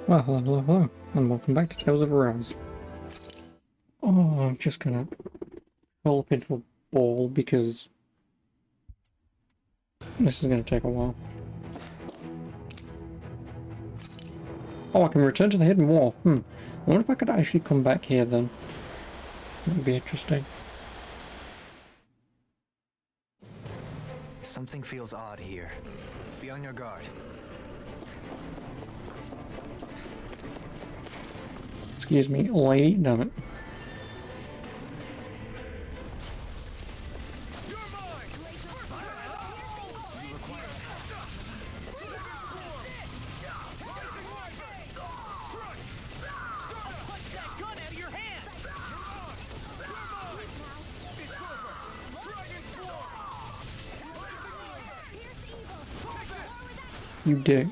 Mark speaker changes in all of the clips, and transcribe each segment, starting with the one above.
Speaker 1: Well, hello, and welcome back to Tales of Arise. Oh, I'm just gonna roll up into a ball because this is gonna take a while. Oh, I can return to the hidden wall. I wonder if I could actually come back here then. That would be interesting.
Speaker 2: Something feels odd here. Be on your guard.
Speaker 1: Excuse me, lady, damn it. You dick.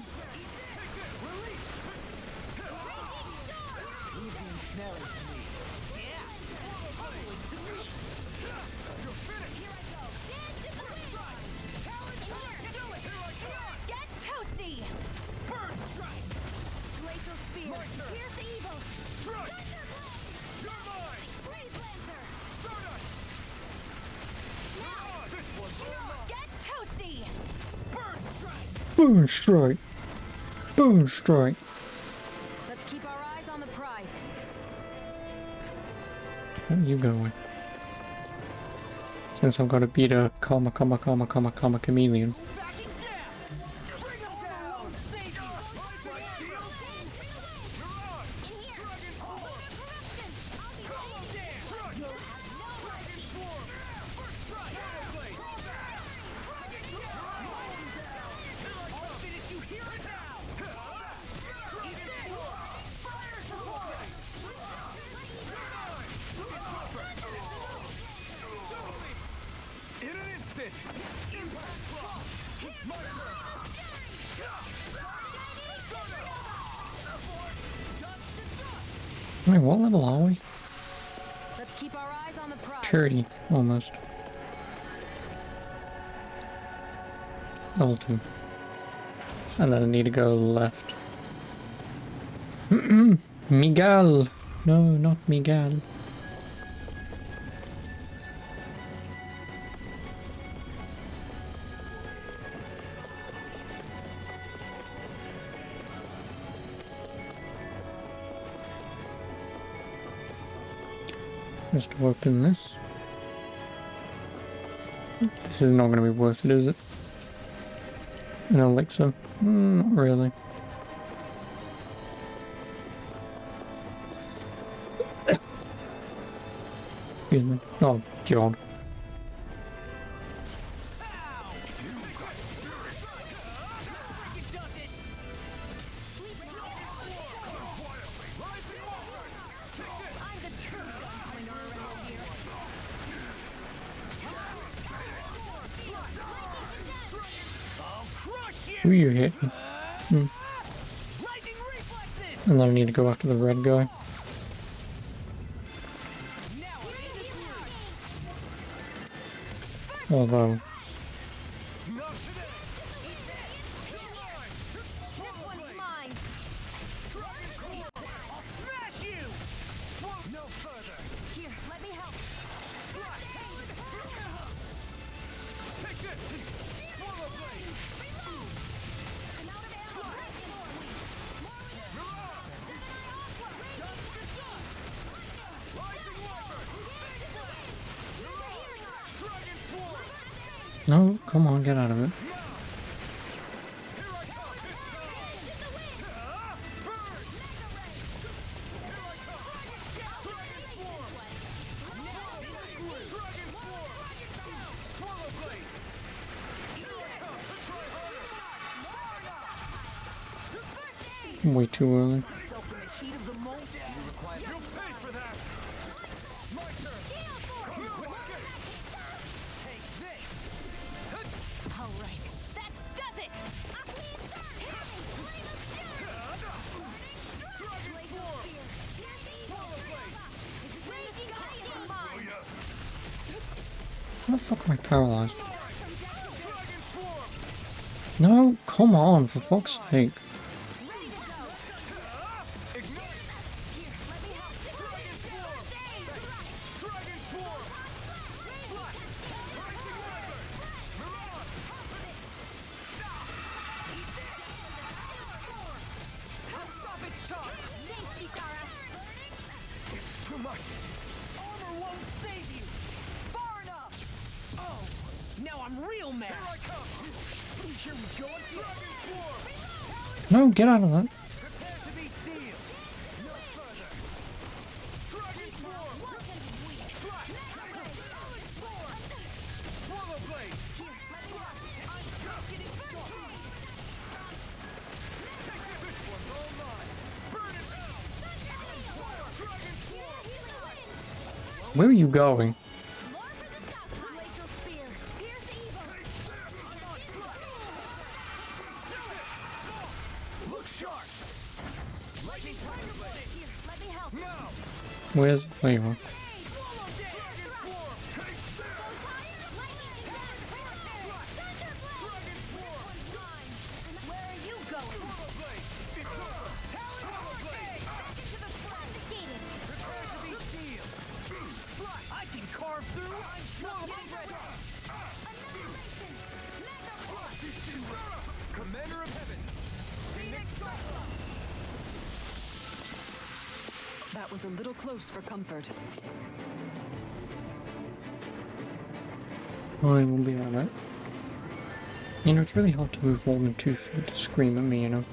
Speaker 1: Boom strike. Boom strike.
Speaker 3: Let's keep our eyes on the prize.
Speaker 1: Where are you going? Since I've got to beat a comma chameleon. Wait, what level are we?
Speaker 3: Let's keep our eyes on the prize.
Speaker 1: 30, almost. Level 2. And then I need to go left. Miguel! No, not Miguel. Just to open this. This is not going to be worth it, is it? An elixir? Not really. Excuse me. Oh, God. Who you hitting? And then I need to go after the red guy. Although... No, come on, get out of it. Way too early. How the fuck am I paralyzed? No, come on, for fuck's sake.
Speaker 4: now I'm real mad. Here I come. Here we go. Dragon Swarm.
Speaker 1: No, get out of that.
Speaker 4: Prepare to be sealed. No further. Dragon Swarm. Swallow Blade. I'm choking it. Take this one's all mine. Burn it out. Dragon Swarm.
Speaker 1: Where are you going?
Speaker 3: Glacial spear. Pierce evil.
Speaker 4: Look sharp. Lightning Tiger Blade.
Speaker 3: Here, let me help.
Speaker 4: Now.
Speaker 1: Where's where you are?
Speaker 3: Where are you going?
Speaker 4: I can carve through. Commander of Heaven.
Speaker 3: That was a little close for comfort.
Speaker 1: I will be alright. You know, it's really hard to move more than 2 feet to scream at me, you know.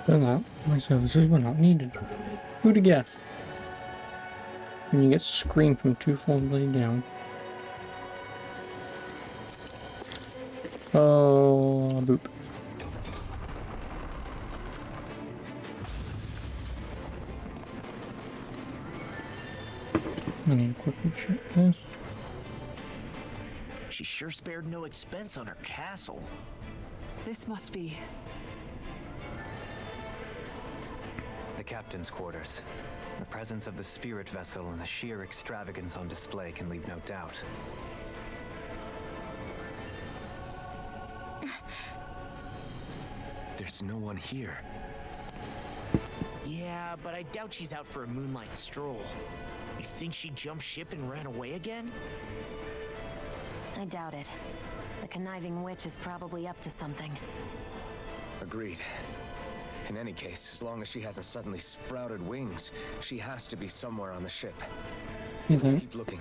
Speaker 1: Turn out, my services were not needed. Who'd have guessed? When you get screamed from 2 floors bloody down. Oh, boop. I need to quickly check this.
Speaker 4: She sure spared no expense on her castle.
Speaker 3: This must be...
Speaker 2: The captain's quarters. The presence of the spirit vessel and the sheer extravagance on display can leave no doubt.
Speaker 4: There's no one here. Yeah, but I doubt she's out for a moonlight stroll. You think she jumped ship and ran away again?
Speaker 3: I doubt it. The conniving witch is probably up to something.
Speaker 4: Agreed.
Speaker 5: In any case, as long as she hasn't suddenly sprouted wings, she has to be somewhere on the ship.
Speaker 1: You
Speaker 5: Let's
Speaker 1: think?
Speaker 5: keep looking.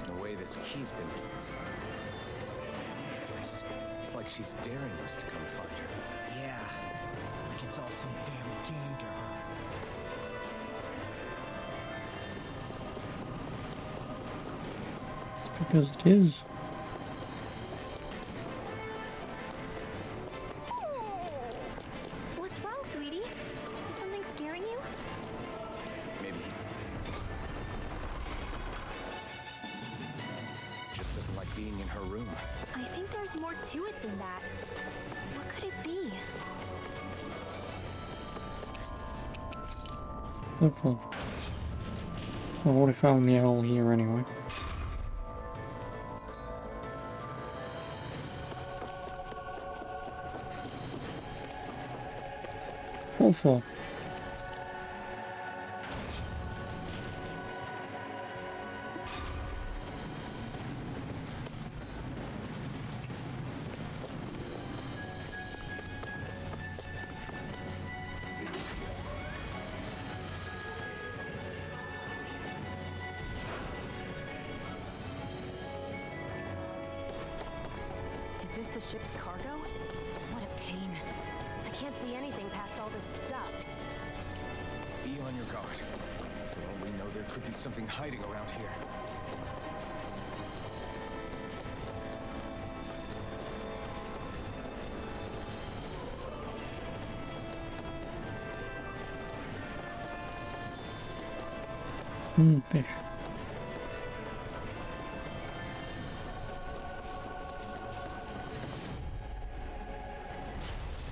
Speaker 5: The way this key's been placed, it's like she's daring us to come find her.
Speaker 4: Yeah, like it's all some damn game to her.
Speaker 1: It's because it is.
Speaker 3: What's wrong, sweetie? Is something scaring you?
Speaker 5: Maybe he just doesn't like being in her room.
Speaker 3: I think there's more to it than that. What could it be?
Speaker 1: Hopefully. I've already found the owl here anyway. Hopeful.
Speaker 3: Is this the ship's cargo? What a pain. I can't see anything past all this stuff.
Speaker 5: Be on your guard. For all we know, there could be something hiding around here.
Speaker 1: Fish.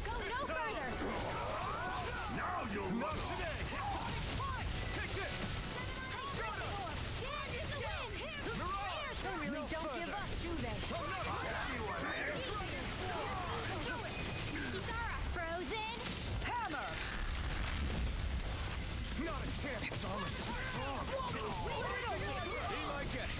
Speaker 3: Go no further!
Speaker 4: Now you'll not today! Take this!
Speaker 3: They really don't give up, do they? Frozen?
Speaker 4: Hammer! Not a chance! It's almost too strong! Be my guest!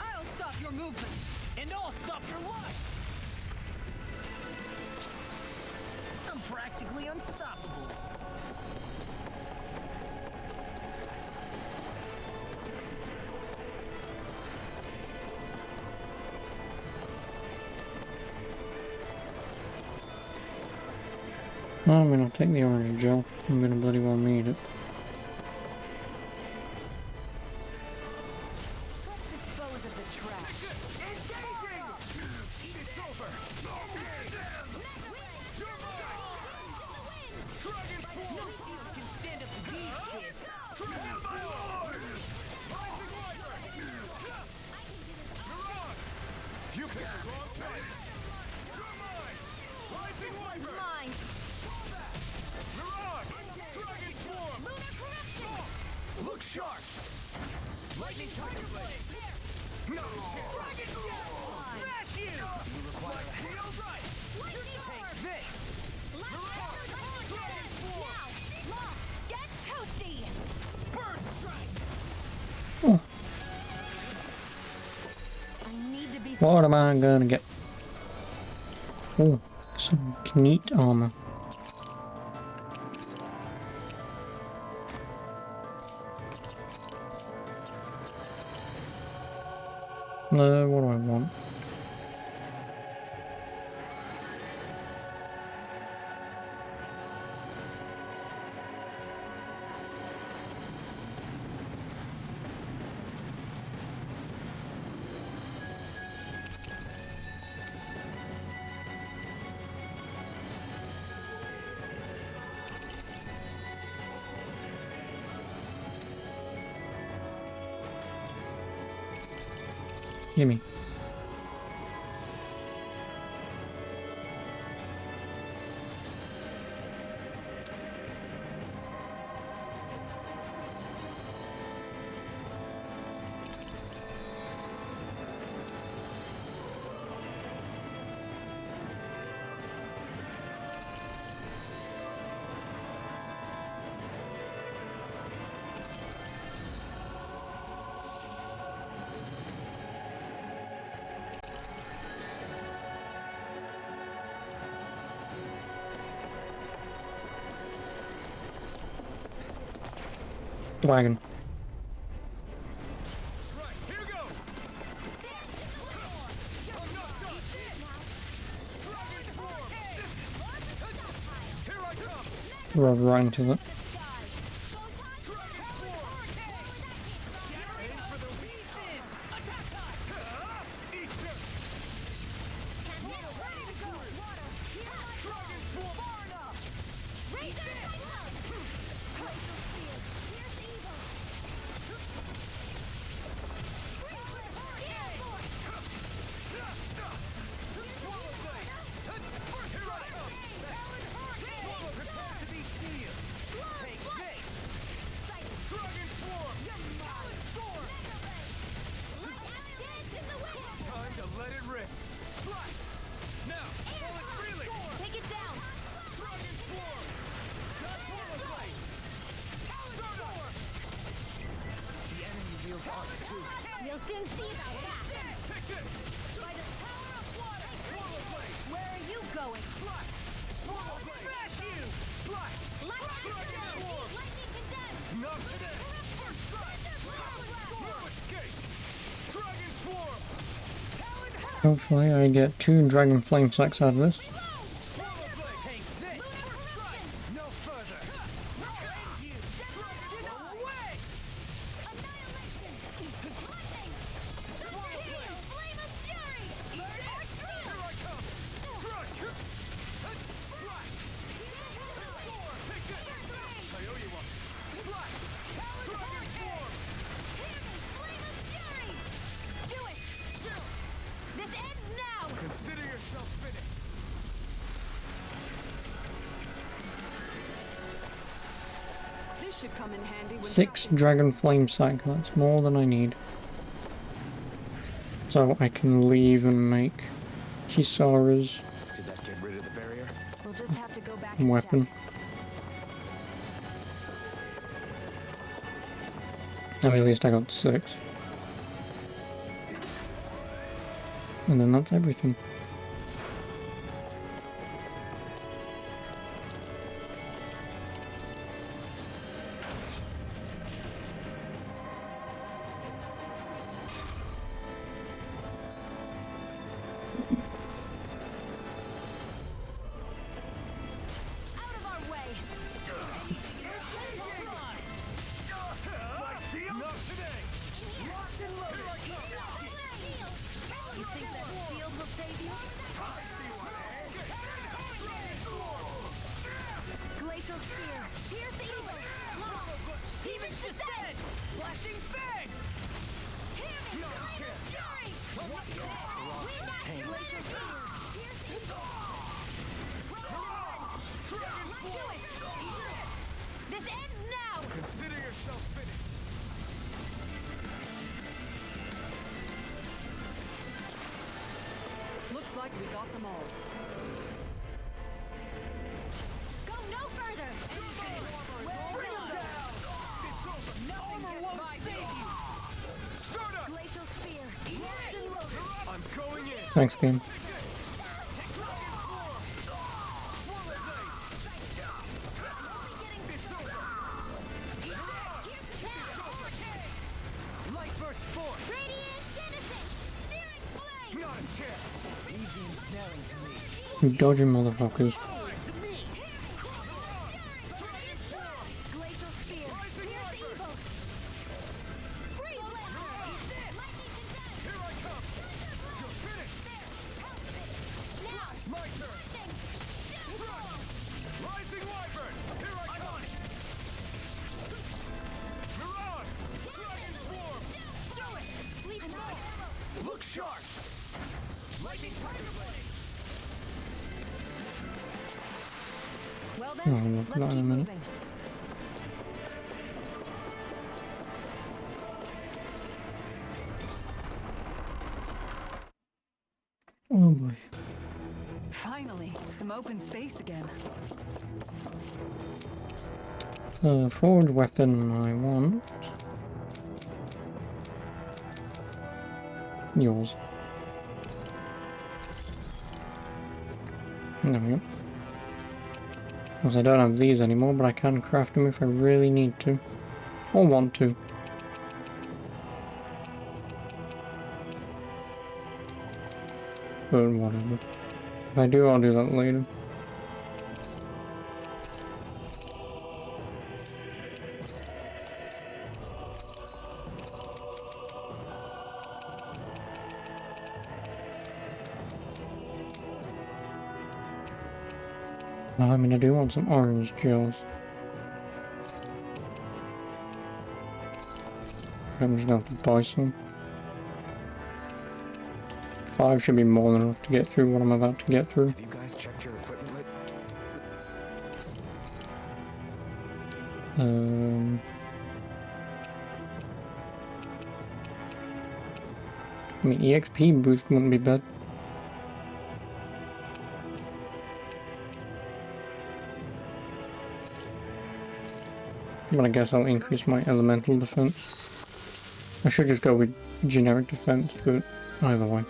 Speaker 3: I'll stop your movement!
Speaker 4: And I'll stop your life! I'm practically unstoppable!
Speaker 1: I mean, I'll take the orange gel. I'm gonna bloody well need it.
Speaker 3: Let's dispose of the trash.
Speaker 4: Engaging! It's over! You're mine! Dragon Force! No shield can stand up to these kids! Dragon Force! Rising Rider! You're on! You picked the wrong one! You're mine! Rising Rider!
Speaker 3: Mine!
Speaker 4: You're on! Dragon Swarm! Look sharp! Lightning Tiger Blade! No! Dragon Swarm! Smash you! You require a heal? Right! Take this! Dragon Swarm!
Speaker 3: Now! Get toasty!
Speaker 4: Bird Strike!
Speaker 3: I need to be
Speaker 1: What am I gonna get? Oh, some neat armor. What do I want? Gimme. wagon.
Speaker 5: Right, here goes! I'm not done! Dragon form! Here I come!
Speaker 1: Rode right into it.
Speaker 5: Dragon form! Aim for the weakness! Attack time! Eat this! Dragon form! Far enough! Time to let it rip! Strike! Now! Pull it freely!
Speaker 3: Take it down!
Speaker 5: Dragon form! Got Portal Blade! Soda! The enemy wields arc too.
Speaker 3: You'll soon see about that!
Speaker 5: Take this!
Speaker 3: By the power of water!
Speaker 5: Portal Blade!
Speaker 3: Where are you going?
Speaker 5: Strike! Portal Blade!
Speaker 3: Smash you!
Speaker 5: Strike! Dragon form!
Speaker 3: Lightning condensed!
Speaker 5: Not today! First strike! No escape! Dragon swarm! Talon Head!
Speaker 1: Hopefully I get 2 Dragon Flame Sacks out of this.
Speaker 5: Portal Blade! Take this! First strike! No further! Avenge you! Dragon away!
Speaker 3: Annihilation! Lightning!
Speaker 5: Portal Blade!
Speaker 3: Flame of fury!
Speaker 5: Here I come! Crush! Strike! Take this! I owe you one! Strike! Dragon form!
Speaker 3: Flame of fury! Do it! This ends now!
Speaker 5: Consider yourself finished!
Speaker 6: This should come in handy when
Speaker 1: 6 Dragon Flame Sack, that's more than I need. So I can leave and make Kisara's
Speaker 5: Did that get rid of the barrier?
Speaker 3: We'll just have to go back and
Speaker 1: weapon.
Speaker 3: check.
Speaker 1: I mean, at least I got 6. And then that's everything.
Speaker 3: Out of our way!
Speaker 5: Not today! Locked and loaded! Here I come!
Speaker 3: You think that shield will save you? Glacial Spear! Pierce evil!
Speaker 4: Demon's Descent! Flashing Fang!
Speaker 3: Hear me! Flame of fury! We got Glacial Spear! Pierce evil!
Speaker 5: Dragon
Speaker 3: Let's do
Speaker 5: form!
Speaker 3: it! This ends now!
Speaker 5: Consider yourself finished!
Speaker 6: looks like we got them all.
Speaker 3: Go no further!
Speaker 5: Bring him down! It's over!
Speaker 6: Nothing gets by me.
Speaker 5: Start up!
Speaker 3: Glacial Spear! Locked and loaded!
Speaker 5: I'm going in!
Speaker 1: Thanks, game.
Speaker 5: Dragon form! Portal Blade! It's over! Light burst forth!
Speaker 3: Radiant Genesis! Searing Flame!
Speaker 5: Not a chance! Easy ensnaring to me!
Speaker 1: You dodging motherfuckers.
Speaker 5: To me! Dragon form!
Speaker 3: Glacial Spear!
Speaker 5: Rising
Speaker 3: Pierce
Speaker 5: Wyvern!
Speaker 3: evil! Freeze! Lightning condensed!
Speaker 5: Here I come! You're finished!
Speaker 3: Now!
Speaker 5: My turn! Rising Wyvern! Here I come! Mirage! Dragon form! Look sharp! Lightning Tiger Blade!
Speaker 3: Well
Speaker 1: Oh,
Speaker 3: then,
Speaker 1: look,
Speaker 3: let's
Speaker 1: not in a
Speaker 3: keep
Speaker 1: minute.
Speaker 3: moving.
Speaker 1: Oh boy.
Speaker 6: Finally, some open space again.
Speaker 1: The forge weapon I want. Yours. There we go. Because I don't have these anymore, but I can craft them if I really need to. Or want to. But whatever. If I do, I'll do that later. I mean, I do want some orange gels. I'm just gonna have to buy some. 5 should be more than enough to get through what I'm about to get through.
Speaker 2: Have you guys checked your equipment with?
Speaker 1: I mean, EXP boost wouldn't be bad. But I guess I'll increase my elemental defense. I should just go with generic defense, but either way.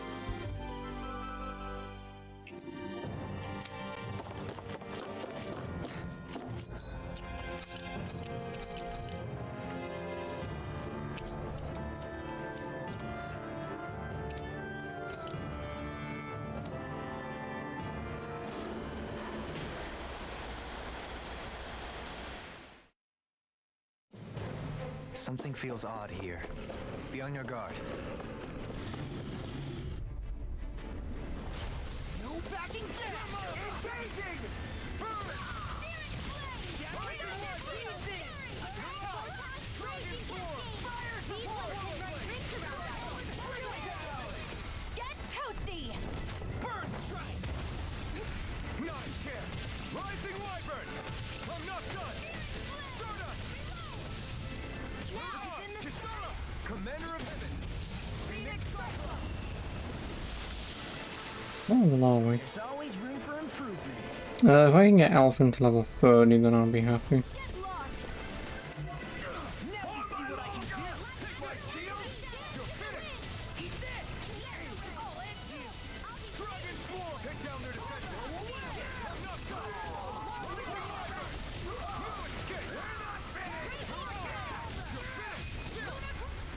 Speaker 2: Something feels odd here. Be on your guard.
Speaker 5: No backing down! Engaging! Burn!
Speaker 3: Get toasty!
Speaker 5: Burn strike! Nine care! Rising Wyvern! I'm not done! Stardust! Kisara! Commander of Heaven! Phoenix Cyclone!
Speaker 1: Oh, the long way.
Speaker 5: There's always room for improvement.
Speaker 1: If I can get Alpha to level 30, then I'll be happy.
Speaker 3: Get lost!
Speaker 5: Now you see what I can do! Take my steel! You're finished! Eat this! I'll end you! Dragon Swarm! Take down their defenses! I'm not done! Sleeping Wyvern! No escape! We're not finished! You're finished!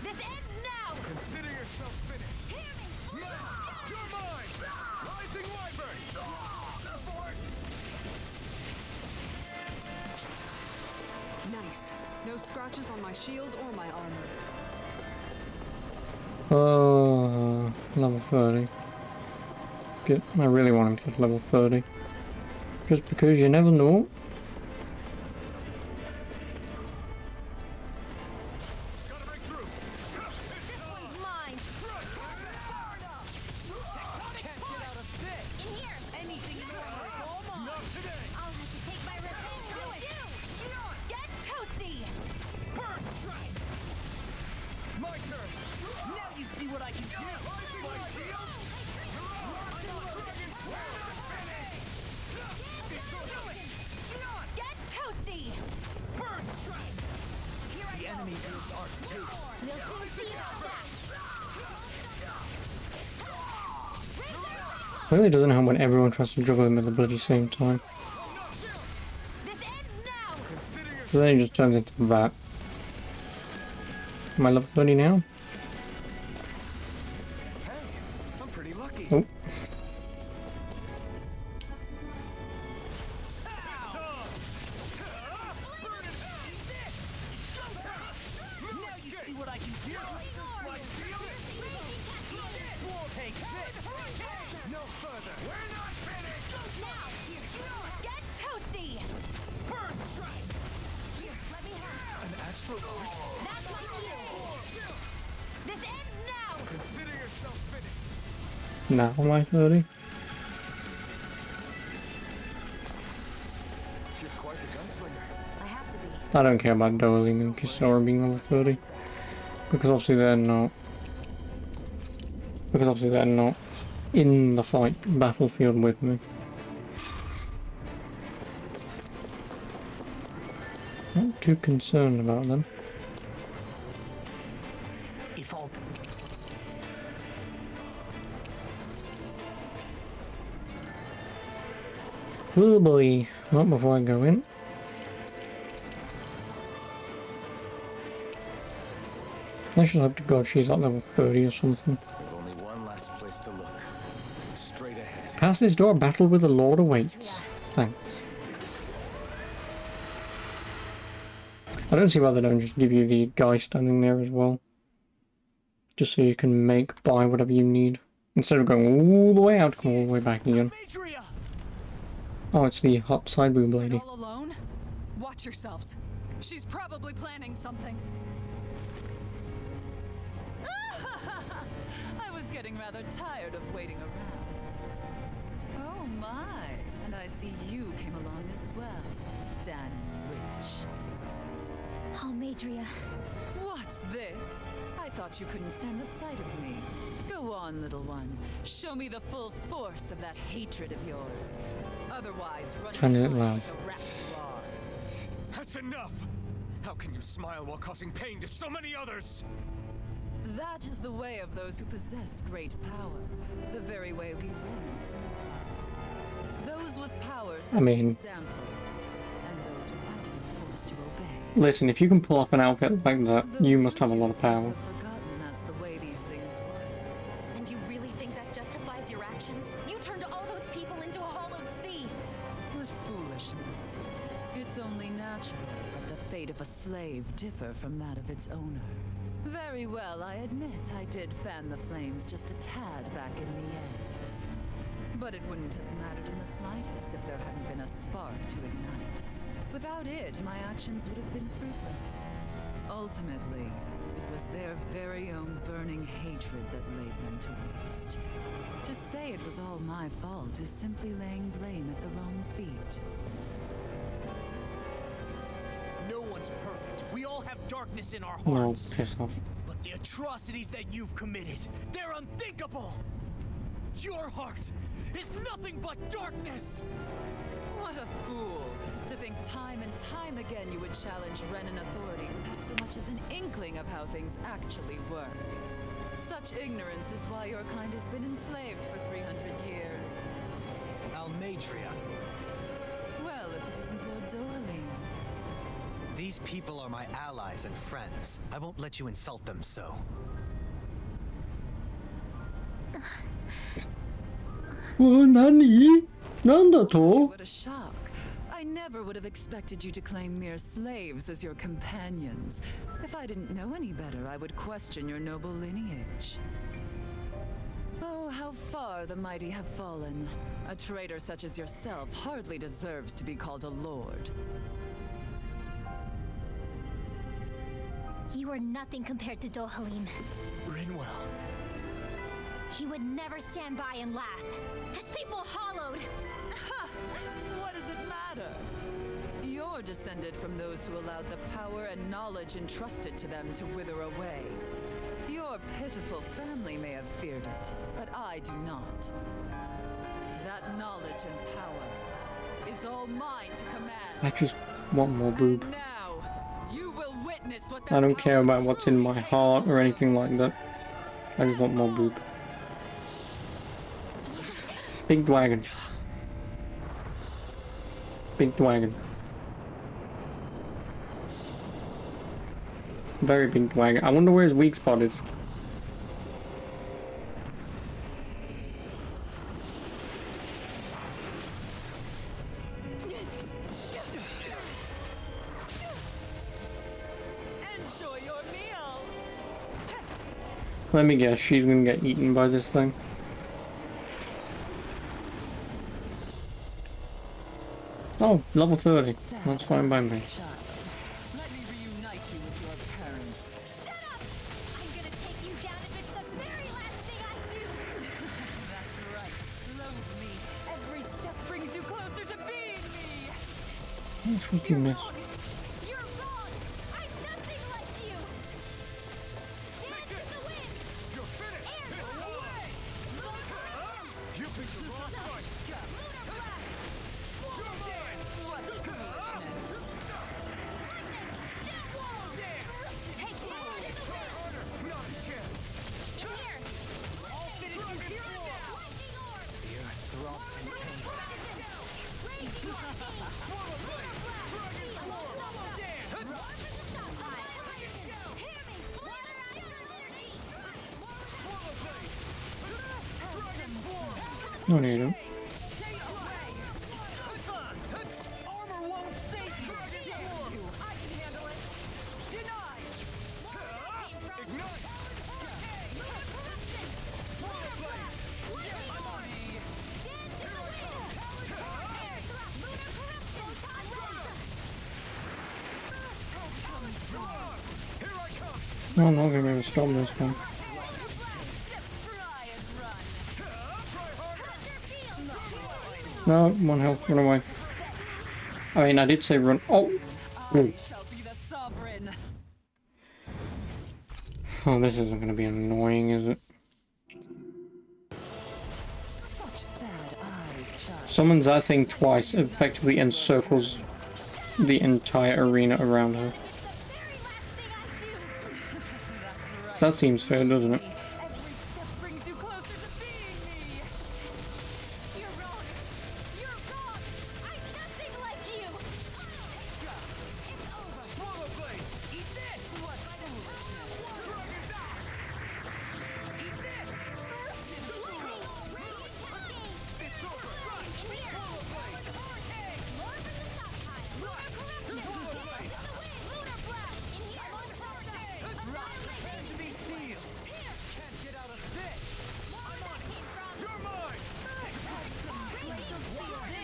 Speaker 3: This ends now!
Speaker 5: Consider yourself finished!
Speaker 3: Hear me!
Speaker 5: Now, you're mine! Rising Wyvern!
Speaker 6: Nice. No scratches on my shield or my armor.
Speaker 1: Level 30. I really want him to get level 30. Just because you never know.
Speaker 5: Gotta break through!
Speaker 3: This one's mine!
Speaker 5: Can't get out of this!
Speaker 3: In here!
Speaker 4: Anything in your armor is all mine.
Speaker 5: Not today!
Speaker 3: I'll have to take my revenge! Do it! Get toasty!
Speaker 5: Burn strike! My turn!
Speaker 4: Now you see what I can do.
Speaker 5: Rising Wyvern!
Speaker 3: Get toasty!
Speaker 5: Burn strike!
Speaker 3: Here I
Speaker 4: The
Speaker 3: go!
Speaker 4: enemy wields arts too.
Speaker 3: We'll soon see about that!
Speaker 1: Really doesn't help when everyone tries to juggle them at the bloody same time.
Speaker 3: This ends now!
Speaker 5: Consider
Speaker 1: So
Speaker 5: yourself
Speaker 1: then it just turns into that. Am I level 30 now?
Speaker 2: Hey, I'm pretty lucky.
Speaker 1: Oh.
Speaker 4: Now you see what I can do.
Speaker 5: my steel!
Speaker 4: Take this.
Speaker 5: No further! We're not finished!
Speaker 3: Now! Get toasty!
Speaker 5: Burn strike!
Speaker 3: Here, let me have
Speaker 2: An astronaut?
Speaker 3: it. That's my shield! This ends now!
Speaker 5: Consider yourself finished!
Speaker 1: Now am I 30?
Speaker 2: You're quite the gunslinger.
Speaker 3: I have to be.
Speaker 1: I don't care about Doling and Kisara being level 30. Because obviously they're not. Because obviously they're not in the fight battlefield with me. Not too concerned about them.
Speaker 4: If all
Speaker 1: Oh boy, not before I go in. Let's just hope to God she's like level 30 or something.
Speaker 5: With only one last place to look. Straight ahead.
Speaker 1: Past this door, a battle with the Lord awaits. Thanks. I don't see why they don't just give you the guy standing there as well. Just so you can buy whatever you need. Instead of going all the way out, come all the way back again.
Speaker 4: Demetria!
Speaker 1: Oh, it's the hot side boob lady.
Speaker 6: All alone? Watch yourselves. She's probably planning something.
Speaker 7: I was getting rather tired of waiting around. Oh my, and I see you came along as well, Dan Witch.
Speaker 3: Almeidria.
Speaker 7: What's this? I thought you couldn't stand the sight of me. Go on, little one. Show me the full force of that hatred of yours. Otherwise, run
Speaker 1: Turn it
Speaker 7: away
Speaker 1: loud.
Speaker 7: like a rat you are.
Speaker 5: That's enough! How can you smile while causing pain to so many others?
Speaker 7: That is the way of those who possess great power. The very way we Renans live by. Those with power set
Speaker 1: I mean-
Speaker 7: an example, and those without are forced to obey.
Speaker 1: Listen, if you can pull off an outfit like that, you must have a lot of
Speaker 7: virtues
Speaker 1: power.
Speaker 7: have forgotten that's the way these things work.
Speaker 3: And you really think that justifies your actions? You turned all those people into a hollowed sea!
Speaker 7: What foolishness. It's only natural that the fate of a slave differ from that of its owner. Very well, I admit I did fan the flames just a tad back in Mies. But it wouldn't have mattered in the slightest if there hadn't been a spark to ignite. Without it, my actions would have been fruitless. Ultimately, it was their very own burning hatred that laid them to waste. To say it was all my fault is simply laying blame at the wrong feet.
Speaker 4: No one's perfect. We all have darkness in our
Speaker 1: No,
Speaker 4: hearts.
Speaker 1: piss off.
Speaker 4: But the atrocities that you've committed, they're unthinkable! Your heart is nothing but darkness!
Speaker 7: What a fool! To think time and time again you would challenge Renan authority without so much as an inkling of how things actually work. Such ignorance is why your kind has been enslaved for 300 years.
Speaker 2: Almeidria,
Speaker 7: Well, if it isn't Lord Dohalim.
Speaker 2: these people are my allies and friends. I won't let you insult them so.
Speaker 1: Oh, Nani? Nanda to?
Speaker 7: What a shock. I never would have expected you to claim mere slaves as your companions. If I didn't know any better, I would question your noble lineage. Oh, how far the mighty have fallen. A traitor such as yourself hardly deserves to be called a lord.
Speaker 3: You are nothing compared to Dohalim.
Speaker 4: Rinwell.
Speaker 3: He would never stand by and laugh. His people hollowed!
Speaker 7: What does it matter? You're descended from those who allowed the power and knowledge entrusted to them to wither away. Your pitiful family may have feared it, but I do not. That knowledge and power is all mine to command.
Speaker 1: I just want more boob.
Speaker 7: And now, you will witness what
Speaker 1: I
Speaker 7: that
Speaker 1: don't care
Speaker 7: power
Speaker 1: about what's in my
Speaker 7: truly
Speaker 1: heart or
Speaker 7: capable
Speaker 1: anything like that. I just want more boob. Big dragon. Big dragon. Very big dragon. I wonder where his weak spot is.
Speaker 7: Enjoy your meal.
Speaker 1: Let me guess, she's gonna get eaten by this thing. Oh, level 30. That's fine by me.
Speaker 7: Child, let me reunite you with your parents.
Speaker 3: Shut up! I'm gonna take you down if it's the very last thing I do!
Speaker 7: That's right. Loathe me. Every step brings you closer to being me.
Speaker 1: That's what you miss.
Speaker 3: You're wrong! I'm nothing like you! Dance in the wind!
Speaker 5: You're finished!
Speaker 3: Air away! Lunar blast!
Speaker 5: You picked the wrong fight!
Speaker 3: Lunar blast!
Speaker 5: You're mine!
Speaker 7: What foolishness.
Speaker 3: Lightning! Death wall! Take down in the wind!
Speaker 5: Harder! We ought to get!
Speaker 3: In here! Lightning!
Speaker 5: Dragon
Speaker 3: Lightning
Speaker 5: Claw!
Speaker 3: orb!
Speaker 2: Fear, throbs, and pain.
Speaker 3: Raging lightning! Lunar blast! Dragon claw! Hear me! Flutter!
Speaker 1: No need it.
Speaker 4: Armor won't save you. Damn you. I can handle it. Denied.
Speaker 5: Ignite! Here I come!
Speaker 1: Oh, no, we maybe stop this one. No, one health, run away. I mean, I did say run. Oh! Ooh.
Speaker 7: Shall be the sovereign.
Speaker 1: Oh, this isn't gonna be annoying, is it?
Speaker 7: Such sad eyes, child.
Speaker 1: Summons that thing twice, effectively encircles the entire arena around her. So that seems fair, doesn't it?
Speaker 4: Every step brings you closer to being me.
Speaker 3: You're wrong. You're wrong. I'm nothing like you. It's over.
Speaker 5: Swallow blade!
Speaker 4: Eat this. What foolishness.
Speaker 5: Dragon die!
Speaker 4: Eat this.
Speaker 3: Radiant testing.
Speaker 5: It's over!
Speaker 3: In here.
Speaker 5: Swallow blade!
Speaker 3: More from the stockpile. Lunar corruption.
Speaker 5: Swallow blade!
Speaker 3: Lunar blast. In here. On the power
Speaker 5: Prepare to be sealed! Can't get out of this!
Speaker 3: More where that came from.
Speaker 5: You're mine!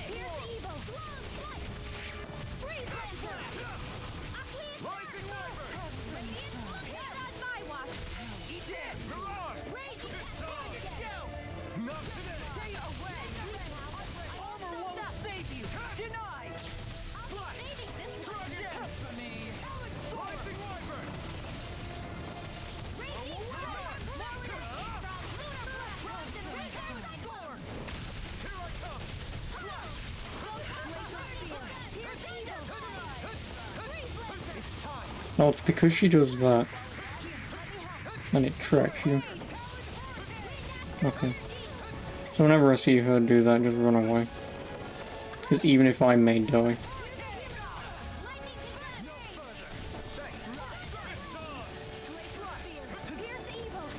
Speaker 3: Here's the evil. Freeze Lancer.
Speaker 5: Rising Wyvern!
Speaker 3: Radiant. Here on my watch.
Speaker 5: Eat this! Mirage!
Speaker 3: Raging
Speaker 5: Not today!
Speaker 4: Stay away. Armor won't save you. Denied.
Speaker 3: Saving this one.
Speaker 4: Death for me.
Speaker 5: Rising Wyvern!
Speaker 3: Radiant power. More where that came from. Lunar blast. Frozen Reaper. Cyclone.
Speaker 5: Here I come!
Speaker 3: Here's evil. Freeze Lancer.
Speaker 1: Oh, it's because she does that. And it tracks you. Okay. So whenever I see her do that, just run away. Because even if I may die.
Speaker 3: Here's evil.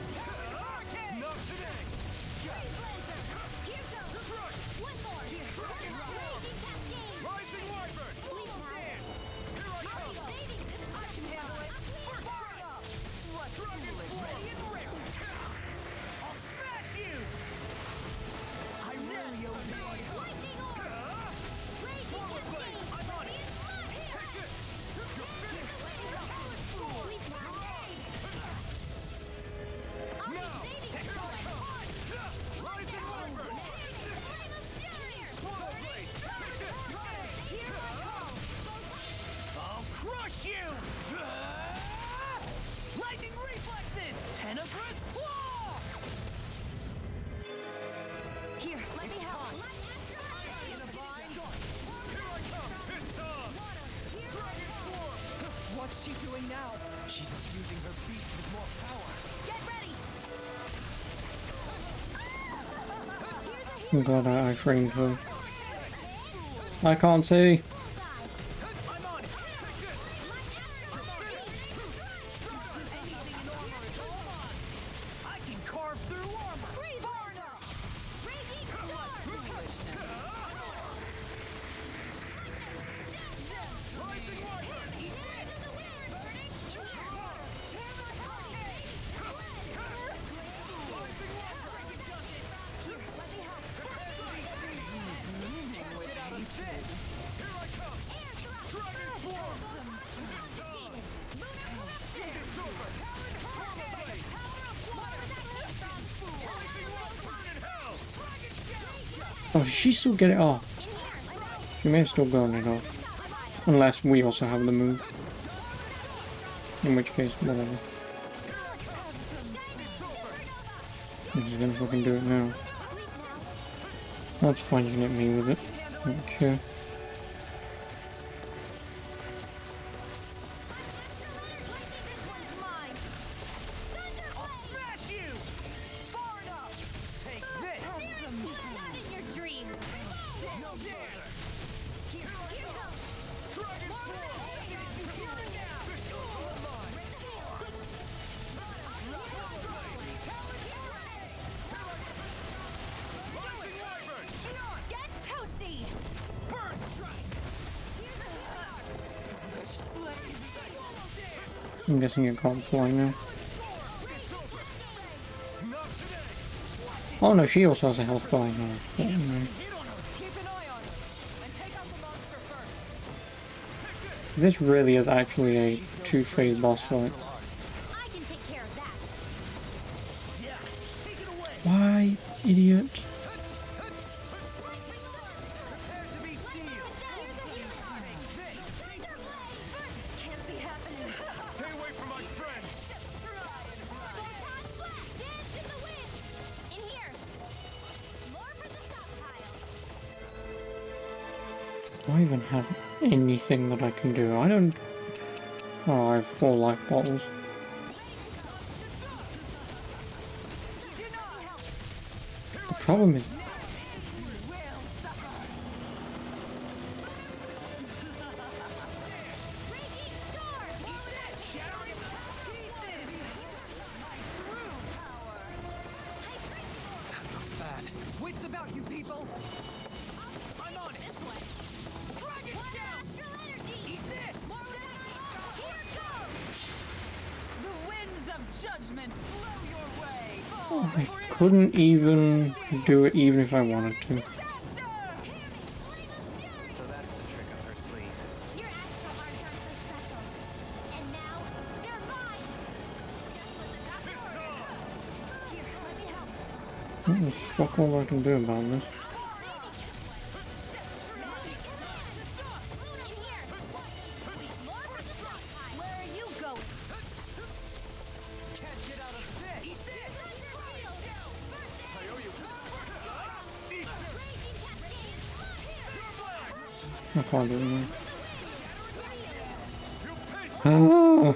Speaker 5: Not today!
Speaker 3: Freeze Lancer. Here goes. One more. Raging Cascade.
Speaker 5: Rising Wyvern!
Speaker 3: Sleep powder.
Speaker 5: Here I come!
Speaker 3: Saving this one.
Speaker 4: I can handle it. Far enough. What foolish. Ready and rip. I'll smash you. I really obey.
Speaker 3: Lightning orb. Raging Cascade.
Speaker 5: I'm on it!
Speaker 3: Take
Speaker 5: this! Now!
Speaker 3: Saving
Speaker 5: Rising Wyvern! Swallow blade! Take this!
Speaker 4: I'll crush you! Lightning reflexes! Tenebrous claw!
Speaker 3: Here, let me help.
Speaker 4: In a bind?
Speaker 5: Here I come! It's on! Dragon Swarm!
Speaker 4: What's she doing now?
Speaker 5: She's infusing her beast with more power!
Speaker 3: Get ready.
Speaker 1: I'm glad I framed her. I can't see.
Speaker 5: I'm on it! Take this!
Speaker 4: Anything in armor is all mine. I can carve through armor.
Speaker 3: Freeze
Speaker 4: Far enough.
Speaker 3: Raging storm.
Speaker 5: Rising Wyvern! Here I come! Dragon Swarm! It's over! Swallow blade! Rising Wyvern in hell!
Speaker 1: Oh, did she still get it off? She may have still gotten it off. Unless we also have the move. In which case, whatever. She's gonna fucking do it now. That's fine, you can hit me with it. Okay.
Speaker 4: Smash you! Far enough! Take this!
Speaker 3: Not in your dreams.
Speaker 4: No dare!
Speaker 5: Dragon Swarm! Rising Wyvern!
Speaker 1: I'm guessing you can't fly now. Oh no, she also has a health bar now. Yeah, no.
Speaker 6: Keep an eye on her and take out the monster first.
Speaker 1: This really is actually a two-phase boss fight.
Speaker 3: I can take care of that.
Speaker 5: Yeah, take it away.
Speaker 1: Why, idiot?
Speaker 5: Prepare to be sealed.
Speaker 3: Can't be happening.
Speaker 5: Stay away from my friend.
Speaker 3: Photon blast! Dance in the wind! In here! More for the stockpile!
Speaker 1: Do I even have anything that I can do? I don't... Oh, I have 4 life bottles. The problem is...
Speaker 3: Raging storm!
Speaker 2: Looks bad.
Speaker 6: Wits about you people.
Speaker 5: I'm on it. Dragon down.
Speaker 3: Astral energy!
Speaker 5: Eat this.
Speaker 3: Here goes!
Speaker 7: The winds of judgment blow your way.
Speaker 1: I couldn't even do it even if I wanted to.
Speaker 2: So that's the trick up her sleeve.
Speaker 3: Your astral arts are so special. And now, they're mine! Just with the top Here, let me help.
Speaker 1: Fuck all I can do about this.
Speaker 3: Where are you going?
Speaker 5: Can't get out of this. Eat this. I owe you.
Speaker 1: I can't do it now.
Speaker 5: You paid.
Speaker 1: Ah!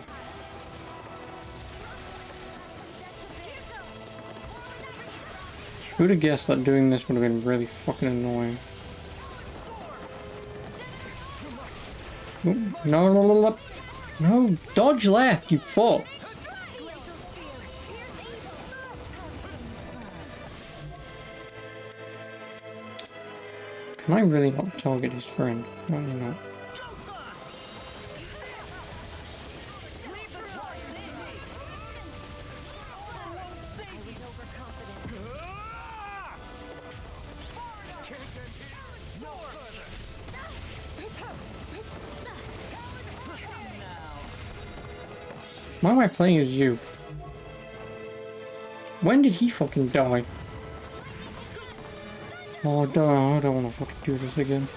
Speaker 1: Who'd have guessed that doing this would have been really fucking annoying? Oop, no, no, no, no, no, dodge left, you fuck. Can I really not target his friend? Apparently not.
Speaker 6: Leave the charges to me.
Speaker 5: Can't end here. No further.
Speaker 1: Why am I playing as you? When did he fucking die? Oh, I don't want to fucking do this again.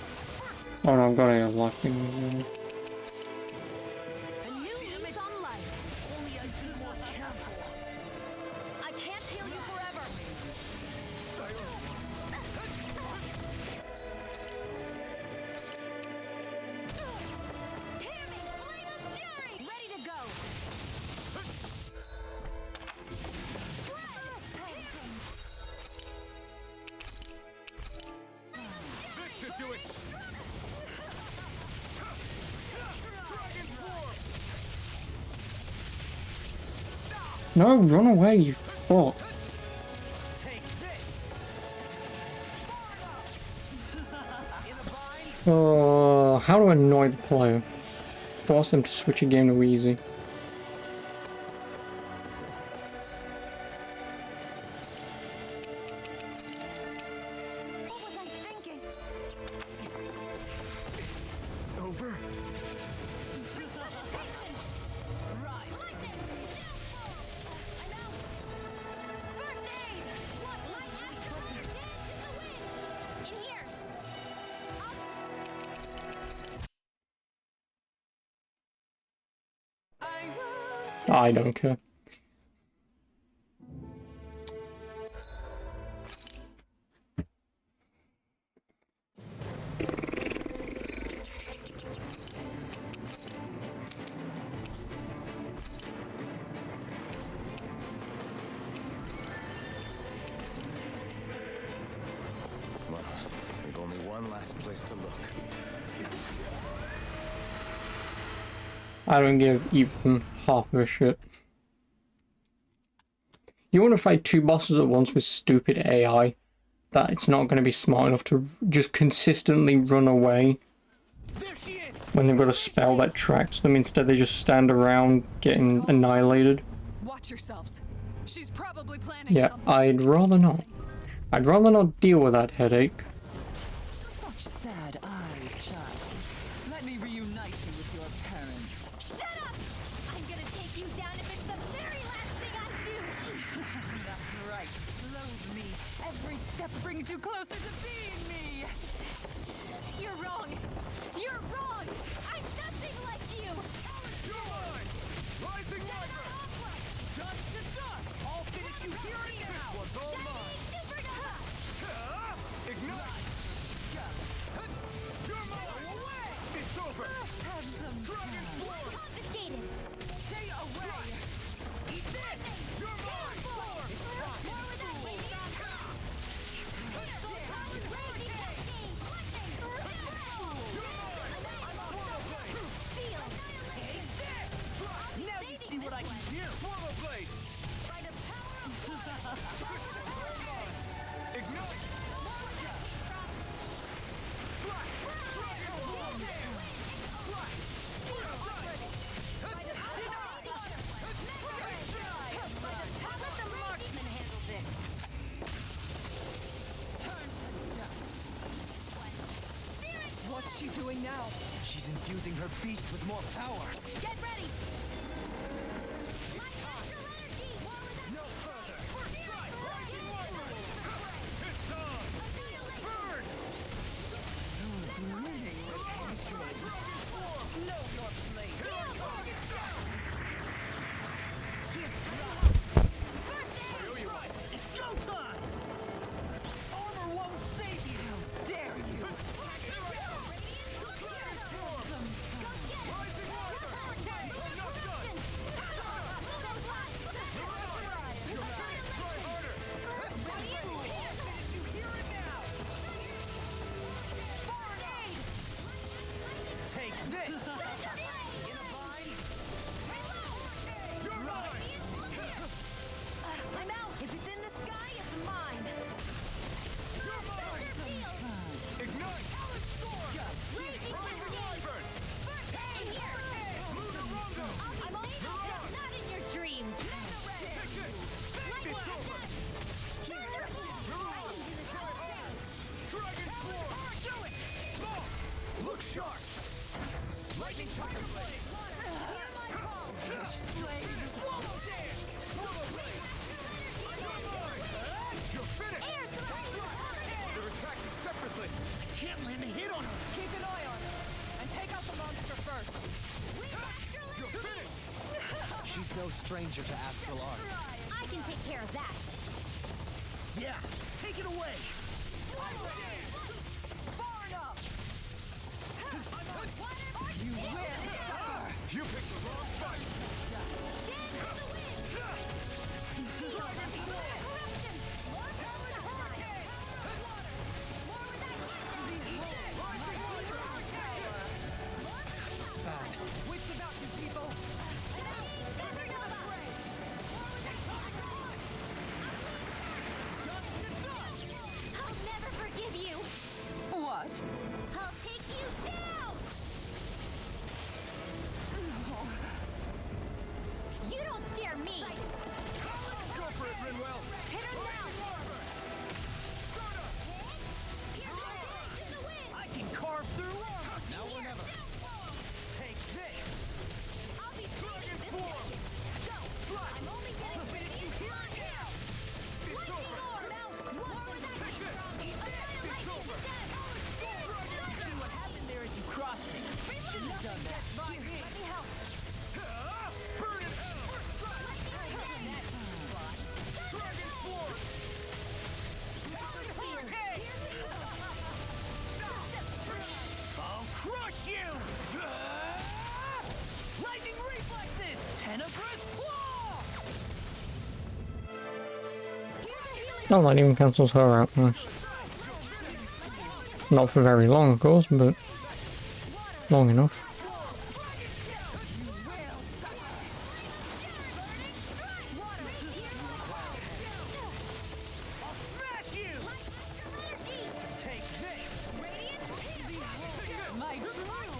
Speaker 1: Oh no, I've got a life thing.
Speaker 3: A new lease on life.
Speaker 5: Only I'd be more careful.
Speaker 3: I can't heal you forever. Hear me, flame of fury! Ready to go.
Speaker 5: This should do it. Dragon form.
Speaker 1: No, run away, you fuck.
Speaker 5: Take this. In a bind.
Speaker 1: Oh, how do I annoy the player? Force them to switch a game to easy.
Speaker 3: What was I thinking?
Speaker 5: Over.
Speaker 3: Lightning! I'm out! First aid! What? Light astral dance in the wind! In here!
Speaker 1: I don't care.
Speaker 2: Well, we've only one last place to look.
Speaker 1: I don't give even half of a shit. You want to fight 2 bosses at once with stupid AI that it's not going to be smart enough to just consistently run away
Speaker 5: There she is!
Speaker 1: when they've got a spell that tracks them. Instead, they just stand around getting annihilated.
Speaker 6: Watch yourselves. She's probably planning
Speaker 1: Yeah,
Speaker 6: something.
Speaker 1: I'd rather not. I'd rather not deal with that headache.
Speaker 7: Such sad eyes, child. Let me reunite you with your parents.
Speaker 3: Shut up! I'm gonna take you down if it's the very last thing I do!
Speaker 7: That's right. Loathe me. Every step brings you closer to being me.
Speaker 3: You're wrong! You're wrong! I'm nothing like you!
Speaker 5: You're mine! Rising Viper! Dust to dust! I'll finish you here and now! This one's all mine!
Speaker 3: Supernova!
Speaker 5: Ignite! You're mine! Away! It's over! Dragon Sword!
Speaker 3: Confiscated!
Speaker 5: Stay away! Eat this! You're mine!
Speaker 3: More with that baby! Soul power ready!
Speaker 5: Now you see what I can do! Swallow Blade! Ignite! Slash! Dragon Sword!
Speaker 3: Let the marksman handle this!
Speaker 6: What's she doing now?
Speaker 5: She's infusing her beast with more power!
Speaker 3: Get ready! Light astral energy! War with that
Speaker 5: No further! First strike! Rising Viper! It's on! Burn!
Speaker 7: Burning with hatred.
Speaker 5: Dragon Sword!
Speaker 7: Know your place.
Speaker 5: Here I come! It's go time! Armor won't save you!
Speaker 7: How dare you?
Speaker 5: Here I come! Dragon Sword! Rising Viper! I'm not done! Try harder! Finish you here and now! Take this! In a vine? You're mine!
Speaker 3: I'm out! If it's in the sky, it's mine!
Speaker 5: You're mine! Ignite!
Speaker 3: Raging
Speaker 5: Wyvern!
Speaker 3: in here!
Speaker 5: Lunarungo!
Speaker 3: I'm only not in your dreams!
Speaker 5: Take this! It's over! Dragon Sword! Do it! Look sharp! Lightning Tiger Blade! Swallow Dance! Swallow Blade! You're mine! You're finished! They're attacking separately! I can't land a hit on her!
Speaker 6: Keep an eye on her. And take out the monster first.
Speaker 5: You're finished! She's no stranger to astral art.
Speaker 3: I can take care of that!
Speaker 5: Yeah, take it away!
Speaker 6: Far enough.
Speaker 5: You will! You picked the wrong fight! It's bad.
Speaker 6: Wits about you people.
Speaker 3: I'll never forgive you!
Speaker 7: What?
Speaker 3: I'll take you down! You don't scare me!
Speaker 5: Go for it, Rinwell!
Speaker 3: Hit her now!
Speaker 5: I can carve through armor! Now or never! Take this!
Speaker 3: I'll be taking this
Speaker 5: Form!
Speaker 3: Go! I'm only getting
Speaker 5: I'll finish you here and now! It's over! Take this! It's over! See what happened there as you crossed me. Shouldn't have done that.
Speaker 6: Let me help.
Speaker 5: Burn in hell! Dragon Sword! I'll crush you! Lightning reflexes! Tenebrous claw!
Speaker 1: Oh, that even cancels her out. Nice. Not for very long, of course, but long enough.
Speaker 5: Smash you! Take this!
Speaker 7: My true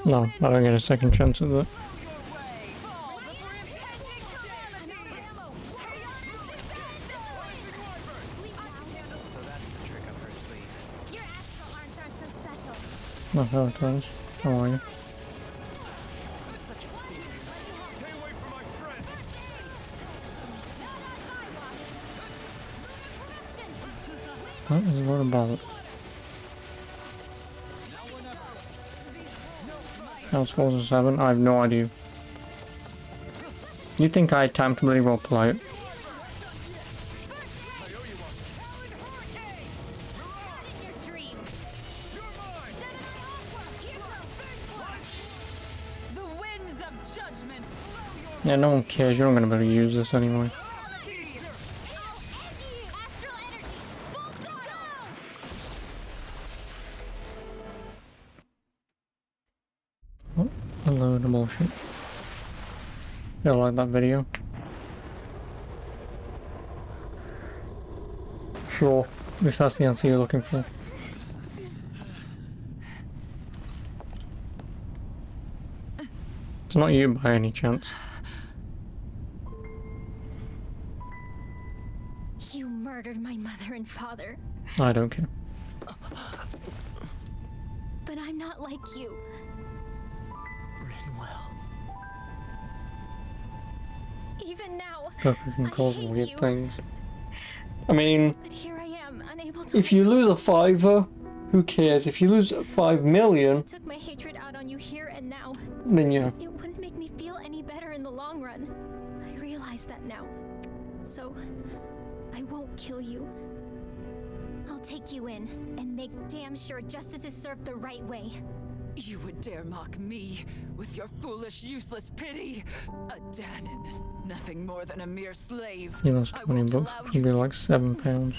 Speaker 1: No, I don't get a second chance at that.
Speaker 2: So that's the trick up her sleeve.
Speaker 3: Your astral arms aren't so special.
Speaker 1: Not how it is. How are you?
Speaker 5: Stay away from my friend!
Speaker 1: That is what about it. House Falls of 7? I have no idea. You think I had time to really well play it?
Speaker 3: Your dreams.
Speaker 7: The winds of judgment blow your
Speaker 1: Yeah, no one cares. You're not going to be able to use this anyway.
Speaker 3: Astral energy. Full throttle.
Speaker 1: What a load of bullshit. You like that video? Sure, if that's the answer you're looking for. It's not you by any chance.
Speaker 3: You murdered my mother and father,
Speaker 1: I don't care.
Speaker 3: but I'm not like you.
Speaker 2: Rinwell.
Speaker 3: Even now,
Speaker 1: Purpose can
Speaker 3: I
Speaker 1: cause
Speaker 3: hate
Speaker 1: weird
Speaker 3: you.
Speaker 1: things. I mean,
Speaker 3: But here I am, unable to.
Speaker 1: if you lose a $5, who cares? If you lose 5 million,
Speaker 3: took my hatred out on you here and now,
Speaker 1: then yeah.
Speaker 3: it wouldn't make me feel any better in the long run. I realize that now. So, I won't kill you. I'll take you in and make damn sure justice is served the right way.
Speaker 7: You would dare mock me with your foolish, useless pity? A Danon, nothing more than a mere slave.
Speaker 1: You lost
Speaker 7: I
Speaker 1: 20
Speaker 7: won't
Speaker 1: bucks,
Speaker 7: allow
Speaker 1: it'd
Speaker 7: you
Speaker 1: be
Speaker 7: to-
Speaker 1: like £7.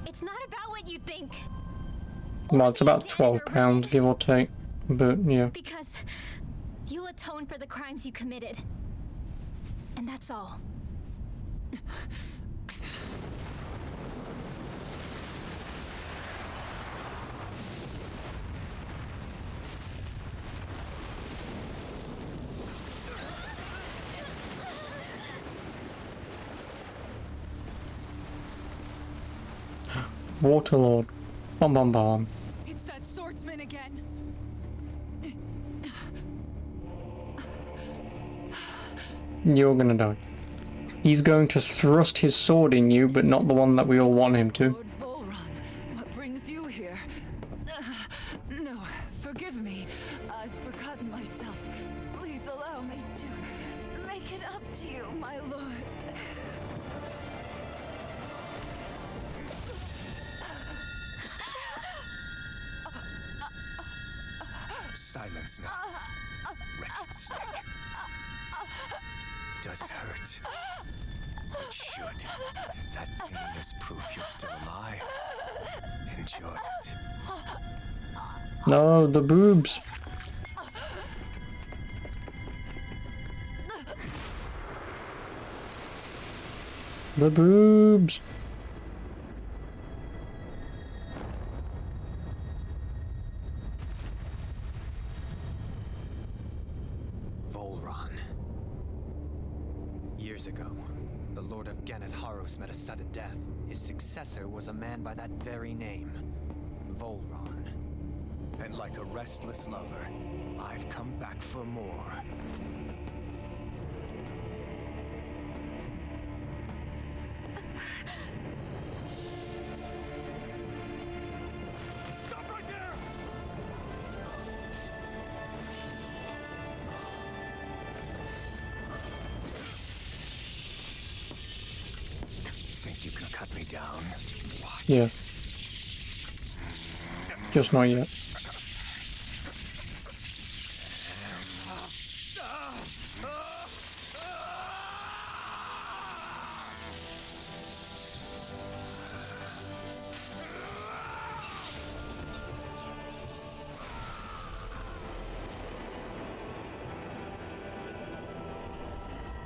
Speaker 3: It's not about what you think.
Speaker 1: Well, it's about £12, give or take. But yeah.
Speaker 3: Because you'll atone for the crimes you committed. And that's all.
Speaker 1: Waterlord. Bomb bomb bomb.
Speaker 6: It's that swordsman again.
Speaker 1: You're gonna die. He's going to thrust his sword in you, but not the one that we all want him to.
Speaker 7: Lord Volron, what brings you here? No, forgive me. I've forgotten myself. Please allow me to make it up to you, my lord.
Speaker 5: Silence now, wretched snake. Does it hurt? It should. That pain is proof you're still alive. Enjoy it.
Speaker 1: No, the boobs. The boobs.
Speaker 2: Volron. Years ago, the Lord of Ganeth Haros met a sudden death. His successor was a man by that very name, Volron.
Speaker 5: And like a restless lover, I've come back for more. Stop right there! Think you can cut me down? Watch.
Speaker 1: Yeah. Just not yet.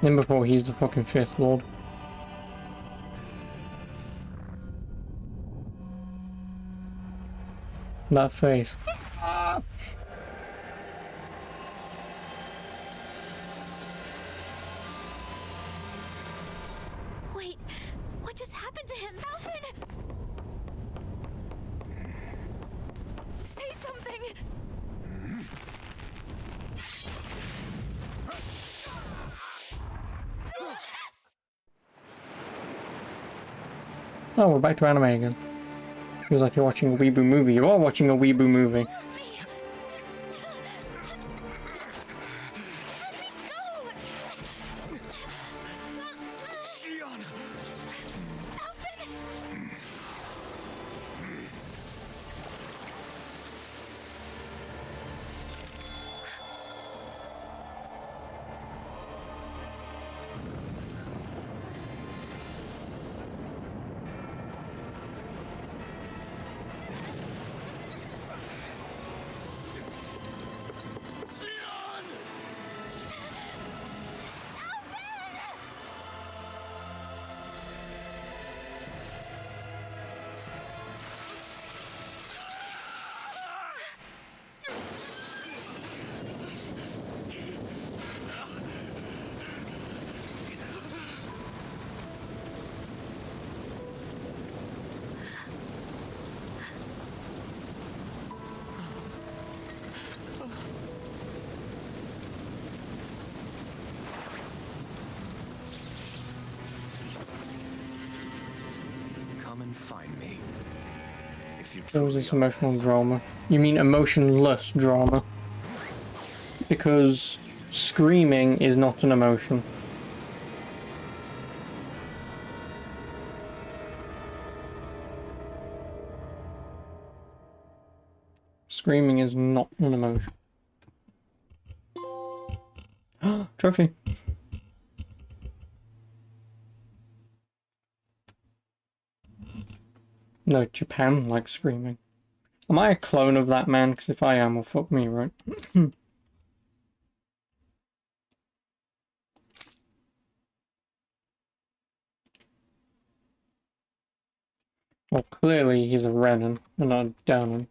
Speaker 1: Then before he's the fucking fifth lord. That face. Ah!
Speaker 3: Wait, what just happened to him? Alvin! Say something!
Speaker 1: Oh, we're back to anime again. Feels like you're watching a weeboo movie. You are watching a weeboo movie.
Speaker 3: Let me go!
Speaker 5: Shion!
Speaker 3: Alvin!
Speaker 5: Shion!
Speaker 2: Come and find me. If you
Speaker 1: There was
Speaker 2: truly
Speaker 1: this
Speaker 2: are
Speaker 1: emotional
Speaker 2: this.
Speaker 1: drama. You mean emotionless drama? Because screaming is not an emotion. Screaming is not an emotion. Trophy. No, Japan likes screaming. Am I a clone of that man? Because if I am, well, fuck me, right? Well, clearly he's a Renan and not a Downing.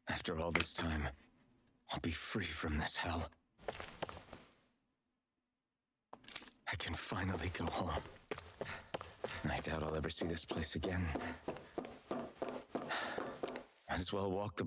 Speaker 2: After all this time, I'll be free from this hell. I can finally go home. I doubt I'll ever see this place again. Might as well walk the...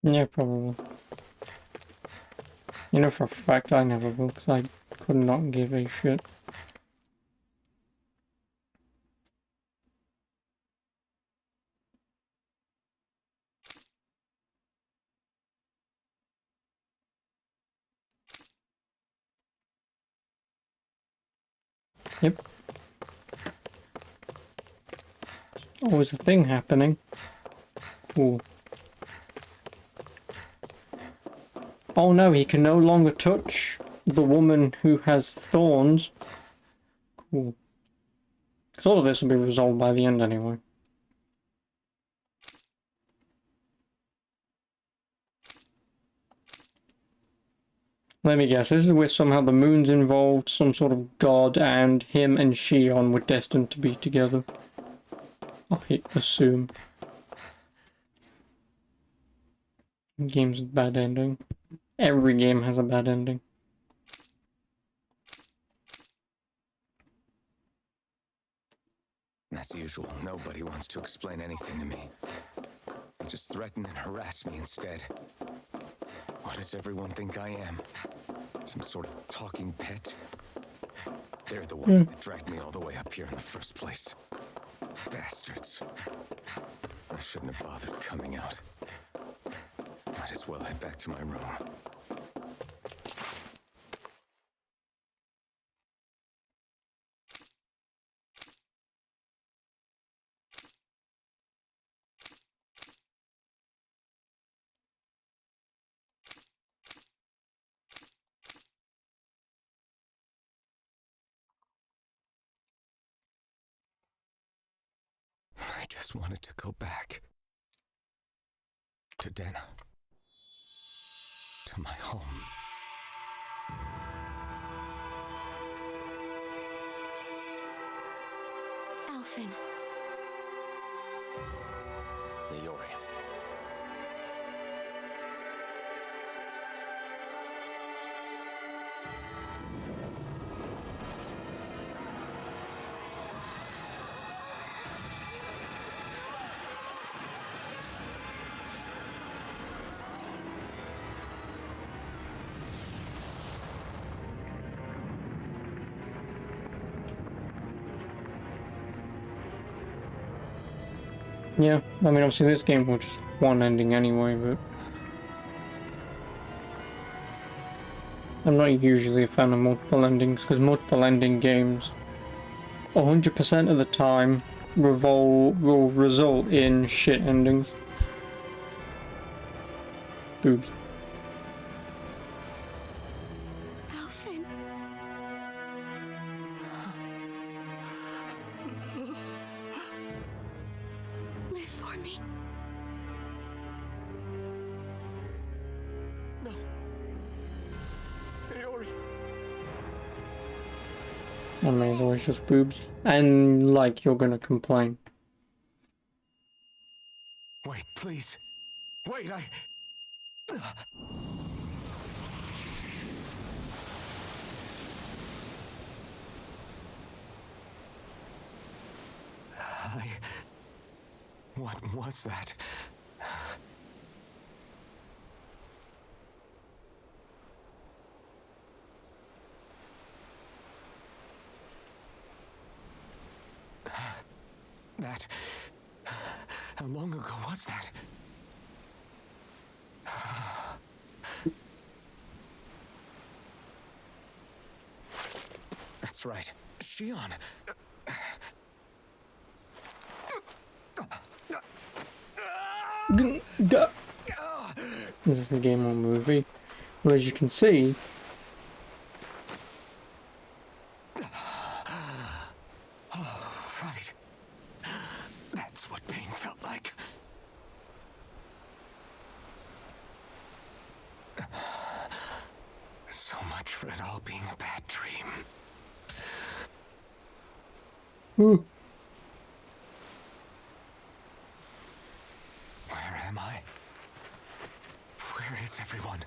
Speaker 1: Yeah, probably. You know for a fact I never will, because I could not give a shit. Yep. Always a thing happening. Cool. Oh no, he can no longer touch the woman who has thorns. Cool. Because all of this will be resolved by the end anyway. Let me guess, this is where somehow the moon's involved, some sort of god, and him and Shion were destined to be together. I assume. Game's a bad ending. Every game has a bad ending.
Speaker 2: As usual, nobody wants to explain anything to me. They just threaten and harass me instead. What does everyone think I am? Some sort of talking pet? They're the ones that dragged me all the way up here in the first place. Bastards. I shouldn't have bothered coming out. Might as well head back to my room. just wanted to go back. To Dana. To my home.
Speaker 3: Alphen.
Speaker 2: Leori.
Speaker 1: Yeah, I mean, obviously this game was just one ending anyway, but I'm not usually a fan of multiple endings, because multiple ending games 100% of the time will result in shit endings. Boobs.
Speaker 3: Alphen. Live for me.
Speaker 2: No. Leori.
Speaker 1: And there's always just boobs. And, like, you're gonna complain.
Speaker 2: Wait, please. Wait, What was that? That... How long ago was that? That's right. Shion.
Speaker 1: This is a game or movie. Well, as you can see,
Speaker 2: Right. That's what pain felt like. So much for it all being a bad dream.
Speaker 1: ooh,
Speaker 2: Where am I? Where is everyone?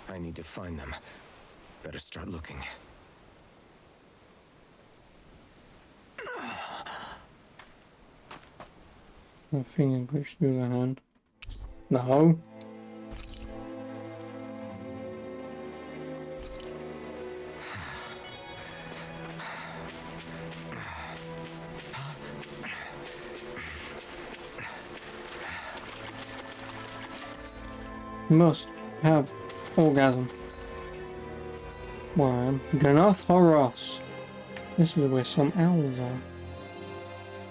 Speaker 2: I need to find them. Better start looking.
Speaker 1: the finger glitched through the hand. No. Must have orgasm. Where I am. Ganath Horos. This is where some owls are.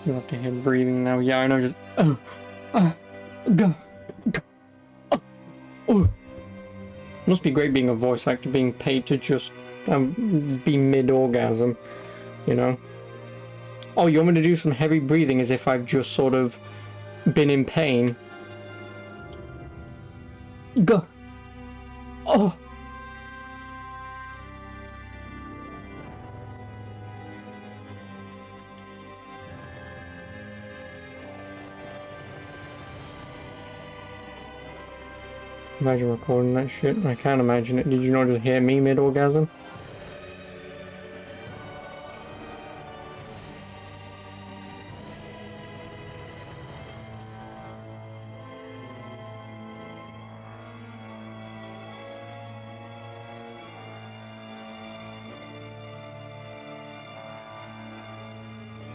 Speaker 1: You'll have to hear breathing now. Yeah, I know, just go. Must be great being a voice actor, being paid to just be mid-orgasm, you know? Oh, you want me to do some heavy breathing as if I've just sort of been in pain? Go. Oh. Imagine recording that shit. I can't imagine it. Did you not just hear me mid-orgasm?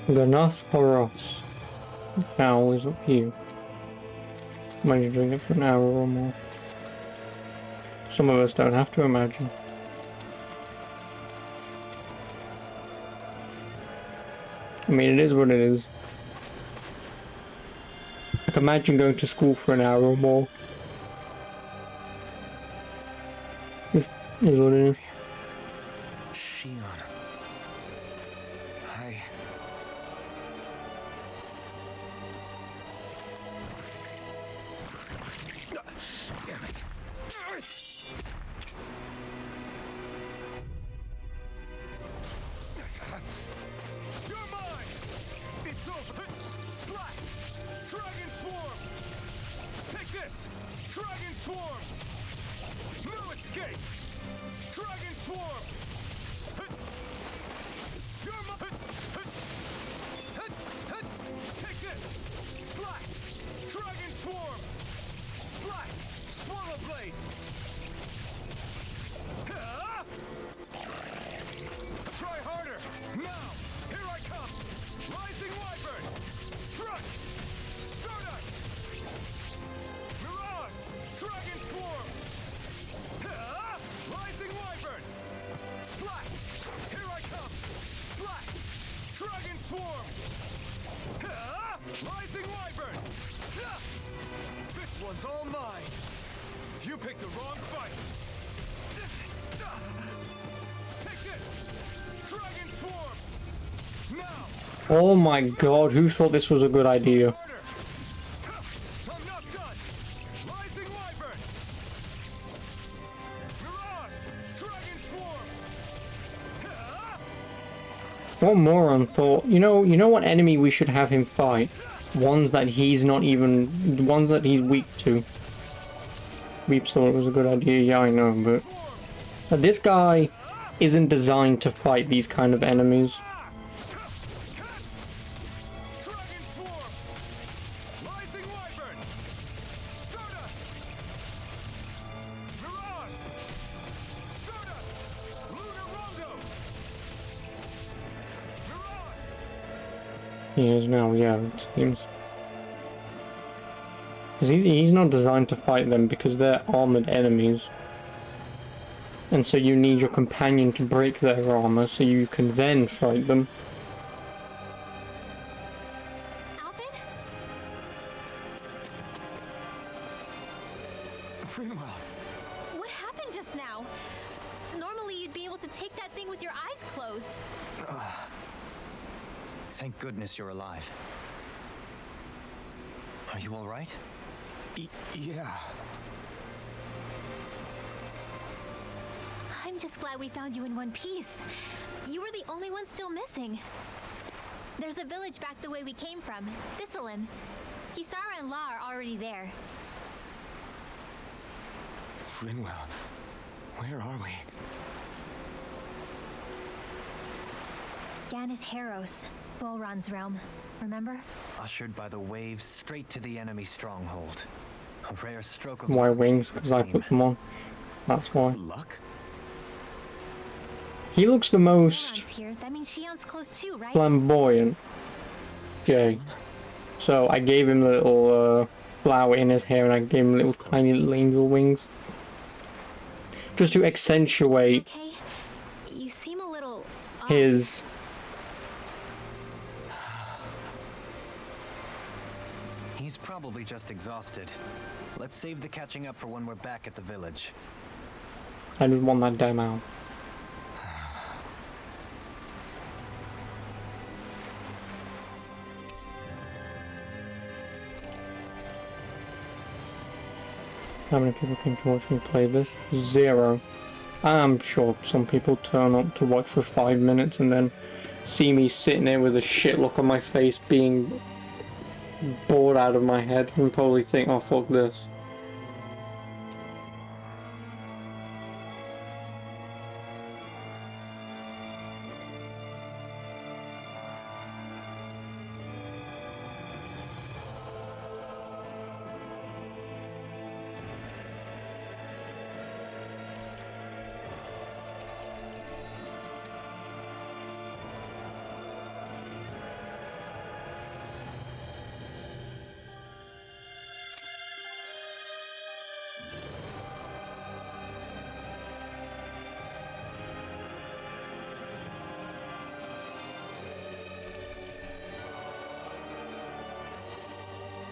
Speaker 1: Ganath Horos. Owl is up here. when you're doing it for an hour or more. Some of us don't have to imagine. I mean, it is what it is. Like, imagine going to school for an hour or more. This is what it is.
Speaker 2: Shion. Damn it.
Speaker 5: You're mine! It's over! Splash! Dragon Swarm! Take this! Dragon Swarm! No escape! Dragon Swarm! You're mine! Take this! Splash! Dragon Swarm! Splash! Swallow Blade! Try harder! Now! Here I come! Rising Wyvern! Struck! Stardust! Mirage! Dragon Swarm! Rising Wyvern! Splash! Here I come! Splash! Dragon Swarm! Rising Wyvern! This one's all mine! You picked the wrong fight! Take this! Dragon Swarm! Now!
Speaker 1: Oh my god, who thought this was a good idea?
Speaker 5: Harder! I'm not done! Rising Wyvern! Mirage! Dragon Swarm!
Speaker 1: What moron thought, you know what enemy we should have him fight? Ones that he's not even, ones that he's weak to. Weeps thought it was a good idea, yeah I know, but this guy isn't designed to fight these kind of enemies.
Speaker 5: Dragon Swarm! Rising Wyvern! Stardust! Mirage! Stardust! Lunar Rondo! Mirage!
Speaker 1: He is now, yeah, it seems. Because he's not designed to fight them because they're armored enemies. And so you need your companion to break their armor so you can then fight them.
Speaker 3: Alvin?
Speaker 2: Finwell.
Speaker 3: What happened just now? Normally you'd be able to take that thing with your eyes closed.
Speaker 8: Thank goodness you're alive. Are you all right?
Speaker 2: Yeah.
Speaker 3: I'm just glad we found you in one piece. You were the only one still missing. There's a village back the way we came from, Thistleim. Kisara and La are already there.
Speaker 2: Finwell. Where are we?
Speaker 3: Ganeth Haros, Volron's realm. Remember?
Speaker 8: Ushered by the waves straight to the enemy stronghold. A rare stroke of
Speaker 1: Why
Speaker 8: luck,
Speaker 1: wings?
Speaker 8: it would
Speaker 1: Because I
Speaker 8: seem.
Speaker 1: put them on. That's why.
Speaker 2: Luck?
Speaker 1: He looks the most
Speaker 3: Shion's here. That means Shion's close too, right?
Speaker 1: flamboyant. Okay. So I gave him a little flower in his hair and I gave him little tiny little angel wings. Just to accentuate
Speaker 3: Okay. You seem a little off.
Speaker 1: his...
Speaker 8: He's probably just exhausted. Let's save the catching up for when we're back at the village.
Speaker 1: I just want that damn out. How many people came to watch me play this? 0. I'm sure some people turn up to watch for 5 minutes and then see me sitting there with a shit look on my face being bored out of my head and probably think, oh fuck this.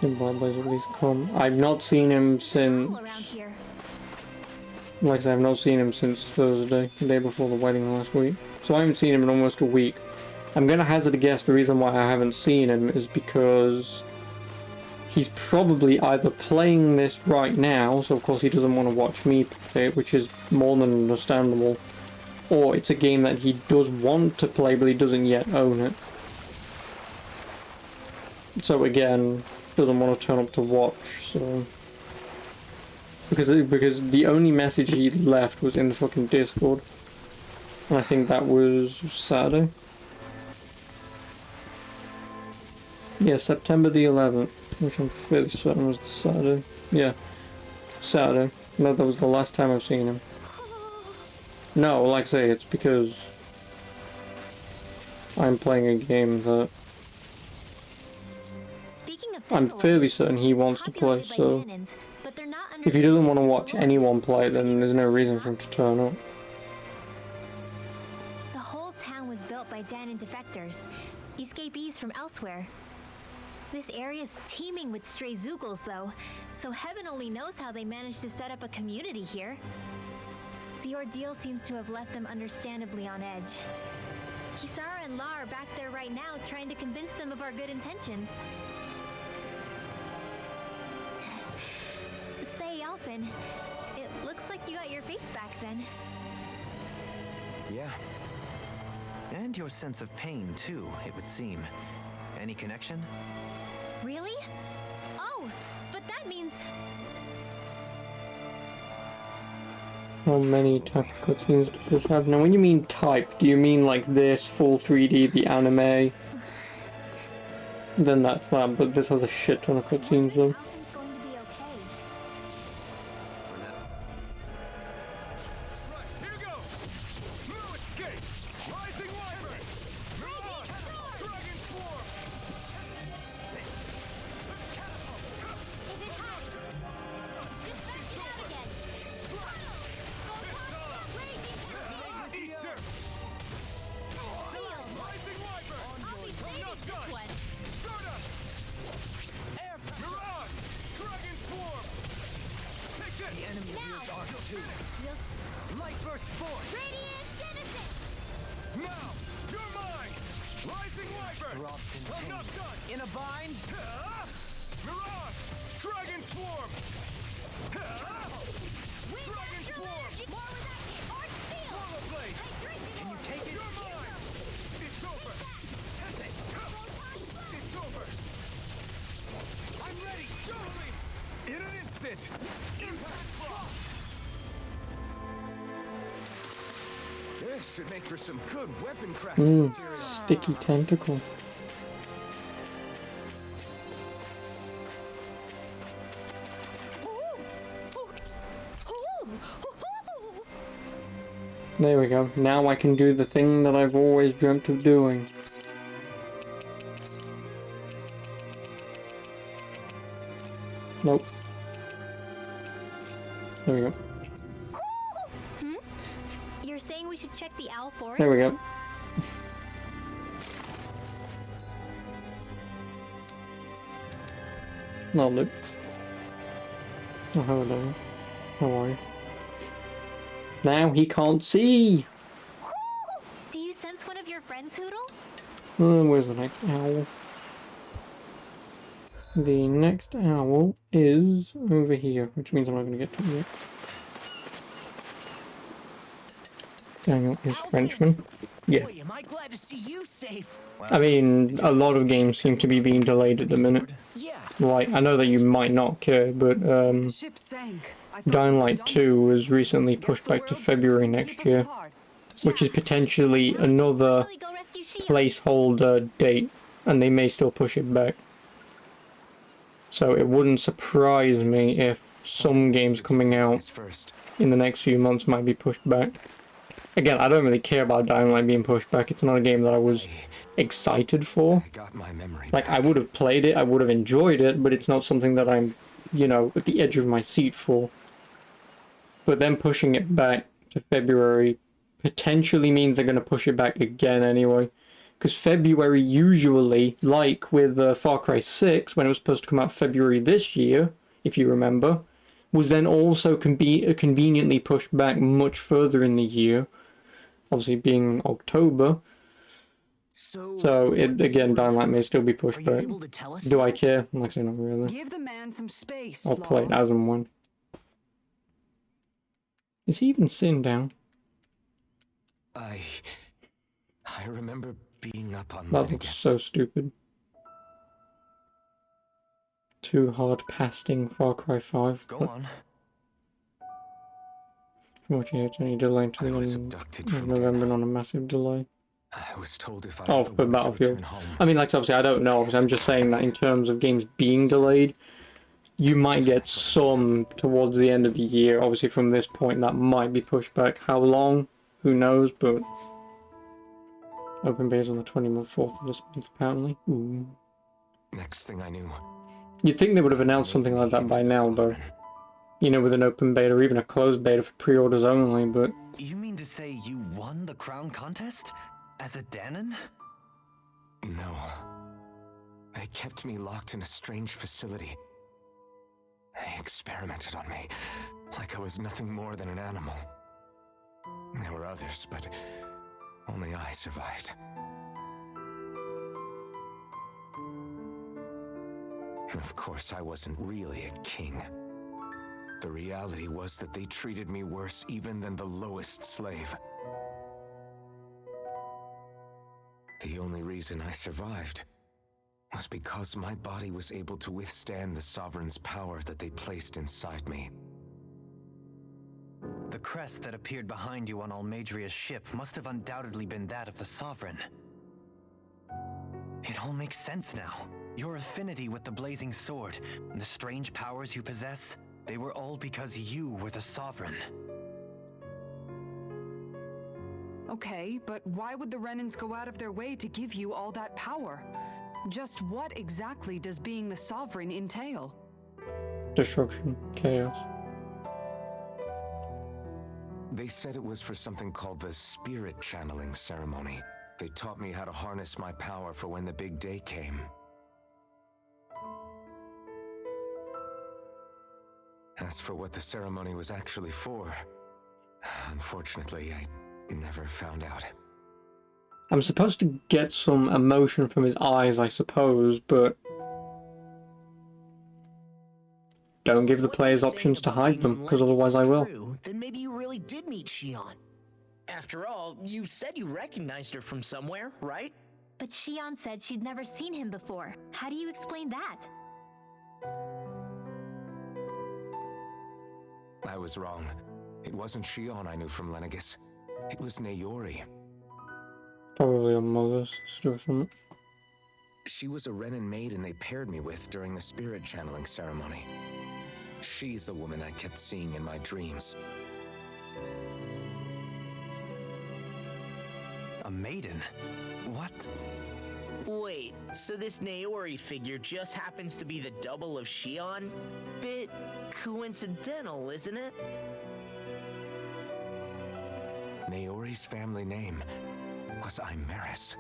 Speaker 1: Did Black Blaze at least come? I've not seen him since...
Speaker 3: All around here.
Speaker 1: Like I said, I've not seen him since Thursday, the day before the wedding last week. So I haven't seen him in almost a week. I'm gonna hazard a guess the reason why I haven't seen him is because he's probably either playing this right now, so of course he doesn't want to watch me play it, which is more than understandable, or it's a game that he does want to play but he doesn't yet own it. So again, doesn't want to turn up to watch, so... Because the only message he left was in the fucking Discord. And I think that was Saturday. Yeah, September the 11th, which I'm fairly certain was Saturday. Yeah, Saturday. No, that was the last time I've seen him. No, like I say, it's because I'm playing a game that
Speaker 3: Speaking of
Speaker 1: I'm fairly certain he wants to play, so if he doesn't want to watch anyone play, then there's no reason for him to turn up.
Speaker 3: The whole town was built by Danon defectors, escapees from elsewhere. This area's teeming with stray Zeugles, though, so heaven only knows how they managed to set up a community here. The ordeal seems to have left them understandably on edge. Kisara and La are back there right now trying to convince them of our good intentions. Say, Alphen, it looks like you got your face back then.
Speaker 2: Yeah.
Speaker 8: And your sense of pain, too, it would seem. Any connection?
Speaker 3: Really? Oh, but that means...
Speaker 1: How many type of cutscenes does this have? Now when you mean type, do you mean like this, full 3D, the anime? Then that's that, but this has a shit ton of cutscenes though.
Speaker 3: Alphen's going to be okay.
Speaker 5: Right, here goes! No escape! Rising Wyvern! Move on! Dragon Swarm!
Speaker 3: If it hides, just back it out again.
Speaker 5: Eat dirt! Rising Wyvern!
Speaker 3: I'll be saving this one.
Speaker 5: Stardust! Mirage! Dragon Swarm! Take this! The enemy
Speaker 3: Now.
Speaker 5: Light Burst Force!
Speaker 3: Radiant Genesis!
Speaker 5: Now! You're mine! Rising Wyvern! I'm not done!
Speaker 8: In a bind?
Speaker 5: Mirage! Dragon Swarm! Dragon Swarm!
Speaker 3: More with that hit! Arch Field!
Speaker 5: Swallow Blade!
Speaker 8: Can you take it?
Speaker 5: You're mine! It's over! It's over! I'm ready! Show me! In an instant! Impact Block! This should make for some good weapon crafting material.
Speaker 1: Sticky tentacle. There we go. Now I can do the thing that I've always dreamt of doing. Nope. There we go.
Speaker 3: You're saying we should check the Owl Forest?
Speaker 1: There we go. No, Luke. Oh, hello. How are you? Now he can't see!
Speaker 3: Do you sense one of your friends, Hoodle?
Speaker 1: Where's the next owl? The next owl is over here, which means I'm not going to get to it yet. Daniel is Frenchman. Yeah.
Speaker 4: Boy, am I glad to see you safe.
Speaker 1: I mean, a lot of games seem to be being delayed at the minute.
Speaker 4: Yeah.
Speaker 1: Like, I know that you might not care, but
Speaker 6: Ship sank. I thought
Speaker 1: Dying
Speaker 6: we were
Speaker 1: Light
Speaker 6: done
Speaker 1: 2
Speaker 6: for.
Speaker 1: was recently
Speaker 6: Guess
Speaker 1: pushed
Speaker 6: the
Speaker 1: back to
Speaker 6: world just
Speaker 1: February
Speaker 6: couldn't
Speaker 1: next
Speaker 6: keep us
Speaker 1: year,
Speaker 6: apart.
Speaker 1: which is potentially another
Speaker 3: Probably go rescue Shia.
Speaker 1: placeholder date, and they may still push it back. So it wouldn't surprise me if some games coming out
Speaker 2: First.
Speaker 1: in the next few months might be pushed back. Again, I don't really care about Dying Light being pushed back. It's not a game that I was excited for.
Speaker 2: I got my memory
Speaker 1: Like,
Speaker 2: back.
Speaker 1: I would have played it, I would have enjoyed it, but it's not something that I'm, you know, at the edge of my seat for. But then pushing it back to February potentially means they're going to push it back again anyway. Because February usually, like with Far Cry 6, when it was supposed to come out February this year, if you remember, was then also conveniently pushed back much further in the year, obviously being October. So it again, Dying Light may still be pushed back. Do I care? Like I say, not really.
Speaker 6: Give the man some space,
Speaker 1: I'll play it as and when. Is he even sitting down?
Speaker 2: I remember being up on
Speaker 1: That looks so stupid. Too hard casting Far Cry 5.
Speaker 8: Go on.
Speaker 1: From what you hear, it's only delayed to
Speaker 2: I
Speaker 1: the
Speaker 2: was
Speaker 1: end
Speaker 2: abducted
Speaker 1: of
Speaker 2: from
Speaker 1: November,
Speaker 2: Denver.
Speaker 1: not a massive delay.
Speaker 2: I was told if I
Speaker 1: Oh,
Speaker 2: ever
Speaker 1: for
Speaker 2: wanted to
Speaker 1: Battlefield.
Speaker 2: return home,
Speaker 1: I mean, like, obviously, I don't know. Obviously, I'm just saying that in terms of games being delayed, you might get some towards the end of the year. Obviously, from this point, that might be pushed back. How long? Who knows? But open beta on the 24th of this month, apparently. Ooh.
Speaker 2: next thing I knew,
Speaker 1: You'd think they would have announced something like that by now, though. You know, with an open beta or even a closed beta for pre-orders only, but...
Speaker 8: You mean to say you won the crown contest? As a Danon?
Speaker 2: No. They kept me locked in a strange facility. They experimented on me, like I was nothing more than an animal. There were others, but only I survived. Of course, I wasn't really a king. The reality was that they treated me worse even than the lowest slave. The only reason I survived was because my body was able to withstand the Sovereign's power that they placed inside me.
Speaker 8: The crest that appeared behind you on Almadria's ship must have undoubtedly been that of the Sovereign. It all makes sense now. Your affinity with the Blazing Sword, and the strange powers you possess, they were all because you were the Sovereign.
Speaker 6: Okay, but why would the Renans go out of their way to give you all that power? Just what exactly does being the Sovereign entail?
Speaker 1: Destruction. Chaos.
Speaker 2: They said it was for something called the Spirit Channeling Ceremony. They taught me how to harness my power for when the big day came. As for what the ceremony was actually for, unfortunately, I never found out.
Speaker 1: I'm supposed to get some emotion from his eyes, I suppose, but... don't give the players options to hide them, because otherwise I will.
Speaker 9: Then maybe you really did meet Shion. After all, you said you recognized her from somewhere, right?
Speaker 3: But Shion said she'd never seen him before. How do you explain that?
Speaker 2: I was wrong. It wasn't Shion I knew from Lenegis. It was Naori.
Speaker 1: Probably a mother's sister or something.
Speaker 2: She was a Renan maiden they paired me with during the spirit channeling ceremony. She's the woman I kept seeing in my dreams.
Speaker 8: A maiden? What?
Speaker 9: Wait, so this Naori figure just happens to be the double of Shion? Bit coincidental, isn't it?
Speaker 2: Naori's family name was Imeris.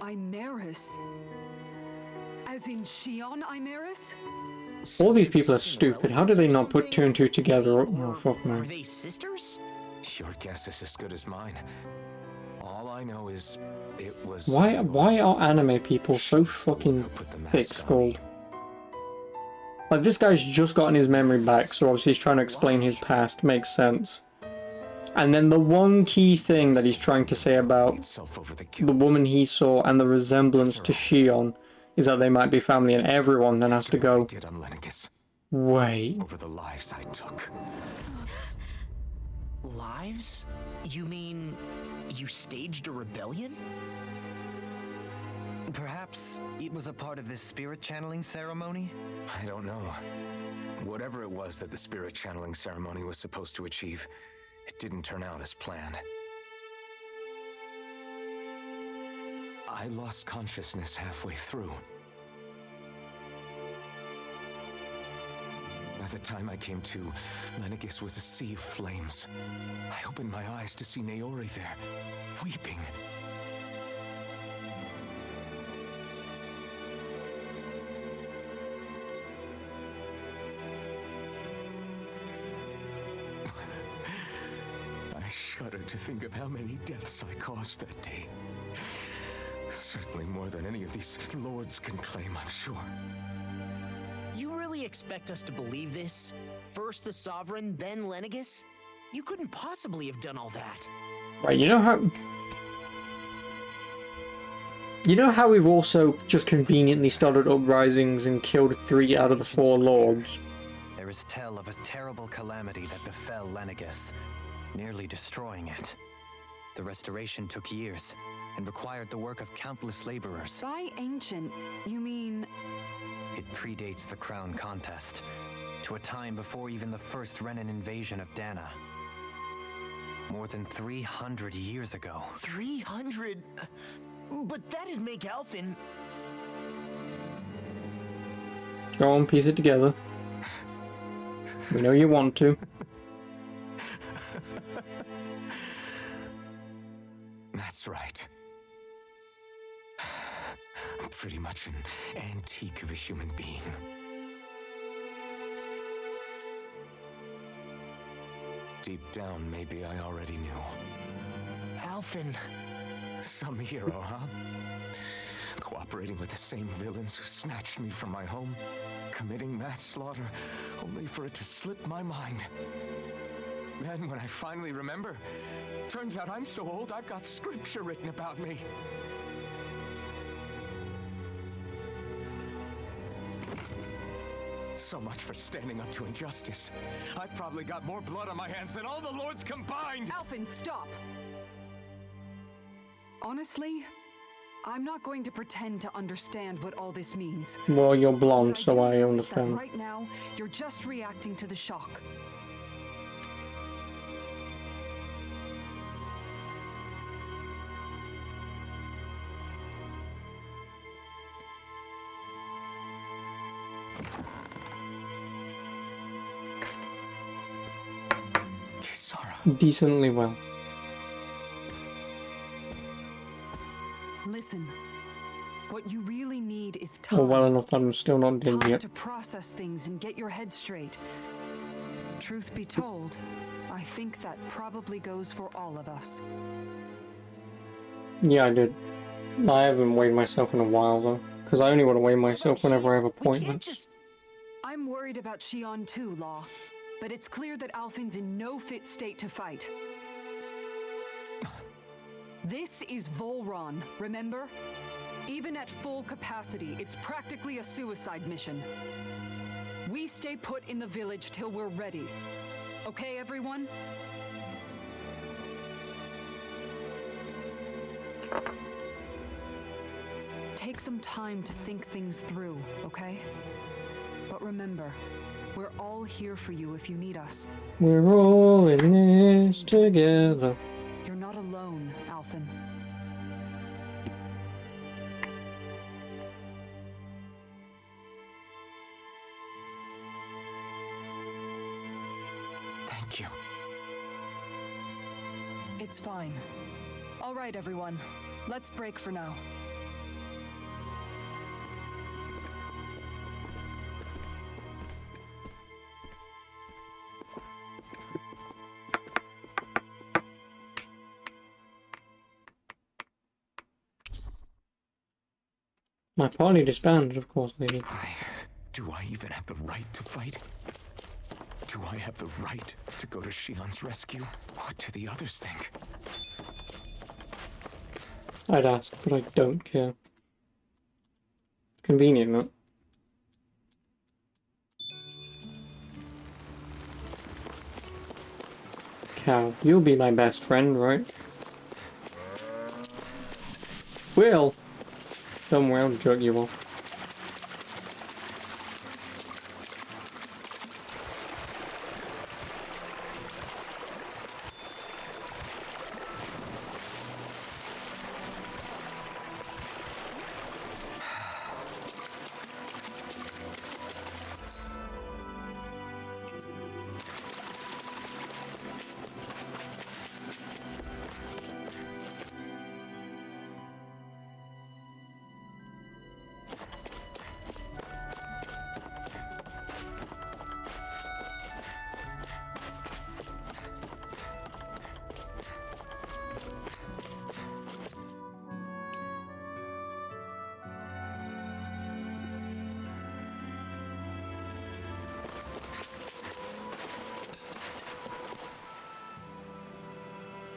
Speaker 6: Imeris? As in Shion Imeris?
Speaker 1: All these people are stupid. How do they not put two and two together? Oh, fuck
Speaker 9: Are
Speaker 1: no.
Speaker 9: they sisters?
Speaker 2: Your guess is as good as mine. All I know is it was...
Speaker 1: Why are anime people so fucking thick-skulled? Like, this guy's just gotten his memory back, so obviously he's trying to explain his past. Makes sense. And then the one key thing that he's trying to say about the woman he saw and the resemblance to Shion is that they might be family, and everyone then has to go, wait.
Speaker 2: Over the lives I took.
Speaker 9: Lives? You mean you staged a rebellion?
Speaker 8: Perhaps it was a part of this spirit channeling ceremony?
Speaker 2: I don't know. Whatever it was that the spirit channeling ceremony was supposed to achieve, it didn't turn out as planned. I lost consciousness halfway through. By the time I came to, Lenegis was a sea of flames. I opened my eyes to see Naori there, weeping. I shudder to think of how many deaths I caused that day. Certainly more than any of these lords can claim, I'm sure.
Speaker 9: You really expect us to believe this? First the Sovereign, then Lenegis? You couldn't possibly have done all that.
Speaker 1: Right, you know how we've also just conveniently started uprisings and killed 3 out of the 4 lords?
Speaker 8: There is tell of a terrible calamity that befell Lenegis, nearly destroying it. The restoration took years and required the work of countless laborers.
Speaker 6: By ancient, you mean...
Speaker 8: It predates the crown contest, to a time before even the first Renan invasion of Dana. More than 300 years ago.
Speaker 9: 300? But that'd make Alphen...
Speaker 1: Go on, piece it together. We know you want to.
Speaker 2: That's right. I'm pretty much an antique of a human being. Deep down, maybe I already knew.
Speaker 9: Alphen...
Speaker 2: Some hero, huh? Cooperating with the same villains who snatched me from my home, committing mass slaughter, only for it to slip my mind. Then, when I finally remember, turns out I'm so old I've got scripture written about me. So much for standing up to injustice. I've probably got more blood on my hands than all the lords combined!
Speaker 6: Alphen, stop! Honestly, I'm not going to pretend to understand what all this means.
Speaker 1: Well, you're blonde,
Speaker 6: What
Speaker 1: so
Speaker 6: do
Speaker 1: I
Speaker 6: know is that
Speaker 1: understand.
Speaker 6: right now, you're just reacting to the shock.
Speaker 2: Kisara.
Speaker 1: Decently well.
Speaker 6: Listen, what you really need is time.
Speaker 1: Or well enough that I'm still not dead
Speaker 6: Time
Speaker 1: yet.
Speaker 6: to process things and get your head straight. Truth be told, I think that probably goes for all of us.
Speaker 1: Yeah, I did. I haven't weighed myself in a while, though. Because I only want to weigh myself whenever I have
Speaker 9: We can't
Speaker 1: appointments.
Speaker 9: just...
Speaker 6: I'm worried about Shion too, Law. But it's clear that Alphen's in no fit state to fight. This is Volron, remember? Even at full capacity, it's practically a suicide mission. We stay put in the village till we're ready. Okay, everyone? Take some time to think things through, okay? But remember, we're all here for you if you need us.
Speaker 1: We're all in this together.
Speaker 6: You're not alone, Alphen.
Speaker 2: Thank you.
Speaker 6: It's fine. All right, everyone. Let's break for now.
Speaker 1: My party disbanded, of course they did.
Speaker 2: Do I even have the right to fight? Do I have the right to go to Shion's rescue? What do the others think?
Speaker 1: I'd ask, but I don't care. Convenient, no? Cal, you'll be my best friend, right? Will! Don't worry, I'll jerk you off.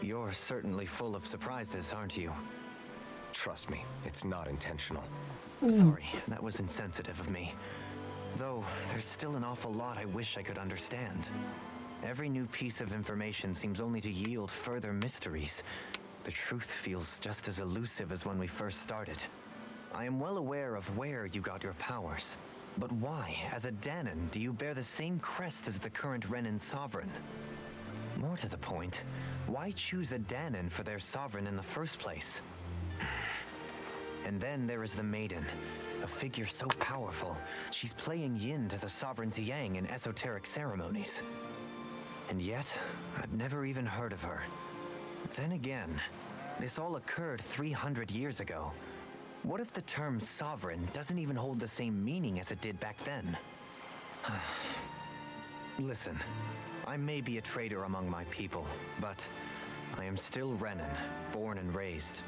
Speaker 8: You're certainly full of surprises, aren't you?
Speaker 2: Trust me, it's not intentional.
Speaker 8: Sorry, that was insensitive of me. Though, there's still an awful lot I wish I could understand. Every new piece of information seems only to yield further mysteries. The truth feels just as elusive as when we first started. I am well aware of where you got your powers. But why, as a Dahnan, do you bear the same crest as the current Renan sovereign? More to the point, why choose a Dahnan for their sovereign in the first place? And then there is the Maiden, a figure so powerful, she's playing yin to the sovereign's yang in esoteric ceremonies. And yet, I'd never even heard of her. Then again, this all occurred 300 years ago. What if the term sovereign doesn't even hold the same meaning as it did back then? Listen, I may be a traitor among my people, but I am still Renan, born and raised.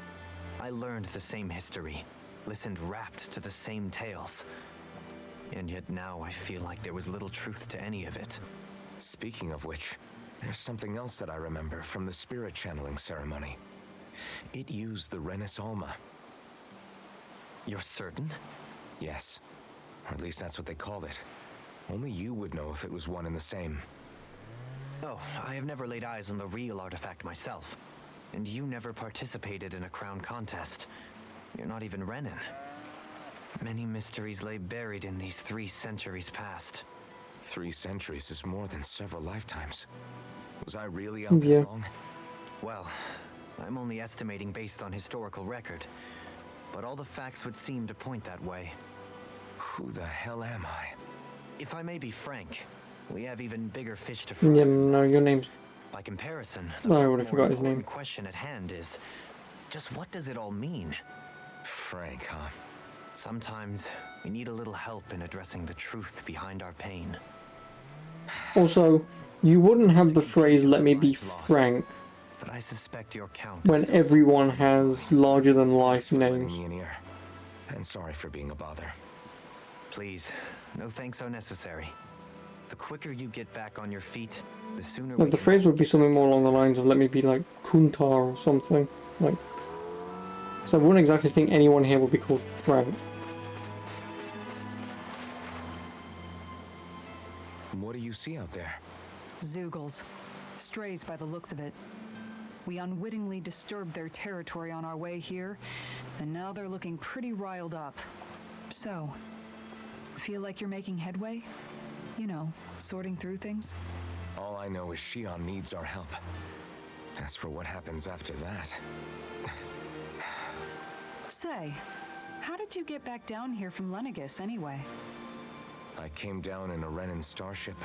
Speaker 8: I learned the same history, listened rapt to the same tales. And yet now I feel like there was little truth to any of it.
Speaker 2: Speaking of which, there's something else that I remember from the spirit channeling ceremony. It used the Renis Alma.
Speaker 8: You're certain?
Speaker 2: Yes. Or at least that's what they called it. Only you would know if it was one and the same.
Speaker 8: Oh, I have never laid eyes on the real artifact myself. And you never participated in a crown contest. You're not even Renan. Many mysteries lay buried in these 3 centuries past.
Speaker 2: 3 centuries is more than several lifetimes. Was I really out that long?
Speaker 8: Well, I'm only estimating based on historical record. But all the facts would seem to point that way.
Speaker 2: Who the hell am I?
Speaker 8: If I may be frank, we have even bigger fish to fry.
Speaker 1: Yeah, no, your name's...
Speaker 8: By comparison,
Speaker 1: Oh, I
Speaker 8: far
Speaker 1: would have
Speaker 8: more
Speaker 1: forgot his
Speaker 8: important
Speaker 1: name.
Speaker 8: question at hand is, just what does it all mean?
Speaker 2: Frank, huh?
Speaker 8: Sometimes we need a little help in addressing the truth behind our pain.
Speaker 1: Also, you wouldn't have the phrase "let me be frank"
Speaker 8: But I suspect your count
Speaker 1: when everyone has larger-than-life
Speaker 2: Letting
Speaker 1: names.
Speaker 2: me in here. And sorry for being a bother.
Speaker 8: Please, no thanks are necessary. The quicker you get back on your feet, the sooner
Speaker 1: Like, the phrase would be something more along the lines of "let me be like Kuntar" or something. Like, so I wouldn't exactly think anyone here would be called Frank.
Speaker 2: What do you see out there?
Speaker 6: Zeugles. Strays by the looks of it. We unwittingly disturbed their territory on our way here, and now they're looking pretty riled up. So, feel like you're making headway? You know, sorting through things?
Speaker 2: All I know is Shion needs our help. As for what happens after that...
Speaker 6: Say, how did you get back down here from Lenegis anyway?
Speaker 2: I came down in a Renan starship.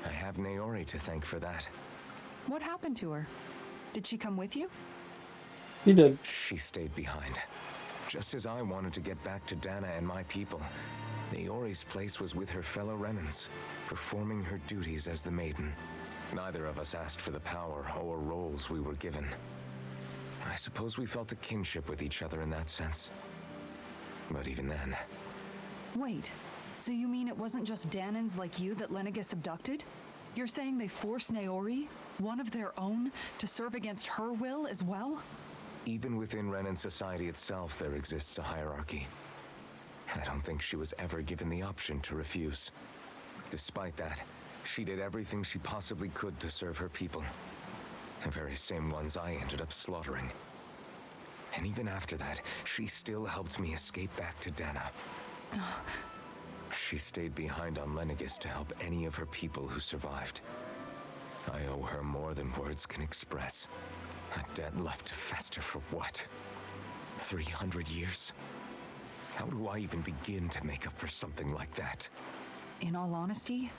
Speaker 2: I have Naori to thank for that.
Speaker 6: What happened to her? Did she come with you?
Speaker 1: He did.
Speaker 2: She stayed behind. Just as I wanted to get back to Dana and my people, Naori's place was with her fellow Renans, performing her duties as the Maiden. Neither of us asked for the power or roles we were given. I suppose we felt a kinship with each other in that sense. But even then...
Speaker 6: Wait, so you mean it wasn't just Dahnans like you that Lenegis abducted? You're saying they forced Naori, one of their own, to serve against her will as well?
Speaker 2: Even within Renan society itself, there exists a hierarchy. I don't think she was ever given the option to refuse. Despite that, she did everything she possibly could to serve her people. The very same ones I ended up slaughtering. And even after that, she still helped me escape back to Dana. She stayed behind on Lenegis to help any of her people who survived. I owe her more than words can express. A debt left to fester for what? 300 years? How do I even begin to make up for something like that?
Speaker 6: In all honesty,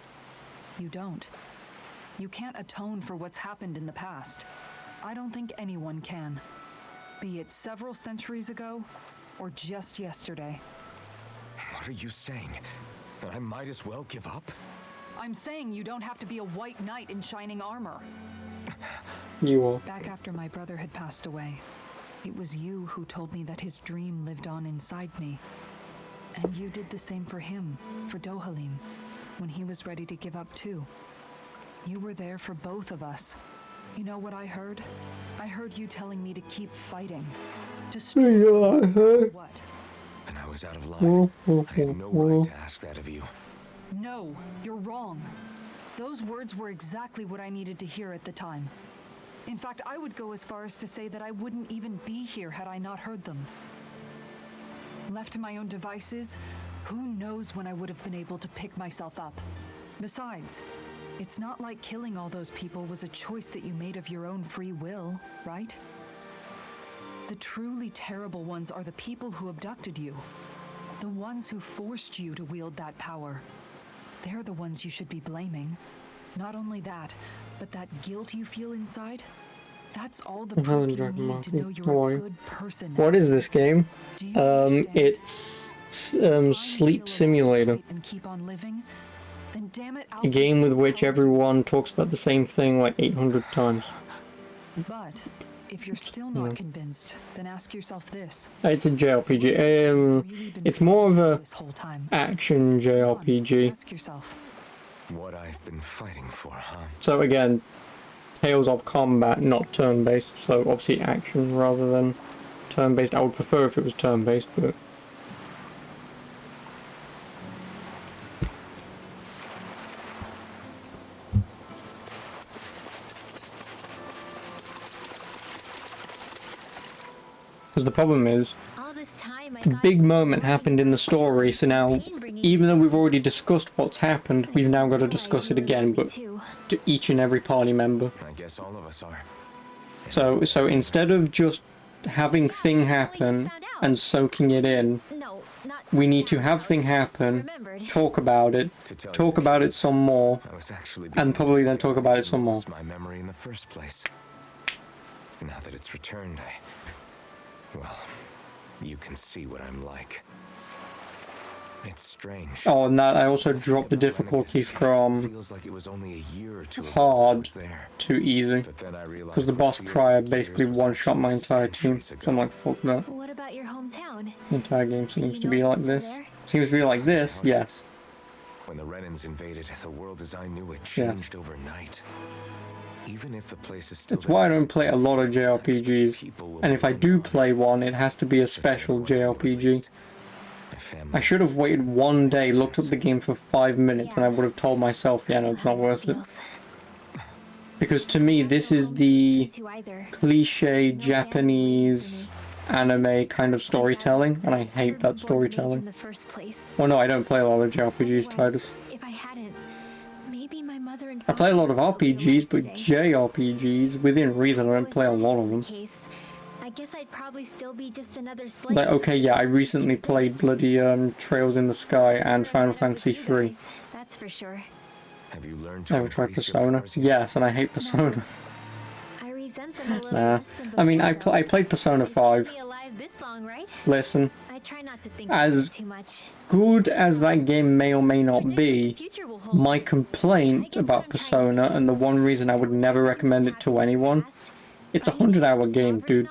Speaker 6: you don't. You can't atone for what's happened in the past. I don't think anyone can. Be it several centuries ago, or just yesterday.
Speaker 2: What are you saying? That I might as well give up?
Speaker 6: I'm saying you don't have to be a white knight in shining armor.
Speaker 1: You are.
Speaker 6: Back after my brother had passed away, it was you who told me that his dream lived on inside me. And you did the same for him, for Dohalim, when he was ready to give up too. You were there for both of us. You know what I heard? I heard you telling me to keep fighting. To
Speaker 1: Yeah, I heard.
Speaker 6: what?
Speaker 2: And I was out of line. I had no right to ask that of you.
Speaker 6: No, you're wrong. Those words were exactly what I needed to hear at the time. In fact, I would go as far as to say that I wouldn't even be here had I not heard them. Left to my own devices, who knows when I would have been able to pick myself up. Besides, it's not like killing all those people was a choice that you made of your own free will, right? The truly terrible ones are the people who abducted you. The ones who forced you to wield that power. They're the ones you should be blaming. Not only that, but that guilt you feel inside, that's all the proof you need to know you're a good person.
Speaker 1: What is this game?
Speaker 6: Do you understand?
Speaker 1: It's
Speaker 6: If I'm
Speaker 1: Sleep
Speaker 6: still able to
Speaker 1: Simulator.
Speaker 6: fight and keep on living, then damn it, I'll
Speaker 1: A game
Speaker 6: fix
Speaker 1: with
Speaker 6: it.
Speaker 1: which everyone talks about the same thing like 800 times.
Speaker 6: But if you're still not convinced, then ask yourself this.
Speaker 1: It's a JRPG. It's more of a
Speaker 6: This whole time.
Speaker 1: action JRPG.
Speaker 6: Ask yourself.
Speaker 2: What I've been fighting for, huh?
Speaker 1: So again, Tales of Combat, not turn-based. So obviously action rather than turn-based. I would prefer if it was turn-based, but because the problem is,
Speaker 3: All this time I
Speaker 1: a
Speaker 3: got
Speaker 1: big moment happened in the story, so now, even though we've already discussed what's happened, we've now got to discuss it again, but to each and every party member.
Speaker 2: I guess all of us are.
Speaker 1: So instead of just having thing happen and soaking it in,
Speaker 3: No, not
Speaker 1: we need to
Speaker 3: now.
Speaker 1: have thing happen,
Speaker 3: Remembered.
Speaker 1: talk about it,
Speaker 2: To tell you
Speaker 1: talk
Speaker 2: the
Speaker 1: about it
Speaker 2: truth,
Speaker 1: some more,
Speaker 2: I was actually
Speaker 1: and
Speaker 2: beginning to
Speaker 1: probably then
Speaker 2: forget
Speaker 1: talk about
Speaker 2: I
Speaker 1: it some more.
Speaker 2: lost my memory in the first place. Now that it's returned, well, you can see what I'm like. It's strange.
Speaker 1: Oh, and that I also dropped the
Speaker 2: About
Speaker 1: difficulty
Speaker 2: Lenegus, it still
Speaker 1: from
Speaker 2: feels like it was only a year or two ago that
Speaker 1: hard
Speaker 2: I was there.
Speaker 1: to easy.
Speaker 2: But then I realized
Speaker 1: Because the
Speaker 2: what
Speaker 1: boss
Speaker 2: feels
Speaker 1: prior
Speaker 2: like
Speaker 1: basically
Speaker 2: years was
Speaker 1: one-shot my
Speaker 2: actually
Speaker 1: entire team.
Speaker 2: centuries
Speaker 1: So I'm
Speaker 2: ago.
Speaker 1: like, fuck that.
Speaker 3: What about your hometown?
Speaker 1: The entire game seems
Speaker 3: you
Speaker 1: to
Speaker 3: know
Speaker 1: be
Speaker 3: if
Speaker 1: like
Speaker 3: it's still
Speaker 1: this.
Speaker 3: there?
Speaker 1: Seems to be like this, yes.
Speaker 2: When the Renans invaded, the world as I knew it
Speaker 1: Yeah.
Speaker 2: changed overnight. Even if the place is still
Speaker 1: That's why I
Speaker 2: there,
Speaker 1: don't play a lot of JRPGs. And if I do play one, it has to be a
Speaker 2: so that
Speaker 1: special
Speaker 2: everyone knew at
Speaker 1: JRPG.
Speaker 2: least. My family,
Speaker 1: I should have waited one day, looked up the game for 5 minutes, and I would have told myself, yeah, no, it's not worth it. Because to me, this is the
Speaker 3: To either.
Speaker 1: cliche Japanese anime kind of storytelling, and I hate that
Speaker 3: In
Speaker 1: storytelling.
Speaker 3: the first place.
Speaker 1: Well, no, I don't play a lot of JRPGs, Titus.
Speaker 3: If I hadn't, maybe my mother and
Speaker 1: I play a lot of
Speaker 3: father would still be
Speaker 1: RPGs, but
Speaker 3: alive today.
Speaker 1: JRPGs, within reason, I don't play a lot of them.
Speaker 3: Case, I guess I'd probably still be just another slave.
Speaker 1: Like, okay, yeah, I recently played bloody Trails in the Sky and Final Fantasy 3.
Speaker 3: That's for sure.
Speaker 2: have you learned to
Speaker 1: Never tried
Speaker 2: embrace your
Speaker 1: Persona.
Speaker 2: powers yet?
Speaker 1: Yes, and I hate Persona.
Speaker 3: I resent them a little
Speaker 1: Nah.
Speaker 3: less than
Speaker 1: I mean,
Speaker 3: before,
Speaker 1: I
Speaker 3: though.
Speaker 1: played Persona
Speaker 3: You've kept
Speaker 1: 5.
Speaker 3: me alive this long, right?
Speaker 1: Listen,
Speaker 3: I try not to think
Speaker 1: As
Speaker 3: about it too much.
Speaker 1: good as that game may or may not
Speaker 3: Predict what
Speaker 1: be,
Speaker 3: the future will hold.
Speaker 1: my
Speaker 3: I
Speaker 1: complaint
Speaker 3: guess what
Speaker 1: about
Speaker 3: I'm trying to
Speaker 1: Persona,
Speaker 3: say
Speaker 1: and the
Speaker 3: is,
Speaker 1: one reason I would never recommend it to anyone, it's a 100-hour game, dude.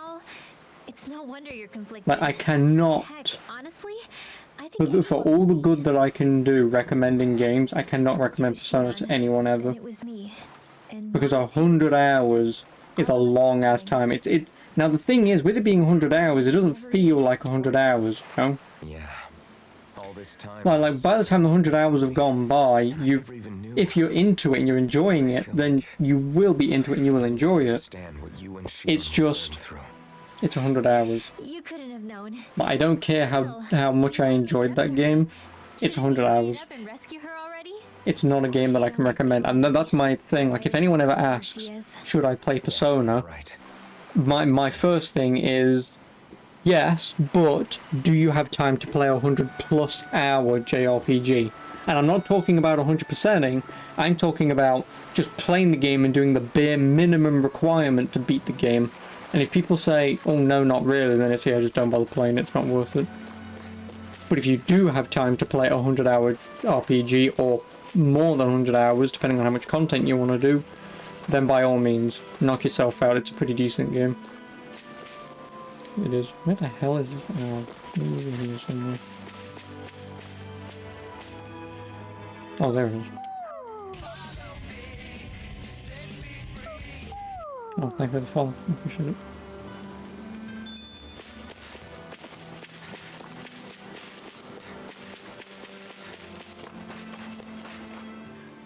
Speaker 3: It's no wonder you're conflicted.
Speaker 1: Like, I
Speaker 3: Heck,
Speaker 1: cannot,
Speaker 3: honestly, I think
Speaker 1: for
Speaker 3: anyone
Speaker 1: all the
Speaker 3: would
Speaker 1: good that I can do recommending games, I cannot
Speaker 3: If
Speaker 1: recommend
Speaker 3: it's
Speaker 1: Persona to
Speaker 3: Shion,
Speaker 1: anyone
Speaker 3: then
Speaker 1: ever.
Speaker 3: it was me. And
Speaker 1: Because
Speaker 3: now it's
Speaker 1: 100 hours is a long ass time. It's now the thing is, with it being 100 hours, it doesn't feel like 100 hours, you know?
Speaker 2: Yeah. All this time.
Speaker 1: Like by the time the 100 hours have gone by,
Speaker 2: I
Speaker 1: you,
Speaker 2: never even knew
Speaker 1: if you're into it and you're enjoying it, then you will be into it and you will enjoy it.
Speaker 2: understand what you and Shion
Speaker 1: It's
Speaker 2: were going
Speaker 1: just-
Speaker 2: through.
Speaker 1: It's 100 hours.
Speaker 3: You couldn't have known.
Speaker 1: But I don't care how much I enjoyed that game. It's 100 hours.
Speaker 3: Up and rescue her already?
Speaker 1: It's not a game that I can recommend, and that's my thing. Like, if anyone ever asks, should I play Persona,
Speaker 2: Right.
Speaker 1: my first thing is, yes, but do you have time to play a 100+ hour JRPG? And I'm not talking about 100%ing, I'm talking about just playing the game and doing the bare minimum requirement to beat the game. And if people say, oh no, not really, then it's, yeah, just don't bother playing it, it's not worth it. But if you do have time to play a 100-hour RPG, or more than 100 hours, depending on how much content you want to do, then by all means, knock yourself out. It's a pretty decent game. It is. Where the hell is this? Oh, maybe over here somewhere. Oh, there it is. Oh, thank you for the follow. I appreciate it.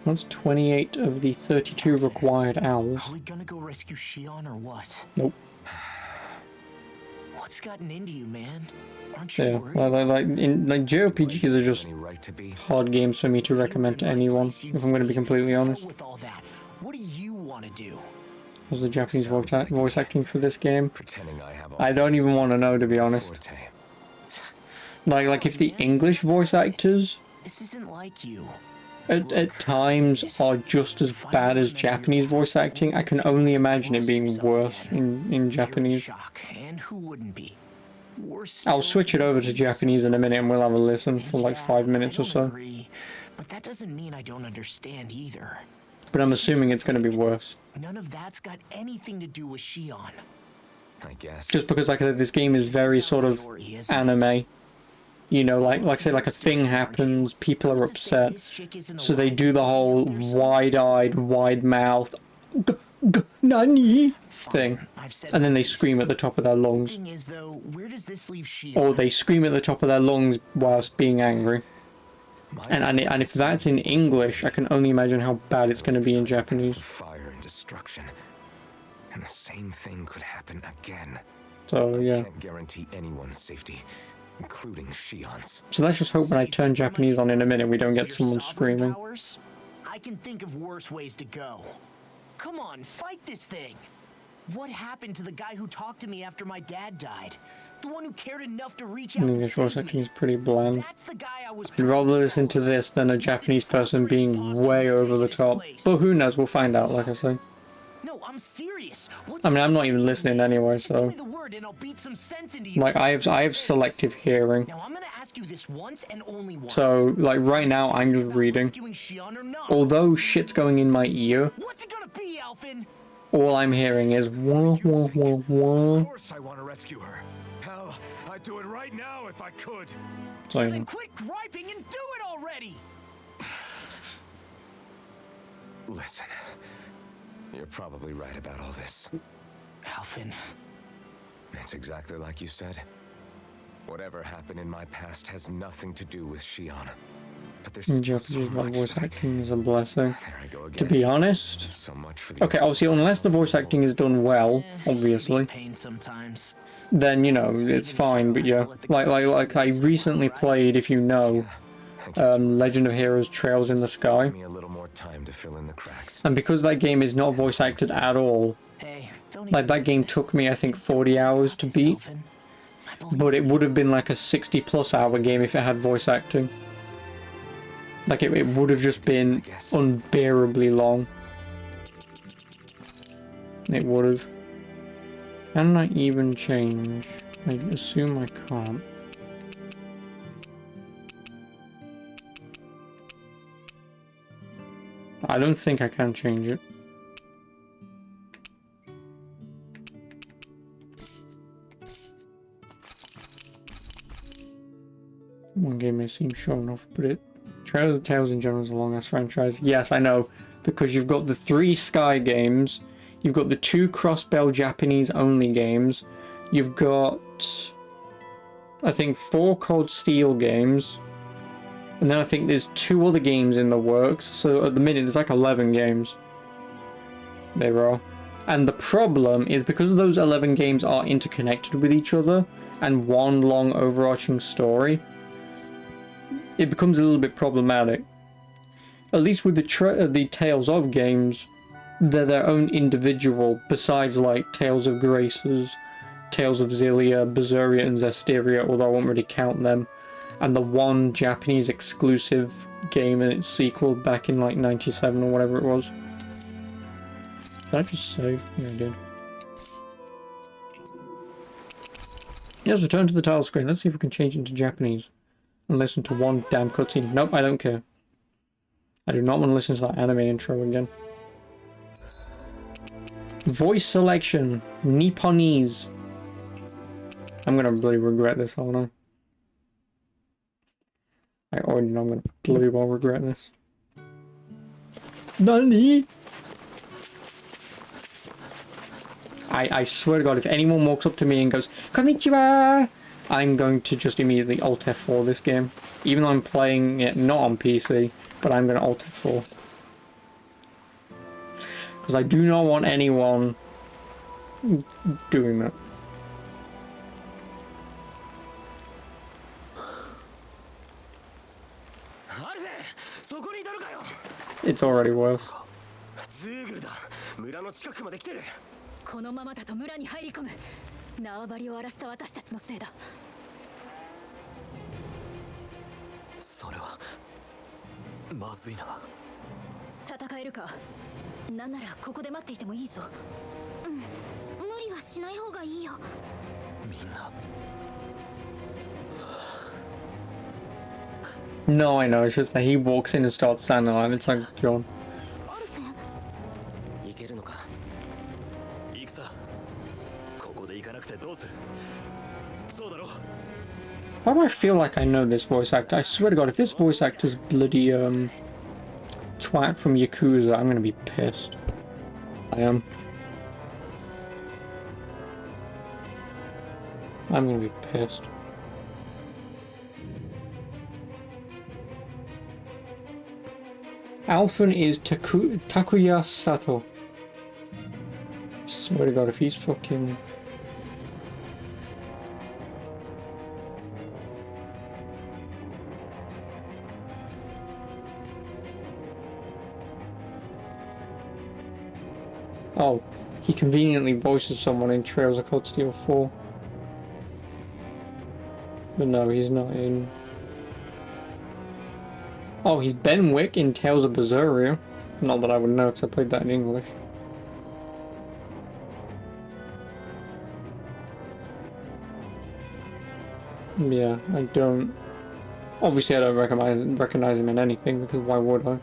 Speaker 1: That's 28 of the 32 required owls.
Speaker 9: Are we gonna go rescue Shion or what?
Speaker 1: Nope.
Speaker 9: What's gotten into you, man? Aren't you
Speaker 1: Yeah,
Speaker 9: worried?
Speaker 1: like JRPGs are just
Speaker 2: Any right to be?
Speaker 1: hard games for me to recommend to anyone, if I'm going to be completely honest.
Speaker 9: With all that, what do you want to do?
Speaker 1: Was the Japanese voice acting for this game?
Speaker 2: Pretending I have all
Speaker 1: I don't even want to know, to be honest.
Speaker 2: forte.
Speaker 1: Like if the English voice actors
Speaker 9: This isn't like you.
Speaker 1: at times are just as bad as Japanese voice acting, I can only imagine it being worse in Japanese.
Speaker 9: Shock, and who wouldn't be? Worse
Speaker 1: I'll
Speaker 9: still,
Speaker 1: switch it over to Japanese in a minute and we'll have a listen for like 5 minutes
Speaker 9: I
Speaker 1: or
Speaker 9: don't
Speaker 1: so.
Speaker 9: agree, but that doesn't mean I don't understand either.
Speaker 1: But I'm assuming it's going to be worse.
Speaker 9: None of that's got anything to do with Shion.
Speaker 2: I guess.
Speaker 1: Just because, like I said, this game is very sort of anime. You know, like say like a thing happens, people are upset, so they do the whole wide-eyed, wide-mouth, nani thing, and then they scream at the top of their lungs.
Speaker 9: Thing is, though, where does this leave Shion?
Speaker 1: Or they scream at the top of their lungs whilst being angry. And if that's in English, I can only imagine how bad it's going to be in Japanese.
Speaker 2: Fire and destruction. And the same thing could happen again.
Speaker 1: So yeah.
Speaker 2: Can't guarantee anyone's safety, including Shion's.
Speaker 1: So let's just hope when I turn Japanese on in a minute we don't get someone screaming.
Speaker 9: Powers, I can think of worse ways to go. Come on, fight this thing. What happened to the guy who talked to me after my dad died? The one who cared enough to reach out
Speaker 1: The
Speaker 9: and
Speaker 1: English voice
Speaker 9: save
Speaker 1: acting
Speaker 9: me.
Speaker 1: is pretty bland.
Speaker 9: That's the guy I was
Speaker 1: I'd rather listen to this than a Japanese person being way over the top. But who knows, we'll find out, like I say.
Speaker 9: No, I'm serious.
Speaker 1: I mean, I'm not even listening anyway,
Speaker 9: Just give
Speaker 1: so...
Speaker 9: me the word and I'll beat some sense into you.
Speaker 1: Like, I have selective hearing.
Speaker 9: Now I'm gonna ask you this once and only once.
Speaker 1: So, like, right now, I'm just reading.
Speaker 9: Rescuing Shion or not?
Speaker 1: Although shit's going in my ear,
Speaker 9: What's it gonna be, Alphen?
Speaker 1: all I'm hearing is wah, wah, wah, wah.
Speaker 2: Of course I want to rescue her. Hell, I'd do it right now if I could.
Speaker 1: So, you
Speaker 9: Then
Speaker 1: know.
Speaker 9: quit griping and do it already.
Speaker 2: Listen, you're probably right about all this.
Speaker 9: Alphen,
Speaker 2: It's exactly like you said. Whatever happened in my past has nothing to do with Shion. But there's
Speaker 1: In
Speaker 2: still so
Speaker 1: Japanese, my
Speaker 2: much
Speaker 1: voice
Speaker 2: that I-
Speaker 1: acting is a blessing.
Speaker 2: There I go again.
Speaker 1: To be honest,
Speaker 2: So much for the
Speaker 1: okay, obviously, unless the voice acting is done well, obviously,
Speaker 9: pain sometimes.
Speaker 1: then, you know, it's fine, but yeah. Like I recently played, if you know, Legend of Heroes Trails in the Sky.
Speaker 2: Give me a little more time to fill in the cracks.
Speaker 1: And because that game is not voice acted at all,
Speaker 9: Hey, don't
Speaker 1: like that game took me, I think, 40 hours to beat. But it would have been like a 60+ hour game if it had voice acting. Like it would have just been unbearably long. It would have. Can I even change? I assume I can't. I don't think I can change it. One game may seem sure enough, but it... Trails of Tales in general is a long-ass franchise. Yes, I know, because you've got the 3 Sky games, you've got the 2 Crossbell Japanese-only games, you've got, I think, 4 Cold Steel games, and then I think there's 2 other games in the works, so at the minute there's like 11 games. There are. And the problem is because those 11 games are interconnected with each other, and one long overarching story, it becomes a little bit problematic. At least with the Tales of games, they're their own individual, besides like Tales of Graces, Tales of Xillia, Berseria and Zestiria, although I won't really count them, and the one Japanese exclusive game and its sequel back in like 97 or whatever it was. Did I just save? Yeah, I did. Yes, return to the title screen. Let's see if we can change it into Japanese. And listen to one damn cutscene. Nope, I don't care. I do not want to listen to that anime intro again. Voice selection. Nipponese. I'm gonna really regret this, aren't I? I already know I'm gonna bloody well regret this. Nani? I swear to God, if anyone walks up to me and goes, Konnichiwa, I'm going to just immediately Alt F4 this game. Even though I'm playing it not on PC, but I'm going to Alt F4. Because I do not want anyone doing that. It's already worse.
Speaker 5: ズーグルだ。村の近くまで来てる。
Speaker 10: このままだと村に入り込む。縄張りを荒らした私たちのせいだ。
Speaker 5: それはまずいな。
Speaker 10: 戦えるか。なんならここで待っていてもいいぞ。
Speaker 3: うん、無理はしない方がいいよ。
Speaker 5: みんな。
Speaker 1: No, I know, it's just that he walks in and starts standing there and it's like, John.
Speaker 5: いけるのか。行くさ。ここで行かなくてどうする。そうだろう。
Speaker 1: Why do I feel like I know this voice actor? I swear to God, if this voice actor's bloody, twat from Yakuza, I'm gonna be pissed. I am. I'm gonna be pissed. Alphen is Takuya Sato. Swear to God, if he's fucking... Oh, he conveniently voices someone in Trails of Cold Steel 4. But no, he's not in... Oh, he's Benwick in Tales of Berseria. Not that I would know, because I played that in English. Yeah, I don't... Obviously I don't recognize him in anything, because why would I?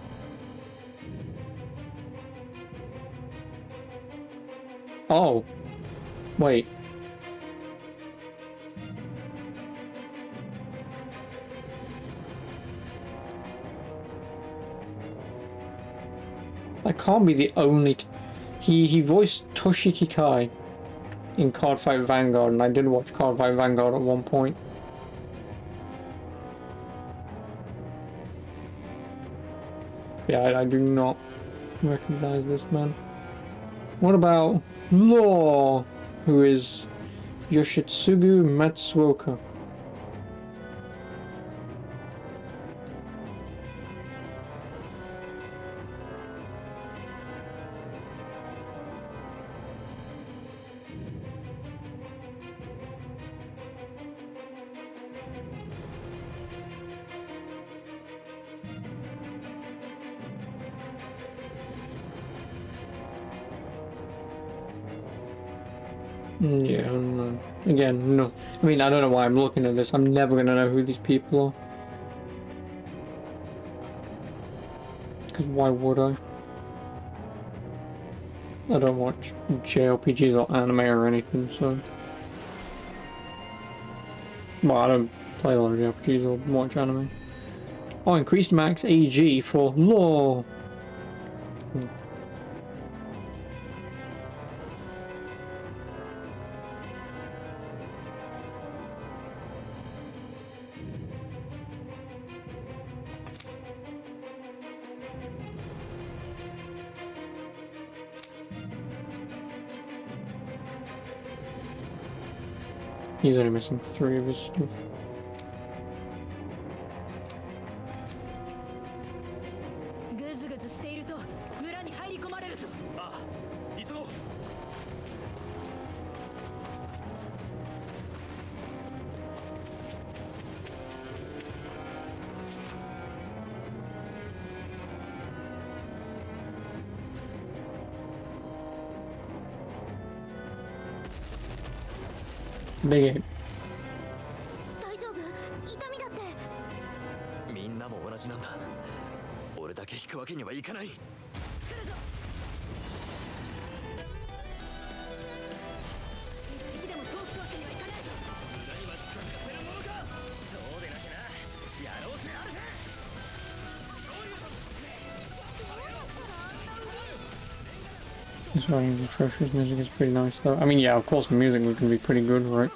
Speaker 1: Oh. Wait. That can't be the only... He voiced Toshiki Kai in Cardfight Vanguard, and I did watch Cardfight Vanguard at one point. Yeah, I do not recognize this man. What about Law, who is Yoshitsugu Matsuoka? Yeah, no. Again, no. I mean, I don't know why I'm looking at this. I'm never gonna know who these people are. Because why would I? I don't watch JRPGs or anime or anything, so... Well, I don't play a lot of JRPGs or watch anime. Oh, increased max AG for Law! He's only missing 3 of his stuff. Big ape.
Speaker 3: 大丈夫？痛みだって。
Speaker 5: みんなも同じなんだ。俺だけ引くわけにはいかない。来るぞ。敵でも通すわけにはいかないぞ。無駄には時間がせるものか。そうでなきゃな。やろうぜアルフェ。
Speaker 1: This This volume of atrocious music is pretty nice though. I mean, yeah, of course the music can be pretty good, right?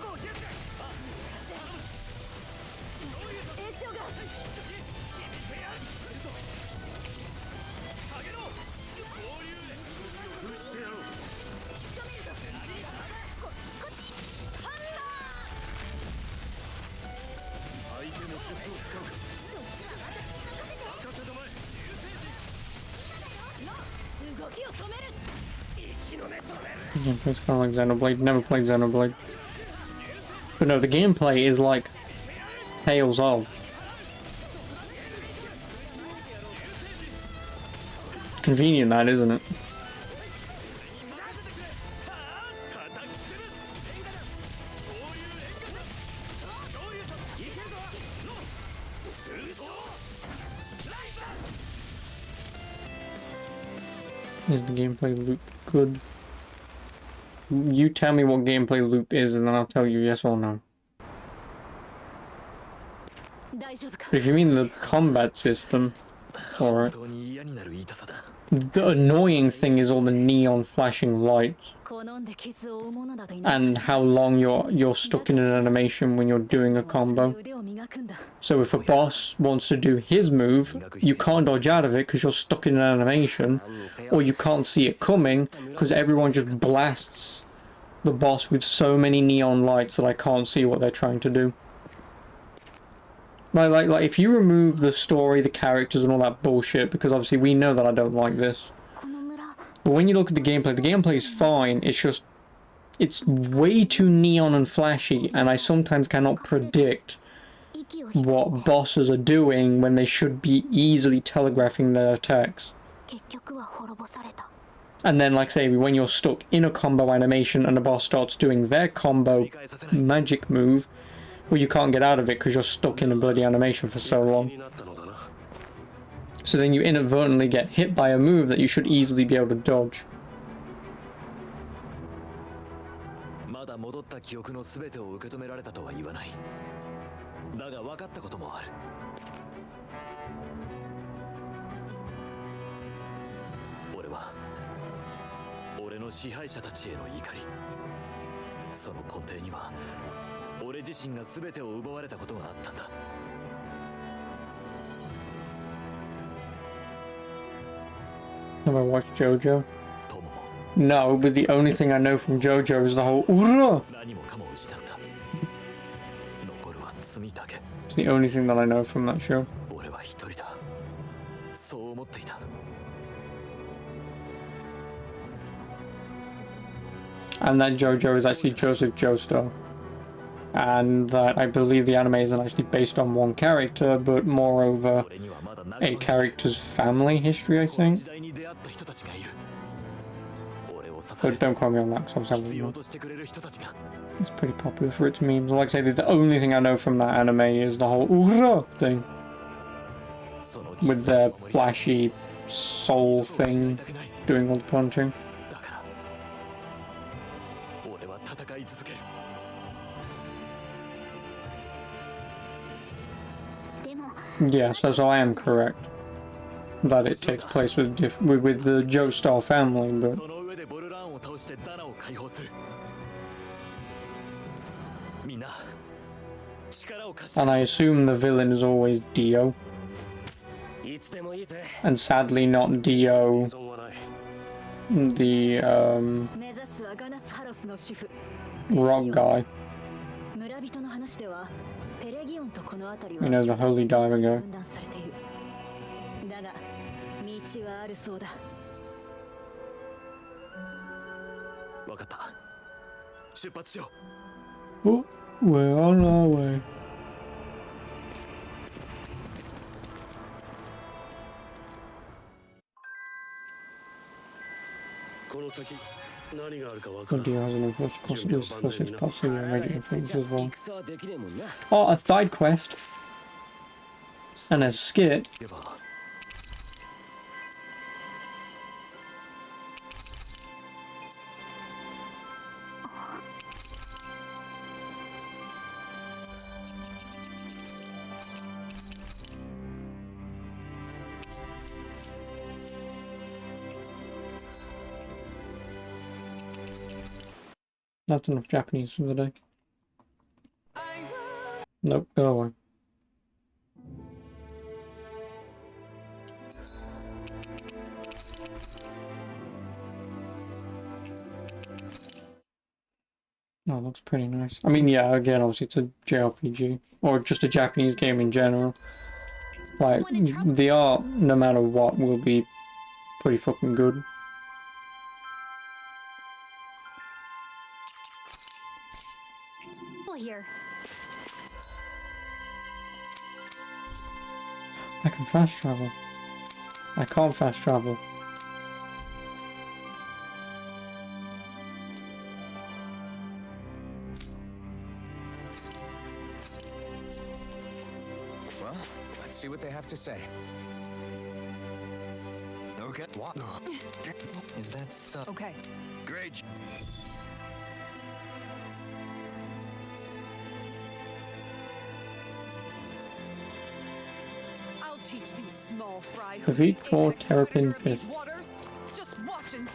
Speaker 1: It's kind of like Xenoblade. Never played Xenoblade. But no, the gameplay is like Tales of. Convenient that, isn't it? Is the gameplay loop good? You tell me what gameplay loop is and then I'll tell you yes or no. But if you mean the combat system, it's alright. The annoying thing is all the neon flashing lights and how long you're stuck in an animation when you're doing a combo. So if a boss wants to do his move, you can't dodge out of it because you're stuck in an animation, or you can't see it coming because everyone just blasts the boss with so many neon lights that I can't see what they're trying to do. Like if you remove the story, the characters and all that bullshit, because obviously we know that I don't like this. But when you look at the gameplay is fine, it's just, it's way too neon and flashy, and I sometimes cannot predict what bosses are doing when they should be easily telegraphing their attacks. And then, like say, when you're stuck in a combo animation and the boss starts doing their combo magic move, well, you can't get out of it because you're stuck in a bloody animation for so long. So then you inadvertently get hit by a move that you should easily be able to dodge. Have I watched JoJo? No, but the only thing I know from JoJo is the whole Ura! It's the only thing that I know from that show. And that JoJo is actually Joseph Joestar. And that I believe the anime isn't actually based on one character, but more over a character's family history, I think. But don't quote me on that, because obviously it's pretty popular for its memes. Like I say, the only thing I know from that anime is the whole Ura thing. With the flashy soul thing doing all the punching. Yes, so I am correct that it takes place with the Joestar family, but and I assume the villain is always Dio, and sadly not Dio, the rock guy. You know, the holy diver guy. Oh, we're on our way. Oh dear, has an influence possibly possibly a major influence as well. Oh, a side quest and a skit. That's enough Japanese for the day. Nope, go away. Oh, looks pretty nice. I mean, yeah, again, obviously it's a JRPG. Or just a Japanese game in general. Like, the art, no matter what, will be pretty fucking good.
Speaker 3: Here.
Speaker 1: I can fast travel. I can't fast travel.
Speaker 2: Well, let's see what they have to say. Okay. What?
Speaker 8: Is that so?
Speaker 6: Okay.
Speaker 2: Great.
Speaker 6: I'll teach these small fry
Speaker 1: The
Speaker 6: who's
Speaker 1: V4
Speaker 6: apex
Speaker 1: Terrapin
Speaker 6: predator of these
Speaker 1: Fist.
Speaker 6: waters. Just watch and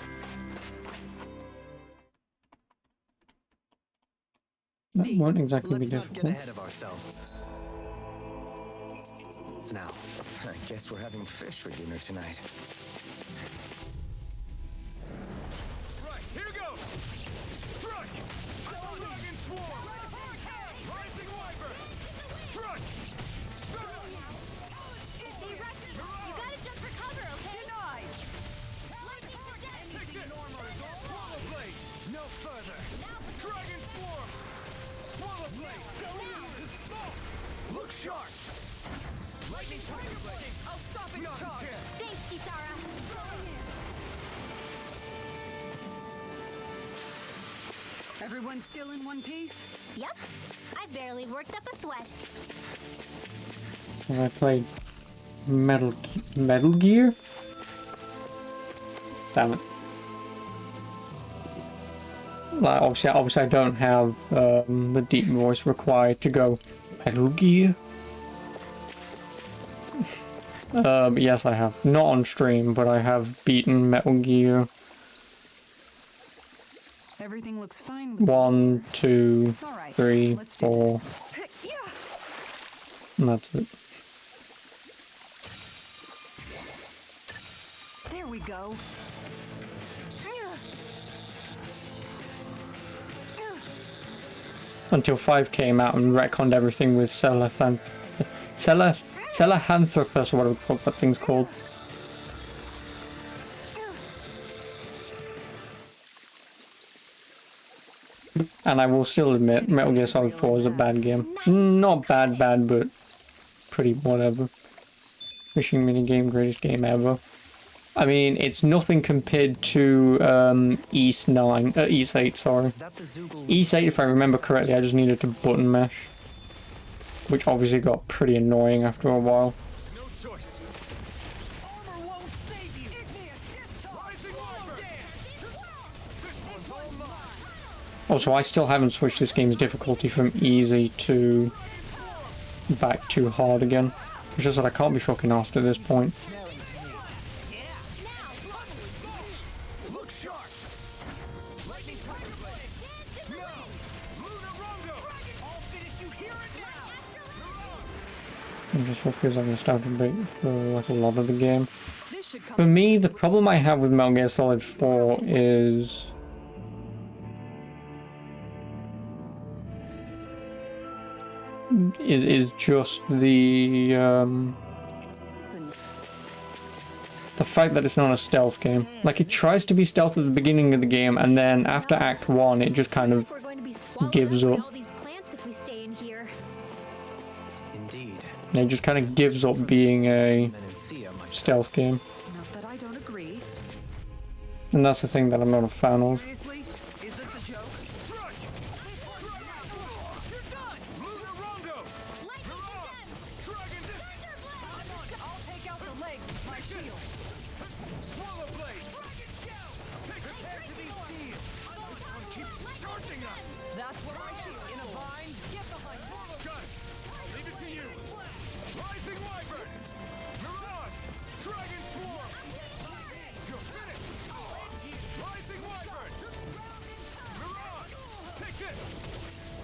Speaker 1: That
Speaker 6: see.
Speaker 1: won't exactly be
Speaker 8: Let's not get
Speaker 1: difficult.
Speaker 8: ahead of ourselves. Now,
Speaker 2: I guess we're having fish for dinner tonight.
Speaker 5: Right, here goes! Strike! Dragon Swarm! Rising Wyvern! Strike!
Speaker 3: Hey, Russian, you gotta jump for cover, okay?
Speaker 6: Denied.
Speaker 5: Take this! Swallow Blade! No further! Dragon Swarm! Swallow Blade! Look sharp! Lightning Tiger Blade!
Speaker 6: I'll stop its
Speaker 5: Beyond
Speaker 6: charge.
Speaker 5: care.
Speaker 3: Thanks, Kisara.
Speaker 6: Everyone still in one piece?
Speaker 3: Yep. I barely worked up a sweat.
Speaker 1: Have I played Metal Gear? Damn it. Like, obviously I don't have the deep voice required to go Metal Gear. But yes, I have. Not on stream, but I have beaten Metal Gear
Speaker 6: Everything looks fine with
Speaker 1: 1, 2,
Speaker 6: All right,
Speaker 1: 3,
Speaker 6: let's do
Speaker 1: 4,
Speaker 6: this. Yeah.
Speaker 1: and that's it.
Speaker 6: There we go.
Speaker 1: Until 5 came out and retconned everything with Sahelanthropus, or whatever the fuck that thing's called. And I will still admit, Metal Gear Solid 4 is a bad game. Not bad, but pretty whatever. Fishing minigame, greatest game ever. I mean, it's nothing compared to East 8, sorry.
Speaker 8: is that the Zoogle?
Speaker 1: East 8, if I remember correctly, I just needed to button mesh. Which obviously got pretty annoying after a while.
Speaker 5: No choice. Armor won't save you. Rising Wyvern. This one's all mine.
Speaker 1: Also, I still haven't switched this game's difficulty from easy to back to hard again. It's just that I can't be fucking asked at this point.
Speaker 5: Look sharp. Lightning Tiger Blade. No. Luna Rondo. I'll finish you here and now.
Speaker 1: It just feels like nostalgia bait for like a lot of the game.
Speaker 6: This should come.
Speaker 1: For me, the problem I have with Metal Gear Solid 4 is just the fact that it's not a stealth game. Like, it tries to be stealth at the beginning of the game, and then after Act 1, it just kind of
Speaker 3: We're going to be swallowed
Speaker 1: gives
Speaker 3: by
Speaker 1: up.
Speaker 3: all these plants if we stay in here.
Speaker 8: Indeed.
Speaker 1: It just kind of gives up being a
Speaker 8: Menancia might
Speaker 1: stealth game.
Speaker 6: Not that I don't agree.
Speaker 1: And that's the thing that I'm not a fan of.
Speaker 6: Seriously? Is this a joke?
Speaker 5: Strike. You're done. Luna Rondo. Mirage. Dragon Disc.
Speaker 6: I'll take out the legs with my shield.
Speaker 5: Swallow Blade. Dragon Shell. Take the head to these steel. This one keeps charging us.
Speaker 6: That's what my shield
Speaker 5: In a
Speaker 6: is for.
Speaker 5: bind.
Speaker 6: Get behind me.
Speaker 5: Gun. Leave it to you. Rising Wyvern. Mirage. Dragon Swarm. You're finished. Rising Wyvern. Mirage. this!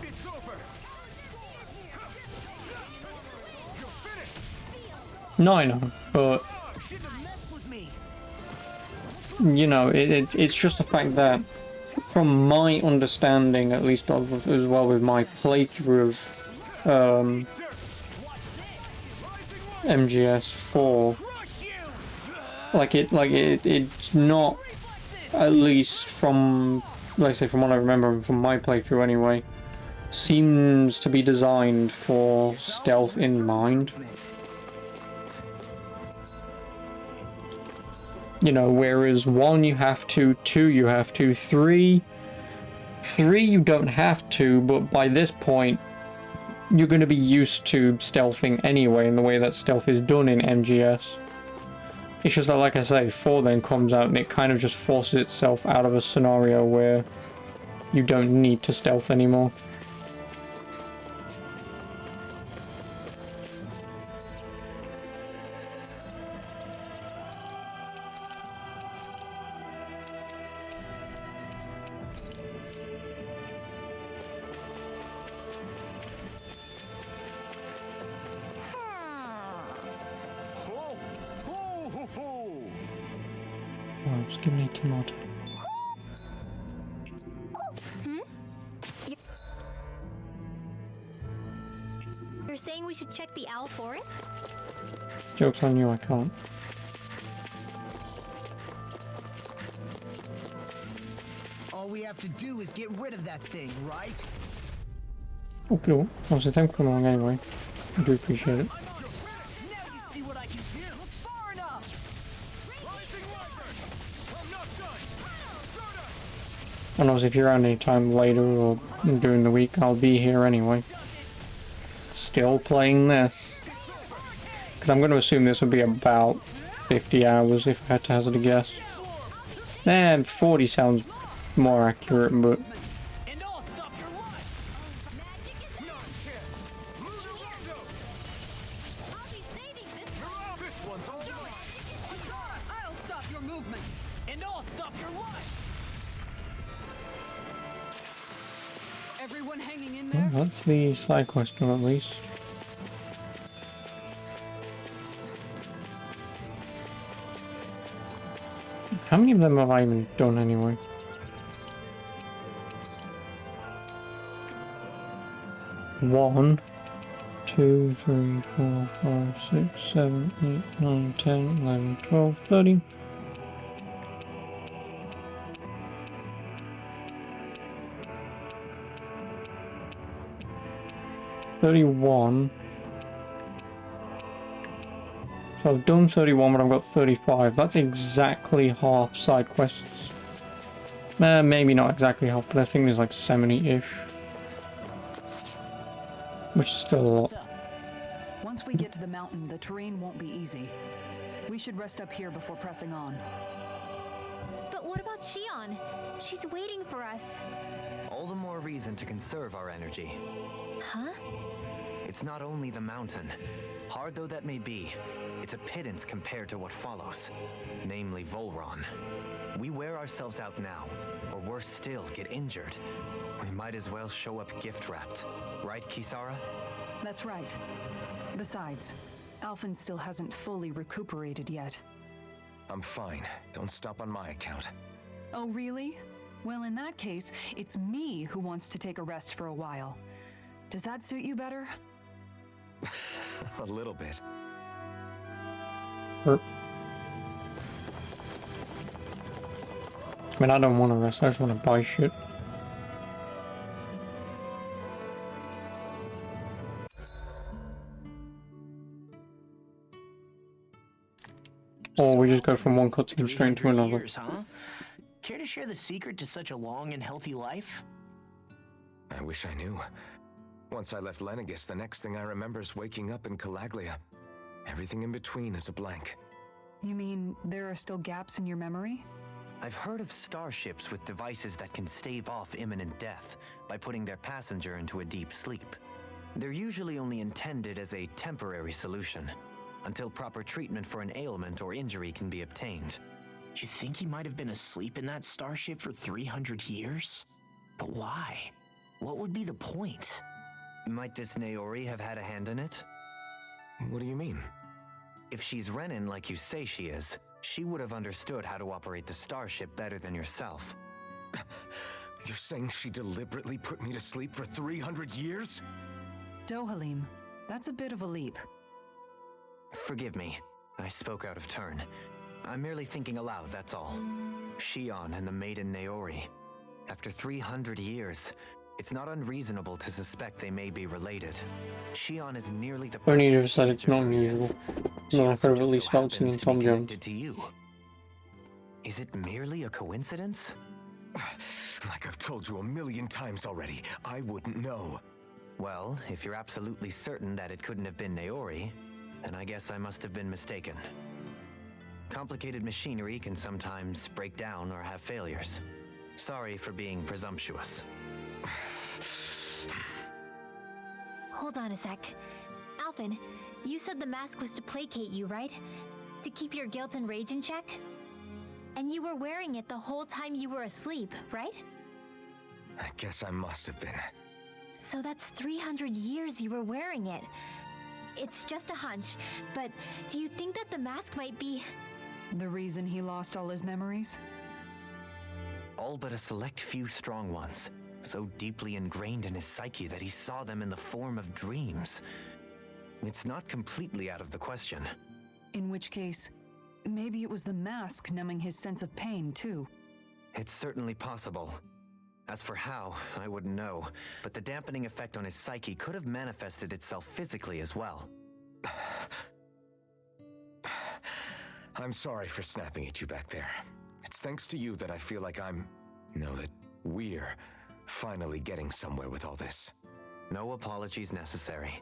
Speaker 5: It's over! You're finished!
Speaker 1: No, I know, but
Speaker 9: Shouldn't have messed with me.
Speaker 1: you know, it's just the fact that, from my understanding, at least as well with my playthrough of MGS4, it's not, at least from, like I say, from what I remember from my playthrough anyway, seems to be designed for stealth in mind. You know, whereas 1 you have to, 2 you have to, 3 you don't have to, but by this point you're going to be used to stealthing anyway in the way that stealth is done in MGS. It's just that, like I say, 4 then comes out and it kind of just forces itself out of a scenario where you don't need to stealth anymore. Well, just give me a tomato.
Speaker 3: You're saying we should check the owl forest?
Speaker 1: Joke's on you, I can't.
Speaker 9: All we have to do is get rid of that thing, right?
Speaker 1: Oh, cool. Obviously, thanks for coming along anyway. I do appreciate it.
Speaker 9: Now you see what I can do.
Speaker 6: Far enough!
Speaker 5: Rising Wyvern! I'm not done! Start up!
Speaker 1: And obviously, if you're around any time later or during the week, I'll be here anyway. Still playing this. Because I'm going to assume this will be about 50 hours if I had to hazard a guess. 40 sounds more accurate, but
Speaker 9: And I'll stop your life.
Speaker 3: I'll be saving this
Speaker 5: This one's all right!
Speaker 6: I'll stop your movement!
Speaker 9: And I'll stop your life.
Speaker 6: Everyone hanging in there?
Speaker 1: that's the side question at least. How many of them have I even done anyway? One, 2, 3, 4, 5, 6, 7, 8, 9, 10, 11, 12, 13. $31. So I've done 31, but I've got 35. That's exactly half side quests. Maybe not exactly half, but I think there's like 70-ish. Which is still a lot.
Speaker 6: Once we get to the mountain, the terrain won't be easy. We should rest up here before pressing on.
Speaker 3: But what about Shion? She's waiting for us.
Speaker 8: All the more reason to conserve our energy.
Speaker 3: Huh?
Speaker 8: It's not only the mountain. Hard though that may be, it's a pittance compared to what follows. Namely Volron. We wear ourselves out now, or worse still, get injured. We might as well show up gift-wrapped. Right, Kisara?
Speaker 6: That's right. Besides, Alphen still hasn't fully recuperated yet.
Speaker 2: I'm fine. Don't stop on my account.
Speaker 6: Oh, really? Well, in that case, it's me who wants to take a rest for a while. Does that suit you better?
Speaker 2: A little bit.
Speaker 1: I mean, I don't want to rest, I just want to buy shit. Or we just go from one cutscene straight into
Speaker 9: 300
Speaker 1: another.
Speaker 9: years, huh? Care to share the secret to such a long and healthy life?
Speaker 2: I wish I knew. Once I left Lenegis, the next thing I remember is waking up in Calaglia. Everything in between is a blank.
Speaker 6: You mean there are still gaps in your memory?
Speaker 8: I've heard of starships with devices that can stave off imminent death by putting their passenger into a deep sleep. They're usually only intended as a temporary solution, until proper treatment for an ailment or injury can be obtained.
Speaker 9: You think he might have been asleep in that starship for 300 years? But why? What would be the point?
Speaker 8: Might this Naori have had a hand in it?
Speaker 2: What do you mean?
Speaker 8: If she's Renin like you say she is, she would have understood how to operate the starship better than yourself.
Speaker 2: You're saying she deliberately put me to sleep for 300 years?
Speaker 6: Dohalim, that's a bit of a leap.
Speaker 8: Forgive me. I spoke out of turn. I'm merely thinking aloud, that's all. Shion and the maiden Naori. After 300 years, it's not unreasonable to suspect they may be related. Shion is nearly the
Speaker 1: Only you
Speaker 8: perfect
Speaker 1: said it's
Speaker 8: image
Speaker 1: not
Speaker 8: of her,
Speaker 1: unusual.
Speaker 8: yes.
Speaker 1: No,
Speaker 8: She
Speaker 1: I
Speaker 8: also
Speaker 1: could have at
Speaker 8: just
Speaker 1: least
Speaker 8: so
Speaker 1: started singing
Speaker 8: happens to be
Speaker 1: Tom Jones.
Speaker 8: connected to you. Is it merely a coincidence?
Speaker 2: Like I've told you a million times already, I wouldn't know.
Speaker 8: Well, if you're absolutely certain that it couldn't have been Naori, then I guess I must have been mistaken. Complicated machinery can sometimes break down or have failures. Sorry for being presumptuous.
Speaker 3: Hold on a sec. Alphen, you said the mask was to placate you, right? To keep your guilt and rage in check? And you were wearing it the whole time you were asleep, right?
Speaker 2: I guess I must have been.
Speaker 3: So that's 300 years you were wearing it. It's just a hunch, but do you think that the mask might be...
Speaker 6: The reason he lost all his memories?
Speaker 8: All but a select few strong ones, so deeply ingrained in his psyche that he saw them in the form of dreams. It's not completely out of the question.
Speaker 6: In which case, maybe it was the mask numbing his sense of pain, too.
Speaker 8: It's certainly possible. As for how, I wouldn't know, but the dampening effect on his psyche could have manifested itself physically as well.
Speaker 2: I'm sorry for snapping at you back there. It's thanks to you that I feel like that we're finally getting somewhere with all this.
Speaker 8: No apologies necessary.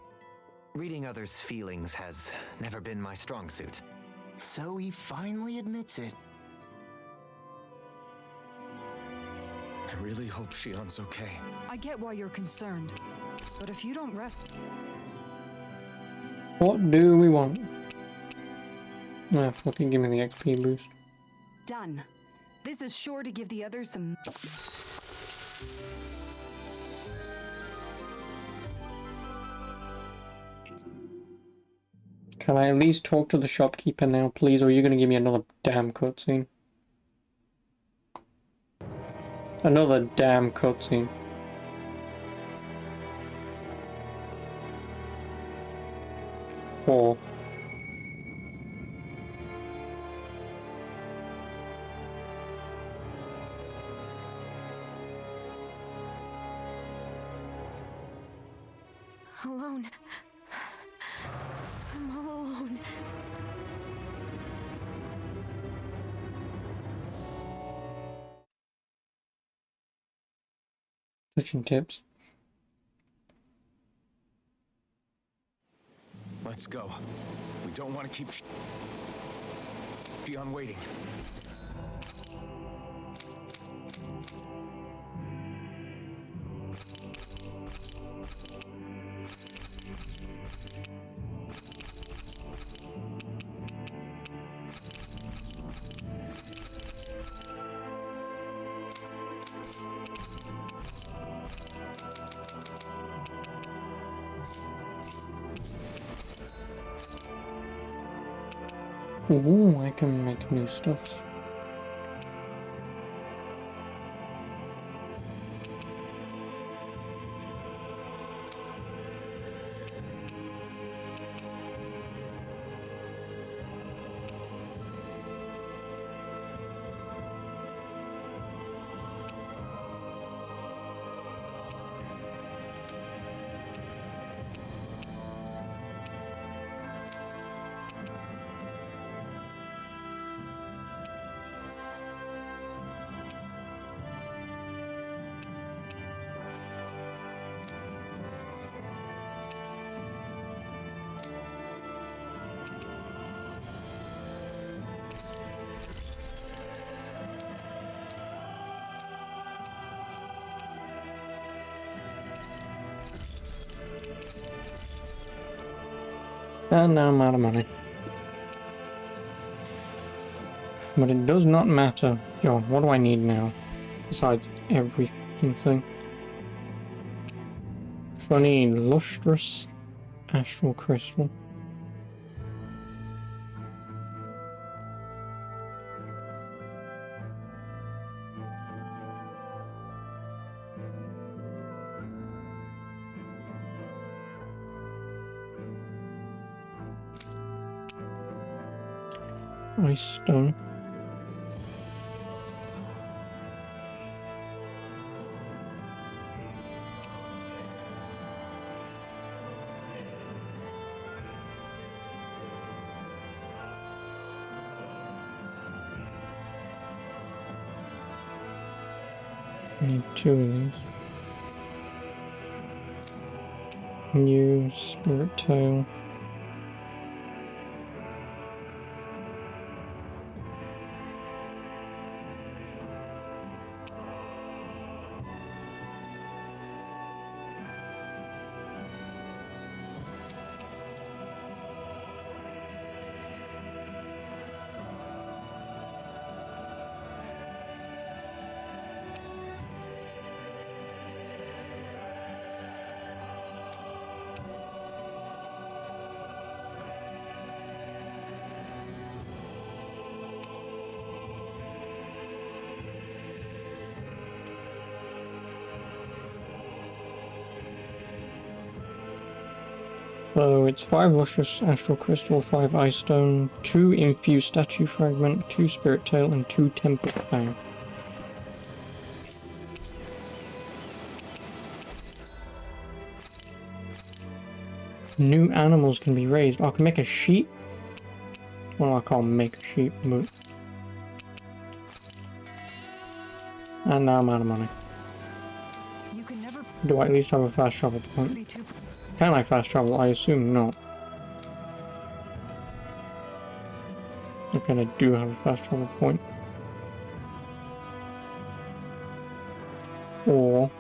Speaker 8: Reading others' feelings has never been my strong suit.
Speaker 9: So he finally admits it.
Speaker 2: I really hope Shion's okay.
Speaker 6: I get why you're concerned, but if you don't rest...
Speaker 1: What do we want? Ah, fucking give me the XP boost.
Speaker 6: Done. This is sure to give the others some...
Speaker 1: Can I at least talk to the shopkeeper now, please, or are you gonna give me another damn cutscene? Another damn cutscene. Or...
Speaker 3: alone. I'm all alone.
Speaker 1: Switching tips.
Speaker 2: Let's go. We don't want to keep Shion waiting.
Speaker 1: Ooh, I can make new stuff. And now I'm out of money. But it does not matter. Yo, what do I need now? Besides every fucking thing. So I need lustrous astral crystal. Ice stone. Need 2 of these. New spirit tail. So it's 5 lustrous astral crystal, 5 ice stone, 2 infused statue fragment, 2 spirit tail, and 2 temple fang. New animals can be raised. I can make a sheep. Well, I can't make a sheep, but... And now I'm out of money.
Speaker 6: You can never
Speaker 1: Do I at least have a fast travel point?
Speaker 6: be too.
Speaker 1: Can I fast travel? I assume not. Okay, I do have a fast travel point. Or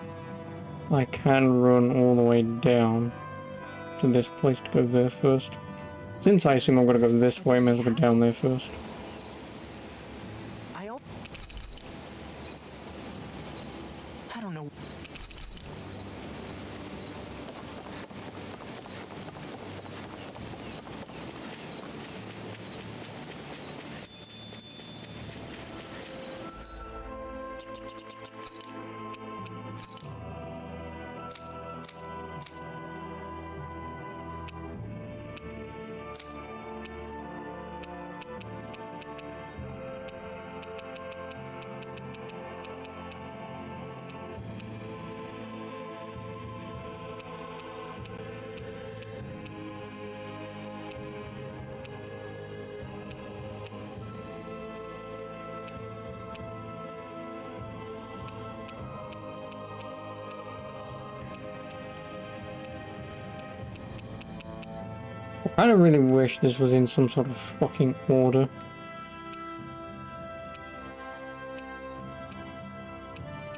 Speaker 1: I can run all the way down to this place to go there first. Since I assume I'm gonna go this way, I may as well go down there first.
Speaker 9: I don't know.
Speaker 1: I kind of really wish this was in some sort of fucking order.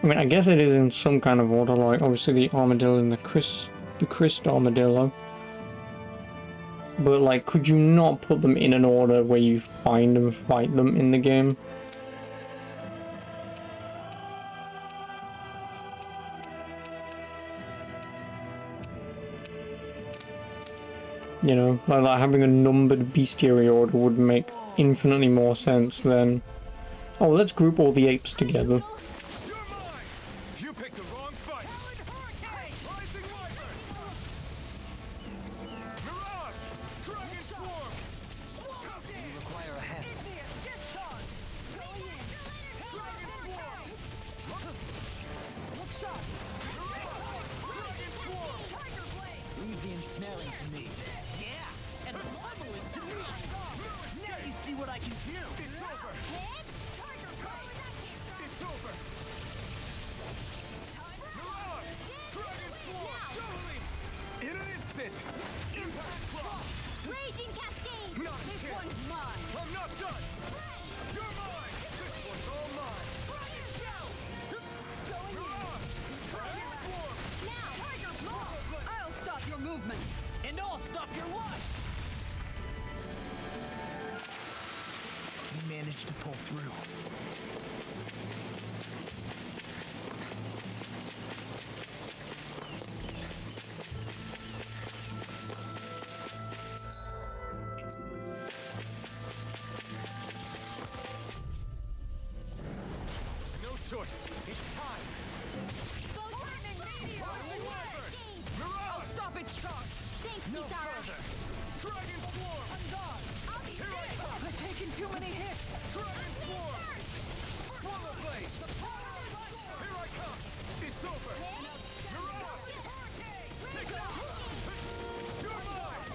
Speaker 1: I mean, I guess it is in some kind of order, like obviously the armadillo and the Christ armadillo. But like, could you not put them in an order where you find and fight them in the game? You know, like having a numbered bestiary order would make infinitely more sense than... Oh, let's group all the apes together.
Speaker 5: You're mine! You picked the wrong fight! Rising Wyvern! Mirage! Dragon Swarm!
Speaker 8: You require a hand.
Speaker 5: Dragon Swarm! Look shot! Dragon Swarm! Tiger Blade!
Speaker 9: Leave the ensnaring to me. Yeah, and the leveling to me. Now you see what I can do.
Speaker 5: It's over! It's over! Mirage! Dragon Swarm! Julie! In an instant! Impact Claw!
Speaker 3: Raging Cascade!
Speaker 5: Not this one's mine! I'm not done! You're mine! This one's all mine! Mirage! Dragon Swarm!
Speaker 3: Now!
Speaker 5: Tiger Claw!
Speaker 6: I'll stop your movement.
Speaker 9: And I'll stop your life. You managed to pull through.
Speaker 5: Dragon Swarm! Here I come!
Speaker 6: I've taken too many hits!
Speaker 5: Dragon Swarm! Swallow Blade! Here I come! It's over! Mirage! Take it out! You're mine!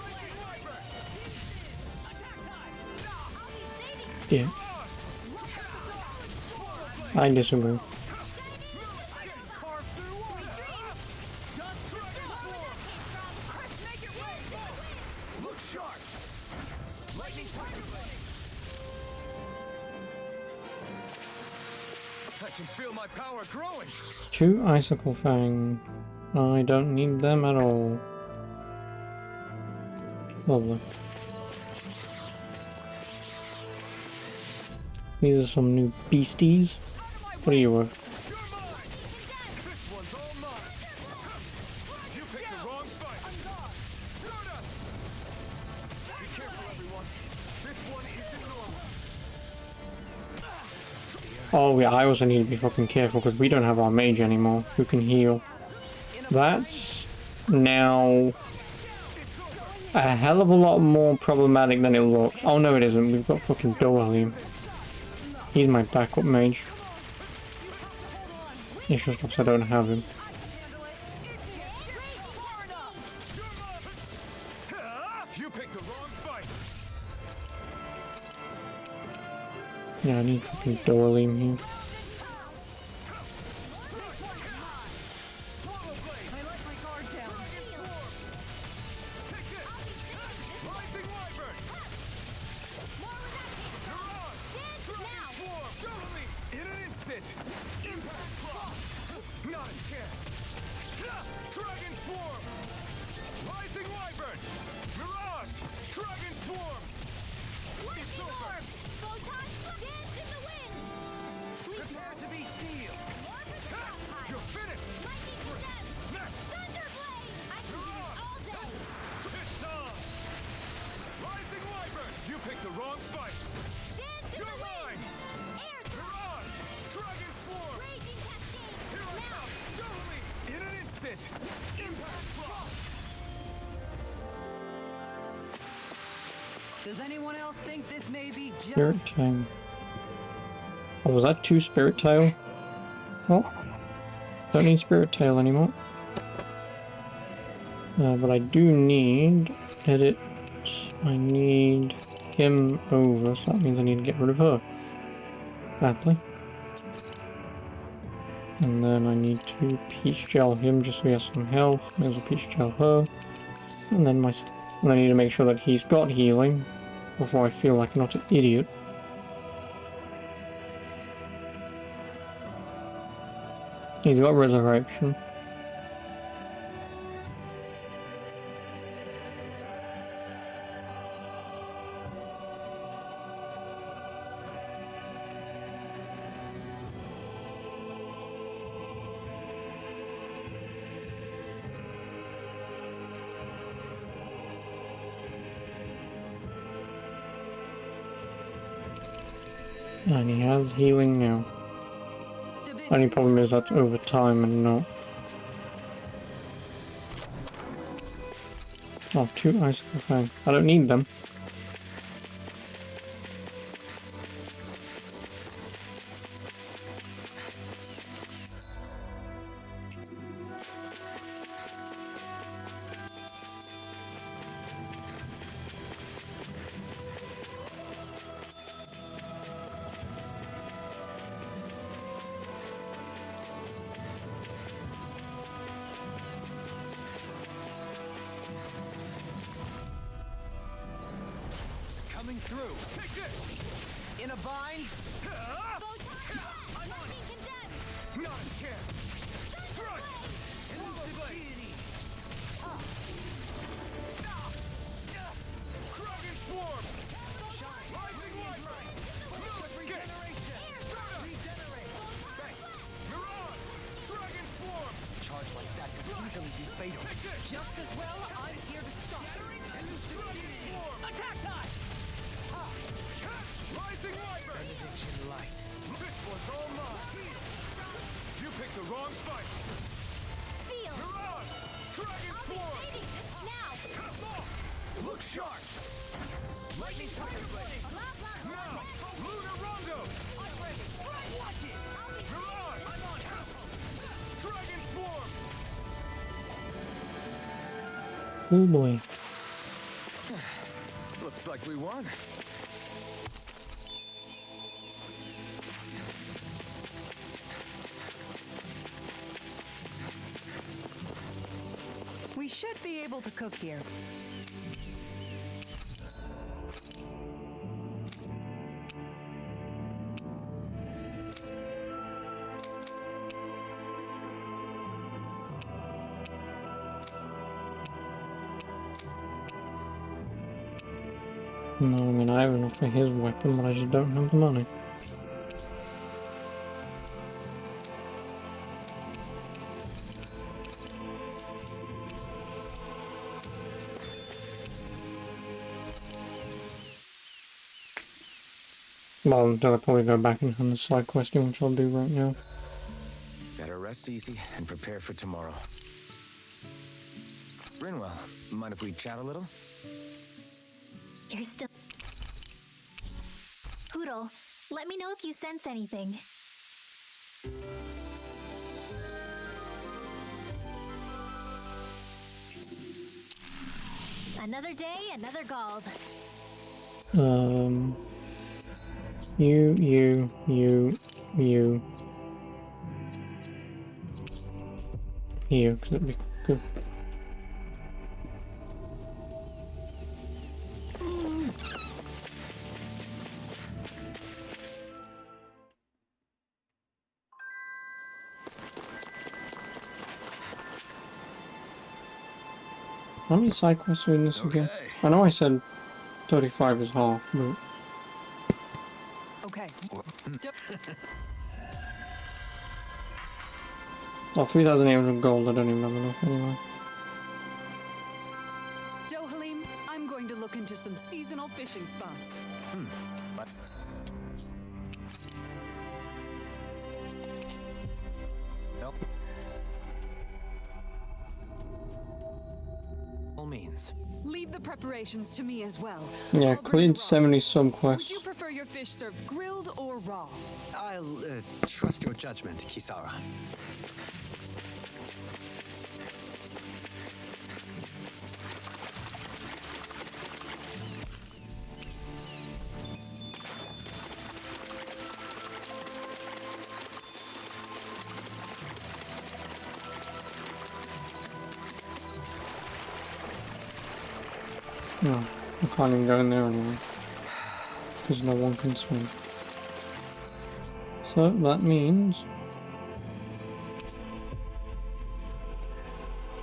Speaker 5: Lightning Viper! Attack time!
Speaker 1: Yeah. I disagree.
Speaker 5: Carve through water! Just Dragon Swarm!
Speaker 6: Make it rain!
Speaker 5: Look sharp! Lightning Tiger Blade! I can feel my power growing!
Speaker 1: 2 Icicle Fang. I don't need them at all. Lovely. These are some new beasties. What are you worth?
Speaker 5: You're mine! This one's all mine! You picked the wrong fight! Screwed up! Be careful, everyone! This one isn't normal!
Speaker 1: Oh yeah, I also need to be fucking careful because we don't have our mage anymore who can heal. That's now a hell of a lot more problematic than it looks. Oh no it isn't, we've got fucking Dohalim. He's my backup mage. It's just because I don't have him.
Speaker 5: You picked the wrong fight!
Speaker 1: Yeah, I need fucking Dohalim here.
Speaker 5: Swallow Blade!
Speaker 6: I let my guard down.
Speaker 5: Take this! Rising Wyvern! Mirage! Dragon Swarm! Totally! In an instant! Impact Block! Not a chance! Dragon Swarm! Rising Wyvern! Mirage! Dragon Swarm! It's over! Prepare to be sealed! You're finished! It's on! Rising Wyvern! You picked the wrong fight! You're mine! Mirage! Dragon Swarm! Here I come! Totally! In an instant! Impact Block!
Speaker 6: Does anyone else think this may be just...
Speaker 1: Spirit Tail. Oh, was that 2 Spirit Tail? Well, don't need Spirit Tail anymore. But I do need edit. I need him over, so that means I need to get rid of her. Badly. And then I need to Peach Gel him just so he has some health. There's a Peach Gel her. And then I need to make sure that he's got healing before I feel like I'm not an idiot. He's got resurrection. And he has healing now. Only problem is that's over time and not. Oh, 2 Icicle Fang. I don't need them.
Speaker 5: Coming through! Take this!
Speaker 9: In a bind?
Speaker 5: Not a chance! Strike! Elucidate! Stop! Dragon Swarm! Rising Wyvern! Regeneration! Mirage! Dragon Swarm!
Speaker 9: Charge like that could easily be fatal.
Speaker 5: Take this!
Speaker 6: Just as well, I'm here to stop.
Speaker 5: Dragon Swarm!
Speaker 9: Attack time!
Speaker 5: Rising Wyvern!
Speaker 9: Light.
Speaker 5: This one's all mine! You picked the wrong fight! Mirage! Dragon Swarm! Look sharp! Lightning Tiger Blade! Now! Lunar Rondo! I'm ready! Try watch it! Mirage! I'm on! Dragon Swarm!
Speaker 1: Oh boy.
Speaker 2: Looks like we won.
Speaker 6: We should be able to cook here.
Speaker 1: No, I mean, I have enough for his weapon, but I just don't have the money. Well, until I probably go back and hand the side question, which I'll do right now.
Speaker 2: Better rest easy and prepare for tomorrow. Rinwell, mind if we chat a little?
Speaker 3: You're still... Poodle, let me know if you sense anything. Another day, another Gald.
Speaker 1: You. Here, because it'd be good. How many side quests are in this again? I know I said 35 is half, but...
Speaker 6: Okay.
Speaker 1: Oh, 3,800 gold, I don't even have enough anyway.
Speaker 6: Dohalim, I'm going to look into some seasonal fishing spots.
Speaker 8: Nope. All means.
Speaker 6: Leave the preparations to me as well.
Speaker 1: Yeah,
Speaker 6: I'll bring
Speaker 1: cleared
Speaker 6: the raw.
Speaker 1: 70
Speaker 6: Would
Speaker 1: sub-quests.
Speaker 6: you prefer your fish served grilled or raw?
Speaker 8: I'll trust your judgment, Kisara.
Speaker 1: No, I can't even go in there anymore. Because no one can swim. So that means...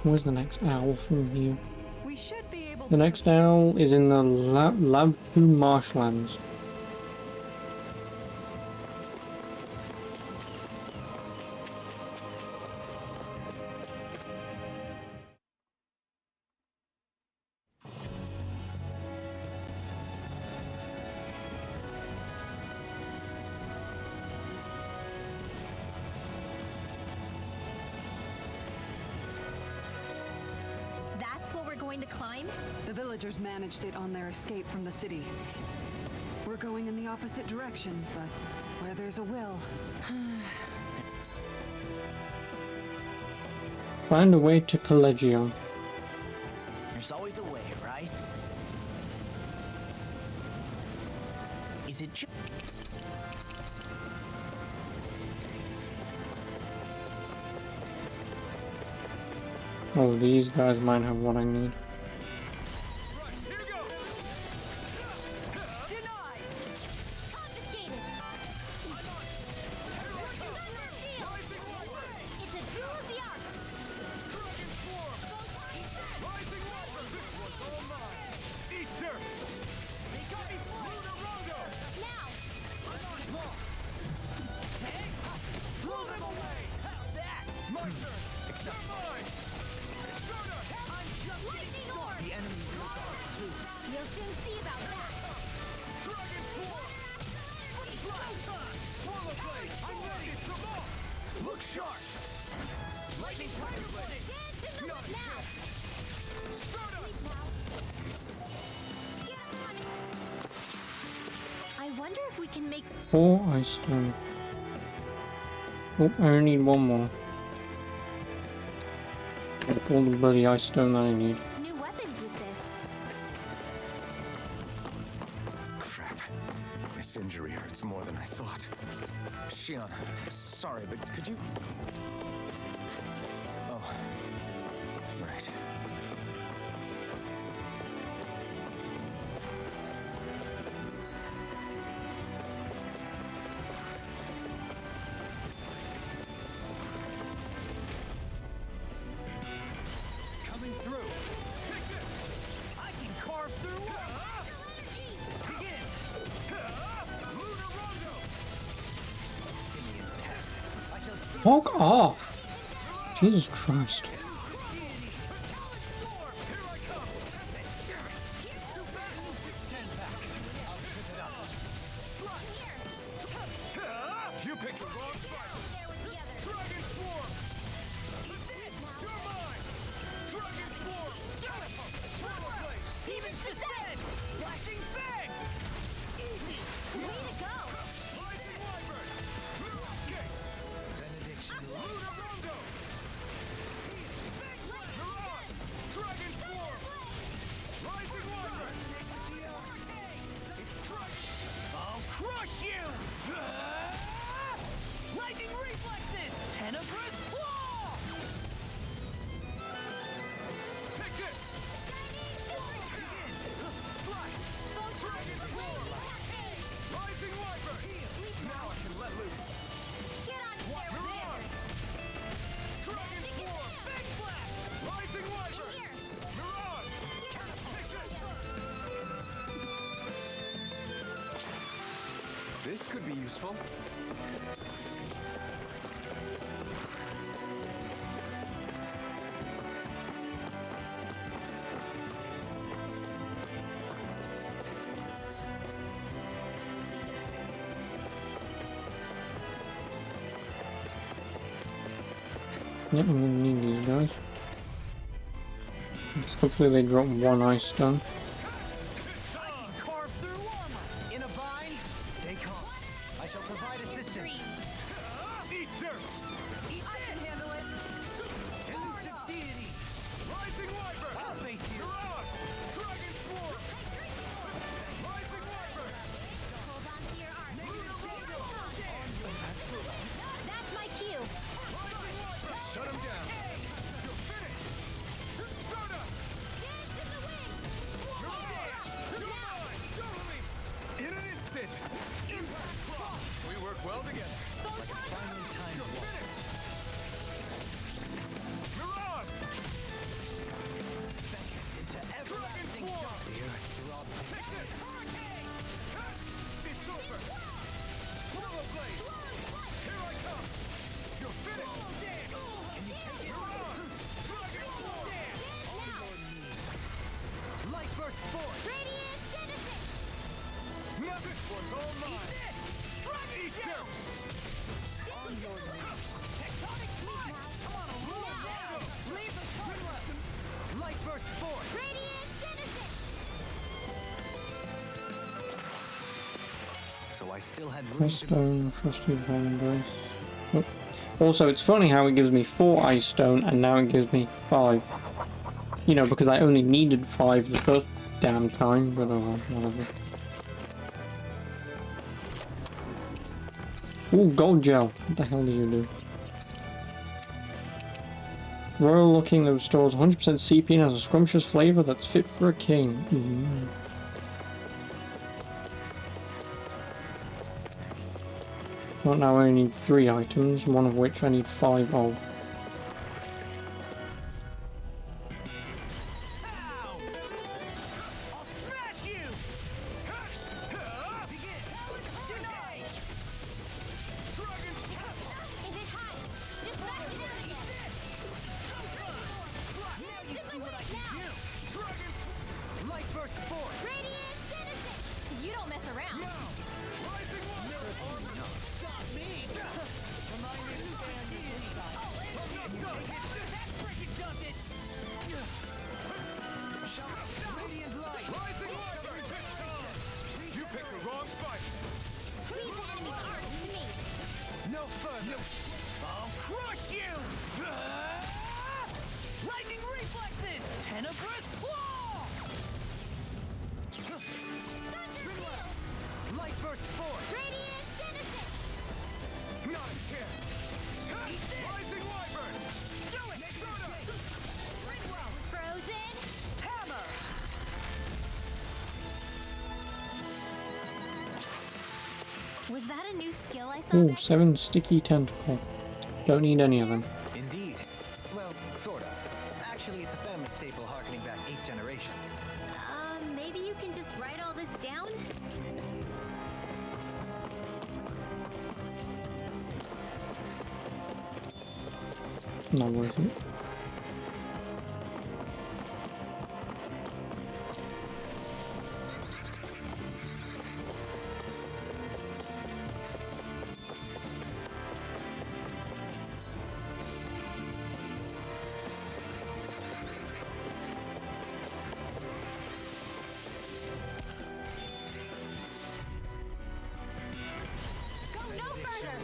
Speaker 1: Where's the next owl from here?
Speaker 6: We should be able
Speaker 1: The
Speaker 6: to
Speaker 1: next owl is in the Labtu marshlands.
Speaker 3: That's what we're going to climb?
Speaker 6: The villagers managed it on their escape from the city. We're going in the opposite direction, but where there's a will.
Speaker 1: Find a way to Collegium.
Speaker 9: There's always a way, right? Is it just...
Speaker 1: Oh, these guys might have what I need.
Speaker 5: Here goes!
Speaker 3: Denied! Confiscated! It's a jewel of the ark!
Speaker 5: Dragon Swarm! Rising Riser! This one's all mine! Eat dirt! They got me flying! Lunar Rondo!
Speaker 3: Now!
Speaker 5: I'm on block! Blow them away! How's that? My turn! Except mine! Externa! I'm just
Speaker 3: Lightning orb!
Speaker 8: The enemy is ours too.
Speaker 3: You'll soon see about that!
Speaker 5: Dragon Swarm! Blast time! Swallow Blade! I'm ready! Come on! Look sharp! Lightning Tiger Blade!
Speaker 3: Dance in the
Speaker 5: Not a
Speaker 3: now!
Speaker 5: chance!
Speaker 3: I wonder if we can make
Speaker 1: 4 ice stone. Oh, I only need 1 more. All the bloody ice stone that I need.
Speaker 3: new weapons with this.
Speaker 2: Crap. This injury hurts more than I thought. Shion, sorry, but could you... Oh. Right.
Speaker 5: Coming through. Take this. I can carve through. Begin. Lunar Rondo. I shall speak.
Speaker 1: Fuck off! Jesus Christ.
Speaker 5: Here I come. It's too bad. Stand back. I'll trip it up. You picked the wrong fight. Dragon Swarm. You're mine. Dragon Swarm. Power Blade. Demon's Descent. Flashing Fang. Easy.
Speaker 3: Way to go!
Speaker 5: Rising Wyvern. Okay. Benediction. Lunar Rondo. Mirage. Dragon Swarm. Rising Wyvern. I'll crush you. Lightning Reflexes. Tenebrous Claw. Take this. Begin. Slice. Dragon Swarm. Rising Wyvern. Now I can let loose.
Speaker 3: Get on there,
Speaker 5: Mirage. Dragon Swarm. Big Flash. Rising Wyvern. Mirage. Take this. This could be useful.
Speaker 1: Yep, I'm gonna need these guys. Hopefully they drop 1 ice stone.
Speaker 5: I can carve through armor. In a bind, stay calm. I shall provide assistance. Eat dirt. Eat I can handle it. Elusive deity. Rising Wyvern. I'll face you. Mirage. Dragon Swarm. Rising Wyvern.
Speaker 3: Hold on to your arm.
Speaker 5: Lunar Rondo.
Speaker 3: That's my cue.
Speaker 5: Rising Wyvern. Shut him down. You're finished. Sturda. In an instant! Impact Claw! We work well together. Finally time to finish! Mirage! Into everlasting dark. Take this! Hurricane! It's over! Swallow Blade! Here I come! You're finished! Can you take it? Mirage! Dragon Swarm! Light Burst Force!
Speaker 3: Radiant Genesis!
Speaker 5: Now this one's all mine! Dragon Shell! On your knees! Tectonic Slide! Come on, a roll now! Leave the toilet! Light Burst Force!
Speaker 3: Radiant Genesis!
Speaker 8: So I still had room
Speaker 1: Ice
Speaker 8: to...
Speaker 1: stone, frosty vanguard. Oh. Also, it's funny how it gives me 4 ice stone and now it gives me 5. You know, because I only needed 5 the first damn time, but oh well, whatever. Ooh, gold gel. What the hell do you do? Royal looking that restores 100% CP and has a scrumptious flavor that's fit for a king. Well, now I only need 3 items, one of which I need 5 of.
Speaker 5: Ow! I'll smash you! Begin! Deny! Dragon
Speaker 3: If it hides, just back it out again.
Speaker 5: Now you see what I can do! Dragon Light Burst Force!
Speaker 3: Radiant Genesis! You don't mess around.
Speaker 5: No! Rising Water! Stop me! Remind me to stand inside.
Speaker 3: Was that a new skill I saw?
Speaker 1: Ooh,
Speaker 3: back
Speaker 1: 7 sticky tentacle. Don't need any of them.
Speaker 8: Indeed. Well, sort of. Actually, it's a family staple harkening back 8 generations.
Speaker 3: Maybe you can just write all this down?
Speaker 1: Not worth it.
Speaker 3: Go no further!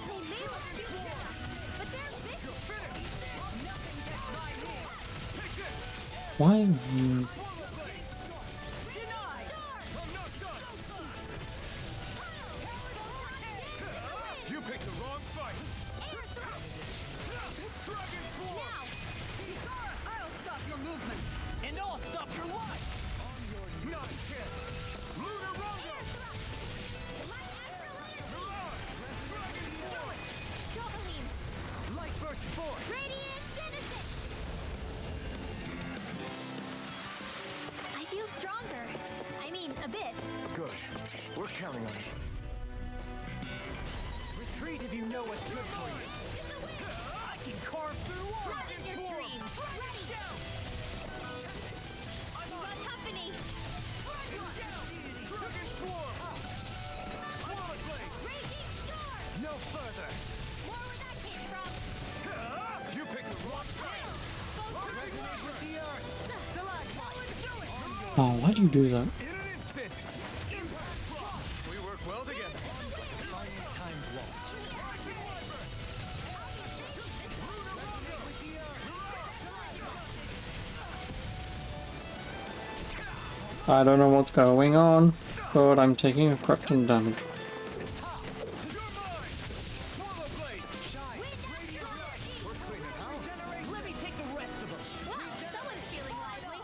Speaker 3: They may look stupid, but they're vicious!
Speaker 1: Why?
Speaker 5: You picked the wrong fight. Dragon Force!
Speaker 6: I'll stop your movement.
Speaker 9: And I'll stop your life!
Speaker 5: Nonsense! Lunar Rondo! Dragon Force!
Speaker 3: Johalim!
Speaker 5: Light Burst Force!
Speaker 3: Radiant Genesis! I feel stronger. I mean, a bit.
Speaker 5: Good. We're counting on you.
Speaker 9: Retreat if you know what's good for you. I can carve through walls.
Speaker 3: Dragon your dreams! Ready! You got company!
Speaker 5: Dragon Swarm! Swallow Blade!
Speaker 3: Raging Storm!
Speaker 5: No further!
Speaker 3: More where that came from!
Speaker 5: You picked the wrong fight!
Speaker 9: Resonate with the earth.
Speaker 1: Oh, why'd you do that?
Speaker 5: In an instant! Impact Frost! We work well together.
Speaker 9: Time block.
Speaker 1: I don't know what's going on, but I'm taking a crap ton damage.
Speaker 5: You're mine! Swallow Blade! Shine! Radiant Light! We're cleaning house!
Speaker 9: Let me take the rest of them.
Speaker 3: Wow, someone's feeling lively!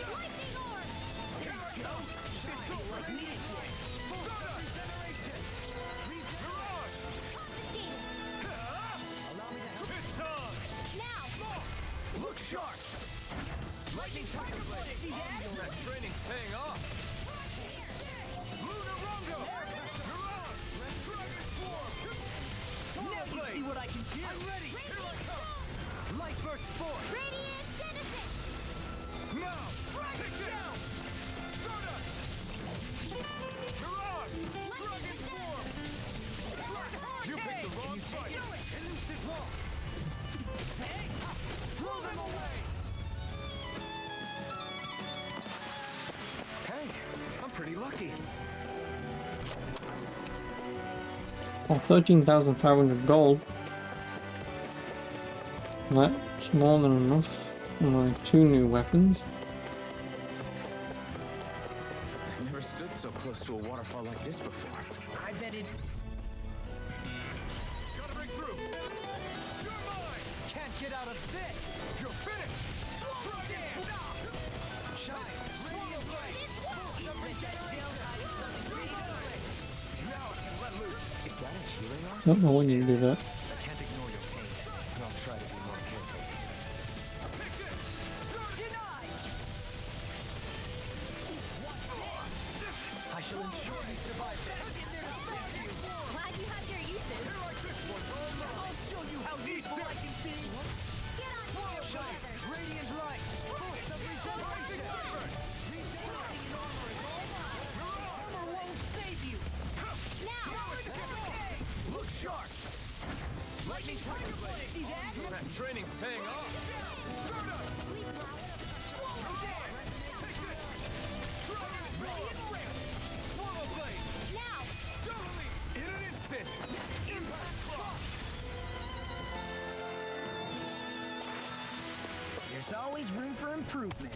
Speaker 3: Lightning Orb! Confiscate!
Speaker 5: It's on!
Speaker 3: Now!
Speaker 5: Look sharp! Lightning Tiger Blade! See that? That training's paying off! Lunar Rondo! You're on! Dragon Swarm!
Speaker 9: Now you see what I can do.
Speaker 5: I'm ready! Here I come!
Speaker 9: Light Burst Force.
Speaker 3: Radiant Genesis!
Speaker 5: Now! Take down! Stardust! Mirage! Dragon Swarm! You picked the wrong fight! Elusive Wall! Blow them away! Hey, I'm pretty lucky.
Speaker 1: Oh, 13,500 gold. That's more than enough for my 2 new weapons.
Speaker 2: I've never stood so close to a waterfall like this before.
Speaker 9: I bet it
Speaker 5: Gotta break through! You're mine!
Speaker 9: can't get out of this.
Speaker 5: You're finished! Dragon! Shine! Radiant Blade! Now I can let loose!
Speaker 2: Is that a healing arm?
Speaker 1: Don't know when you do that.
Speaker 8: I can't ignore your pain, but I'll try to be more careful.
Speaker 5: Take this! Denied!
Speaker 9: I shall ensure you survive this.
Speaker 3: Glad you have your uses.
Speaker 9: I'll show you how useful I can be.
Speaker 3: Get on board,
Speaker 9: Shine.
Speaker 3: brothers!
Speaker 9: Radiant light. Force of regeneration. Armor won't save you.
Speaker 3: Now!
Speaker 5: Look sharp!
Speaker 9: Lightning Tiger Blade. See that?
Speaker 5: That training's paying off! Stardust! Take this! Dragon Swarm! Swallow Blade!
Speaker 3: Now!
Speaker 5: Totally! In an instant! Impact Frost!
Speaker 9: There's always room for improvement.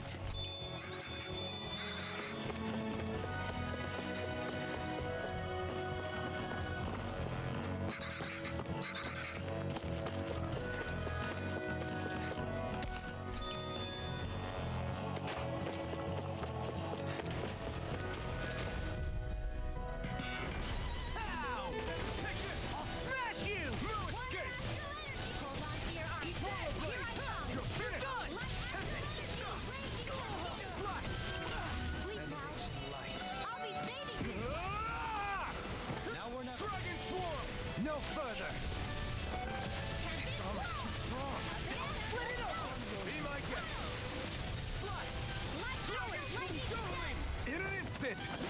Speaker 5: instant!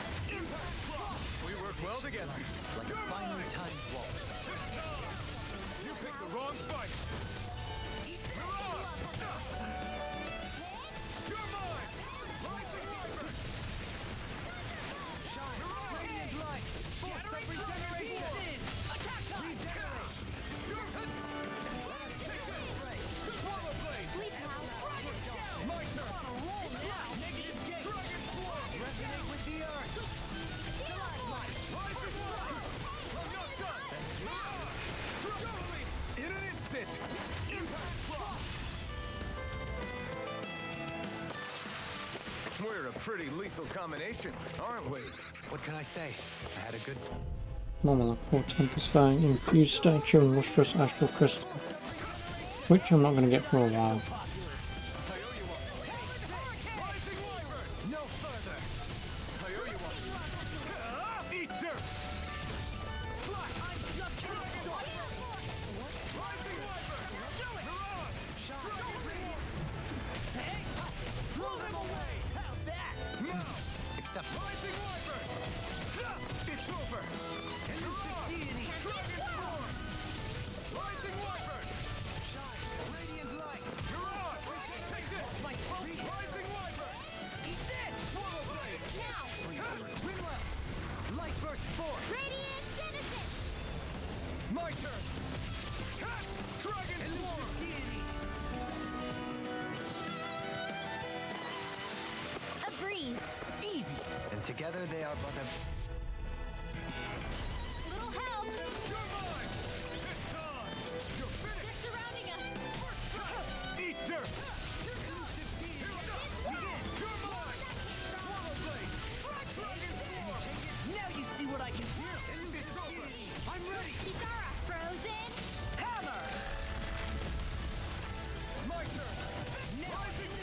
Speaker 5: We work well together.
Speaker 8: Like a finely timed waltz.
Speaker 5: You picked the wrong fight! You're mine! Rising Wyvern! Shine! Radiant light! Force of regeneration! Attack time! You're hit! Swallow blade! My turn! On a roll now! Negative gate! Dragon Swarm! Resonate with the earth! Rising Wyvern! I'm not done! Totally! In an instant! Impact block! We're a pretty lethal combination, aren't we?
Speaker 8: What can I say? I had a good...
Speaker 1: Normal Core Tempest Fang, Infused Statue, and Lustrous Astral Crystal. Which I'm not going to get for a while.
Speaker 5: Rising Wyvern! No further! I owe you one. Eat dirt! Slack! I'm just Dragon Wyvern! Rising Wyvern! Mirage! Dragon Radiant! Blow them away! How's that? Now!
Speaker 8: Acceptable.
Speaker 5: Rising Wyvern! It's over! Mirage! Dragon Swarm! Rising Wyvern! Radiant light! Mirage! Take this! Rising Wyvern! Eat this! Swallow blade!
Speaker 3: Now!
Speaker 5: Winwell! Light burst forth!
Speaker 3: Radiant Genesis!
Speaker 5: My turn! Cast! Dragon Swarm!
Speaker 3: A breeze.
Speaker 9: Easy.
Speaker 8: And together they are but a...
Speaker 3: Little help.
Speaker 5: You're mine! It's on! You're
Speaker 3: They're
Speaker 5: finished!
Speaker 3: surrounding us.
Speaker 5: Eat dirt! You're mine! Swallow blade! Dragon Swarm!
Speaker 9: Now you see what I can do.
Speaker 5: It's over! I'm ready!
Speaker 3: Kisara, frozen.
Speaker 9: Hammer.
Speaker 5: My turn! Rising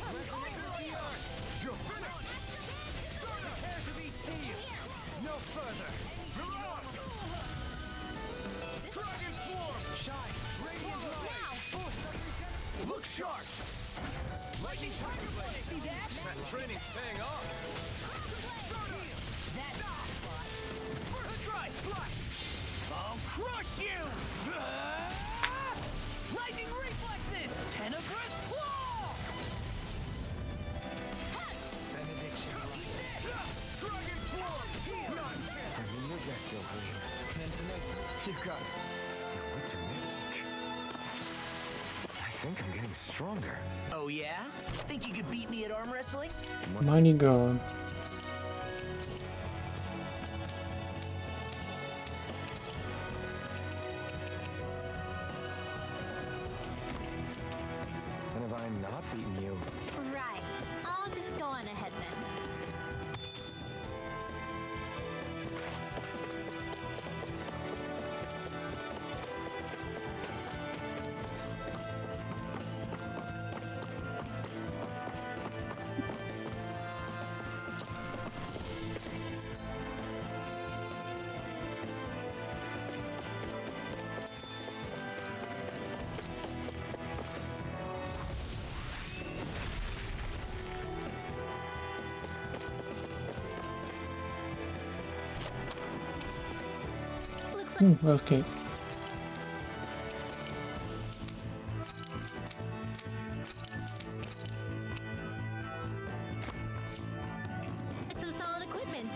Speaker 5: You're finished!
Speaker 9: Prepare to be sealed.
Speaker 5: No further! Mirage! Dragon Swarm!
Speaker 9: Shine. Radiant light. Force of regeneration.
Speaker 5: Look sharp!
Speaker 9: Lightning tiger blade. See that?
Speaker 5: That training's paying off!
Speaker 9: That spot. Dry slash. I'll crush you. Lightning reflexes. Tenebrous claw.
Speaker 8: benediction.
Speaker 5: Dragon Swarm! Not fair! You got it. Now what to make? I think I'm getting stronger.
Speaker 9: Oh yeah? Think you could beat me at arm wrestling?
Speaker 1: Mighty God.
Speaker 2: And if I'm not beating you,
Speaker 3: Right. I'll just go on ahead then. Looks like
Speaker 1: Okay.
Speaker 3: it's some solid equipment.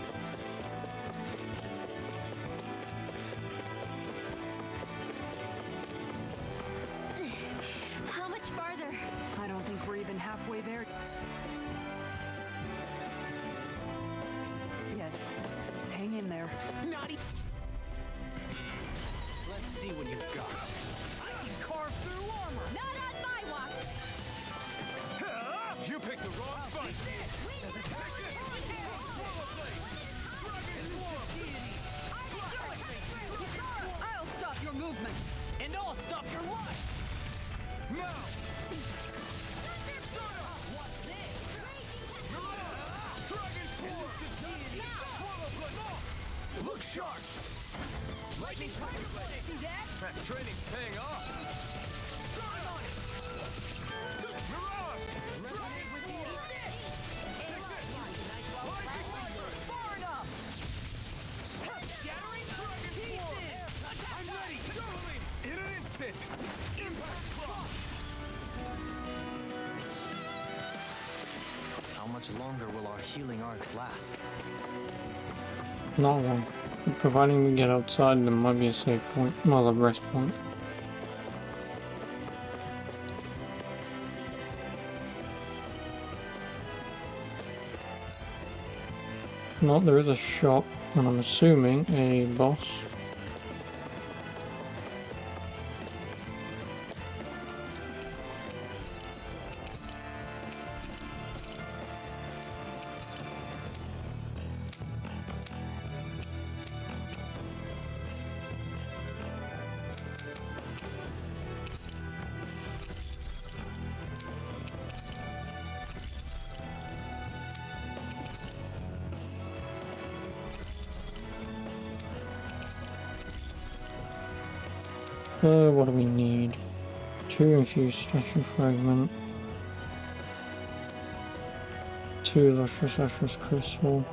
Speaker 3: How much farther?
Speaker 6: I don't think we're even halfway there yet. Hang in there.
Speaker 9: Naughty.
Speaker 8: Let's see what you've got.
Speaker 9: I can carve through armor.
Speaker 3: Not on my watch.
Speaker 5: You picked the wrong fight!
Speaker 6: I'll stop your movement.
Speaker 9: And I'll stop your life.
Speaker 5: Now! Dragon Swarm! Look sharp!
Speaker 9: Lightning tiger blade. See that?
Speaker 5: That training's paying off! Start on it! Mirage!
Speaker 9: Resonate with the earth.
Speaker 5: Take this! Lightning Wyvern!
Speaker 8: much longer will our healing arcs last?
Speaker 1: Not long. But providing we get outside, there might be a save point. Well, a rest point. No, there is a shop, and I'm assuming a boss. What do we need? 2 infused statue fragment. 2 lustrous lustrous crystal.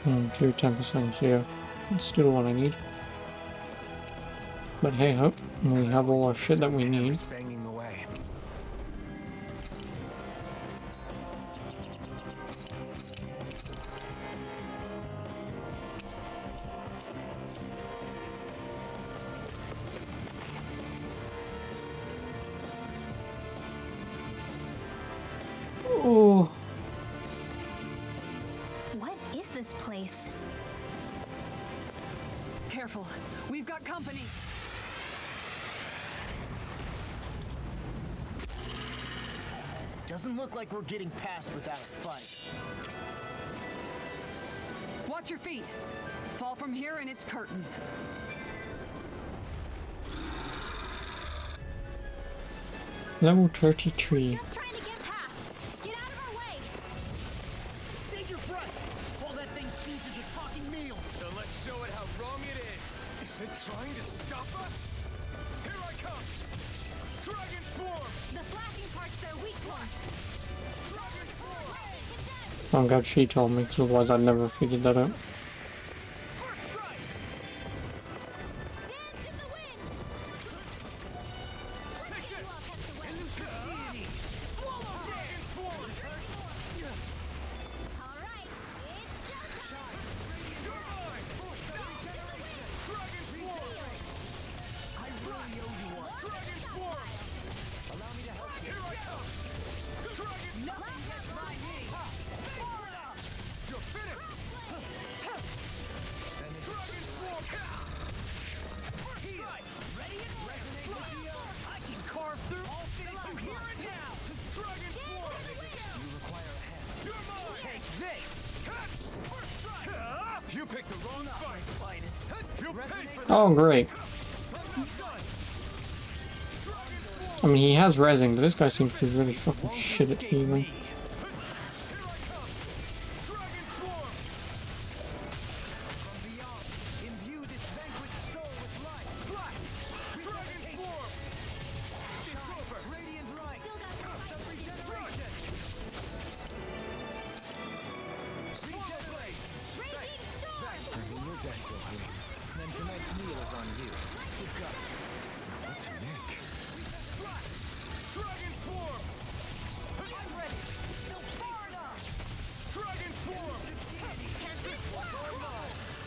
Speaker 1: And 2 tempest things here. That's still what I need. But hey ho, we have all our shit that we need.
Speaker 2: Banging the way.
Speaker 1: Oh,
Speaker 3: What is this place?
Speaker 6: Careful. We've got company.
Speaker 9: Doesn't look like we're getting past without a fight.
Speaker 6: Watch your feet. Fall from here and it's curtains.
Speaker 1: level 33.
Speaker 3: Just trying to get past. Get out of our way.
Speaker 5: Save your breath while that thing seizes a talking meal. Then let's show it how wrong it is.
Speaker 2: Is it trying to stop us?
Speaker 5: Here I come. Dragon form.
Speaker 3: The flashing part's their weak point.
Speaker 5: Dragon form.
Speaker 1: Thank God she told me, because otherwise I'd never figured that out.
Speaker 5: First strike.
Speaker 3: Dance in the wind. Let's get you all kept away.
Speaker 5: Swallow dragon form.
Speaker 3: All right, it's showtime.
Speaker 5: You're mine. Dragon form.
Speaker 9: I really owe you one.
Speaker 5: Dragon form.
Speaker 9: Allow me to help you.
Speaker 5: Here I come. Dragon.
Speaker 6: Nothing gets by me.
Speaker 5: You're finished. Dragon form. First strike. Ready and ready. I can carve through. I'll finish you here and now. Dragon form.
Speaker 8: You require a hand.
Speaker 5: You're mine. Take this. First strike. You picked the wrong fight. You paid for that.
Speaker 1: Oh, great.
Speaker 5: I'm not done. Dragon form.
Speaker 1: I mean, he has resin, but this guy seems to be really fucking shit at healing.
Speaker 5: Here I come. Dragon form.
Speaker 9: From beyond, imbue this vanquished soul with life.
Speaker 5: Slash. Dragon form. It's over.
Speaker 9: Radiant light.
Speaker 3: Still got some fight to do.
Speaker 9: Regeneration.
Speaker 5: Swallow blade.
Speaker 3: Raging storm.
Speaker 8: You're dead, Goku. Then tonight's meal is on you.
Speaker 9: Good God.
Speaker 2: What's Nick?
Speaker 5: Slash. Dragon form.
Speaker 6: I'm ready.
Speaker 5: Still far enough. Dragon form.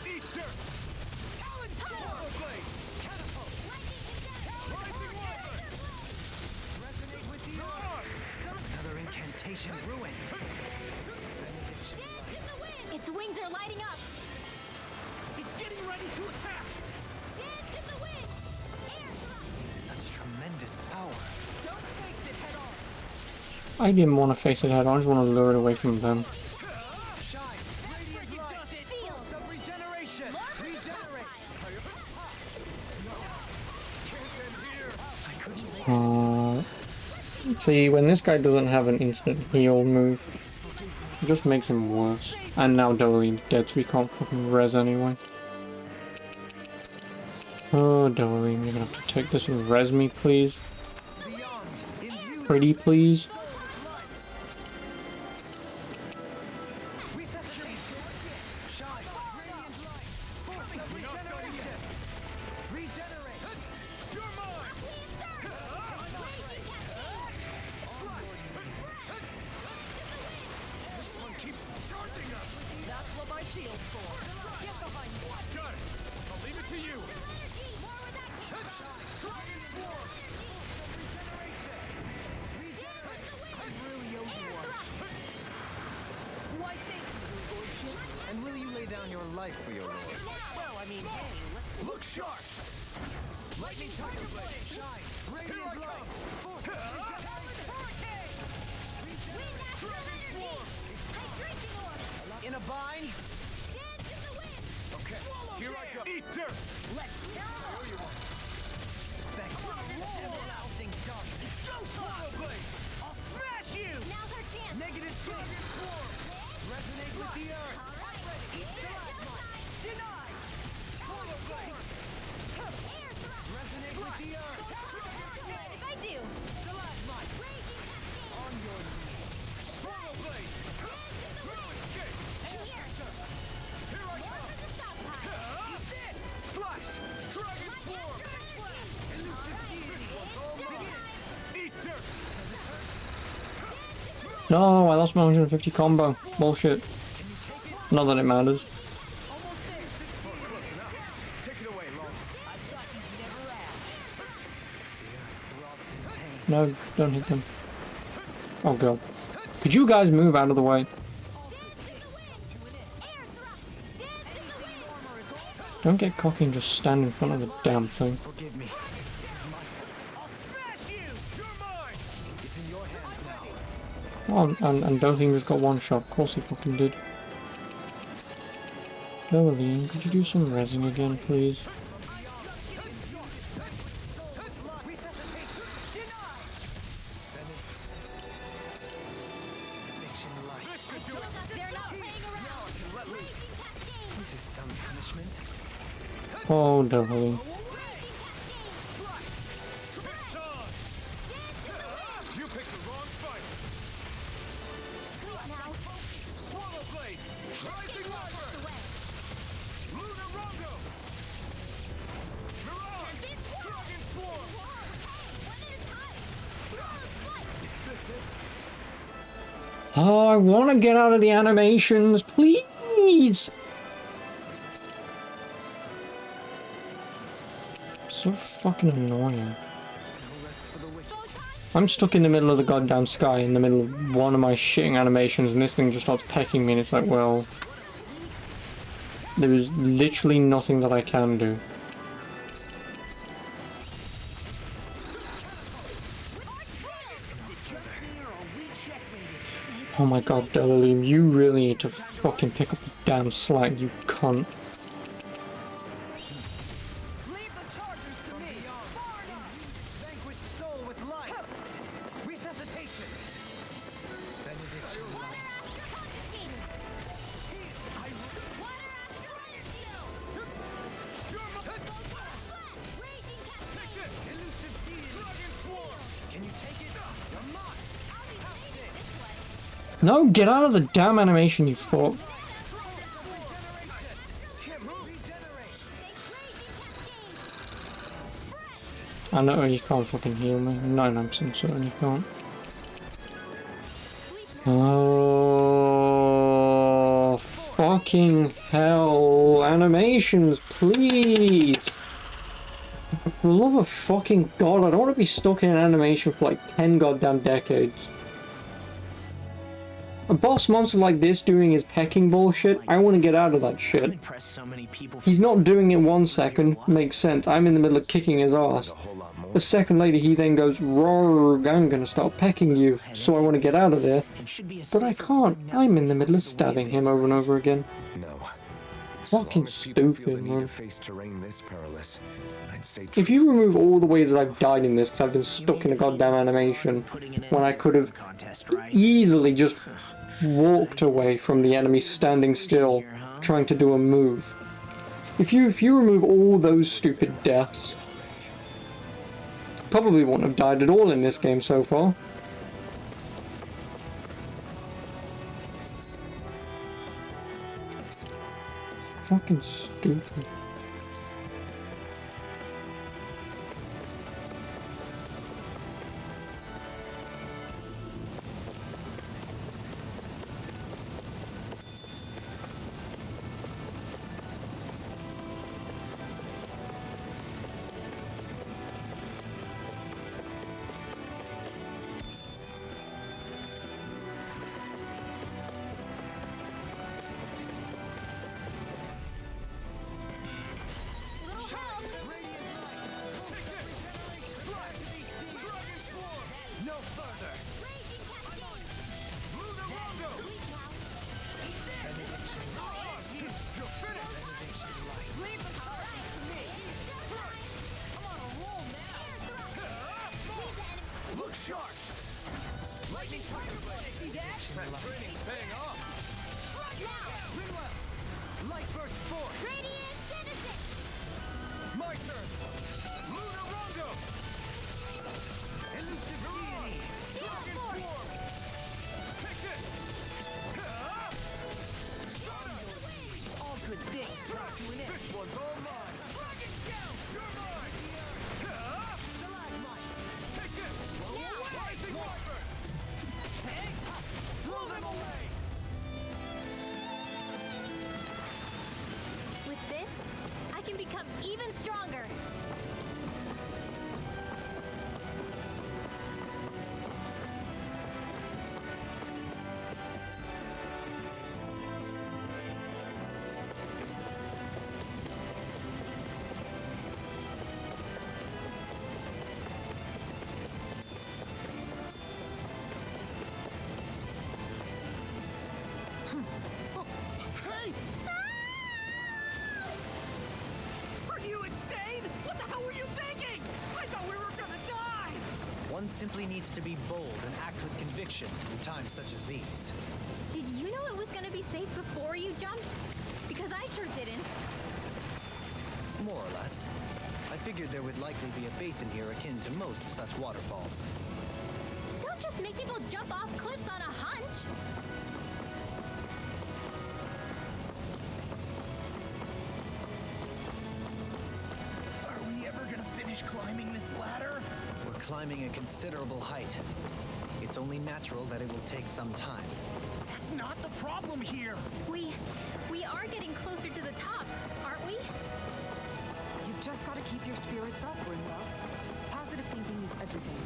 Speaker 5: Eat dirt. Swallow blade. Catapult. Rising weapon.
Speaker 9: Resonate with the
Speaker 5: You're
Speaker 9: earth.
Speaker 5: on.
Speaker 8: Another incantation ruined.
Speaker 3: Dance in the wind. Its wings are lighting up.
Speaker 5: It's getting ready to attack.
Speaker 3: Dance in the wind. Air thrust.
Speaker 8: Such tremendous power.
Speaker 6: Don't face it head on.
Speaker 1: I didn't want to face it head on, I just want to lure it away from them.
Speaker 9: Shine. Radiant light.
Speaker 3: Seal.
Speaker 9: Some regeneration. Regenerate.
Speaker 1: See, when this guy doesn't have an instant heal move, it just makes him worse. And now Dolorean's dead, so we can't fucking res anyway. Oh, Dolorean, you're gonna have to take this and res me, please.
Speaker 9: Beyond. Imbue
Speaker 1: Pretty, please.
Speaker 9: Reset your shine. Radiant light. Force of regeneration.
Speaker 6: shield for? Get behind me.
Speaker 5: Got it. I'll leave it to you. Dragon Form.
Speaker 9: I really owe you one. Why, thank you, your lordship.
Speaker 8: And will you lay down your life for your lord?
Speaker 9: Well, I mean, hey,
Speaker 5: Look sharp. Lightning Tiger Blade. Shine. Radiant Light. Full Hurricane. Dragon Form.
Speaker 9: in a bind.
Speaker 5: Okay. Here I go. Eat dirt.
Speaker 9: Let's tear it up.
Speaker 5: you are.
Speaker 9: Back to everything done.
Speaker 5: Go Swallow Blade.
Speaker 9: I'll smash you.
Speaker 3: Now's our chance.
Speaker 9: Negative
Speaker 5: Dragon Form.
Speaker 9: Resonate with the earth.
Speaker 5: Denied. Swallow Blade.
Speaker 3: Air thrust.
Speaker 9: Resonate with the earth.
Speaker 3: What if I do?
Speaker 9: Stalagmite.
Speaker 3: Raging cascade.
Speaker 9: On your knees.
Speaker 5: Swallow Blade. No escape.
Speaker 3: And here.
Speaker 5: Here I
Speaker 3: More
Speaker 5: come.
Speaker 3: for the stockpile.
Speaker 5: Eat this. Slash. Dragon Form.
Speaker 9: Elusive deity.
Speaker 5: Eat dirt.
Speaker 1: No, I lost my 150 combo. Bullshit. Not that it matters.
Speaker 5: Take it away, Long.
Speaker 1: No, don't hit them. Oh god. Could you guys move out of the way? Don't get cocky and just stand in front of the damn thing.
Speaker 8: Forgive me.
Speaker 5: Smash you. You're mine.
Speaker 8: It's in your hands now.
Speaker 1: Oh, and Dothing just got one shot. Of course he fucking did. Dothing, could you do some resin again, please?
Speaker 5: This should do it.
Speaker 3: They're not playing around. Raging cascade.
Speaker 8: This is some punishment.
Speaker 1: Oh, Dothing.
Speaker 5: You picked the wrong fight. Swallow Blade. Rising Leopard. Lunar Rondo. Mirage. Dragon Form. Is this it?
Speaker 1: Oh, I want to get out of the animations, please! So fucking annoying.
Speaker 8: No rest for the witches.
Speaker 1: I'm stuck in the middle of the goddamn sky in the middle of one of my shitting animations and this thing just starts pecking me and it's like, well... There is literally nothing that I can do. Oh my god, Delaleem, you really need to fucking pick up the damn slack, you cunt.
Speaker 6: Leave the chargers to me.
Speaker 9: Vanquished soul with life. Resuscitation. Elusive deity.
Speaker 5: Dragon Form.
Speaker 9: Can you take it? You're mine.
Speaker 1: No, get out of the damn animation, you fuck. I know you can't fucking heal me. 99% certain you can't. Oh, fucking hell. Animations, please. For the love of fucking god, I don't want to be stuck in an animation for like 10 goddamn decades. A boss monster like this doing his pecking bullshit, I want to get out of that shit.
Speaker 9: Impressed so many people.
Speaker 1: He's not doing it 1 second, makes sense. I'm in the middle of kicking his ass. A second later he then goes, roar, I'm gonna start pecking you, so I want to get out of there. But I can't, I'm in the middle of stabbing him over and over again.
Speaker 2: No.
Speaker 1: Fucking stupid,
Speaker 2: Need
Speaker 1: man.
Speaker 2: to face terrain this perilous. I'd say
Speaker 1: If you remove all the ways that I've died in this, because I've been stuck in a goddamn animation, when I could have easily just walked away from the enemy standing still, trying to do a move. If you remove all those stupid deaths, probably wouldn't have died at all in this game so far. Fucking stupid.
Speaker 4: Lightning Tiger Blade! See that?
Speaker 5: That training's paying off!
Speaker 4: Rinwell! Light Burst 4!
Speaker 3: Radiant Genesis!
Speaker 5: My turn! Lunar Rondo!
Speaker 4: Elusive Deity!
Speaker 5: Dragon Swarm! Take this! Stardust!
Speaker 9: All good things come to an end.
Speaker 5: This one's all mine!
Speaker 4: Dragon Scale!
Speaker 5: You're mine!
Speaker 4: Stalagmite!
Speaker 5: Take this! Rising Wyvern!
Speaker 4: Blow them away!
Speaker 3: With this, I can become even stronger.
Speaker 4: Hey! Are you insane? What the hell were you thinking? I thought we were gonna die!
Speaker 8: One simply needs to be bold and act with conviction in times such as these.
Speaker 3: Did you know it was gonna be safe before you jumped? Because I sure didn't.
Speaker 8: More or less. I figured there would likely be a basin here akin to most such waterfalls.
Speaker 3: Don't just make people jump off cliffs on a hunch.
Speaker 9: Are we ever gonna finish climbing this ladder?
Speaker 8: We're climbing a considerable height. It's only natural that it will take some time.
Speaker 9: That's not the problem here.
Speaker 3: We are getting closer to the top, aren't we?
Speaker 6: You've just got to keep your spirits up, Rinwell. Positive thinking is everything.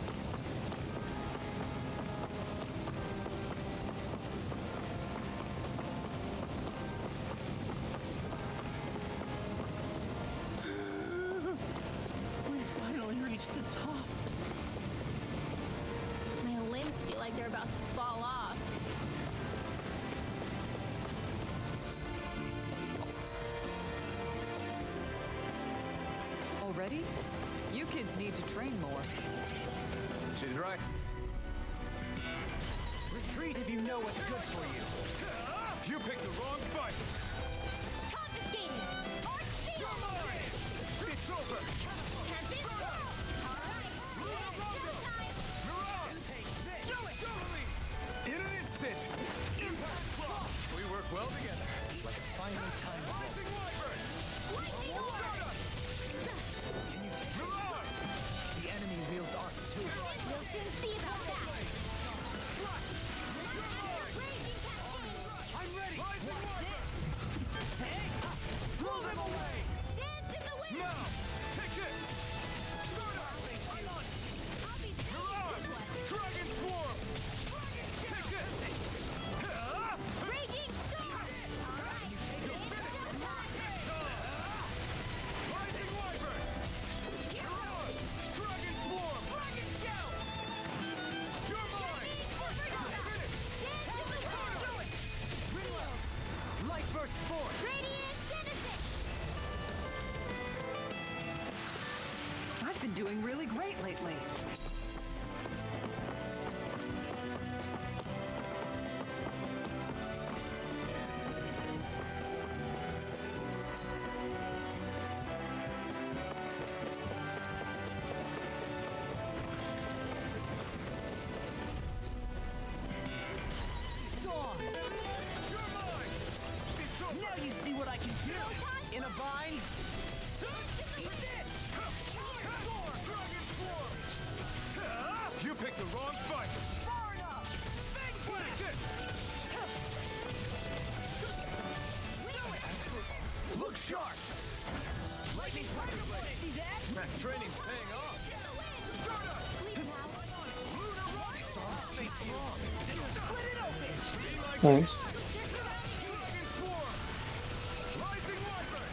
Speaker 9: We finally reached the top.
Speaker 3: My limbs feel like they're about to fall off.
Speaker 6: Already? You kids need to train more.
Speaker 5: She's right.
Speaker 9: Retreat if you know what's good for you.
Speaker 5: You picked the wrong fight!
Speaker 3: Confiscating! Arch Seal!
Speaker 5: You're mine! It's over!
Speaker 3: Tempest! Alright! Showtime!
Speaker 5: Mirage! Do it! Totally! In an instant! Impact Block! We work well together.
Speaker 8: Like a finely timed roll.
Speaker 5: Rising Wyvern!
Speaker 3: Lightning Orb!
Speaker 5: Stardust!
Speaker 8: Can you take
Speaker 5: Mirage!
Speaker 8: the enemy wields arc too?
Speaker 3: We'll soon see about that! Raging Cascade!
Speaker 4: I'm ready!
Speaker 5: Rising Wyvern!
Speaker 4: Blow them away!
Speaker 3: Dance in the wind!
Speaker 5: Now! Take this! Stardust!
Speaker 3: I'll be
Speaker 5: Mirage! Dragon Swarm! Take this!
Speaker 3: Raging Storm! Alright!
Speaker 5: Rising Wyvern! Mirage! Dragon Swarm!
Speaker 4: Dragon Scale!
Speaker 5: You're mine!
Speaker 4: Light Burst 4!
Speaker 3: Radiant Genesis!
Speaker 6: I've been doing really great lately.
Speaker 9: Gone.
Speaker 5: You're mine! It's over!
Speaker 9: Now you see what I can do. In a bind.
Speaker 5: Dragon Swarm! You picked the wrong fight!
Speaker 4: Far enough! Big
Speaker 5: Take this! Look sharp!
Speaker 4: Lightning Tiger Blade! See that?
Speaker 5: That training's paying off! Stardust!
Speaker 3: Sleep now.
Speaker 5: Lunar Rocket! It's all space long!
Speaker 4: Split it open!
Speaker 5: Be like
Speaker 1: Thanks.
Speaker 5: Dragon Swarm! Rising Wyvern!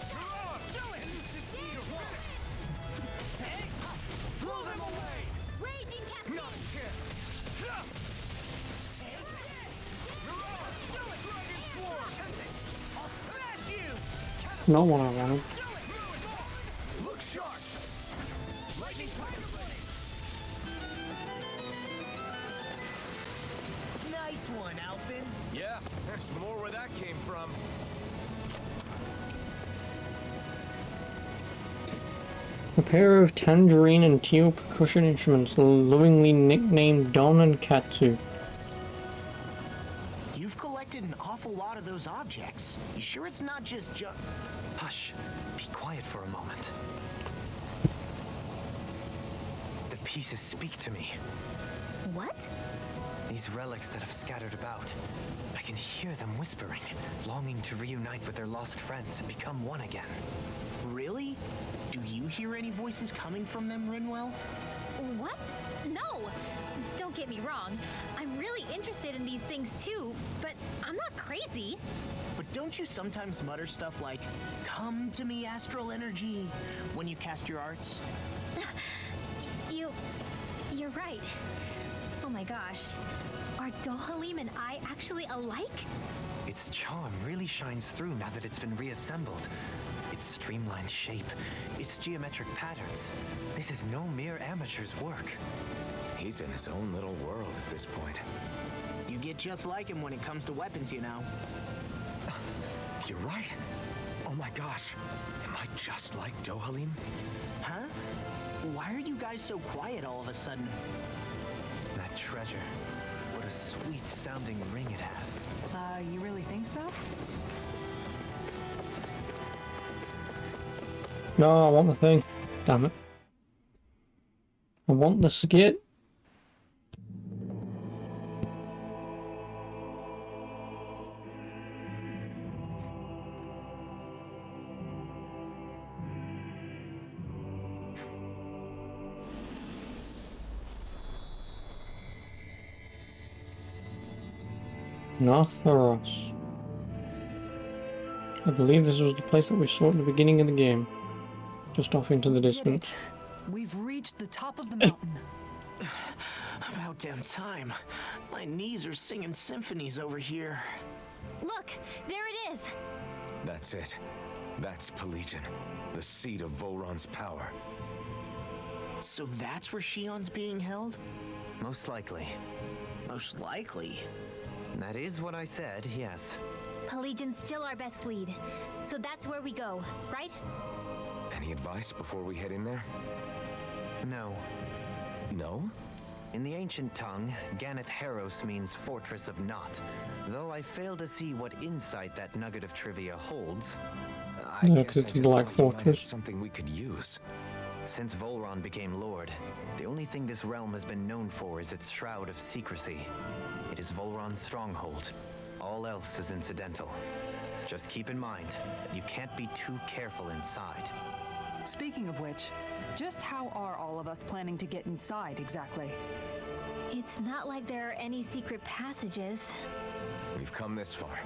Speaker 5: Mirage!
Speaker 4: Blow them away!
Speaker 3: Raging Cascade!
Speaker 5: Not yet! Mirage! Dragon Swarm!
Speaker 4: I'll smash you!
Speaker 1: Not what I wanted.
Speaker 5: Look sharp!
Speaker 4: Lightning Tiger Blade!
Speaker 9: Nice one, Alphen.
Speaker 5: Yeah, there's more where that came from.
Speaker 1: A pair of tangerine and teal percussion instruments, lovingly nicknamed Don and Katsu.
Speaker 9: You've collected an awful lot of those objects. You sure it's not just
Speaker 8: Hush. Be quiet for a moment. The pieces speak to me.
Speaker 3: What?
Speaker 8: These relics that have scattered about. I can hear them whispering, longing to reunite with their lost friends and become one again.
Speaker 9: Really? Do you hear any voices coming from them, Rinwell?
Speaker 3: What? No! Don't get me wrong. I'm really interested in these things too, but I'm not crazy.
Speaker 9: But don't you sometimes mutter stuff like, "Come to me, astral energy," when you cast your arts?
Speaker 3: You're right. Oh my gosh. Are Dohalim and I actually alike?
Speaker 8: Its charm really shines through now that it's been reassembled. Its streamlined shape, its geometric patterns. This is no mere amateur's work.
Speaker 2: He's in his own little world at this point.
Speaker 9: You get just like him when it comes to weapons, you know.
Speaker 2: You're right. Oh my gosh. Am I just like Dohalim?
Speaker 9: Huh? Why are you guys so quiet all of a sudden?
Speaker 8: That treasure. What a sweet sounding ring it has.
Speaker 6: You really think so?
Speaker 1: No, I want the thing. Damn it. I want the skit. Nartheros. I believe this was the place that we saw at the beginning of the game. Just off into the distance.
Speaker 6: We've reached the top of the mountain.
Speaker 9: About damn time. My knees are singing symphonies over here.
Speaker 3: Look, there it is.
Speaker 2: That's it. That's Pelegion, the seat of Volron's power.
Speaker 9: So that's where Shion's being held?
Speaker 8: Most likely.
Speaker 9: Most likely.
Speaker 8: That is what I said, yes.
Speaker 3: Plegion's still our best lead, so that's where we go, right?
Speaker 2: Any advice before we head in there?
Speaker 8: No.
Speaker 2: No?
Speaker 8: In the ancient tongue, Ganeth Heros means Fortress of Naught, though I fail to see what insight that nugget of trivia holds.
Speaker 2: I
Speaker 1: Yeah,
Speaker 2: guess
Speaker 1: 'cause
Speaker 2: I
Speaker 1: it's
Speaker 2: just
Speaker 1: Black
Speaker 2: thought you might have
Speaker 1: Fortress.
Speaker 2: something we could use.
Speaker 8: Since Volron became Lord, the only thing this realm has been known for is its shroud of secrecy. It is Volron's stronghold. All else is incidental. Just keep in mind that you can't be too careful inside.
Speaker 6: Speaking of which, just how are all of us planning to get inside exactly?
Speaker 3: It's not like there are any secret passages.
Speaker 2: We've come this far.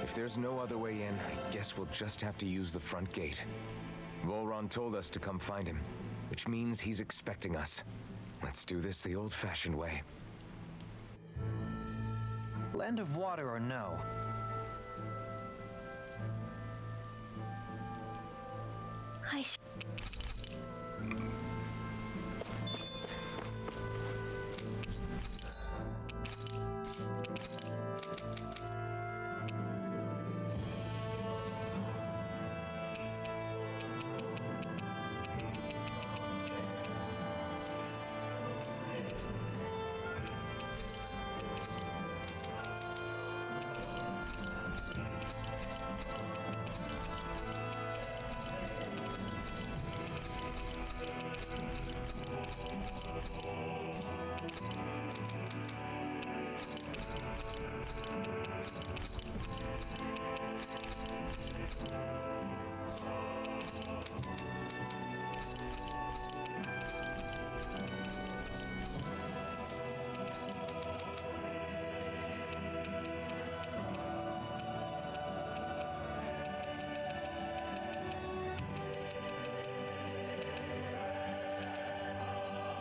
Speaker 2: If there's no other way in, I guess we'll just have to use the front gate. Volron told us to come find him, which means he's expecting us. Let's do this the old-fashioned way.
Speaker 8: Land of water or no?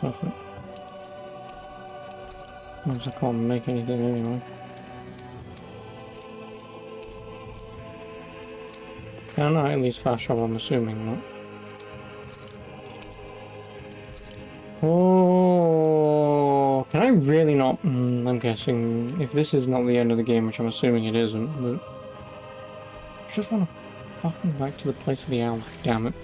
Speaker 1: Perfect. I can't make anything anyway. Can I at least fast travel? I'm assuming not. Oh. Can I really not? I'm guessing if this is not the end of the game, which I'm assuming it isn't, but I just want to fucking back to the place of the owls. Damn it.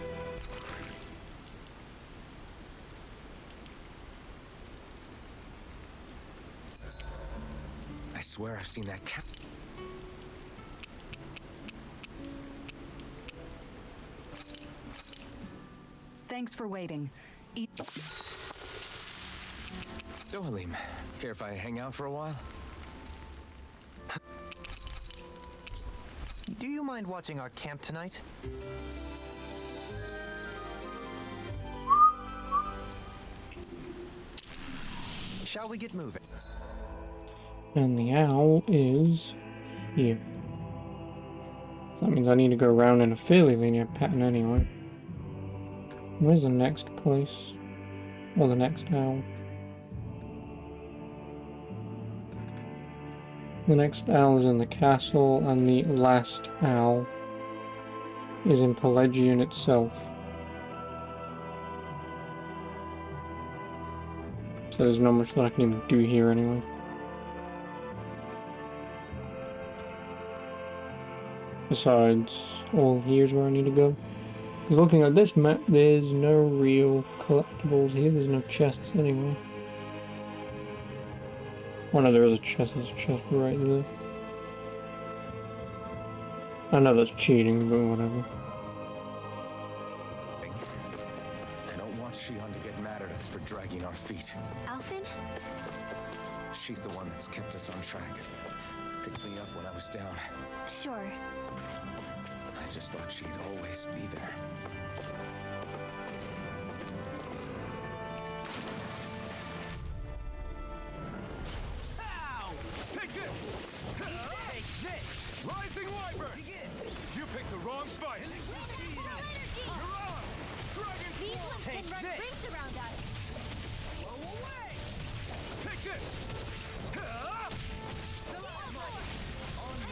Speaker 2: I swear I've seen that cat.
Speaker 6: Thanks for waiting.
Speaker 2: Dohalim, care if I hang out for a while?
Speaker 8: Do you mind watching our camp tonight? Shall we get moving?
Speaker 1: And the owl is here. So that means I need to go around in a fairly linear pattern anyway. Where's the next place? Or the next owl? The next owl is in the castle, and the last owl is in Pelagian itself. So there's not much that I can even do here anyway. Besides, all here's where I need to go. Because looking at this map, there's no real collectibles here, there's no chests anyway. Oh no, there is a chest, there's a chest right there. I know that's cheating, but whatever.
Speaker 2: I don't want Shion to get mad at us for dragging our feet.
Speaker 3: Alphen?
Speaker 2: She's the one that's kept us on track. Picked me up when I was down.
Speaker 3: Sure.
Speaker 2: I just thought she'd always be there.
Speaker 5: Ow! Take this! Take this! Rising Wyvern! You picked the wrong fight! You're on! Dragon Swarm! Take this!
Speaker 3: around us.
Speaker 5: Blow away! Take this!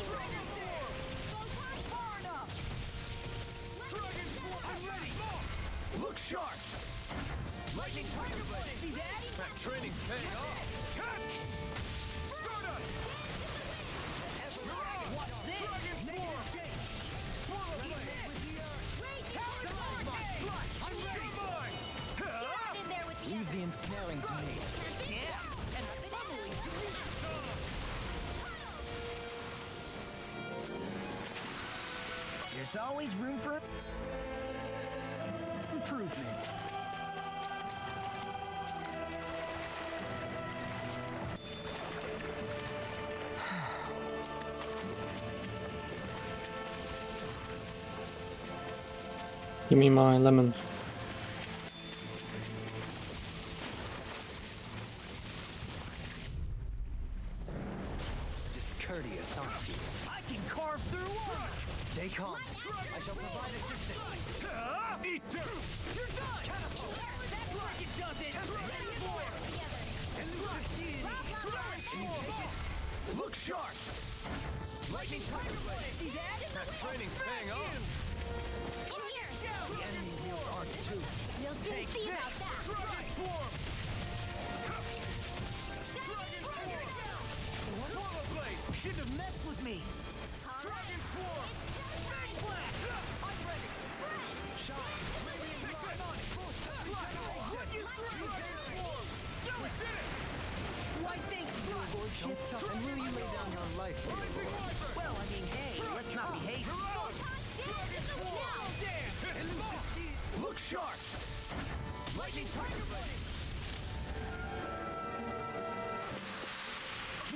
Speaker 5: Dragon Swarm! Far enough! Dragon Swarm! I'm ready! Look sharp! Lightning Tiger Blade! See that? That training's paying off! Stardust! Dragon Swarm! Swallow Blade! I'm ready!
Speaker 3: In there with
Speaker 8: Leave the ensnaring to me.
Speaker 9: There's always room for improvement.
Speaker 1: Give me my lemons.
Speaker 8: Discourteous, aren't you?
Speaker 5: I can carve through armor!
Speaker 8: Stay calm. I shall provide assistance.
Speaker 5: Eat dirt! You're done! Catapult! That's like it does it! Dragon Swarm! Dragon Swarm! Look sharp! Lightning Tiger Blade! See that? That training's paying off!
Speaker 3: In here.
Speaker 8: The enemy wields arts too.
Speaker 3: We'll soon see about that.
Speaker 5: Dragon Swarm! Dragon Swarm! Swallow Blade!
Speaker 9: Shouldn't have messed with me.
Speaker 5: Dragon Swarm! Face Blast! I'm ready! Shine! Radiant Light! What you through? No, it did it!
Speaker 9: Why, thanks, your lordship. And will you lay down your life for your
Speaker 5: Rising
Speaker 9: lord?
Speaker 5: Wyvern!
Speaker 9: Well, I mean, hey, let's not be hasty.
Speaker 5: Dragon Swarm! Look sharp! Lightning Tiger Blade!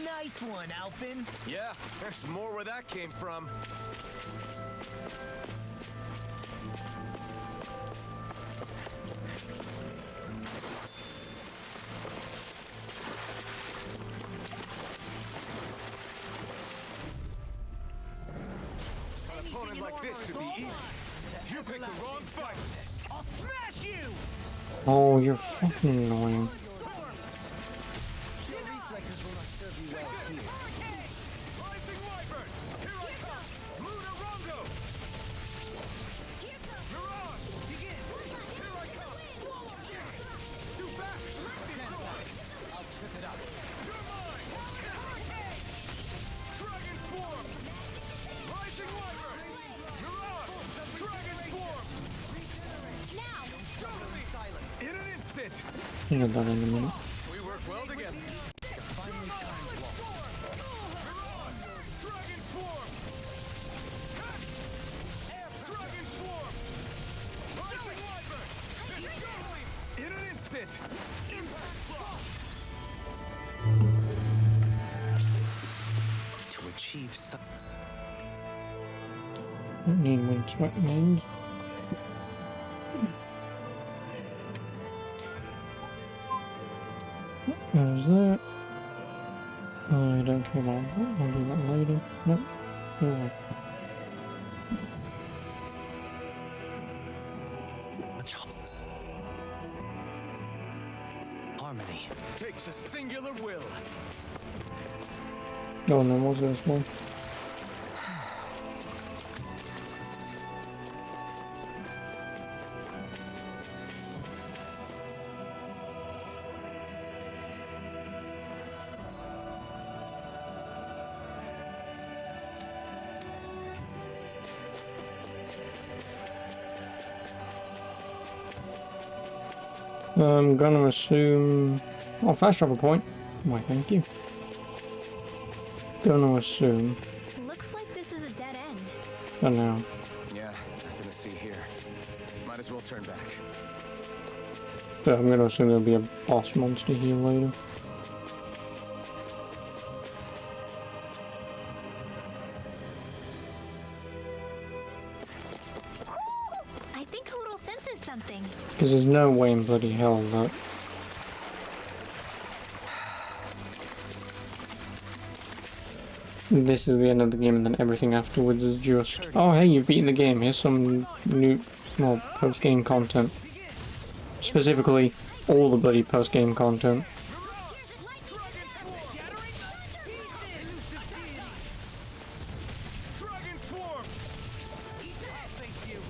Speaker 9: Nice one, Alphen.
Speaker 5: Yeah, there's more where that came from. An opponent like this should be easy. You picked the wrong fight.
Speaker 9: I'll smash you!
Speaker 1: Oh, you're fucking annoying.
Speaker 8: Your reflexes will not serve you well here.
Speaker 5: Rising Wyvern! Here I come! Luna Rongo! Mirage! Begin! Here I come! Swallow! Too fast!
Speaker 8: Stand back. I'll trip it up.
Speaker 1: We'll get that in a minute.
Speaker 5: We work well together. Finally timed well. Dragon Swarm! Dragon Swarm! Rising Wyvern! In an instant! Impact Block!
Speaker 8: To achieve some...
Speaker 1: Don't need wind sweat names. There's that. I don't care about that. I'll do that later. Nope. No way.
Speaker 8: harmony.
Speaker 5: Takes a singular will.
Speaker 1: Oh, and then what's this one? I'm gonna assume... Oh, fast travel point. Why, thank you. Gonna assume...
Speaker 3: Looks like this is a dead end.
Speaker 1: For now.
Speaker 2: Yeah, nothing to see here. Might as well turn back.
Speaker 1: So I'm gonna assume there'll be a boss monster here later.
Speaker 3: I think Hoodle senses something.
Speaker 1: Because there's no way in bloody hell that... This is the end of the game and then everything afterwards is just... Oh hey, you've beaten the game, here's some new, well, post-game content. Specifically, all the bloody post-game content.
Speaker 5: Dragon Swarm! Thank you.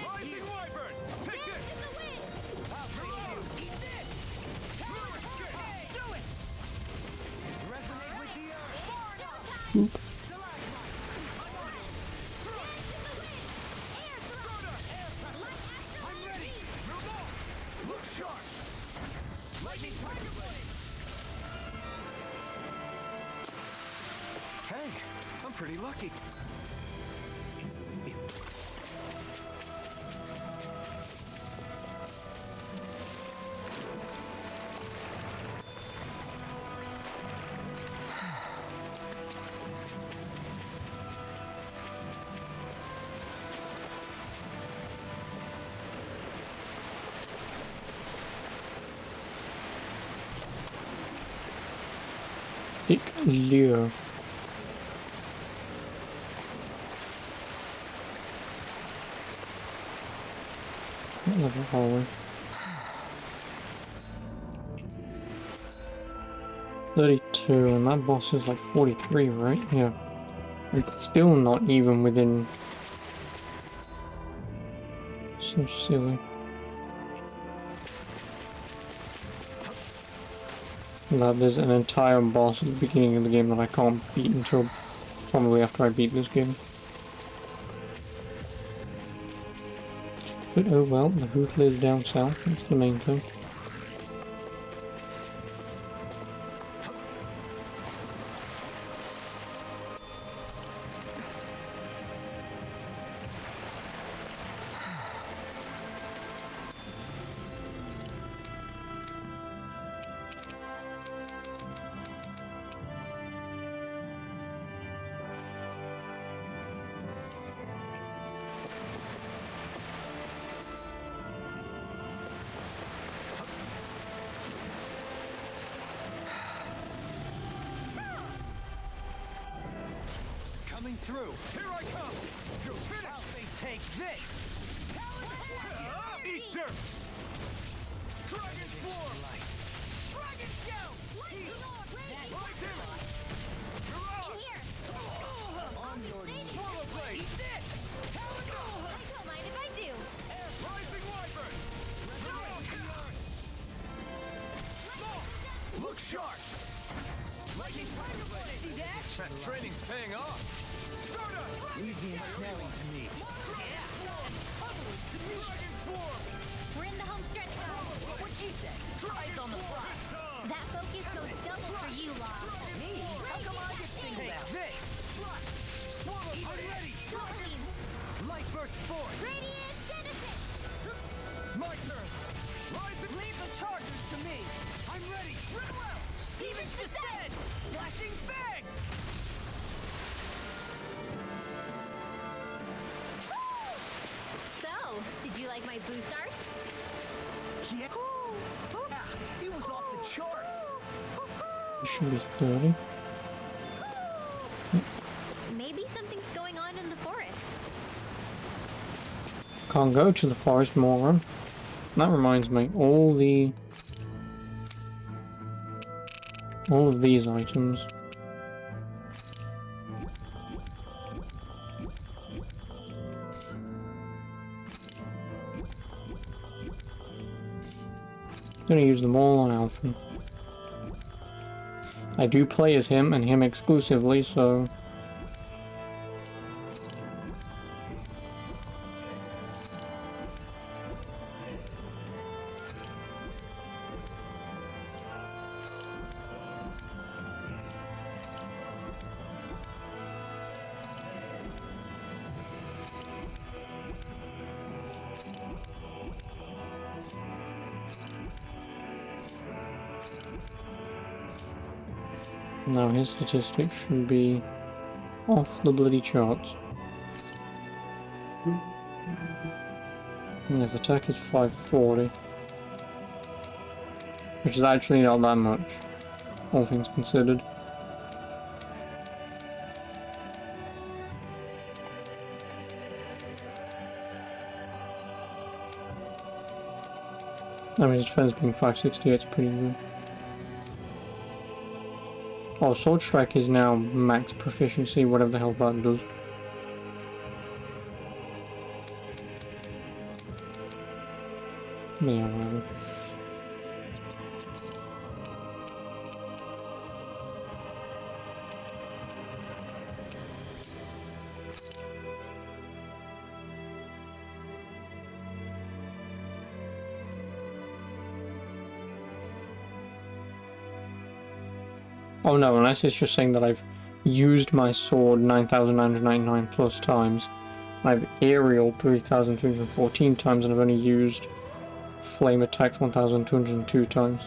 Speaker 5: Rising Wyvern! Take this! I'll take you. Eat this! Do it! Resonate with the earth! I'm ready! Move on! Look sharp! Lightning Tiger Blade! Hey, I'm pretty lucky.
Speaker 1: Dick Leo. What level are we? 32, and that boss is like 43, right? Yeah. It's still not even within... So silly. That there's an entire boss at the beginning of the game that I can't beat until probably after I beat this game. But oh well, the hoot lives down south, that's the main thing.
Speaker 5: Coming through. Here I come. You're finished. I'll say take this. Eat dirt. Dragon Swarm. Dragon Shout. Light him. You're out. On your knees. Swallow Blade. Eat this.
Speaker 3: I don't mind if I do.
Speaker 5: Rising Wyvern. Look sharp. Lightning Tiger Blade. See that? That training's paying off. Stardust. Leave the ensnaring to me. Dragon Swarm.
Speaker 3: We're in the home stretch now.
Speaker 5: What'd she say? Dragon
Speaker 3: for you, Law.
Speaker 4: Me? How come I get singled out? This! Swallow, I'm ready! Light burst forth!
Speaker 3: Radiant Genesis!
Speaker 4: My turn! Leave the charges to me! I'm ready! Run well! Demon's Descent! Flashing Fang!
Speaker 3: So, did you like my boost art?
Speaker 9: Yeah. It was off the charts.
Speaker 1: It should be 30.
Speaker 3: Maybe something's going on in the forest.
Speaker 1: Can't go to the forest, moron. That reminds me, all of these items. I'm gonna use them all on Alphen. I do play as him and him exclusively, so now his statistics should be off the bloody charts. And his attack is 540, which is actually not that much, all things considered. I mean, his defense being 568 is pretty good. Oh, Sword Strike is now max proficiency, whatever the hell that does. Yeah, whatever. Oh no, unless it's just saying that I've used my sword 9,999 plus times. I've aerial 3,314 times and I've only used flame attacks 1,202 times.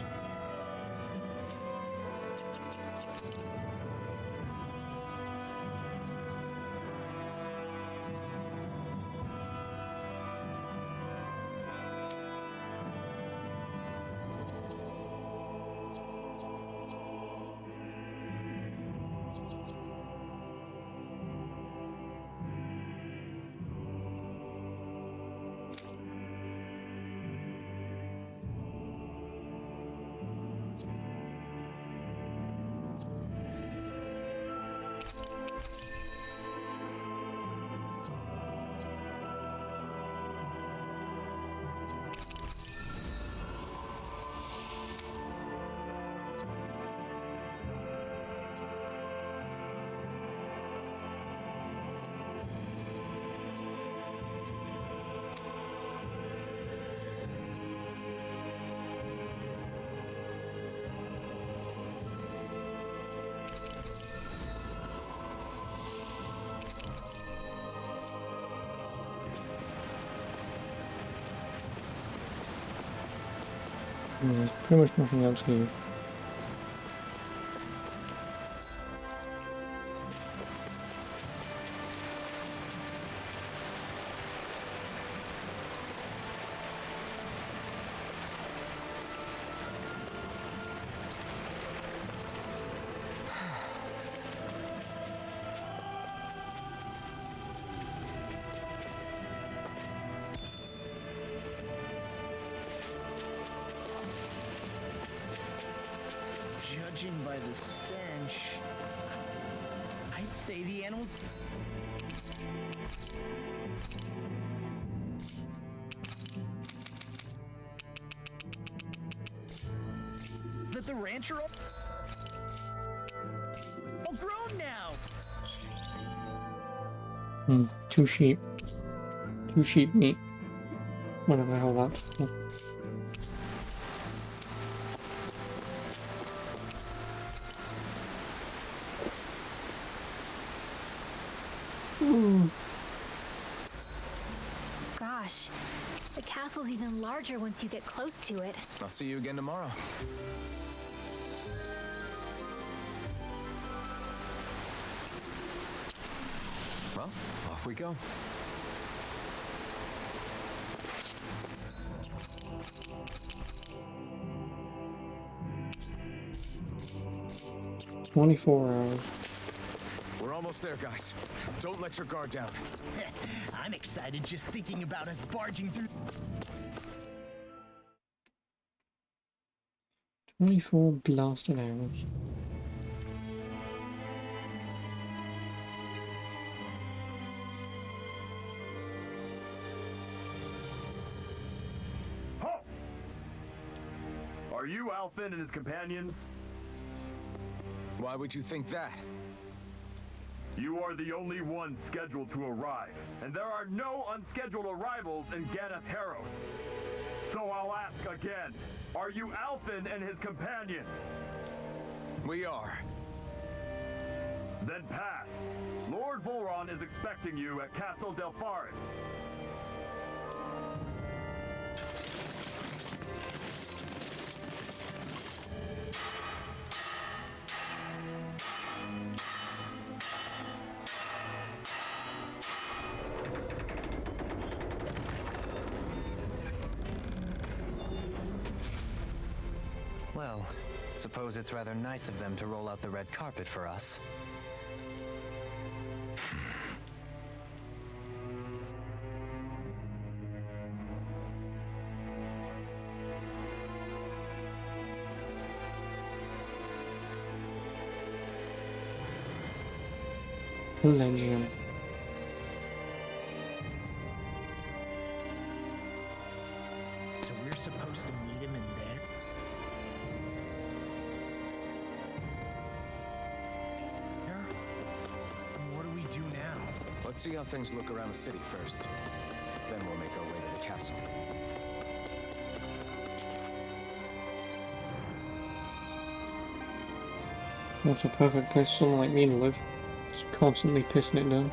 Speaker 1: There's pretty much nothing else here.
Speaker 9: Judging by the stench, I'd say the animals. That the ranch are all grown now.
Speaker 1: Two sheep. Two sheep meat. Whatever the hell that's for.
Speaker 3: castle's even larger once you get close to it.
Speaker 2: I'll see you again tomorrow. Well, off we go.
Speaker 1: $24.
Speaker 2: We're almost there, guys. Don't let your guard down.
Speaker 9: I'm excited just thinking about us barging through.
Speaker 1: 24 blasted hours.
Speaker 5: Halt! Are you Alphen and his companions?
Speaker 2: Why would you think that?
Speaker 5: You are the only one scheduled to arrive, and there are no unscheduled arrivals in Ganeth Haros. So I'll ask again, are you Alphen and his companions?
Speaker 2: We are.
Speaker 5: Then pass. Lord Volron is expecting you at Castle Delpharis.
Speaker 8: Well, suppose it's rather nice of them to roll out the red carpet for us.
Speaker 1: Legend.
Speaker 9: So we're supposed to meet him in there? And what do we do now?
Speaker 2: Let's see how things look around the city first. Then we'll make our way to the castle.
Speaker 1: That's a perfect place for someone like me to live. Just constantly pissing it down.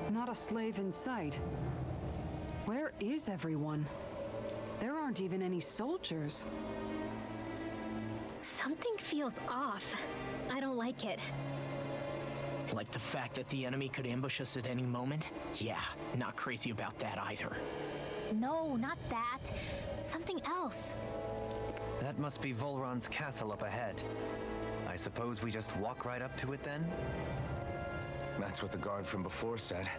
Speaker 6: Not a slave in sight. Where is everyone? There aren't even any soldiers.
Speaker 3: Something feels off. I don't like it.
Speaker 9: Like the fact that the enemy could ambush us at any moment? Yeah, not crazy about that either.
Speaker 3: No, not that. Something else.
Speaker 8: That must be Volron's castle up ahead. I suppose we just walk right up to it then?
Speaker 2: That's what the guard from before said.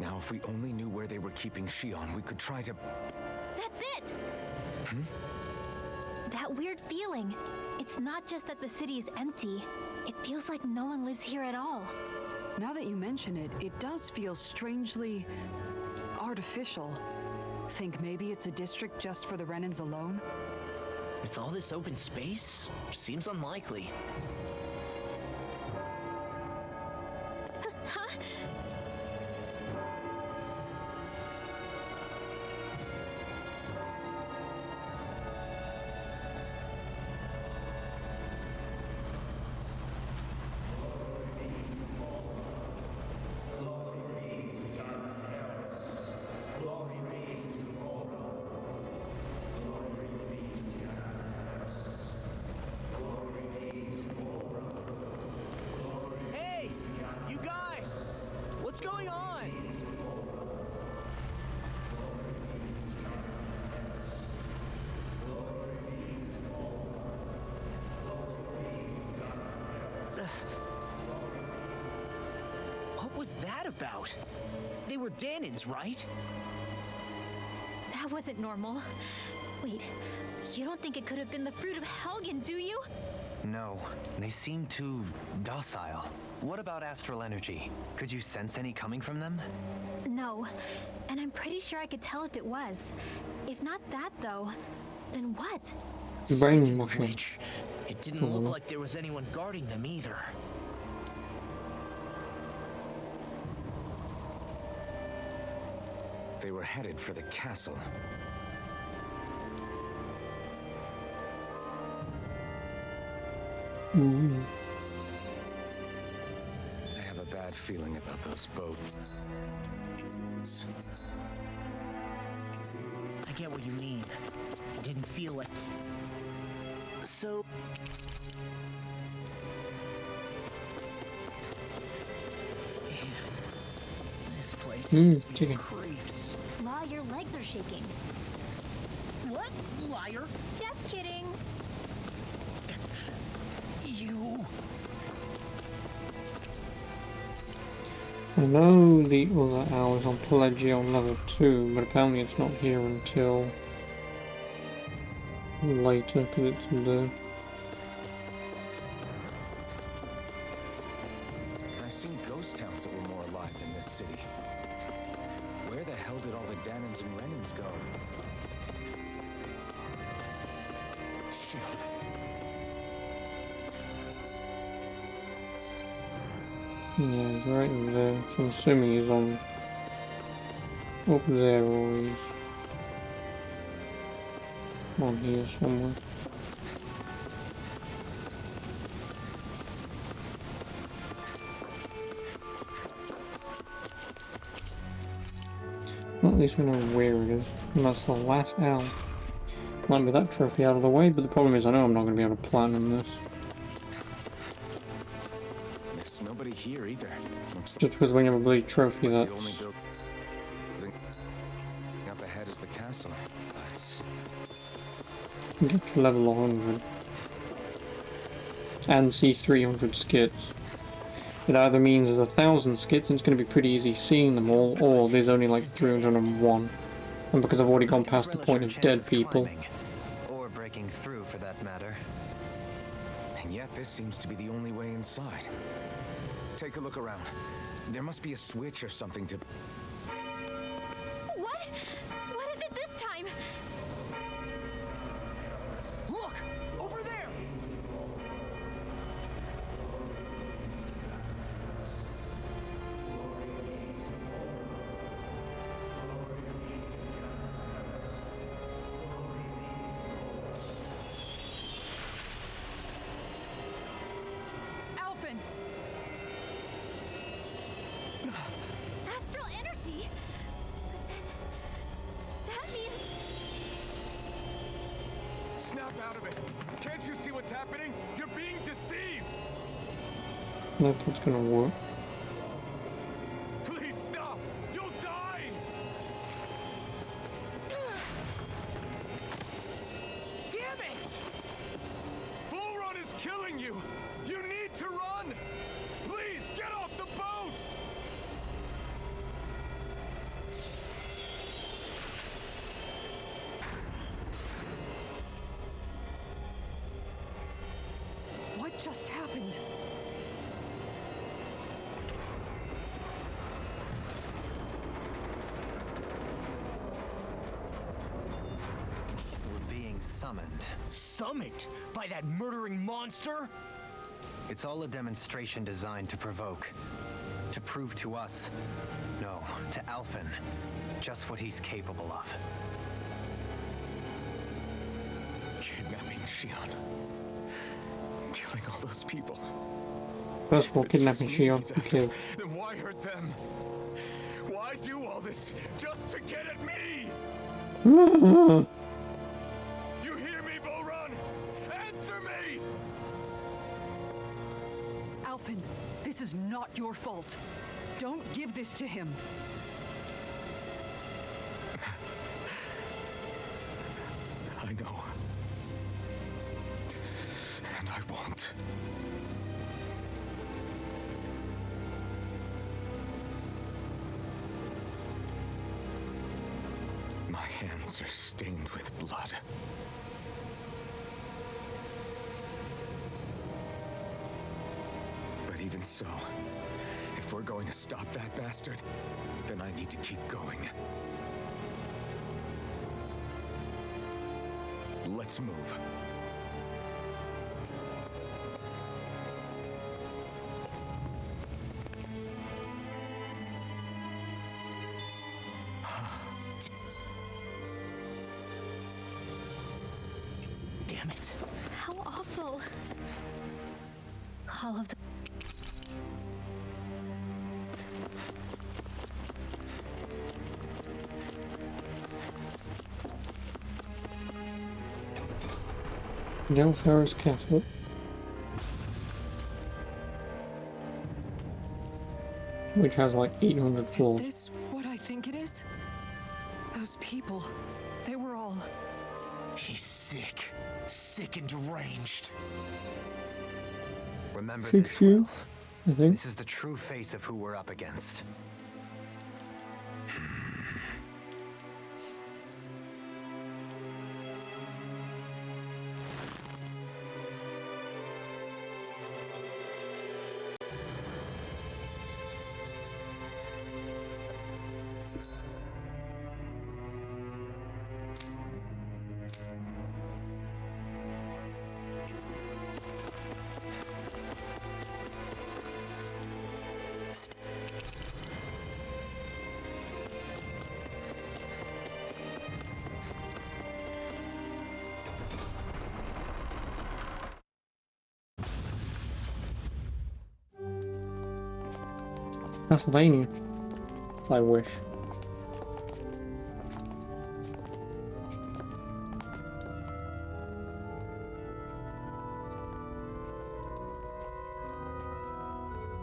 Speaker 2: Now, if we only knew where they were keeping Shion, we could try to...
Speaker 3: That's it! That weird feeling. It's not just that the city is empty. It feels like no one lives here at all.
Speaker 6: Now that you mention it, it does feel strangely artificial. Think maybe it's a district just for the Renans alone?
Speaker 9: With all this open space, seems unlikely.
Speaker 3: Huh?
Speaker 9: Hey! You guys! What's going on? What was that about? They were Danans, right?
Speaker 3: That wasn't normal. Wait, you don't think it could have been the fruit of Helgen, do you?
Speaker 8: No, they seem too docile. What about astral energy? Could you sense any coming from them?
Speaker 3: No, and I'm pretty sure I could tell if it was. If not that, though, then what?
Speaker 1: Brainwashing.
Speaker 9: Which, it didn't look like there was anyone guarding them either.
Speaker 2: They were headed for the castle.
Speaker 1: Mm.
Speaker 2: I have a bad feeling about those boats.
Speaker 9: I get what you mean. I didn't feel like... So... Man, this place gives me
Speaker 1: chicken.
Speaker 9: creeps.
Speaker 3: Law, your legs are shaking.
Speaker 9: What? Liar?
Speaker 3: Just kidding.
Speaker 9: You...
Speaker 1: I know the other owl is on Pelagia on level 2, but apparently it's not here until later because it's the...
Speaker 2: I've seen ghost towns that were more alive than this city. Where the hell did all the Danans and Renans go? Shit.
Speaker 1: Yeah, he's right in there. So I'm assuming he's on up there or he's on here somewhere. Well, at least we know where it is. And that's the last owl. Might be that trophy out of the way, but the problem is I know I'm not going to be able to platinum this.
Speaker 2: There's nobody here either. Looks
Speaker 1: Just because we have a bloody trophy
Speaker 2: like
Speaker 1: that's...
Speaker 2: the only building up ahead is the castle. But
Speaker 1: Get to level 100. And see 300 skits. It either means there's 1,000 skits and it's going to be pretty easy seeing them all, or there's only like 301. And because I've already gone past the point of dead people.
Speaker 8: Or breaking through, for that matter.
Speaker 2: and yet this seems to be the only way inside. Take a look around. There must be a switch or something to...
Speaker 3: What? What is it this time?
Speaker 5: Look! Over there!
Speaker 6: Alphen!
Speaker 3: Astral energy? That means...
Speaker 5: Snap out of it! Can't you see what's happening? You're being deceived!
Speaker 1: I don't think it's gonna work.
Speaker 5: Please stop! You'll die! Damn it! Bull Run is killing you! You need to run! Please, get off the boat!
Speaker 6: What just happened?
Speaker 8: We're being summoned.
Speaker 9: Summoned by that murdering monster?
Speaker 8: It's all a demonstration designed to provoke. To prove to us, no, to Alphen, just what he's capable of.
Speaker 2: Kidnapping Shion. Killing all those people.
Speaker 1: First of all,
Speaker 2: If it's
Speaker 1: kidnapping
Speaker 2: just me
Speaker 1: Shion
Speaker 2: he's
Speaker 1: to
Speaker 2: after,
Speaker 1: kill.
Speaker 5: Then why hurt them? Why do all this just to get at me? You hear me, Volrun? Answer me!
Speaker 6: Alphen, this is not your fault. Don't give this to him.
Speaker 2: I know. And I won't. My hands are stained with blood. But even so, if we're going to stop that bastard, then I need to keep going. Let's move.
Speaker 9: Damn it.
Speaker 3: How awful. All of the...
Speaker 1: Del Ferris Castle. Which has like 800 floors.
Speaker 6: Is this what I think it is? Those people, they were all...
Speaker 9: He's sick. Sick and deranged.
Speaker 8: Remember
Speaker 1: Six
Speaker 8: this,
Speaker 1: years,
Speaker 8: Will.
Speaker 1: I think.
Speaker 8: This is the true face of who we're up against.
Speaker 1: Castlevania. I wish.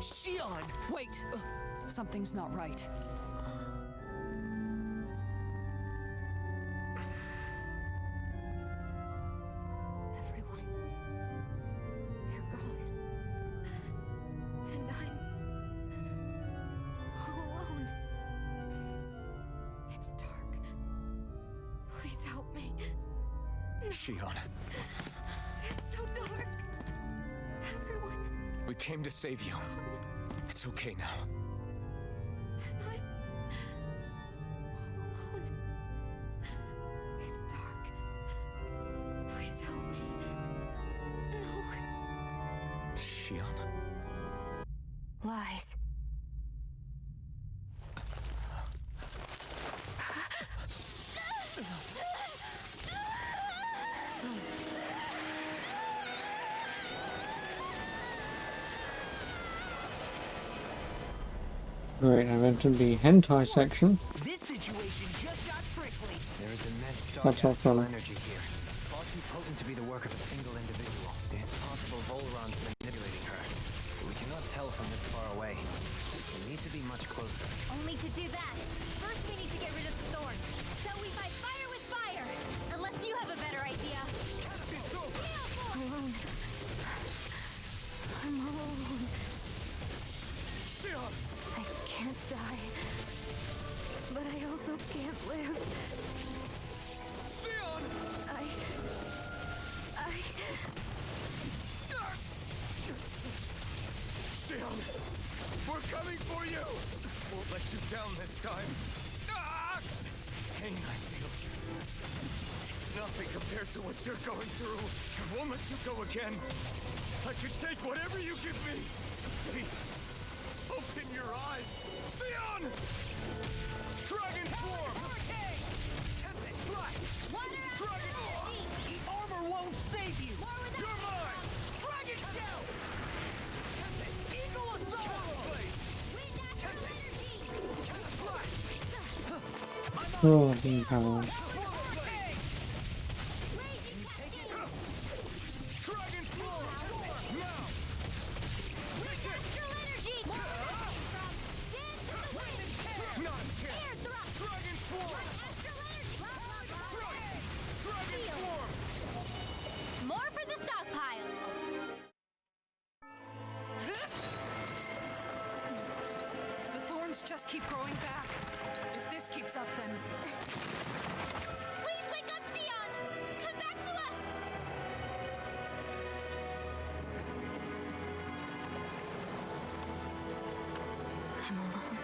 Speaker 9: Shion!
Speaker 6: Wait! Something's not right.
Speaker 3: Everyone. They're gone. And I'm... all alone. It's dark. Please help me.
Speaker 2: Shion,
Speaker 3: It's so dark. Everyone.
Speaker 2: we came to save you. It's okay now.
Speaker 3: And I'm all alone. It's dark. Please help me. No.
Speaker 2: Shion.
Speaker 3: Lies.
Speaker 1: Great, I've entered the hentai section.
Speaker 9: This situation just got prickly.
Speaker 8: There is immense
Speaker 1: That's all
Speaker 8: astral
Speaker 1: fun.
Speaker 8: energy here. Far too potent to be the work of a single individual. It's possible Volron's manipulating her. But we cannot tell from this far away. We need to be much closer.
Speaker 3: Only to do that, first we need to get rid of the thorn. So we fight fire with fire! Unless you have a better idea. Alone. I'm all alone.
Speaker 5: Shion!
Speaker 3: I can't die. But I also can't live.
Speaker 5: Shion! Shion! We're coming for you! Won't let you down this time. Ah! This pain I feel. It's nothing compared to what you're going through. I won't let you go again. I can take whatever you give me. Please, open your eyes. Shion! Dragon form! Tempest Slash! Dragon!
Speaker 9: Armor won't save you!
Speaker 5: You're mine! Dragon Shell!
Speaker 9: Eagle Assault!
Speaker 1: Oh, the power.
Speaker 5: Dragon Form! Now!
Speaker 3: Astral energy!
Speaker 5: Not a chance! Dragon Form! Dragon Form!
Speaker 3: More for the stockpile!
Speaker 6: The thorns just keep growing back. If this keeps up, then...
Speaker 3: Please wake up, Shion! Come back to us! I'm alone.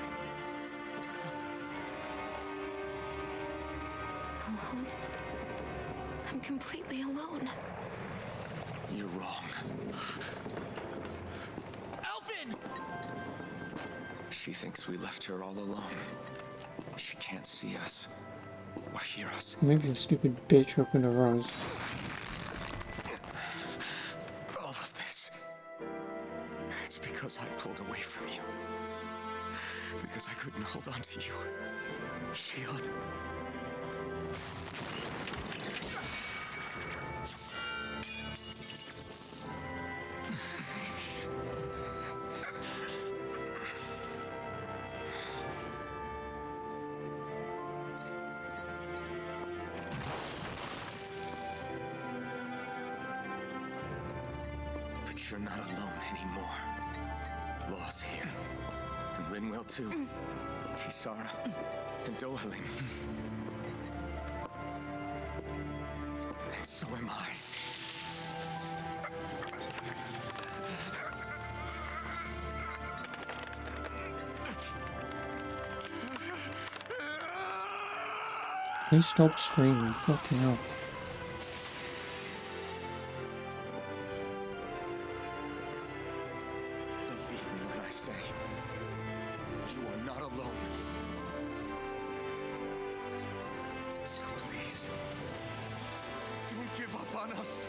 Speaker 3: Alone? I'm completely alone.
Speaker 2: You're wrong.
Speaker 9: Elfin!
Speaker 2: She thinks we left her all alone. She can't see us or hear us.
Speaker 1: Maybe a stupid bitch opened her eyes.
Speaker 2: because I pulled away from you. Because I couldn't hold on to you. Shion. But you're not alone anymore. Law's here. And Rinwell too. Kisara. And Dohalim. And so am I.
Speaker 1: Please stop screaming. Fucking hell.
Speaker 2: Believe me when I say, you are not alone. So please, don't give up on us.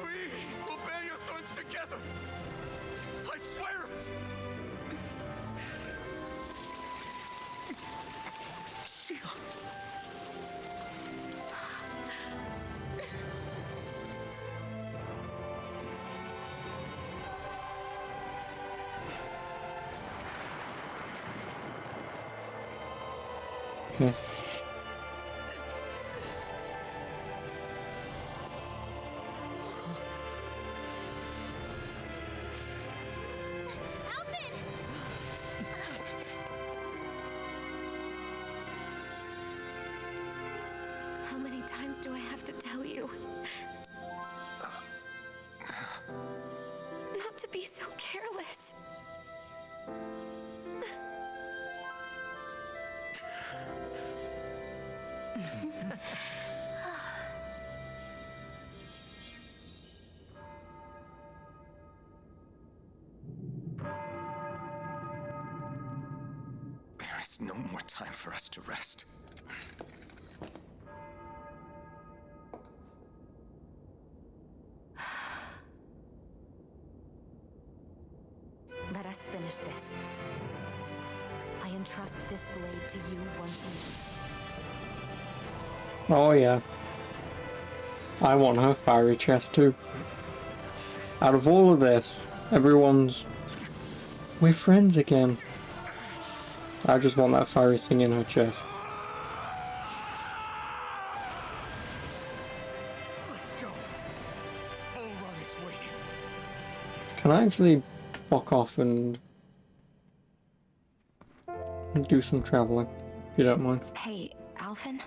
Speaker 2: We will bear your thorns together. I swear it. Shion.
Speaker 1: Okay.
Speaker 3: How many times do I have to tell you? Not to be so careless.
Speaker 2: There is no more time for us to rest.
Speaker 3: Let us finish this. I entrust this blade to you once more.
Speaker 1: Oh yeah. I want her fiery chest too. Out of all of this, everyone's... We're friends again. I just want that fiery thing in her chest.
Speaker 2: Let's go. Volron is waiting.
Speaker 1: Can I actually walk off and do some traveling, if you don't mind?
Speaker 3: Hey, Alphen?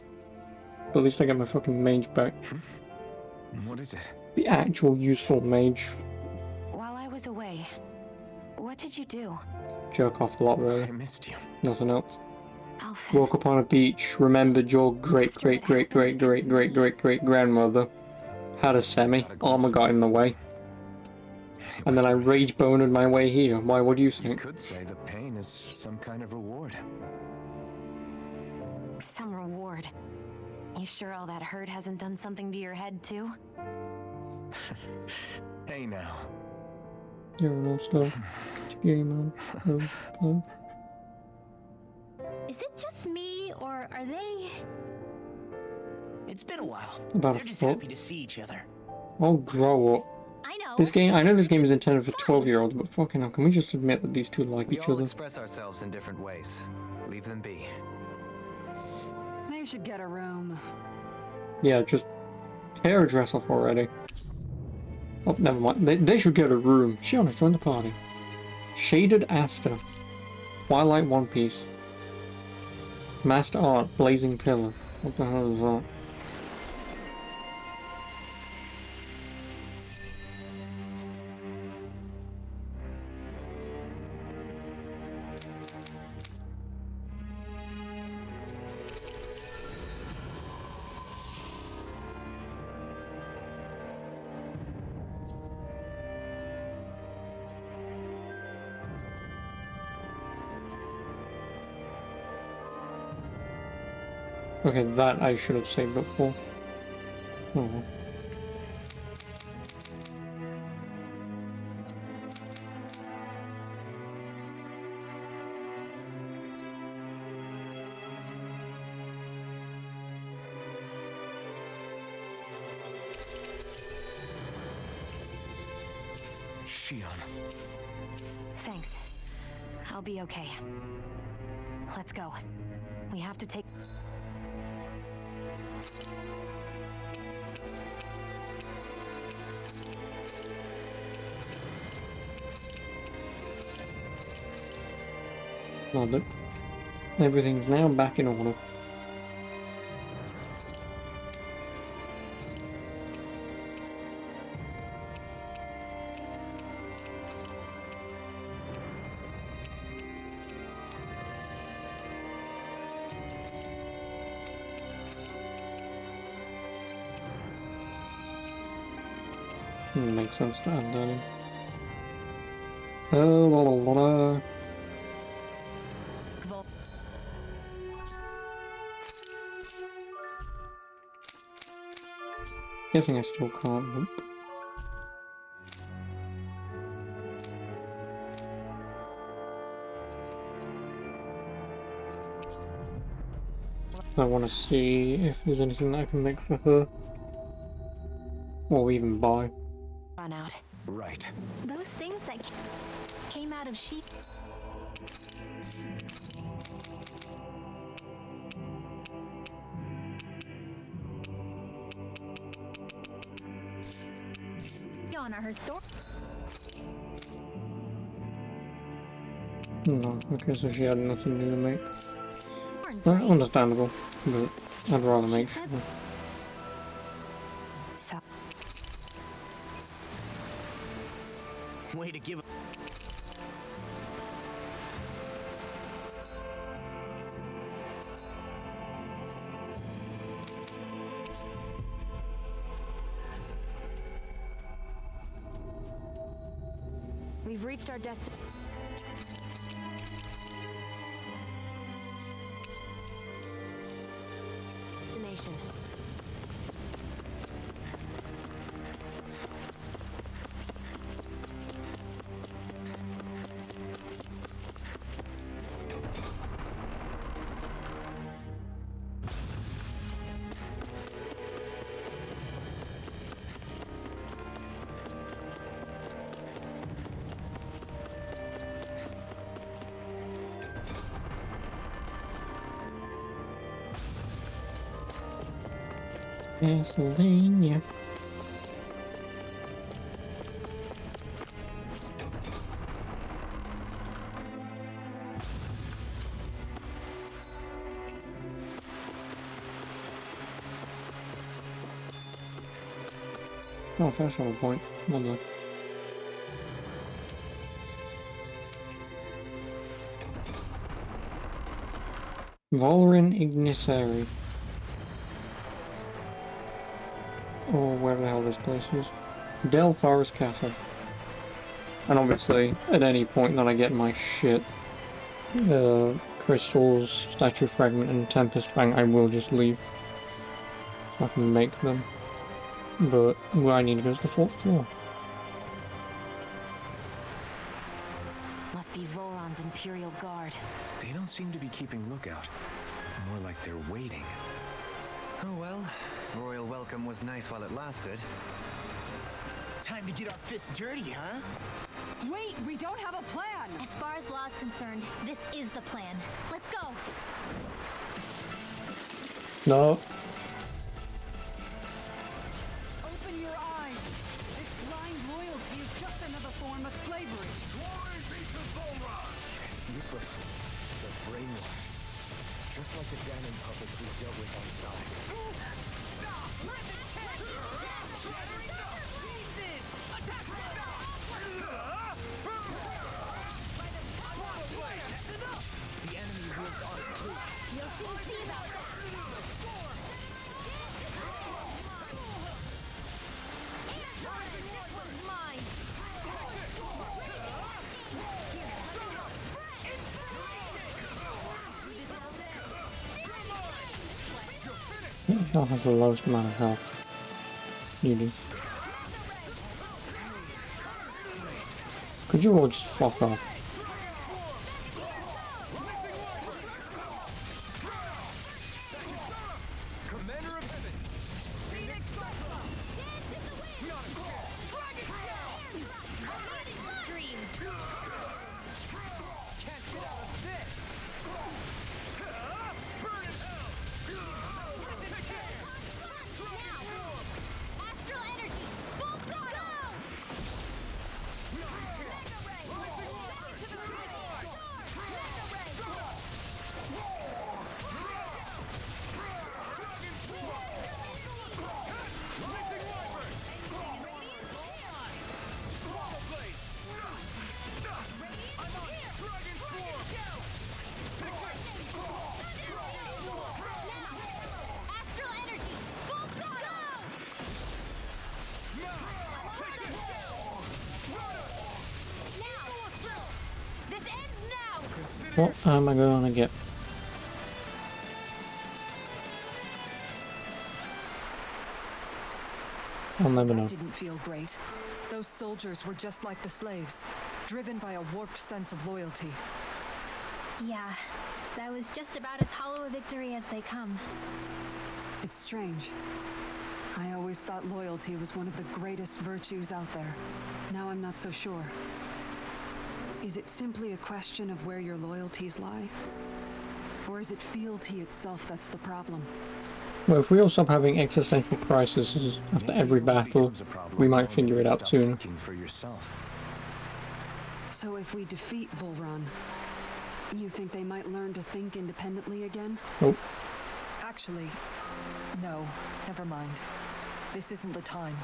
Speaker 1: But at least I get my fucking mage back.
Speaker 2: What is it?
Speaker 1: The actual useful mage.
Speaker 3: While I was away, what did you do?
Speaker 1: Jerk off a lot, really.
Speaker 2: I missed you.
Speaker 1: Nothing else.
Speaker 3: Alphen.
Speaker 1: Walk upon a beach, remembered your great-great-great-great-great-great-great-grandmother had a semi, armor got in the way. And then I rage boned my way here. Why, what do you
Speaker 2: You
Speaker 1: think?
Speaker 2: could say the pain is some kind of reward.
Speaker 3: Some reward. You sure all that hurt hasn't done something to your head, too?
Speaker 2: Hey now.
Speaker 1: You're an all-star. Game on.
Speaker 3: Is it just me, or are they...
Speaker 9: It's been a while.
Speaker 1: About
Speaker 9: They're
Speaker 1: a
Speaker 9: just
Speaker 1: foot.
Speaker 9: happy to see each other.
Speaker 1: Oh, grow up.
Speaker 3: I know.
Speaker 1: This game, I know this game is intended for 12-year-olds, but fucking hell, can we just admit that these two like
Speaker 8: We
Speaker 1: each
Speaker 8: all
Speaker 1: other?
Speaker 8: express ourselves in different ways. Leave them be.
Speaker 6: They should get a room.
Speaker 1: Yeah, just tear her dress off already. Oh, never mind. They should get a room. Shion has joined the party. Shaded Aster. Twilight One Piece. Master Art, Blazing Pillar. What the hell is that? Okay, that I should have saved up for. Oh. Well.
Speaker 2: Shion.
Speaker 3: Thanks. I'll be okay. Let's go. We have to take...
Speaker 1: Love it. Everything's now back in order. Makes sense to add that in. Oh, la la la la. Guessing I still can't. Nope. I want to see if there's anything that I can make for her. Or even buy.
Speaker 3: Run out.
Speaker 2: Right.
Speaker 3: Those things that came out of sheep... on her store.
Speaker 1: No, okay, so she had nothing new to make. Understandable, but I'd rather make sure.
Speaker 3: So.
Speaker 9: Way to give.
Speaker 3: We've reached our destination.
Speaker 1: Pennsylvania. Oh, that's on a point. Lovely. Volrin Ignisari. Or wherever the hell this place is. Del Forest Castle. And obviously, at any point that I get my shit, crystals, statue fragment, and tempest fang, I will just leave. So I can make them. But where I need to go is the 4th floor.
Speaker 3: Must be Volron's Imperial Guard.
Speaker 2: They don't seem to be keeping lookout. More like they're waiting.
Speaker 8: Oh well, the royal welcome was nice while it lasted.
Speaker 9: Time to get our fists dirty, huh?
Speaker 6: Wait, we don't have a plan!
Speaker 3: As far as law's concerned, this is the plan. Let's go!
Speaker 1: No.
Speaker 6: Open your eyes! This blind loyalty is just another form of slavery.
Speaker 2: It's useless. They're brainwashed. Just like the Danon puppets we dealt with outside.
Speaker 9: The enemy lives on its loop.
Speaker 3: You'll soon see about that! This one's mine!
Speaker 1: That has the lowest amount of health. You do. Could you all just fuck off?
Speaker 5: Commander of Heaven. Phoenix Cyclone. We on a call. Dragon Scale.
Speaker 1: What am I gonna get? I'll never know.
Speaker 6: That didn't feel great. Those soldiers were just like the slaves, driven by a warped sense of loyalty.
Speaker 3: Yeah, that was just about as hollow a victory as they come.
Speaker 6: It's strange. I always thought loyalty was one of the greatest virtues out there. Now I'm not so sure. Is it simply a question of where your loyalties lie? Or is it fealty itself that's the problem?
Speaker 1: Well, if we all stop having existential crises after every battle, we might figure it out sooner.
Speaker 2: For yourself.
Speaker 6: So if we defeat Volron, you think they might learn to think independently again?
Speaker 1: Nope.
Speaker 6: Actually, no. Never mind. This isn't the time.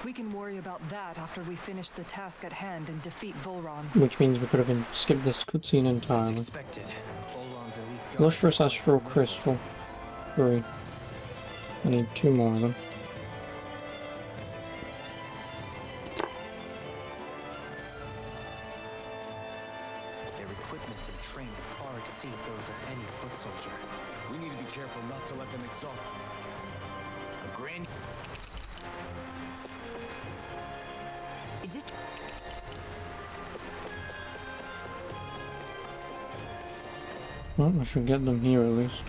Speaker 6: We can worry about that after we finish the task at hand and defeat Volron.
Speaker 1: Which means we could have skipped this cutscene
Speaker 8: As
Speaker 1: entirely.
Speaker 8: expected, Volron's elite guards
Speaker 1: Lustrous Astral Crystal. 3. I need 2 more of them.
Speaker 8: Their equipment and training far exceed those of any foot soldier.
Speaker 2: We need to be careful not to let them exhaust.
Speaker 9: A grand... Is it...
Speaker 1: Well, I should get them here at least.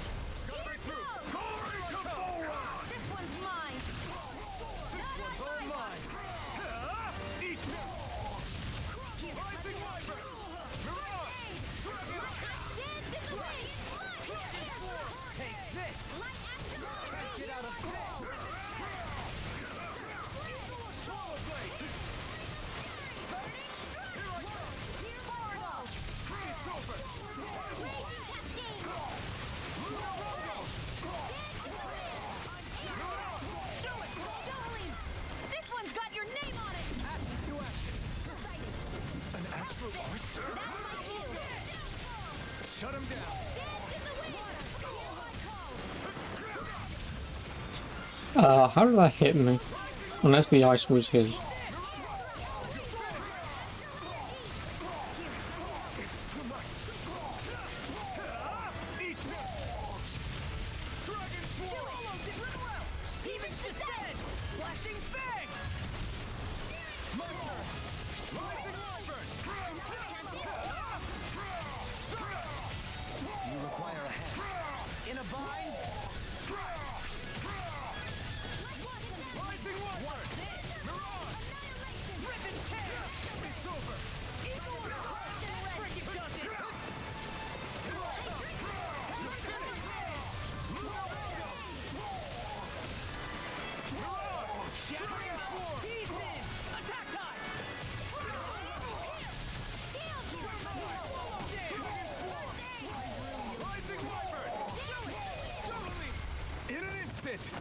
Speaker 3: This one's got your name on it!
Speaker 2: An astral art? Shut him down.
Speaker 1: How did that hit me? Unless the ice was his.
Speaker 8: You require a hand.
Speaker 9: In a bind?
Speaker 2: In an instant.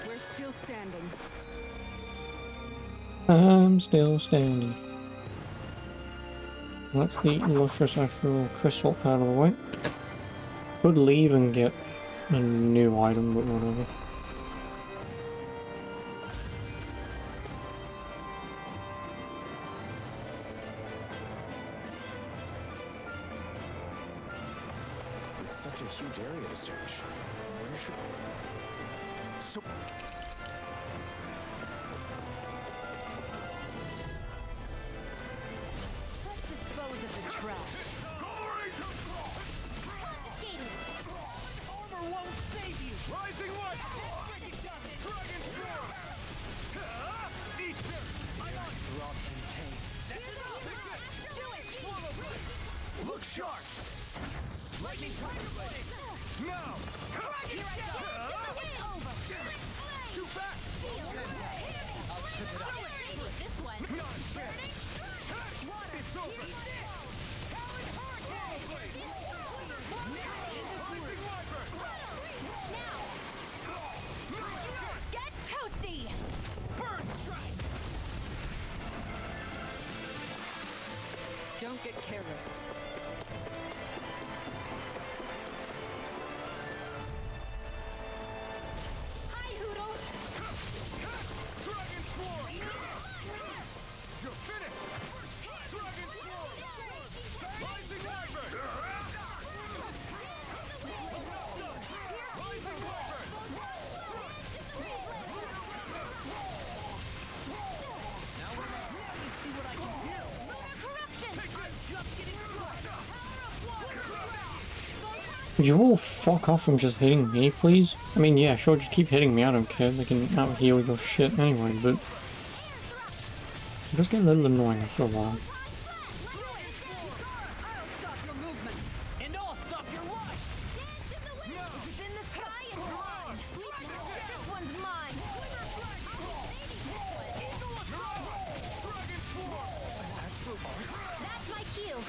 Speaker 6: We're still standing.
Speaker 1: I'm still standing. Let's the Lustrous Astral Crystal out of the way. Could leave and get a new item, but whatever.
Speaker 2: With such a huge area to search, where should... So...
Speaker 3: Let's dispose of the trash.
Speaker 5: Armor won't save you!
Speaker 2: Rising Light! Dragon Swarm! Eat this! Look sharp!
Speaker 5: Lightning Tiger Blade!
Speaker 2: Now!
Speaker 5: Dragon
Speaker 2: Too fast!
Speaker 3: This one.
Speaker 2: Not a chance! It's over!
Speaker 3: Get toasty!
Speaker 5: Burn Strike!
Speaker 6: Don't get careless.
Speaker 3: Hi, Hoodle!
Speaker 2: Dragon Swarm! You're
Speaker 1: Would you all fuck off from just hitting me, please? I mean, yeah, sure, just keep hitting me, I don't care. They can out-heal your shit anyway, but... It does get a little annoying after a while.
Speaker 4: And I'll stop your rush!
Speaker 3: It's in the sky and mine. This one's mine. That's my cue.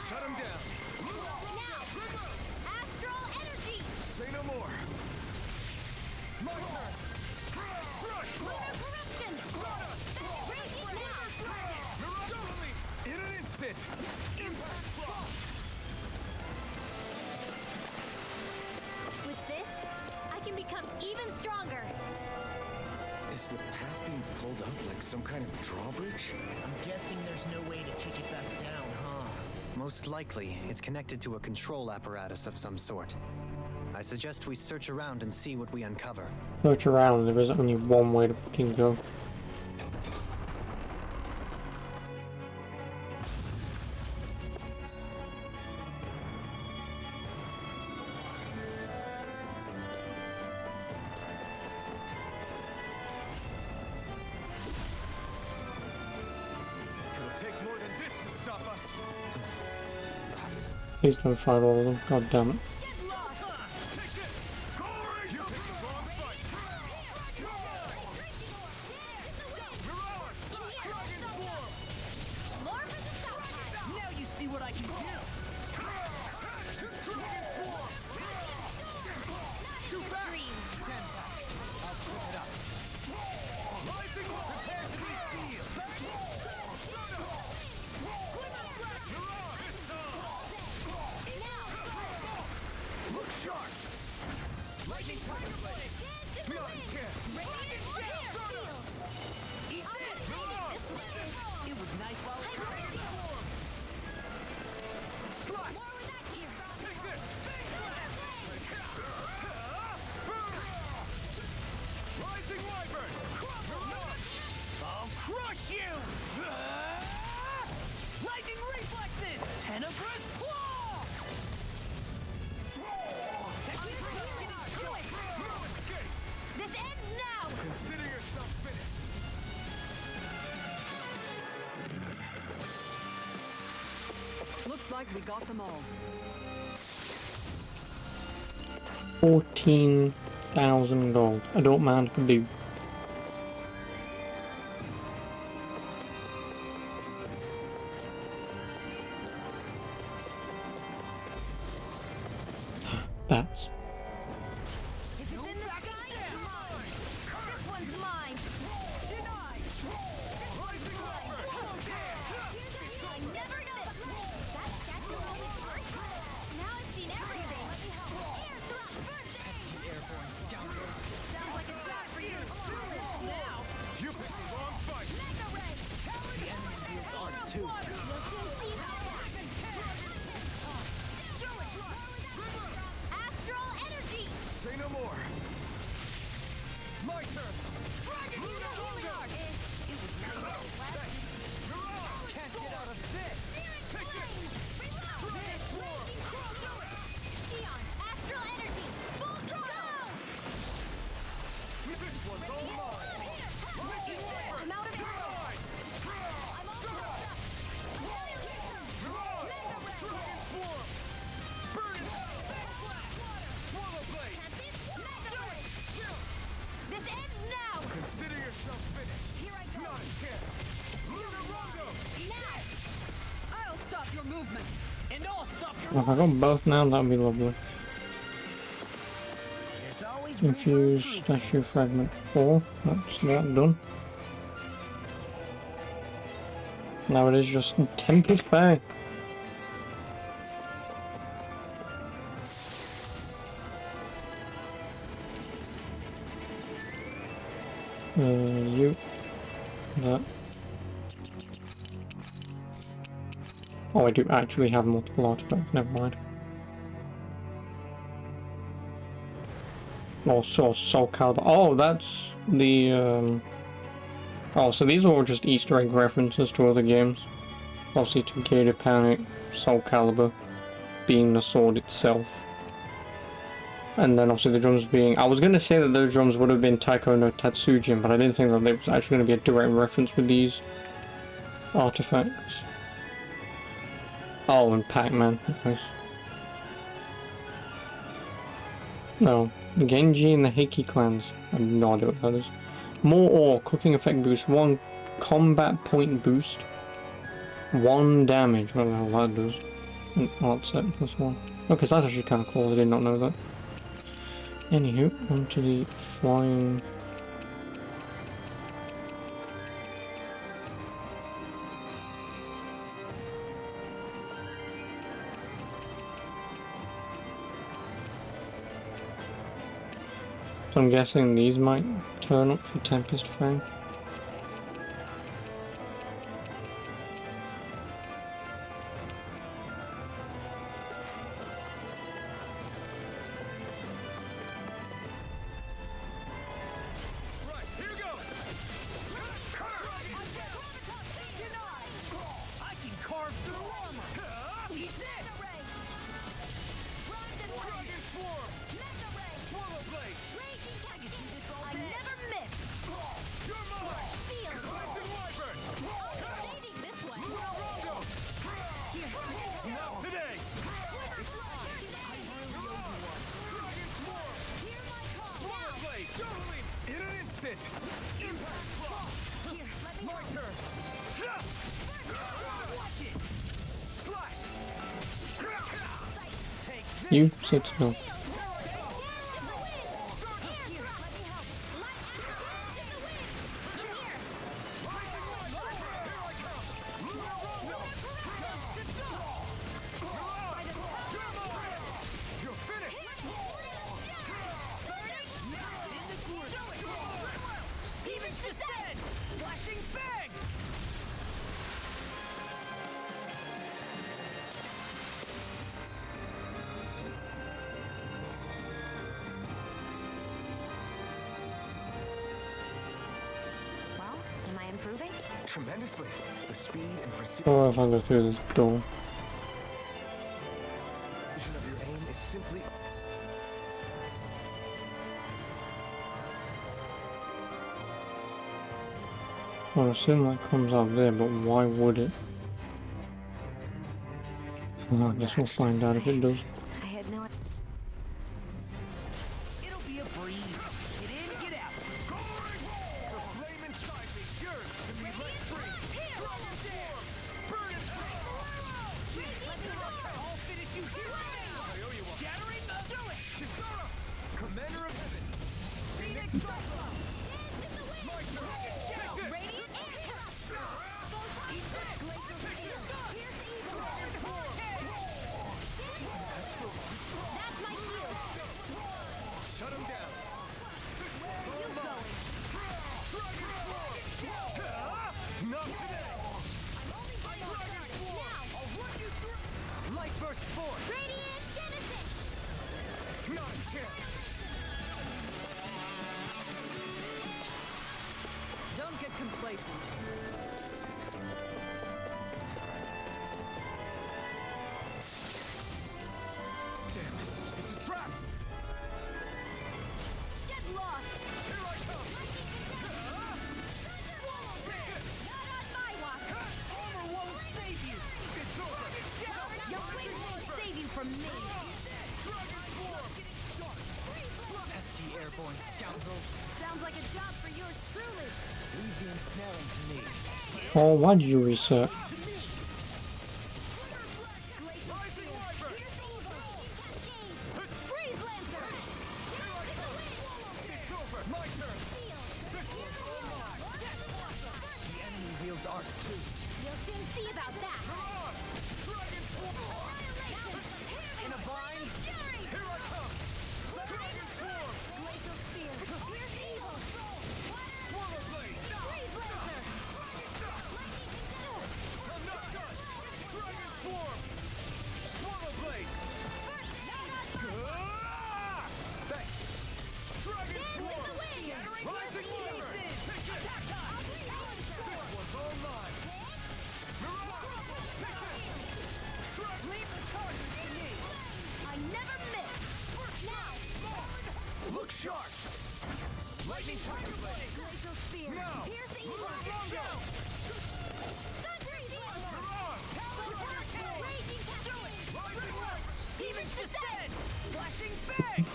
Speaker 5: Shut him down.
Speaker 3: Now, astral energy.
Speaker 5: Say no more. My turn. Crush.
Speaker 3: Lunar corruption. Break it now.
Speaker 5: Totally. In an instant. Impact block.
Speaker 3: With this, I can become even stronger.
Speaker 2: Is the path being pulled up like some kind of drawbridge?
Speaker 9: I'm guessing there's no way to kick it back down, huh?
Speaker 8: Most likely, it's connected to a control apparatus of some sort. I suggest we search around and see what we uncover.
Speaker 1: Search around, there is only one way to fucking go.
Speaker 5: It'll take more than this to stop us.
Speaker 1: Please don't fight all of them, god damn it.
Speaker 5: Take this. Corey! You picked the wrong fight. Mirage! Dragon form!
Speaker 3: More for the top.
Speaker 9: Now you see what I can do!
Speaker 5: Dragon form!
Speaker 3: Too fast.
Speaker 5: Stand back. I'll trip it up. Rising up. Prepare to be sealed. Look sharp. Lightning tiger blade. Beyond can.
Speaker 9: Eat this! It was nice while it
Speaker 5: Slot. Take this. Rising wyvern.
Speaker 9: I'll crush you! Lightning reflexes! Tenebrous claw!
Speaker 3: This ends now.
Speaker 5: Consider yourself finished.
Speaker 6: Looks like we got them all.
Speaker 1: 14,000 gold. I don't mind if I do. Bats.
Speaker 3: If it's in the sky, it's mine. This one's mine. Denied.
Speaker 5: Rising wyvern.
Speaker 3: I never missed. That's the only part. Now I've seen everything. Air thrust first aid. Sounds like a job for you. Do this now.
Speaker 5: You picked the wrong fight.
Speaker 3: Mega ray.
Speaker 9: The enemy wields arms too.
Speaker 3: You'll soon see how it happens. Astral energy.
Speaker 5: Say no more. My turn.
Speaker 3: Dragon Unicorn.
Speaker 5: It was nice. Can't get out of this. Take this. Dragon swarm.
Speaker 3: Sion, astral energy. Full throttle.
Speaker 5: This one's all mine.
Speaker 3: I'm out of arrows. I'm all out.
Speaker 5: Dragon swarm. Burn it. Swallow blade.
Speaker 3: This ends now.
Speaker 5: Consider yourself finished.
Speaker 3: Here I go.
Speaker 5: Not a chance. Lunar Rondo.
Speaker 3: Now.
Speaker 6: I'll stop your movement.
Speaker 9: And I'll stop your
Speaker 1: If I got both now, that'd be lovely.
Speaker 9: There's always room for
Speaker 1: Infuse
Speaker 9: improvement.
Speaker 1: statue fragment 4. That's that done. Now it is just Tempest Bay. You. That. Oh, I do actually have multiple artifacts, never mind. Also, Soul Calibur. Oh, that's the, Oh, so these are all just Easter egg references to other games. Obviously to Gator Panic, Soul Calibur. being the sword itself. And then obviously the drums being... I was going to say that those drums would have been Taiko no Tatsujin, but I didn't think that there was actually going to be a direct reference with these artifacts. Oh, and Pac-Man. Nice. No. Genji and the Heiki clans. I have no idea what that is. More ore. Cooking effect boost. 1 combat point boost. 1 damage. I don't know what that does. An art set +1. Okay, so that's actually kind of cool. I did not know that. Anywho, onto the flying... So I'm guessing these might turn up for Tempest Fang.
Speaker 5: Right, here goes! I can carve through armor! Eat this! Dragon Swarm! Swallow Blade!
Speaker 3: I never miss.
Speaker 5: You're mine! Crimson Wyvern!
Speaker 3: This one.
Speaker 5: Rondo! Not today! Dragon Swarm! Swallow Blade! Totally! In an instant! Impact Claw! My turn! Watch it! Slash! Take this!
Speaker 1: You sit still.
Speaker 5: You're finished! Demon Descent! Flashing Fang!
Speaker 3: Well, am I improving?
Speaker 2: Tremendously. The speed and precision
Speaker 1: Oh, if I go through this door.
Speaker 2: of your aim is simply...
Speaker 1: Well, I assume that comes out there, but why would it? Well, I guess we'll find out if it does.
Speaker 3: I had no.
Speaker 4: It'll be a breeze. Get in, get out.
Speaker 5: The flame inside me yearns to be let free! Dragon Swarm! Burn and
Speaker 4: I'll finish you here.
Speaker 5: I owe you one!
Speaker 4: Shattering, do it.
Speaker 5: Kisara! Commander of Heaven!
Speaker 4: Phoenix Cyclone.
Speaker 5: My turn! Take this!
Speaker 3: Radiant air thrust.
Speaker 4: Eat this. Glacial Steel.
Speaker 3: That's my shield.
Speaker 5: Shut him down!
Speaker 3: You going?
Speaker 5: Not today!
Speaker 4: Light Burst Force.
Speaker 3: Radiant Genesis.
Speaker 5: Not a chance!
Speaker 6: Don't get complacent.
Speaker 5: Damn it! It's a trap!
Speaker 3: Get lost.
Speaker 5: Here I come!
Speaker 3: Not on my watch.
Speaker 4: Armor won't save you.
Speaker 5: It's over!
Speaker 3: Your wings won't save you from me.
Speaker 5: Dragon Swarm!
Speaker 4: Pesky airborne scoundrel.
Speaker 3: Sounds like a job for yours truly.
Speaker 4: Leave the ensnaring to me.
Speaker 1: Oh, why did you reset?
Speaker 5: Rising Wyvern!
Speaker 3: Freeze Lancer.
Speaker 5: It's over! My turn! This one's all mine!
Speaker 4: The enemy wields arts too.
Speaker 3: You'll soon see about that.
Speaker 5: Dragon Swarm!
Speaker 4: In a vine.
Speaker 5: Here I come! Dragon Swarm!
Speaker 3: Glacial Spear. Here's evil.
Speaker 5: Swallow Blade!
Speaker 3: Freeze Lancer.
Speaker 5: Lightning Tiger Blade!
Speaker 3: Glacial Spear.
Speaker 5: Now!
Speaker 3: Pierce the
Speaker 5: Lunar
Speaker 3: evil.
Speaker 5: Rondo!
Speaker 3: Thundering Field.
Speaker 5: Mirage!
Speaker 3: Raging Cascade.
Speaker 5: Rising Light! Demon's Descent! Flashing Fang!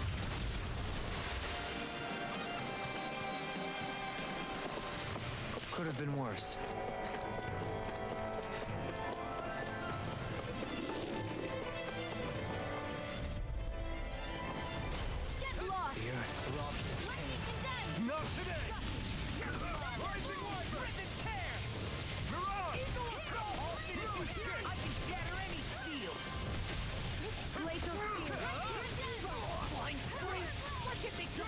Speaker 8: Could have been worse.
Speaker 3: Get lost.
Speaker 8: The earth throbbed in pain.
Speaker 3: Condemned.
Speaker 5: Not today! Rising Wyvern! Tear! Mirage! All finishing escape!
Speaker 9: I can shatter any steel.
Speaker 3: Glacial Spear.
Speaker 9: Flying sprint. What can they do?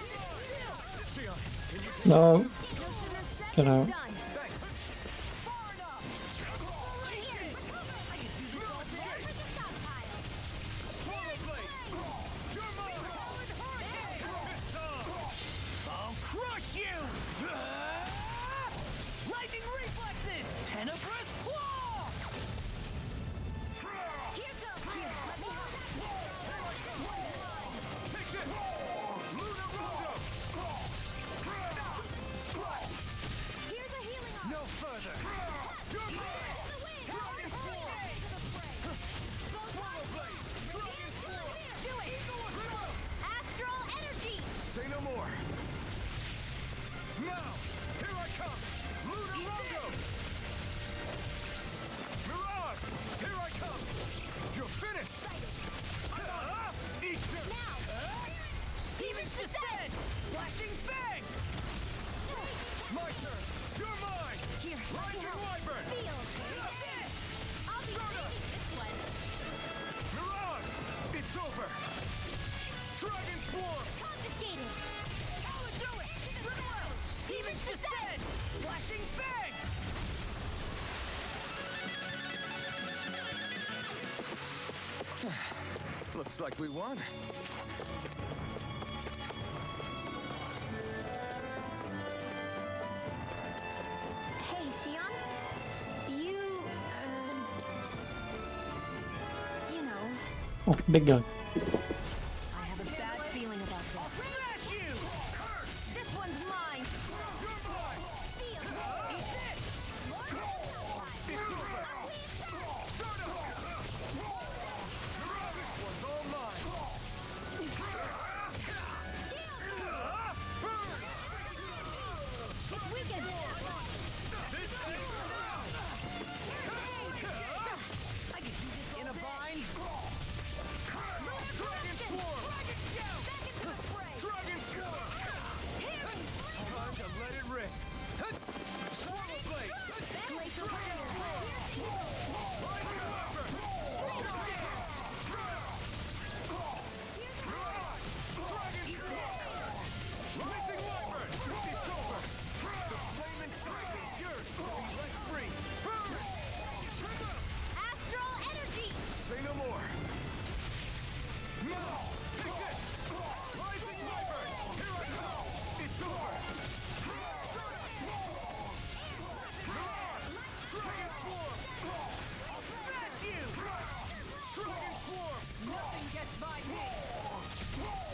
Speaker 5: Sion, can you take
Speaker 1: No.
Speaker 3: Set
Speaker 1: Get out.
Speaker 3: done.
Speaker 5: Thanks.
Speaker 9: Far enough.
Speaker 3: Here.
Speaker 9: I can do this all day.
Speaker 3: Over the stockpile.
Speaker 5: Swallow Blade! You're mine!
Speaker 9: I'll crush you! Lightning reflexes! Tenebrous claw!
Speaker 3: Here goes. Here, let me help.
Speaker 5: Take this! Lunar Rondo!
Speaker 3: Here's a healing arm.
Speaker 5: No further! You're mine! Dragon Swarm! Swallow Blade! Dragon Swarm!
Speaker 3: Do it. Astral energy.
Speaker 5: Say no more! Now! Here I come! Lunar Rondo! Mirage! Here I come! You're finished! Eat this!
Speaker 9: Demon's Descent! Flashing Fang!
Speaker 5: My turn! You're mine!
Speaker 3: Here, let me
Speaker 5: Rising
Speaker 3: help.
Speaker 5: Wyvern!
Speaker 3: Field. I'll be saving this one.
Speaker 5: Mirage! It's over! Dragon Swarm!
Speaker 3: Confiscated.
Speaker 9: Do it! Demon's Descent! Flashing Fang!
Speaker 2: Looks like we won.
Speaker 3: Hey, Xion. Do you, you know,
Speaker 1: Oh, big guy.
Speaker 3: I have a bad feeling about this.
Speaker 9: Smash you!
Speaker 3: This one's mine. Seal.
Speaker 9: Eat this!
Speaker 5: One's all mine!
Speaker 3: It's weakened.
Speaker 9: I can do this in a bind!
Speaker 5: Dragon Swarm! Dragon Swarm! Time to let it rip! Swallow Blade!
Speaker 3: Glacial Spear.
Speaker 5: Rising Wyvern! Dragon Swarm! Rising Wyvern! It's over! The flame inside is yours to be let free! Burn!
Speaker 3: Astral energy.
Speaker 5: Say no more! Now! Take this! Rising Wyvern! Here I come! It's over! Dragon Swarm!
Speaker 9: Smash you!
Speaker 5: Dragon Swarm!
Speaker 6: Nothing gets by me.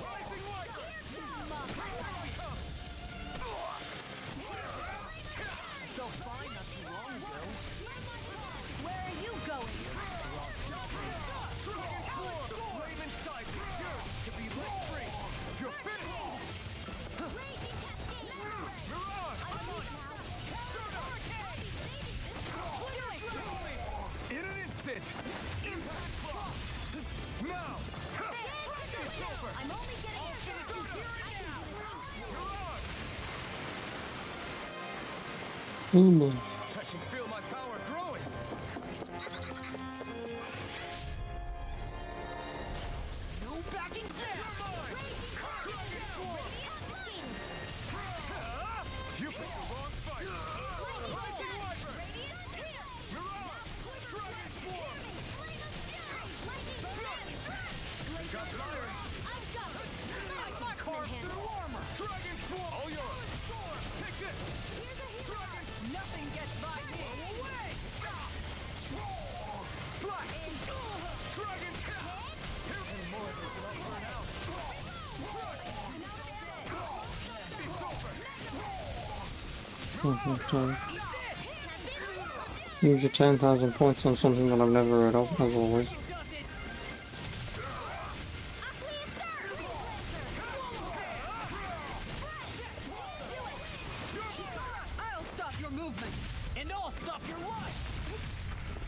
Speaker 5: Rising Wyvern!
Speaker 9: So fine not too long ago.
Speaker 3: Where are you going?
Speaker 5: Dragon Swarm! The flame inside is yours to be let free! You're finished!
Speaker 3: Raging Cascade.
Speaker 5: Mirage! In an instant! Impact Block! Now! It's over!
Speaker 3: I'm only getting
Speaker 5: Mirage!
Speaker 1: Ooh, boy.
Speaker 5: I can feel my power growing!
Speaker 9: No backing down!
Speaker 5: Dragon Swarm! You picked the wrong fight! Rising Wyvern! Mirage! Dragon Swarm! Got fire! Carved through armor! Dragon Swarm! All yours! Take this! Dragon
Speaker 6: Nothing gets
Speaker 1: Use your 10,000 points on something that I've never heard of, as always.
Speaker 6: I'll stop your movement.
Speaker 4: And I'll stop your life!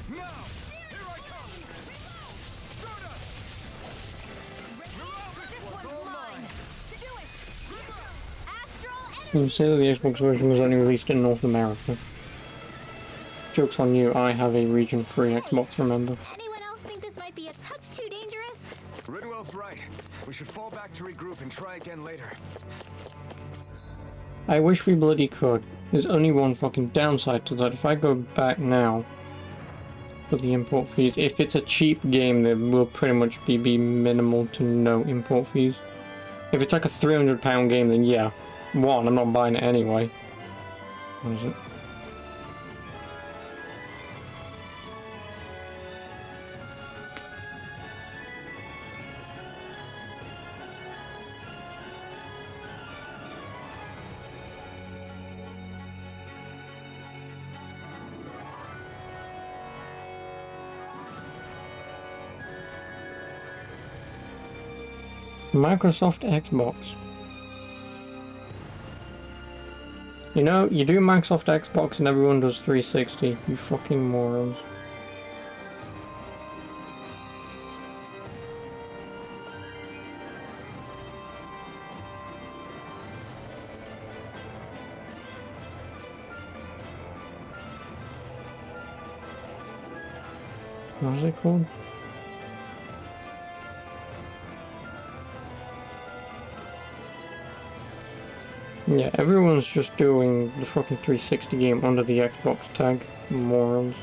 Speaker 5: Now! Here I come! Shoot us! This one's all mine!
Speaker 1: You say that the Xbox version was only released in North America. Joke's on you, I have a region 3 Xbox, remember?
Speaker 3: Anyone else think this might be a touch too dangerous?
Speaker 2: Ridwell's right. We should fall back to regroup and try again later.
Speaker 1: I wish we bloody could. There's only one fucking downside to that. If I go back now for the import fees, if it's a cheap game, there will pretty much be minimal to no import fees. If it's like a £300 game, then yeah. One, I'm not buying it anyway. What is it? Microsoft Xbox. You know, you do Microsoft Xbox and everyone does 360. You fucking morons. What is it called? Yeah, everyone's just doing the fucking 360 game under the Xbox tag. Morons.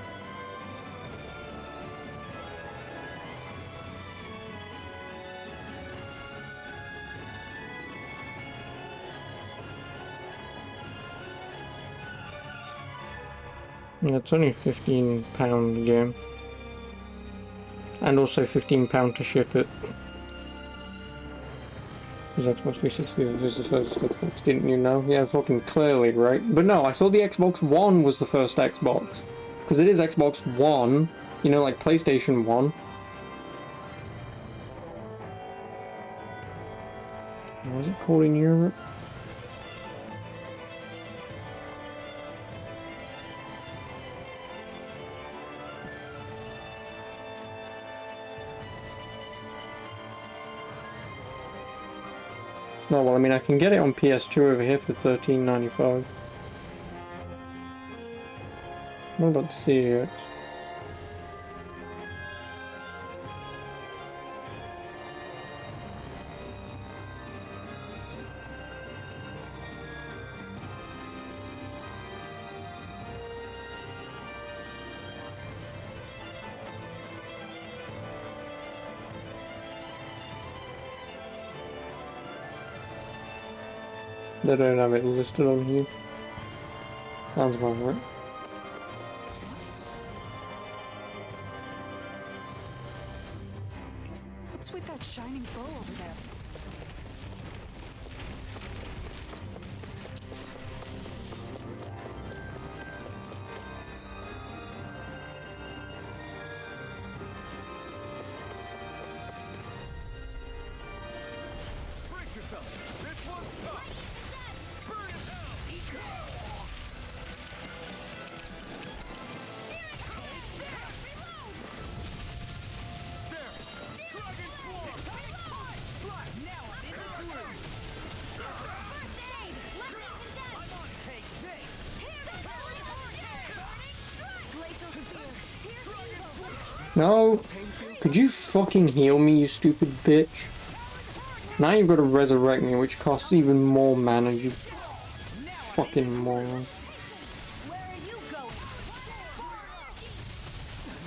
Speaker 1: Yeah, it's only £15 game. And also £15 to ship it. Because Xbox 360 is the first Xbox, didn't you know? Yeah, fucking clearly, right? But no, I thought the Xbox One was the first Xbox. Because it is Xbox One, you know, like PlayStation 1. What was it called in Europe? No, well, I mean, I can get it on PS2 over here for $13.95. What about the CX? They don't have it listed on here. Sounds about right.
Speaker 6: What's with that shining bow over there?
Speaker 5: Brace yourself! This one's tough! Burn in hell! There! Dragon Swarm!
Speaker 4: Now I'm in the groove! I'm on take this!
Speaker 1: No! Could you fucking heal me, you stupid bitch? Now you've got to resurrect me, which costs even more mana, you fucking moron.
Speaker 4: Where are you going?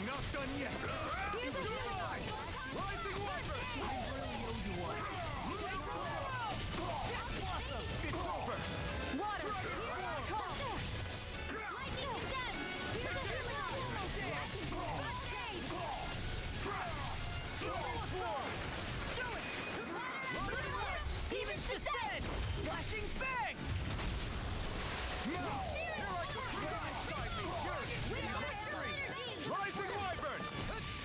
Speaker 5: Not done yet! Rising weapon! It's over!
Speaker 4: Demon Descent! Flashing Fang!
Speaker 5: Now! Here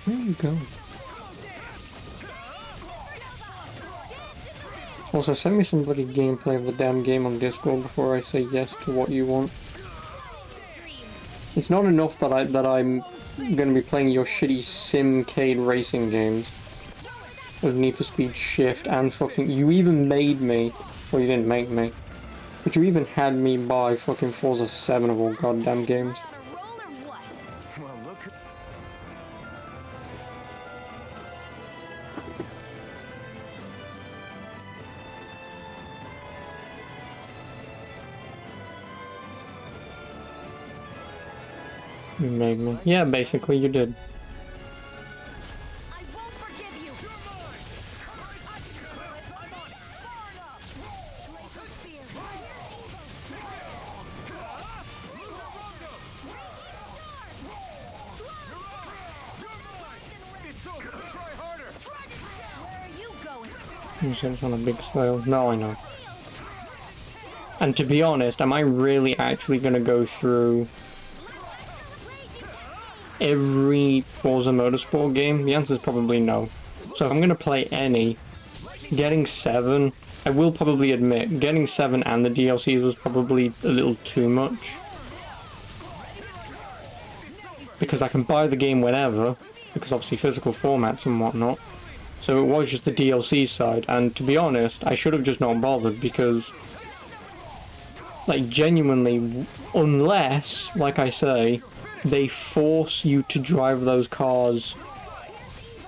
Speaker 1: Where are you going? Also, send me some bloody gameplay of the damn game on Discord before I say yes to what you want. It's not enough that I'm gonna be playing your shitty Simcade racing games with Need for Speed Shift and fucking... You even made me... Well, you didn't make me. But you even had me buy fucking Forza 7 of all goddamn games.
Speaker 2: Well, look.
Speaker 1: You made me. Yeah, basically you did.
Speaker 3: I won't forgive you.
Speaker 5: It's over. Try harder.
Speaker 3: Where are you going?
Speaker 1: You said it's on a big scale. No, I know. And to be honest, am I really actually gonna go through every Forza Motorsport game? The answer is probably no. So if I'm gonna play any, getting 7, I will probably admit, getting 7 and the DLCs was probably a little too much. Because I can buy the game whenever, because obviously physical formats and whatnot. So it was just the DLC side, and to be honest, I should have just not bothered because, like, genuinely, unless, like I say, they force you to drive those cars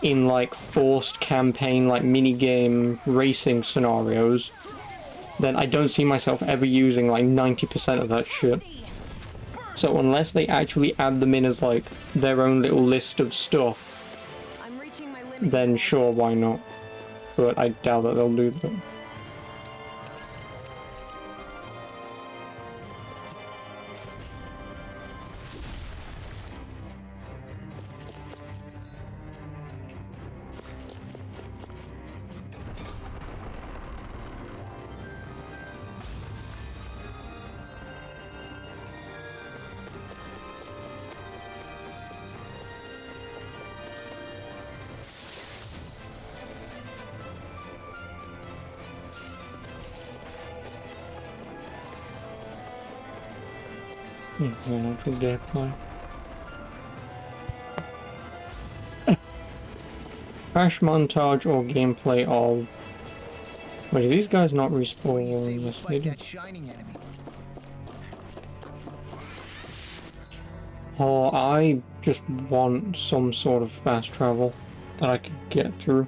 Speaker 1: in, like, forced campaign, like, minigame racing scenarios, then I don't see myself ever using, like, 90% of that shit. So unless they actually add them in as, like, their own little list of stuff,
Speaker 3: I'm reaching my limit.
Speaker 1: then sure, why not? But I doubt that they'll do that. Actual gameplay. Crash montage or gameplay of... Wait, do these guys not respawn? Yes, they do.
Speaker 9: Shining enemy.
Speaker 1: Oh, I just want some sort of fast travel that I could get through.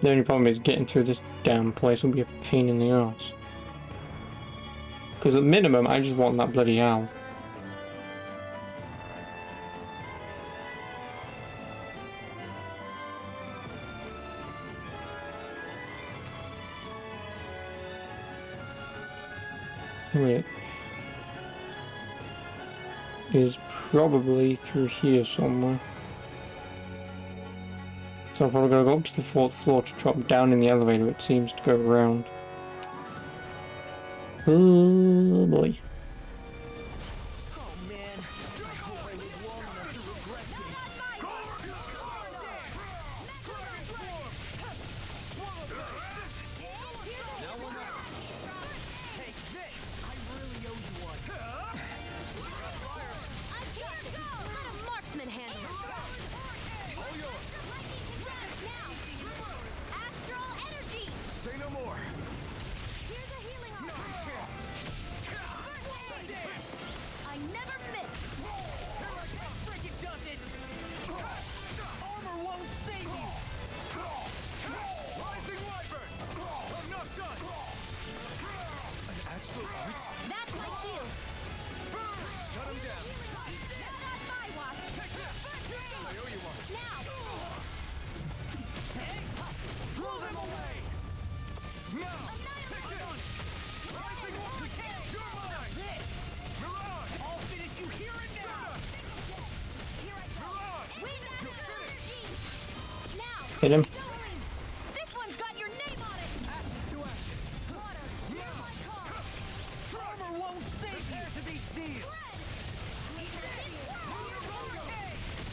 Speaker 1: The only problem is getting through this damn place will be a pain in the ass. Because at minimum, I just want that bloody owl. Which is probably through here somewhere. So I'm probably gonna go up to the 4th floor to drop down in the elevator. It seems to go around. Oh boy.
Speaker 9: Oh man, I hope I live long enough to regret this. Take this! I really owe you one.
Speaker 3: I can't go. Let a marksman handle it.
Speaker 5: All yours.
Speaker 3: Now, astral energy.
Speaker 5: Say no more.
Speaker 3: Here's a healing
Speaker 5: No
Speaker 3: arm.
Speaker 5: chance.
Speaker 3: I never miss.
Speaker 9: Friggin' does it! Armor won't save you!
Speaker 5: Rising Wyvern. I'm not done. An astral art?
Speaker 3: That's my shield.
Speaker 5: Shut him down.
Speaker 3: Not my watch.
Speaker 5: I owe you one.
Speaker 3: Now.
Speaker 5: Blow them away. Now. Take this. Rising Wyvern. You're mine. Mirage.
Speaker 9: I'll finish you here and now!
Speaker 3: Here I go.
Speaker 5: Mirage.
Speaker 3: Wind
Speaker 5: You're
Speaker 3: energy.
Speaker 5: finished.
Speaker 3: Now.
Speaker 1: Hit him.
Speaker 3: This one's got your name on it. Water. Here's my car.
Speaker 9: Armor won't save you!
Speaker 5: To be sealed.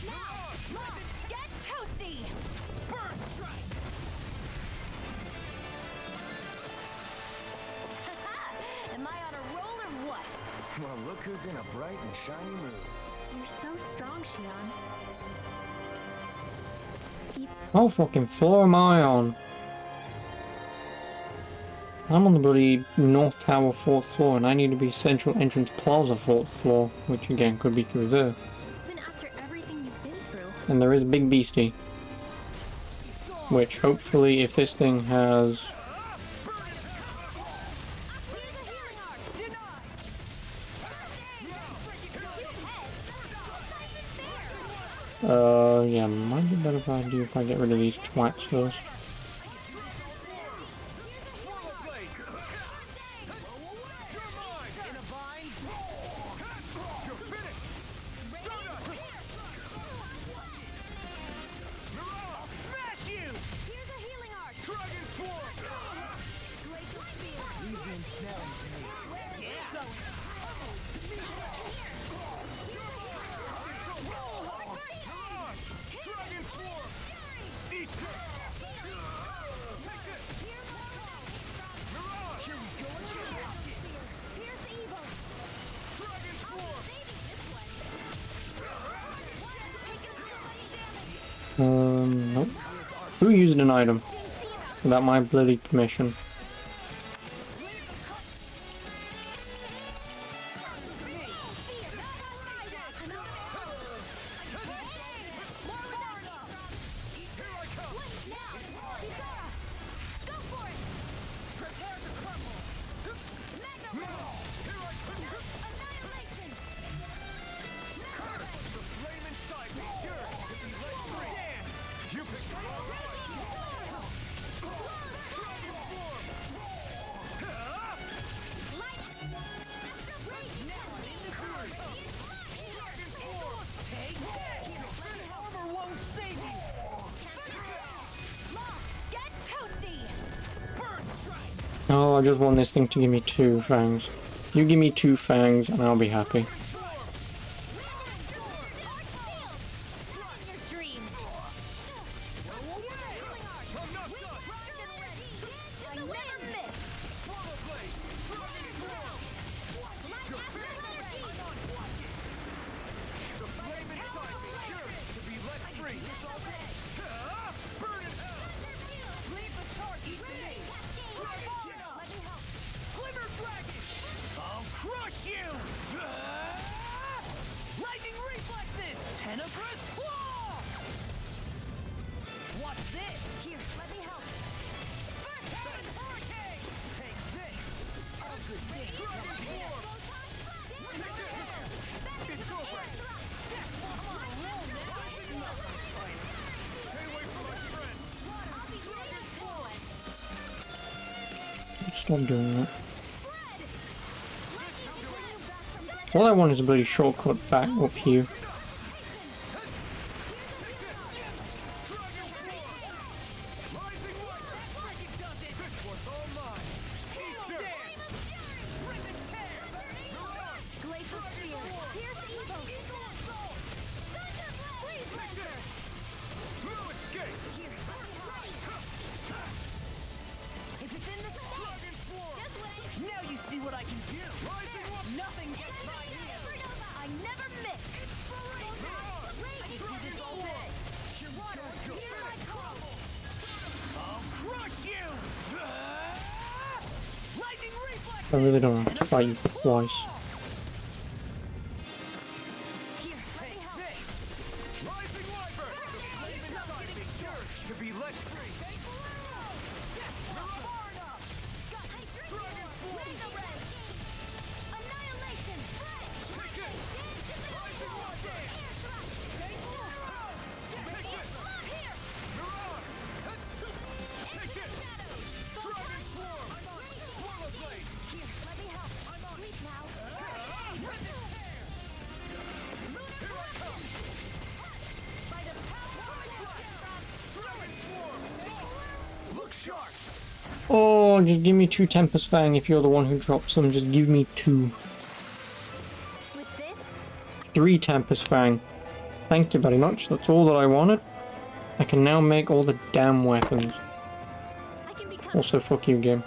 Speaker 3: Now. Look.
Speaker 2: Goku's in a bright and shiny mood.
Speaker 3: You're so strong, Shion.
Speaker 1: What fucking floor am I on? I'm on the bloody North Tower 4th floor, and I need to be Central Entrance Plaza 4th floor, which again could be through there.
Speaker 3: Even after everything you've been through.
Speaker 1: And there is a big beastie. Which, hopefully, if this thing has... yeah, might be a better idea if I get rid of these twats first. Nope. Who used an item without my bloody permission? Oh, I just want this thing to give me 2 fangs. You give me 2 fangs and I'll be happy. Stop doing that. All I want is a bloody shortcut back up here. I really don't have to fight you twice. Oh, just give me 2 Tempest Fang if you're the one who drops them. Just give me 2. 3 Tempest Fang. Thank you very much. That's all that I wanted. I can now make all the damn weapons. Also, fuck you, game.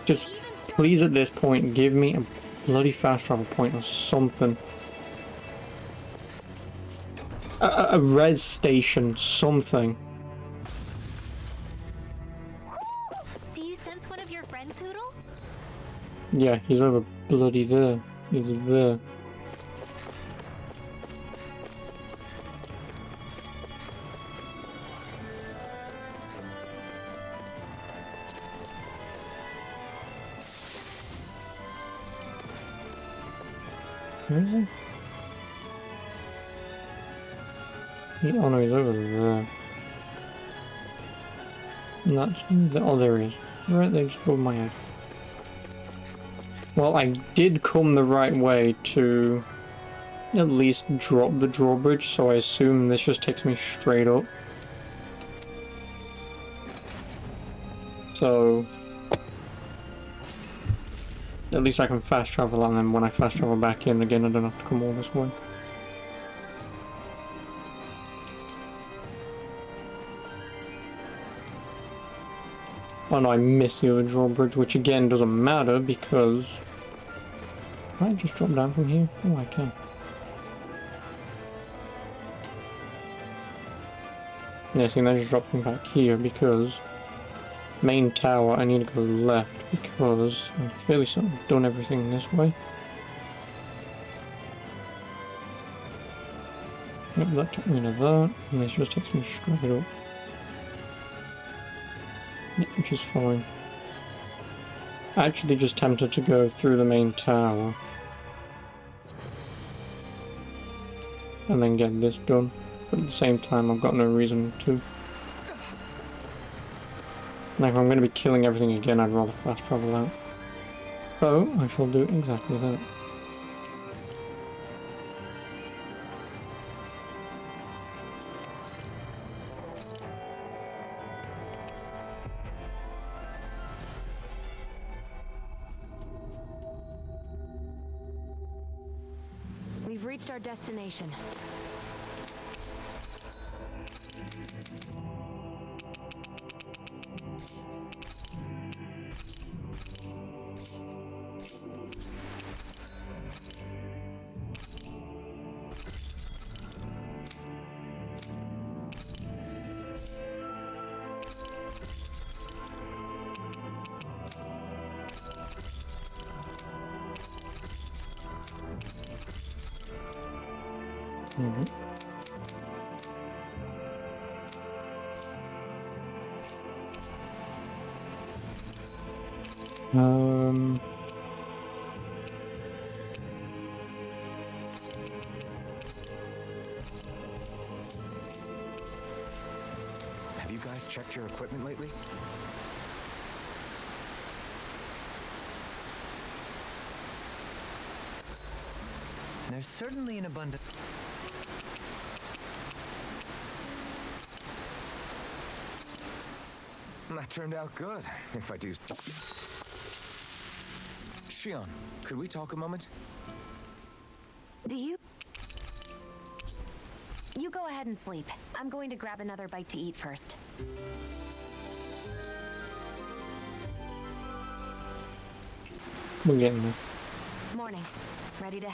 Speaker 1: Just please at this point give me a bloody fast travel point or something. A res station, something.
Speaker 3: Do you sense one of your friends, Hoodle?
Speaker 1: Yeah, he's over bloody there. He's there. Where is he? Oh no, he's over there. And that's oh, there he is. Right there, just above my head. Well, I did come the right way to at least drop the drawbridge, so I assume this just takes me straight up. So at least I can fast travel, and then when I fast travel back in again, I don't have to come all this way. Oh no, I missed the other drawbridge, which again doesn't matter because... Can I just drop down from here? Oh, I can. Yeah, see, that just dropped me back here because... Main tower, I need to go left because I'm fairly certain I've done everything this way. Yep, that took me to that, and this just takes me straight up. Yep, which is fine. I actually just tempted to go through the main tower. And then get this done. But at the same time, I've got no reason to. Like, if I'm going to be killing everything again, I'd rather fast travel out. So, I shall do exactly that.
Speaker 11: We've reached our destination.
Speaker 2: Have you guys checked your equipment lately?
Speaker 8: There's certainly an abundance.
Speaker 2: That turned out good, if I do. Shion, could we talk a moment?
Speaker 11: Do you? You go ahead and sleep. I'm going to grab another bite to eat first.
Speaker 1: We're getting there.
Speaker 11: Morning. Ready to...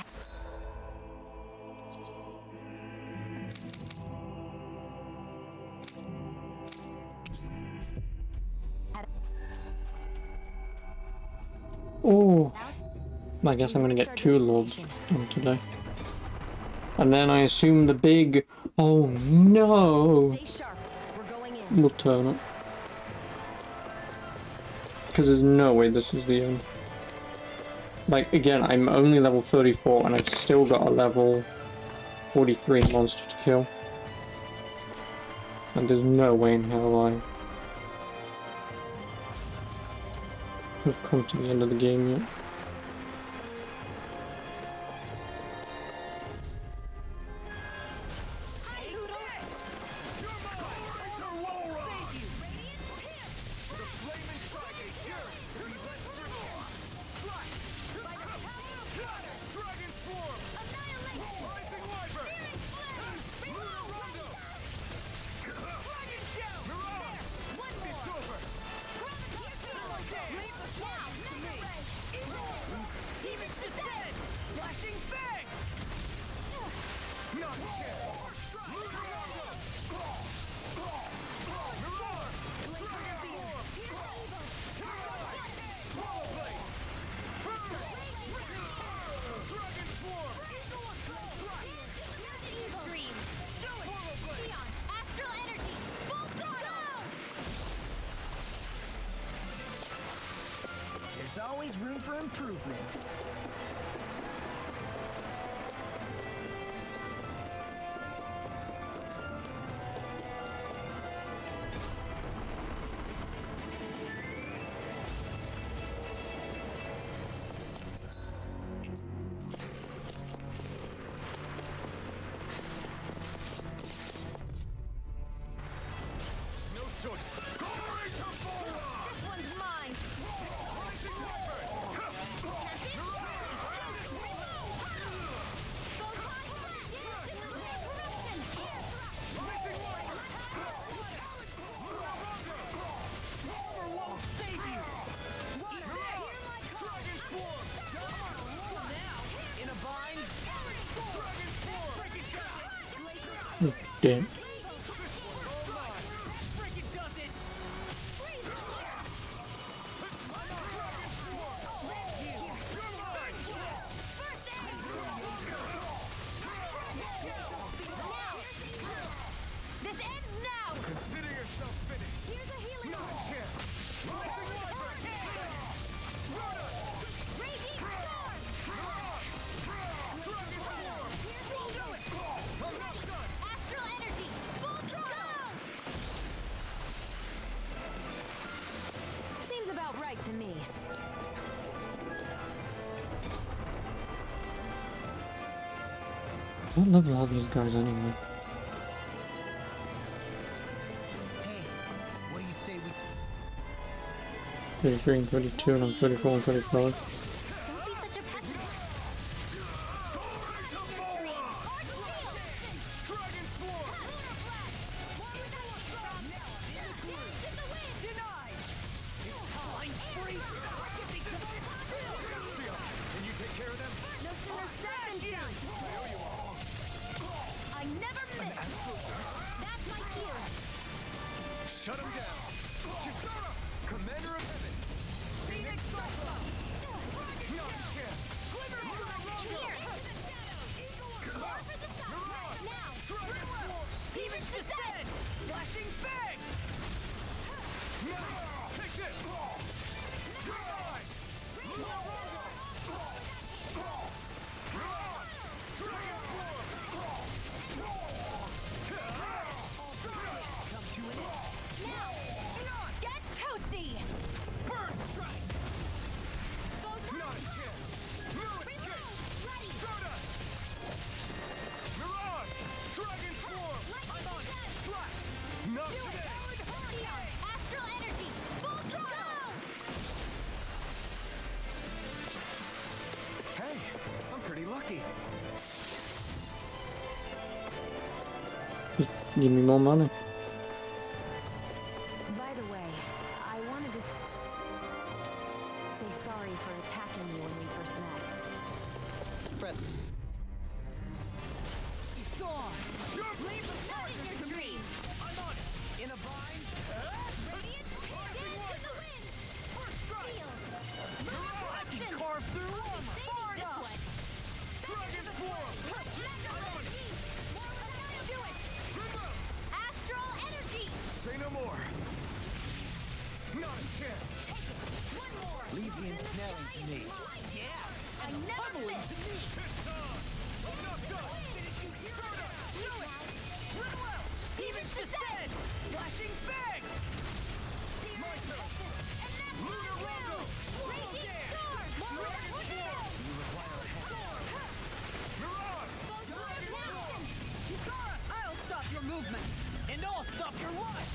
Speaker 1: Oh, I guess I'm gonna get 2 lords done today. And then I assume the big, oh no,
Speaker 11: Stay sharp. We're going in.
Speaker 1: will turn up. Because there's no way this is the end. Like, again, I'm only level 34 and I've still got a level 43 monster to kill. And there's no way in hell I have come to the end of the game yet.
Speaker 9: always room for improvement.
Speaker 5: No choice.
Speaker 3: This one's mine.
Speaker 1: Damn.
Speaker 3: This ends now.
Speaker 5: Consider yourself finished.
Speaker 3: Here's a healing.
Speaker 5: Not a chance.
Speaker 3: Raging storm. Astral energy. Full throttle. Seems about right to me.
Speaker 1: What level are these guys anyway?
Speaker 9: Hey, what do you say we...
Speaker 1: 33 and 32, and I'm 34 and 35.
Speaker 3: Don't be such a pessimist.
Speaker 5: Can you take care of them?
Speaker 3: No sooner said than done. I never miss. That's my cue.
Speaker 5: Shut him down. Kisara, Commander of Heaven. Phoenix Cyclone. Not a chance.
Speaker 3: Here. More for the south. Now.
Speaker 5: Demon Descent. Flashing Fang. Now, take this. Goodbye.
Speaker 3: Get toasty.
Speaker 5: Burn strike. Not a chance. Mirror escape. Stardust. Mirage. Dragon Swarm. I'm on it. Slash. Not today.
Speaker 3: Astral energy. Full throttle.
Speaker 5: Hey, I'm pretty lucky.
Speaker 1: Just give me more money.
Speaker 11: By the way, I wanted to say sorry for attacking you when we first met.
Speaker 9: Fred.
Speaker 3: Leave the sun in your dreams.
Speaker 5: I'm on it.
Speaker 9: In a bind?
Speaker 3: Radiant dance to the wind. Seal.
Speaker 9: I can carve through armor.
Speaker 3: Forward up.
Speaker 5: Dragon Swarm.
Speaker 3: Do it. Astral energy.
Speaker 5: Say no more. Not a chance.
Speaker 3: One more.
Speaker 9: Leave the ensnaring to me.
Speaker 3: Yeah. I never miss.
Speaker 5: I'm not done.
Speaker 3: Demon Descent.
Speaker 5: Flashing Fang. My turn. Lunar Rondo.
Speaker 3: Raging storm.
Speaker 5: Mirage.
Speaker 6: I'll stop your movement.
Speaker 9: And I'll stop your life!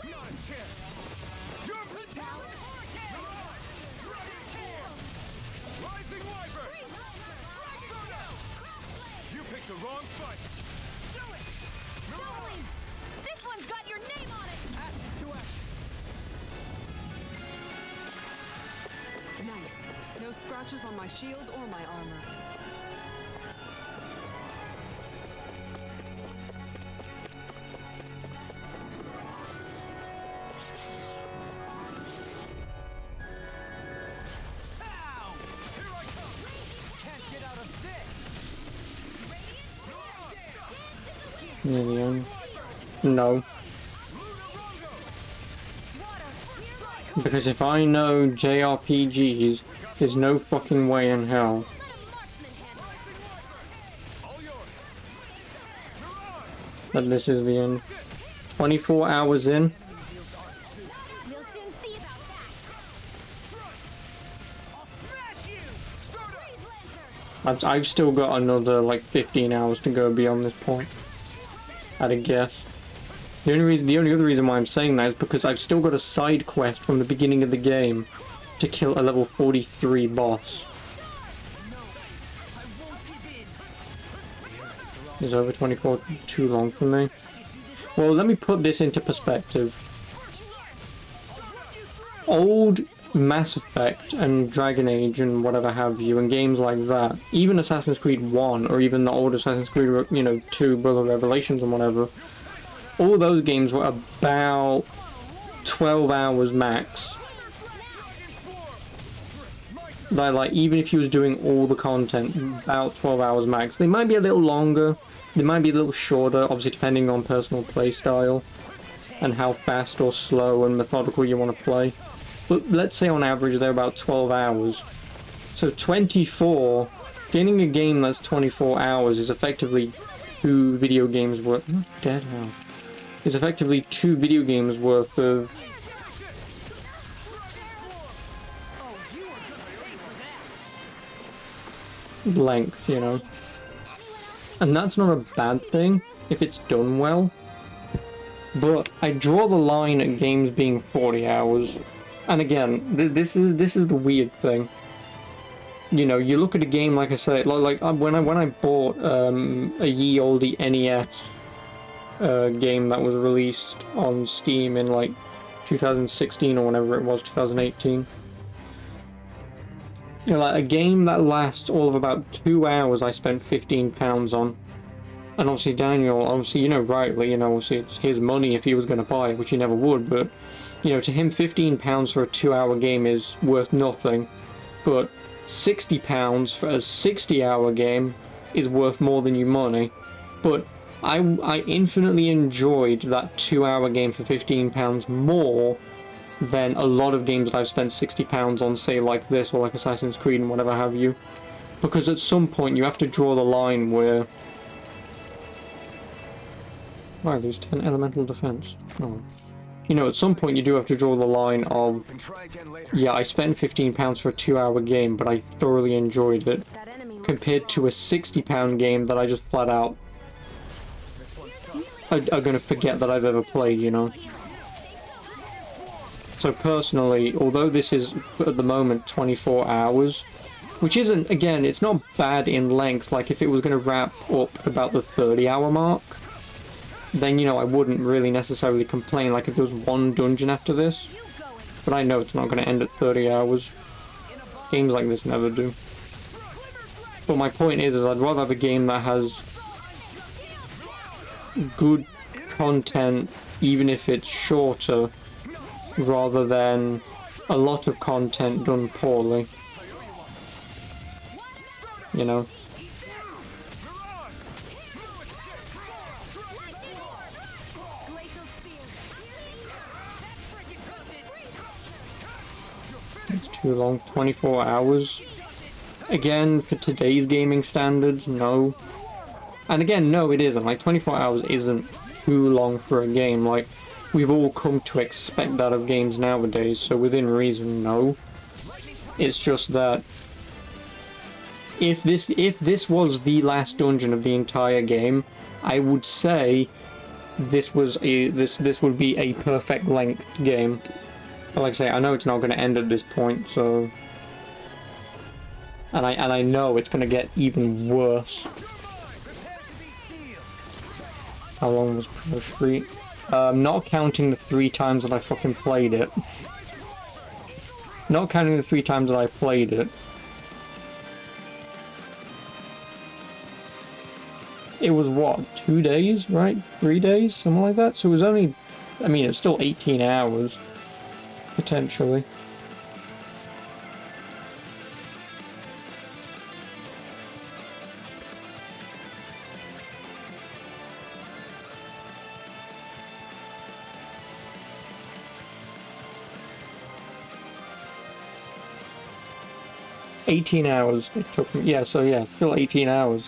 Speaker 5: Not a chance. Jump tower. Mirage. Dragon Swarm. Rising Wyvern. You picked the wrong fight. Do it.
Speaker 3: Doubling. This one's got your name on it.
Speaker 6: Nice. No scratches on my shield or my armor.
Speaker 5: Ow! Here I come. Can't get out of this.
Speaker 1: Near the end. No.
Speaker 5: Lunar Rondo.
Speaker 3: Water.
Speaker 1: Because if I know JRPGs, there's no fucking way in hell that this is the end. 24 hours in.
Speaker 3: We'll soon see about that.
Speaker 1: I've still got another like 15 hours to go beyond this point. I'd have guessed. The only other reason why I'm saying that is because I've still got a side quest from the beginning of the game to kill a level 43 boss. Is over 24 too long for me? Well, let me put this into perspective. Old Mass Effect and Dragon Age and whatever have you, and games like that, even Assassin's Creed 1 or even the old Assassin's Creed, 2, Brother Revelations and whatever, all those games were about 12 hours max. Like, even if you was doing all the content, about 12 hours max. They might be a little longer, they might be a little shorter, obviously depending on personal play style and how fast or slow and methodical you want to play. But let's say on average they're about 12 hours. So 24, getting a game that's 24 hours is effectively 2 video games worth... Not dead now. Is effectively 2 video games worth of... length, you know. And that's not a bad thing if it's done well. But I draw the line at games being 40 hours. And again, this is the weird thing. You know, you look at a game, like I say, like when I bought a ye olde NES game that was released on Steam in like 2016 or whenever it was, 2018. You know, like a game that lasts all of about 2 hours, I spent £15 on. And obviously Daniel, obviously, rightly, obviously it's his money if he was going to buy it, which he never would, but, to him £15 for a 2-hour game is worth nothing. But £60 for a 60-hour game is worth more than your money. But I infinitely enjoyed that 2-hour game for £15 more than a lot of games that I've spent £60 on, say like this or like Assassin's Creed and whatever have you. Because at some point you have to draw the line where... I lose 10 elemental defense. Oh. At some point you do have to draw the line of... Yeah, I spent £15 for a 2-hour game, but I thoroughly enjoyed it. Compared to a £60 game that I just flat out... I'm gonna forget that I've ever played, So personally, although this is, at the moment, 24 hours, which isn't, again, it's not bad in length, like if it was going to wrap up about the 30-hour mark, then, I wouldn't really necessarily complain, like if there was one dungeon after this, but I know it's not going to end at 30 hours. Games like this never do. But my point is I'd rather have a game that has good content, even if it's shorter, rather than a lot of content done poorly. It's too long, 24 hours. Again, for today's gaming standards, no. And again, no, it isn't. Like, 24 hours isn't too long for a game. Like, we've all come to expect that of games nowadays, so within reason, no. It's just that if this was the last dungeon of the entire game, I would say this would be a perfect length game. But like I say, I know it's not going to end at this point, so... And I know it's going to get even worse. How long was Pro Street? Not counting the 3 times that I fucking played it. Not counting the 3 times that I played it. It was what, 2 days, right? 3 days? Something like that? So it was only... I mean, it's still 18 hours. Potentially. 18 hours it took me. Yeah, so yeah, still 18 hours.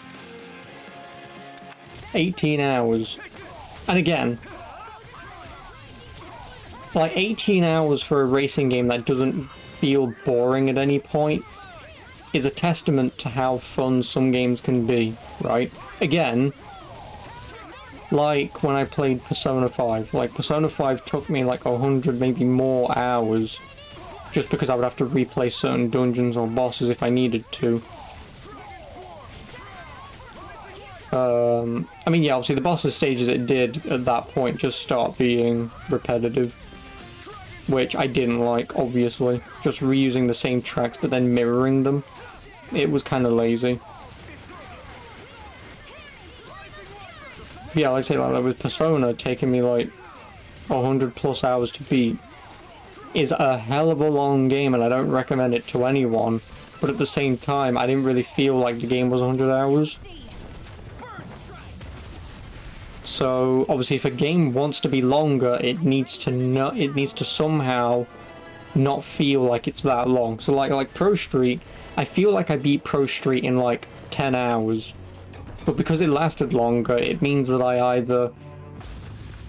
Speaker 1: 18 hours. And again, like 18 hours for a racing game that doesn't feel boring at any point is a testament to how fun some games can be, right? Again, like when I played Persona 5, like Persona 5 took me like 100, maybe more hours, just because I would have to replay certain dungeons or bosses if I needed to. I mean, yeah, obviously the bosses stages it did at that point just start being repetitive, which I didn't like, obviously. Just reusing the same tracks but then mirroring them. It was kind of lazy. Yeah, like I say, like with Persona taking me like 100 plus hours to beat is a hell of a long game, and I don't recommend it to anyone. But at the same time, I didn't really feel like the game was 100 hours. So obviously, if a game wants to be longer, it needs to somehow not feel like it's that long. So like Pro Street, I feel like I beat Pro Street in like 10 hours. But because it lasted longer, it means that I either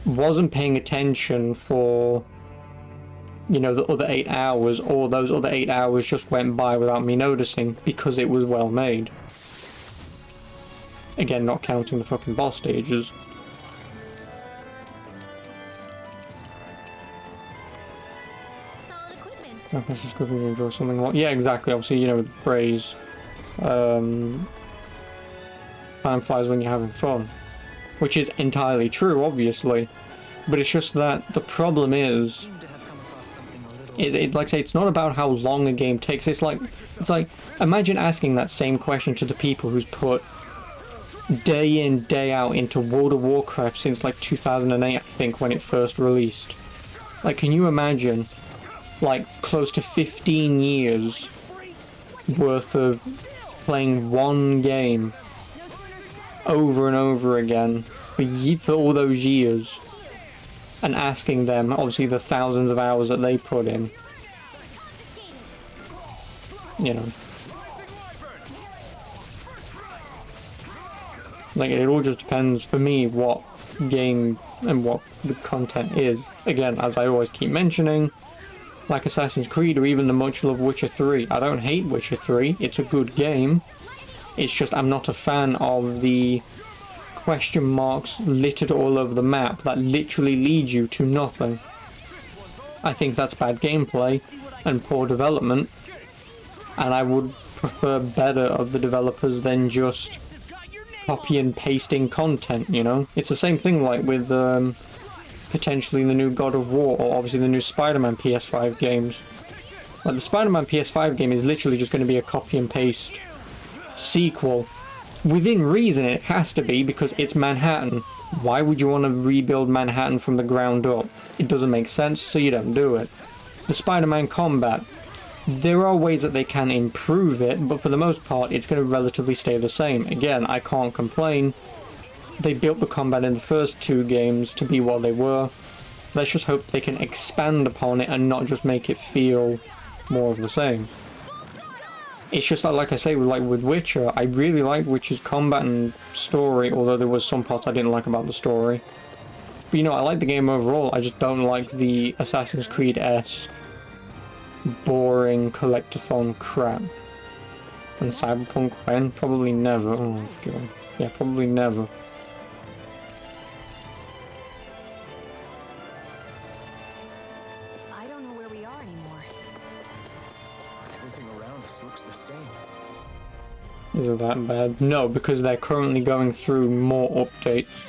Speaker 1: wasn't paying attention for, you know, the other 8 hours, or those other 8 hours just went by without me noticing because it was well made. Again, not counting the fucking boss stages. That's just because we enjoy something like... Yeah, exactly. Obviously, you know, with the phrase, time flies when you're having fun. Which is entirely true, obviously. But it's just that the problem is like I say, it's not about how long a game takes. It's like, imagine asking that same question to the people who's put day in, day out into World of Warcraft since like 2008, I think, when it first released. Like, can you imagine, like, close to 15 years worth of playing one game over and over again for all those years, and asking them, obviously, the thousands of hours that they put in, you know. Like, it all just depends, for me, what game and what the content is. Again, as I always keep mentioning, like Assassin's Creed or even the much loved Witcher 3. I don't hate Witcher 3, it's a good game. It's just I'm not a fan of the question marks littered all over the map that literally lead you to nothing. I think that's bad gameplay and poor development, and I would prefer better of the developers than just copy and pasting content, you know? It's the same thing like with potentially the new God of War, or obviously the new Spider-Man PS5 games. Like the Spider-Man PS5 game is literally just going to be a copy and paste sequel. Within reason it has to be, because it's Manhattan. Why would you want to rebuild Manhattan from the ground up? It doesn't make sense, so you don't do it. The Spider-Man combat, there are ways that they can improve it, but for the most part it's going to relatively stay the same. Again, I can't complain. They built the combat in the first 2 games to be what they were. Let's just hope they can expand upon it and not just make it feel more of the same. It's just that, like I say, with Witcher, I really liked Witcher's combat and story, although there was some parts I didn't like about the story. But you know, I like the game overall, I just don't like the Assassin's Creed-esque boring collectathon crap. And Cyberpunk when? Probably never. Oh god. Yeah, probably never.
Speaker 11: I don't know where we are anymore.
Speaker 2: Everything around us looks the same.
Speaker 1: Is it that bad? No, because they're currently going through more updates.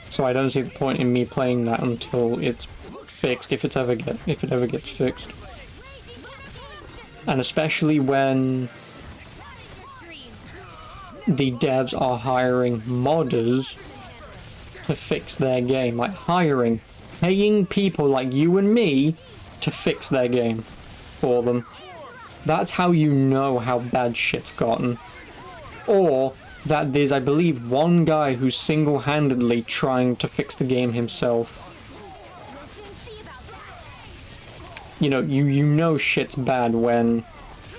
Speaker 1: So I don't see the point in me playing that until it's fixed, if it ever gets fixed. And especially when the devs are hiring modders to fix their game, like paying people like you and me to fix their game for them. That's how you know how bad shit's gotten. Or that there's, I believe, one guy who's single-handedly trying to fix the game himself. You know, you know shit's bad when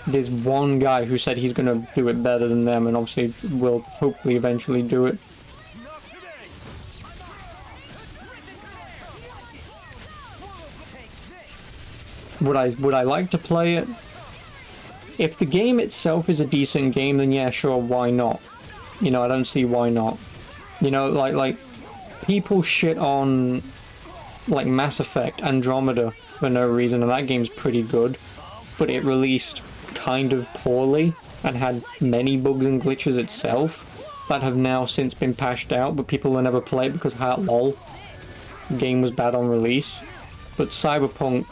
Speaker 1: there's one guy who said he's gonna do it better than them, and obviously will hopefully eventually do it. Would I like to play it? If the game itself is a decent game, then yeah, sure, why not? You know, I don't see why not. You know, like people shit on like Mass Effect Andromeda for no reason, and that game's pretty good, but it released kind of poorly and had many bugs and glitches itself that have now since been patched out, but people will never play it because lol, the game was bad on release. But Cyberpunk,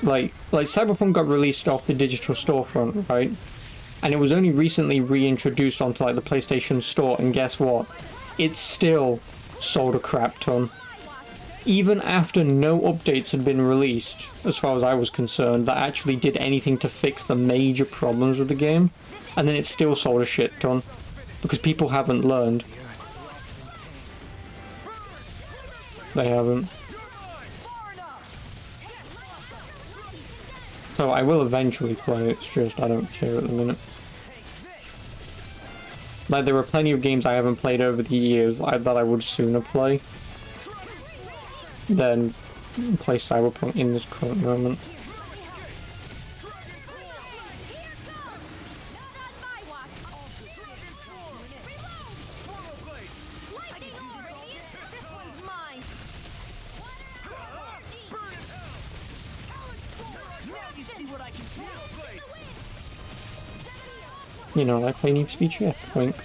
Speaker 1: like Cyberpunk got released off the digital storefront, right? And it was only recently reintroduced onto like the PlayStation Store, and guess what? It still sold a crap ton. Even after no updates had been released, as far as I was concerned, that actually did anything to fix the major problems with the game, and then it still sold a shit ton, because people haven't learned. They haven't. So I will eventually play it, it's just I don't care at the minute. Like, there are plenty of games I haven't played over the years that I would sooner play than play Cyberpunk in this current moment. You know, I play Need for Speed Shift, wink.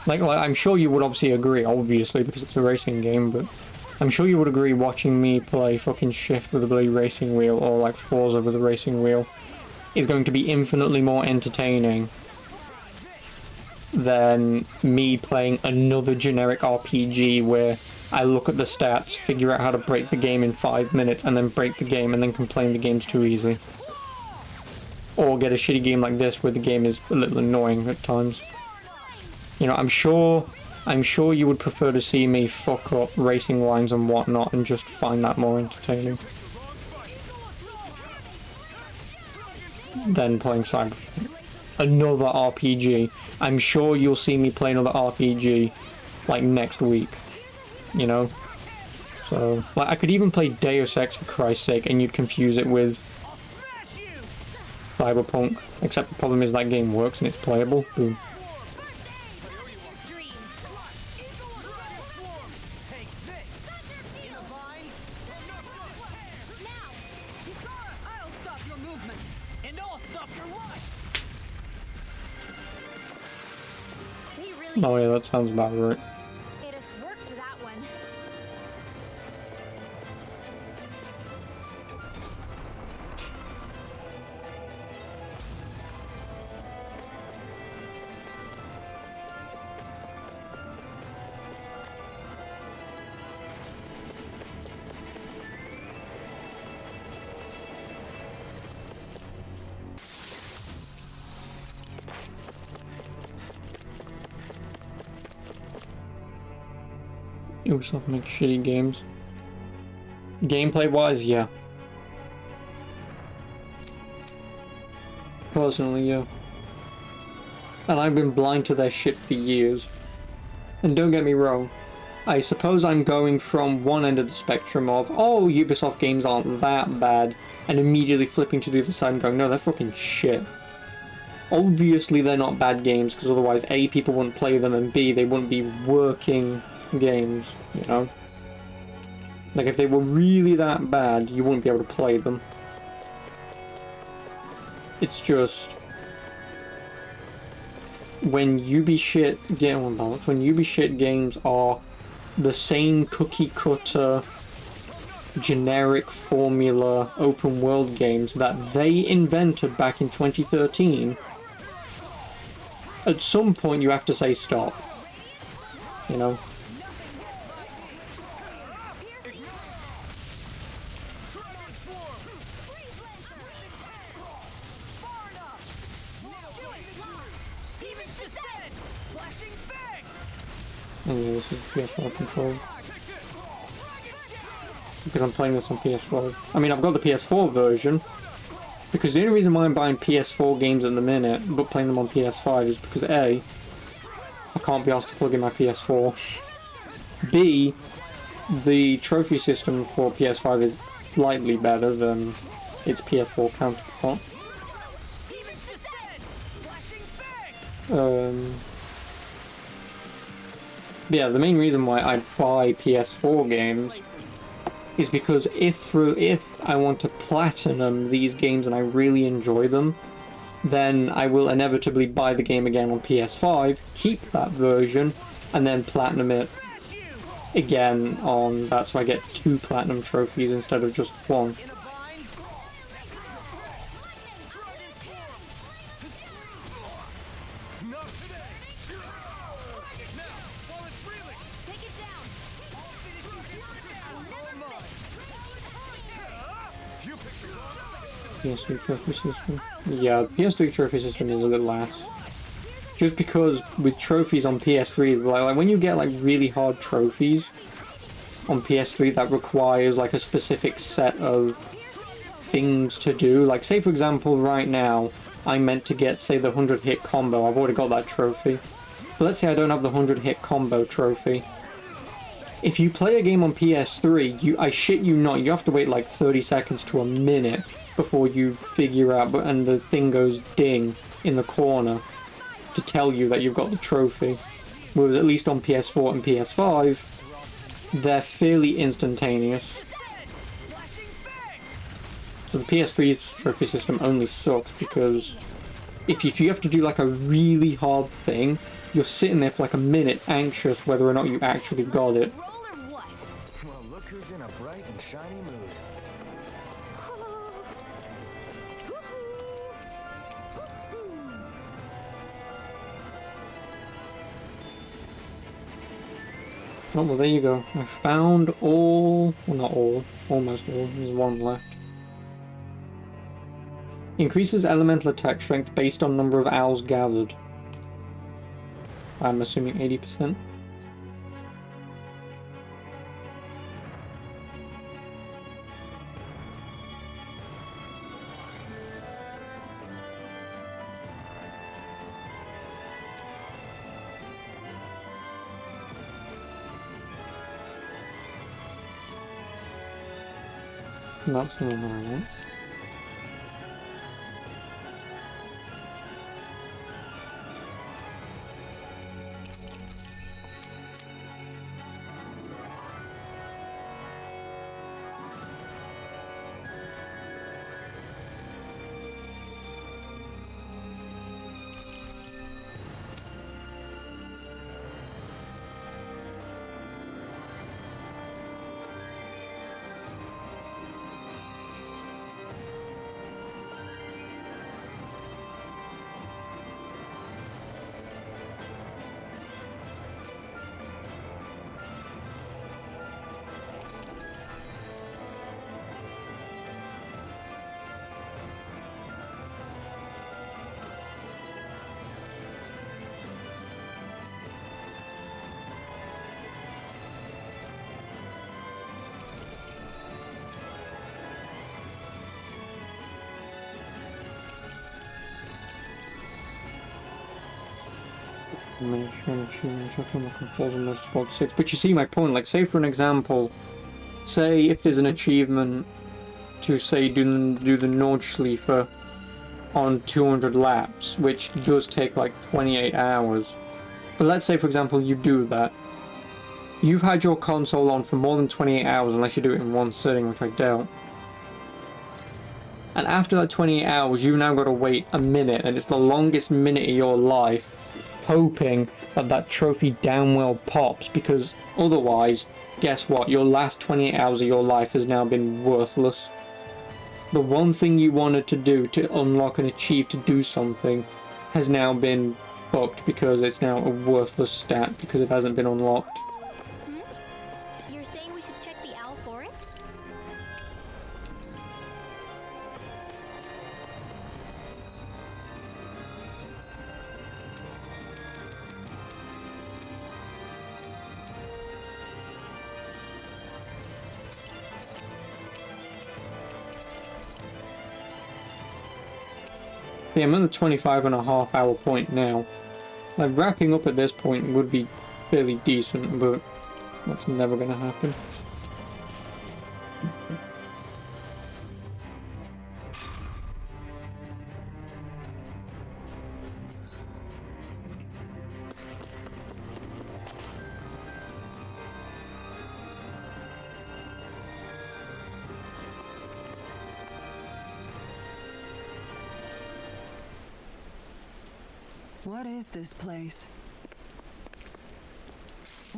Speaker 1: Like, I'm sure you would obviously agree, obviously, because it's a racing game, but I'm sure you would agree watching me play fucking Shift with a bloody racing wheel, or like Forza with a racing wheel, is going to be infinitely more entertaining than me playing another generic RPG where I look at the stats, figure out how to break the game in 5 minutes, and then break the game, and then complain the game's too easy. Or get a shitty game like this where the game is a little annoying at times. You know, I'm sure you would prefer to see me fuck up racing lines and whatnot and just find that more entertaining than playing Cyberpunk. Another RPG. I'm sure you'll see me play another RPG like next week. You know? So, like, I could even play Deus Ex for Christ's sake, and you'd confuse it with Cyberpunk, except the problem is that game works and it's playable. Boom. Oh yeah, that sounds about right.
Speaker 3: It has worked for that one.
Speaker 1: Ubisoft makes shitty games. Gameplay wise, yeah. Personally, yeah. And I've been blind to their shit for years. And don't get me wrong, I suppose I'm going from one end of the spectrum of, oh, Ubisoft games aren't that bad, and immediately flipping to the other side and going, no, they're fucking shit. Obviously they're not bad games, because otherwise A, people wouldn't play them, and B, they wouldn't be working games, you know? Like, if they were really that bad, you wouldn't be able to play them. It's just when Ubisoft games are the same cookie cutter generic formula open world games that they invented back in 2013, at some point you have to say stop, you know?
Speaker 4: Demon descent! Flashing fang!
Speaker 1: And yeah, this is PS4 control. Because I'm playing this on PS4. I mean, I've got the PS4 version. Because the only reason why I'm buying PS4 games at the minute, but playing them on PS5, is because A, I can't be asked to plug in my PS4. B, the trophy system for PS5 is slightly better than its PS4 counterpart. Yeah, the main reason why I buy PS4 games is because if I want to platinum these games and I really enjoy them, then I will inevitably buy the game again on PS5, keep that version, and then platinum it again on that, so I get 2 platinum trophies instead of just 1. PS3 trophy system. Yeah, the PS3 trophy system is a little ass. Just because with trophies on PS3, like when you get like really hard trophies on PS3, that requires like a specific set of things to do. Like say for example, right now I'm meant to get, say, the 100 hit combo. I've already got that trophy. But let's say I don't have the 100 hit combo trophy. If you play a game on PS3, I shit you not, you have to wait like 30 seconds to a minute before you figure out, and the thing goes ding in the corner to tell you that you've got the trophy. Whereas at least on PS4 and PS5, they're fairly instantaneous. So the PS3's trophy system only sucks because if you have to do like a really hard thing, you're sitting there for like a minute anxious whether or not you actually got it.
Speaker 2: Well, look who's in a bright and shiny mood.
Speaker 1: Oh, well, there you go. I found all... well, not all. Almost all. There's one left. Increases elemental attack strength based on number of owls gathered. I'm assuming 80%. That's the one I want. But you see my point, like say for an example, say if there's an achievement to say do the Nordschleife on 200 laps, which does take like 28 hours. But let's say for example you do that. You've had your console on for more than 28 hours unless you do it in one sitting, which I doubt. And after that 28 hours you've now got to wait a minute, and it's the longest minute of your life, hoping that that trophy damn well pops, because otherwise, guess what, your last 28 hours of your life has now been worthless. The one thing you wanted to do to unlock and achieve to do something has now been fucked because it's now a worthless stat because it hasn't been unlocked.
Speaker 3: You're saying we should check the Owl Forest?
Speaker 1: Yeah, I'm at the 25.5 hour point now. Like, wrapping up at this point would be fairly decent, but that's never gonna happen.
Speaker 6: What is this place?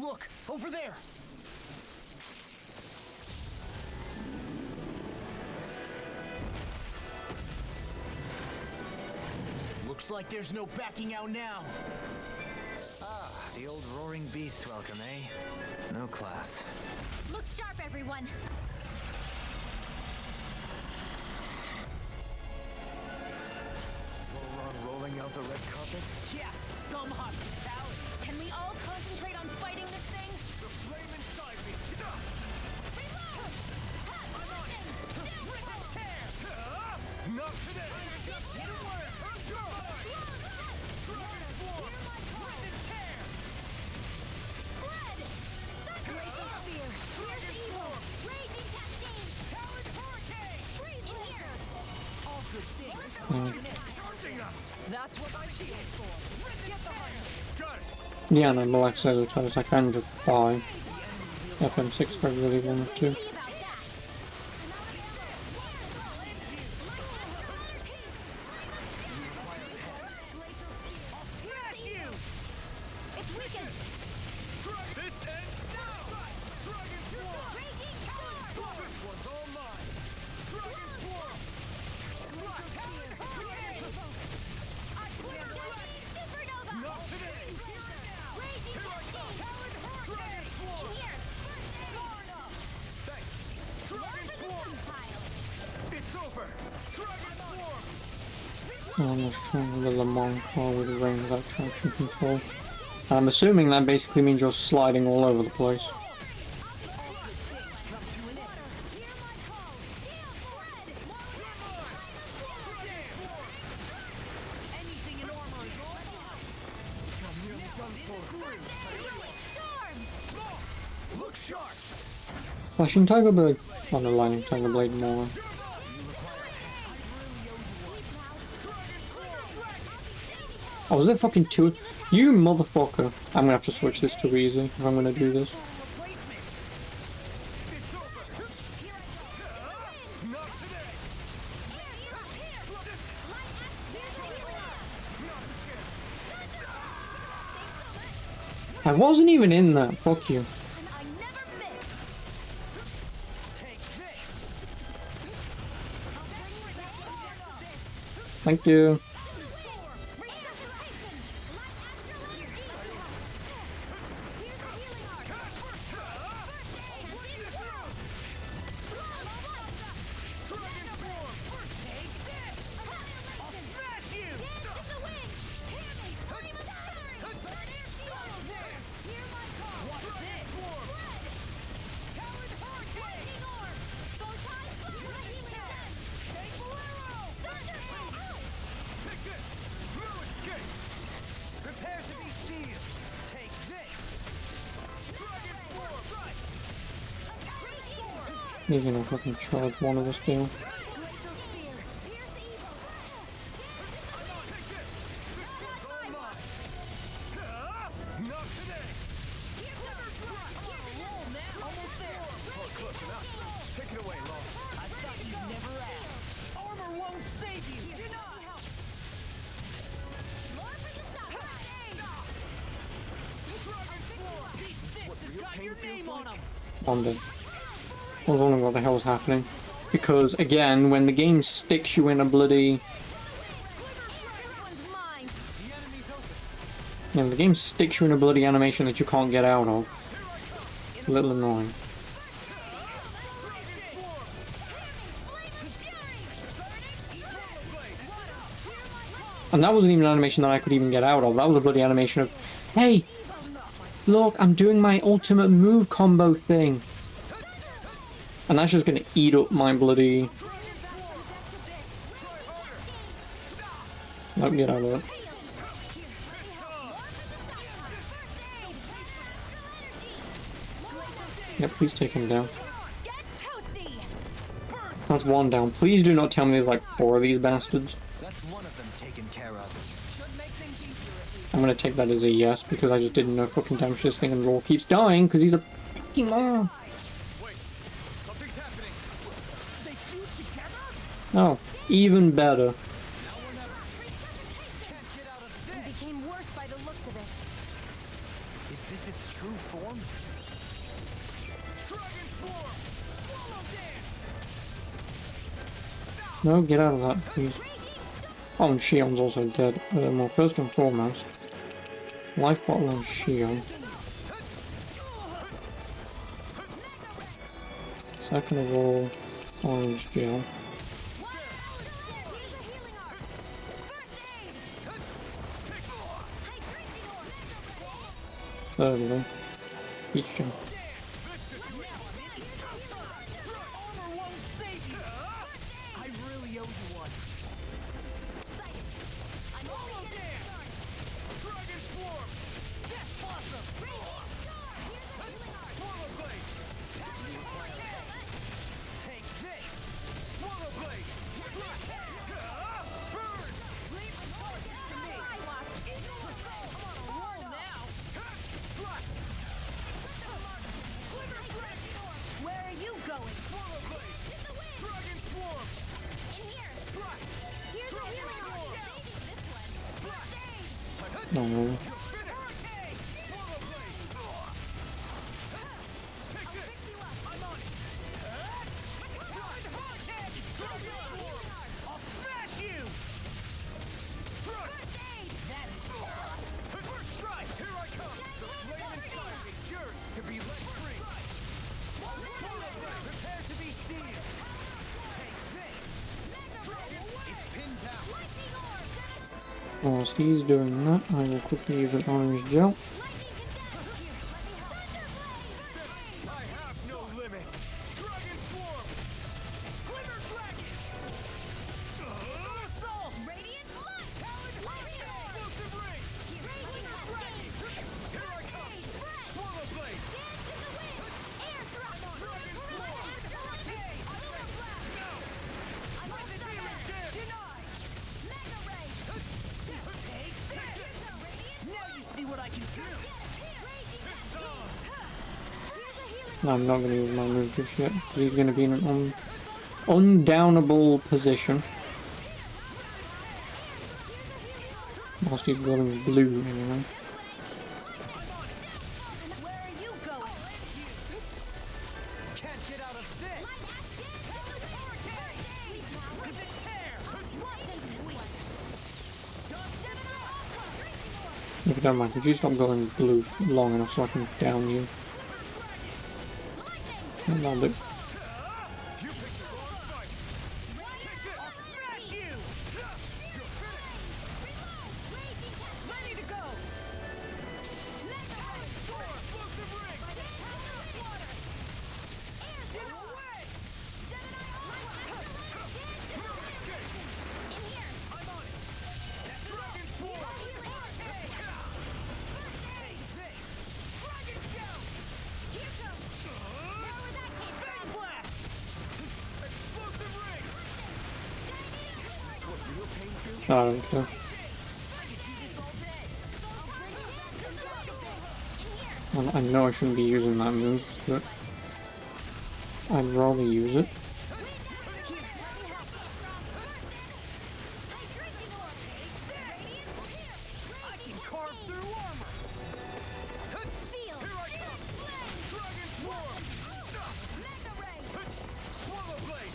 Speaker 9: Look, over there! Looks like there's no backing out now.
Speaker 8: Ah, the old roaring beast welcome, eh? No class.
Speaker 3: Look sharp, everyone.
Speaker 5: Volron rolling out the red carpet?
Speaker 9: Yeah, some hospitality.
Speaker 10: Can we all concentrate on fighting this thing?
Speaker 5: The flame inside me! Not today!
Speaker 6: That's what my shield's for. Get the hunter.
Speaker 5: Got it!
Speaker 1: Yeah, no, like I said, I can just buy FM6 if I really wanted to.
Speaker 5: Smash you!
Speaker 3: It's weakened.
Speaker 5: This ends now! Dragon Swarm! This one's all mine! Dragon Swarm! Not today! Thanks! Dragon Swarm! It's over! Dragon Swarm!
Speaker 1: I'm just trying the Le Mans car with range without traction control. And I'm assuming that basically means you're sliding all over the place.
Speaker 5: Look sharp!
Speaker 1: Flashing Tiger Blade. Underlining Tiger Blade more. Oh, was it fucking two? You motherfucker. I'm gonna have to switch this to easy if I'm gonna do this. I wasn't even in that. Fuck you. Thank you. He's gonna fucking charge one of us down.
Speaker 5: Take it away, Law.
Speaker 9: I thought you'd never ask. Armor won't save you. Do not help. These fists have got your name on them.
Speaker 1: Wondered. I was wondering what the hell was happening. Because, again, when the game sticks you in a bloody... Yeah, the game sticks you in a bloody animation that you can't get out of. It's a little annoying. And that wasn't even an animation that I could even get out of. That was a bloody animation of, hey, look, I'm doing my ultimate move combo thing. And that's just gonna eat up my bloody... Nope, get out of it. Yep, please take him down. That's one down. Please do not tell me there's like 4 of these bastards.
Speaker 8: That's one of them taken care of.
Speaker 1: I'm gonna take that as a yes because I just didn't know fucking damage this thing and Raw keeps dying because he's a fucking man.
Speaker 5: Something's happening. They fused together?
Speaker 1: Oh, even better.
Speaker 11: It became worse by the looks of it.
Speaker 8: Is this its true form?
Speaker 5: Dragon form! Swallow dance!
Speaker 1: No, get out of that, please. Oh, and Shion's also dead. Well, first and foremost, life bottle and Shion. Second of all, orange gel. Thirdly, peach gel.
Speaker 9: Armor won't save you. I really owe you one.
Speaker 5: Swallow dance! Dragon form! Death blossom! Swallow blade! Take this! Swallow blade! Burn!
Speaker 4: Leave reinforcements to me. I'm on a roll now.
Speaker 11: Where are you going?
Speaker 5: Swallow blade! Dragon form!
Speaker 3: Here's a healing heart.
Speaker 1: No, no. Whilst he's doing that, I will quickly use an orange gel.
Speaker 5: I have no limit! Dragon form! Glimmer dragon! Assault!
Speaker 3: Radiant light.
Speaker 5: Explosive ring! Dragon! Here I come! Swallow blade!
Speaker 3: Air thrust.
Speaker 5: Dragon form!
Speaker 9: Now you see what I can do.
Speaker 1: No, I'm not going to use my move just yet, because he's going to be in an undownable position. Whilst he's going blue anyway.
Speaker 11: Where are you going?
Speaker 5: Can't get out of this!
Speaker 1: If you don't mind, could you stop going blue long enough so I can down you? And that'll do.
Speaker 5: You picked the wrong fight! Smash you! You're finished!
Speaker 11: Ready to go.
Speaker 5: Explosive ring!
Speaker 11: Get away!
Speaker 5: I'm on it! Dragon form! Take this! Dragon shell! Fang blast! Explosive ring! Is this what real pain feels?
Speaker 1: I don't care. Well, I know I shouldn't be using that move, but I'd rather use it.
Speaker 5: I can carve through armor! Here I come! Dragon form! Swallow blade!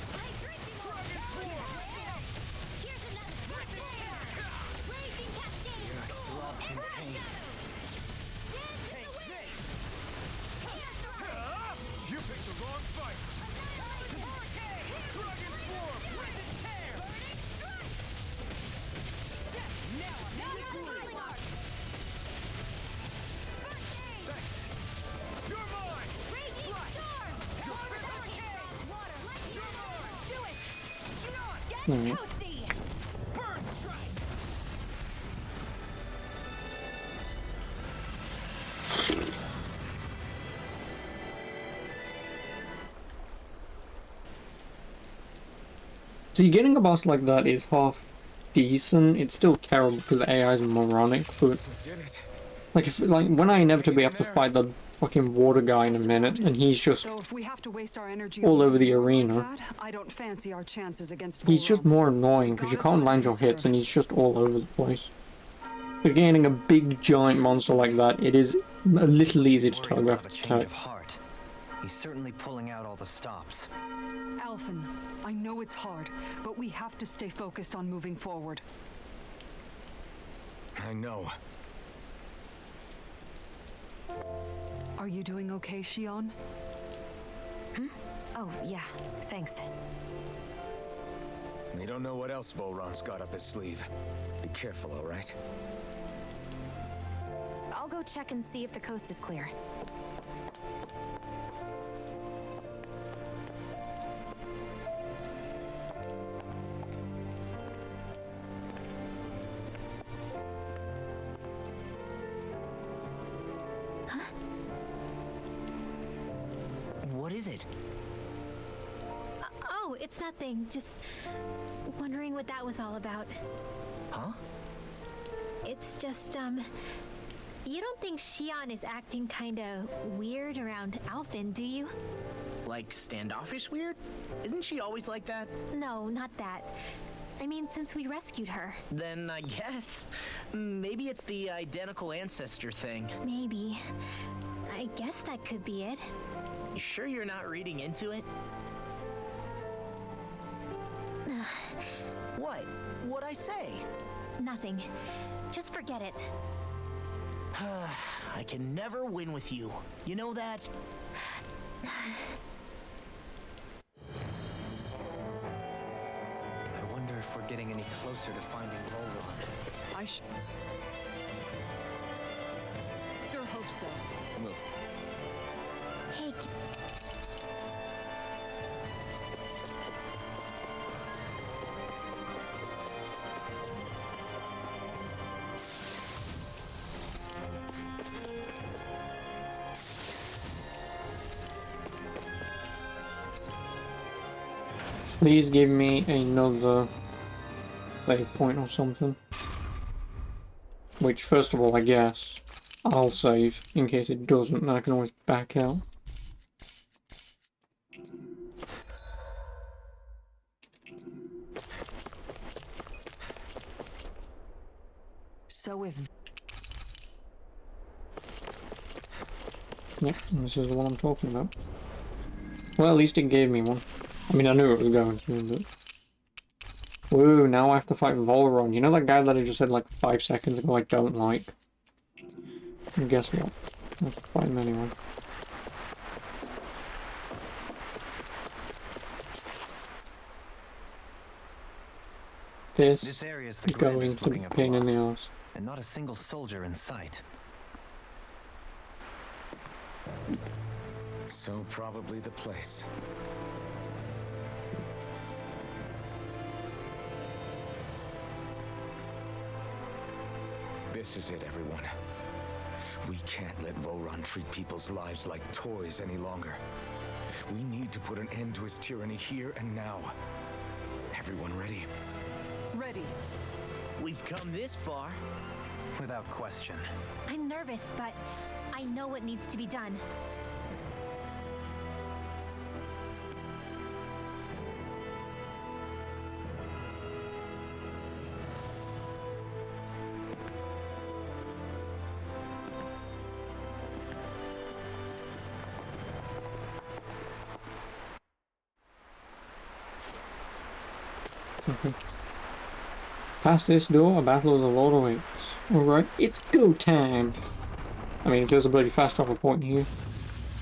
Speaker 5: Dragon form! Take this! You picked the wrong fight! Dragon form! Rend and tear! You're mine!
Speaker 1: Alright.
Speaker 5: Burn strike!
Speaker 1: See, getting a boss like that is half decent. It's still terrible because the AI is moronic, but like when I inevitably have to fight the fucking water guy in a minute, and he's just
Speaker 6: So if we have to waste our energy
Speaker 1: all over the
Speaker 6: like
Speaker 1: arena.
Speaker 6: that, I don't fancy our chances against
Speaker 1: He's
Speaker 6: Volron.
Speaker 1: just more annoying because you can't land your hits, and he's just all over the place. But getting a big giant monster like that, it is a little easy to telegraph its attack.
Speaker 8: He's certainly pulling out all the stops.
Speaker 6: Alphen, I know it's hard, but we have to stay focused on moving forward.
Speaker 2: I know.
Speaker 6: Are you doing okay, Shion?
Speaker 11: Oh, yeah, thanks.
Speaker 2: We don't know what else Volron's got up his sleeve. Be careful, all right?
Speaker 11: I'll go check and see if the coast is clear.
Speaker 9: What is it?
Speaker 3: Oh, it's nothing. Just wondering what that was all about.
Speaker 9: Huh?
Speaker 3: It's just, you don't think Shion is acting kinda weird around Alphen, do you?
Speaker 9: Like standoffish weird? Isn't she always like that?
Speaker 3: No, not that. I mean, since we rescued her.
Speaker 9: Then I guess. Maybe it's the identical ancestor thing.
Speaker 3: Maybe. I guess that could be it.
Speaker 9: You sure you're not reading into it? What? What'd I say?
Speaker 3: Nothing. Just forget it.
Speaker 9: I can never win with you. You know that?
Speaker 8: I wonder if we're getting any closer to finding Volron.
Speaker 6: I sure hope so.
Speaker 2: Move.
Speaker 3: Hey,
Speaker 1: Please give me another save point or something. Which, first of all, I guess I'll save. In case it doesn't, then I can always back out.
Speaker 6: So if
Speaker 1: Yep, this is the one I'm talking about. Well, at least it gave me one. I mean, I knew it was going to, but... Woo, now I have to fight Volron. You know that guy that I just said like 5 seconds ago I don't like? And guess what? I have to fight him anyway. This
Speaker 8: area is the
Speaker 1: is going
Speaker 8: grandest
Speaker 1: to be
Speaker 8: looking
Speaker 1: a
Speaker 8: of the
Speaker 1: pain in the
Speaker 8: lot,
Speaker 1: ass.
Speaker 8: and not a single soldier in sight.
Speaker 2: So probably the place. This is it, everyone. We can't let Volron treat people's lives like toys any longer. We need to put an end to his tyranny here and now. Everyone ready?
Speaker 6: ready.
Speaker 9: We've come this far.
Speaker 8: Without question.
Speaker 3: I'm nervous, but I know what needs to be done.
Speaker 1: Past this door, a battle of the Lord awaits. Alright, it's go time! I mean, if there's a bloody fast travel point here.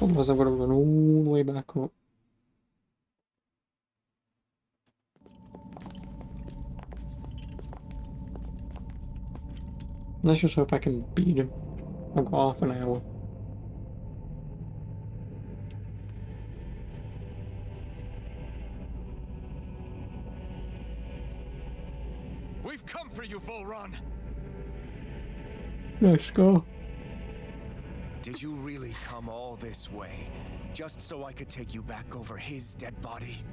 Speaker 1: Otherwise I've got to run all the way back up. Let's just hope I can beat him. I've got half an hour.
Speaker 2: We've come for you, Volron!
Speaker 1: Let's go.
Speaker 5: Did you really come all this way, just so I could take you back over his dead body?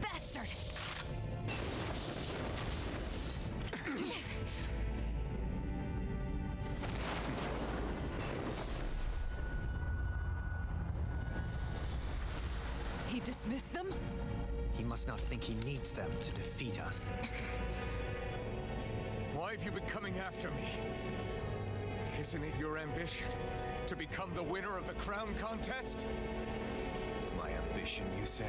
Speaker 11: Bastard!
Speaker 6: he dismiss them?
Speaker 8: He must not think he needs them to defeat us.
Speaker 2: Why have you been coming after me? Isn't it your ambition to become the winner of the crown contest? My ambition, you say?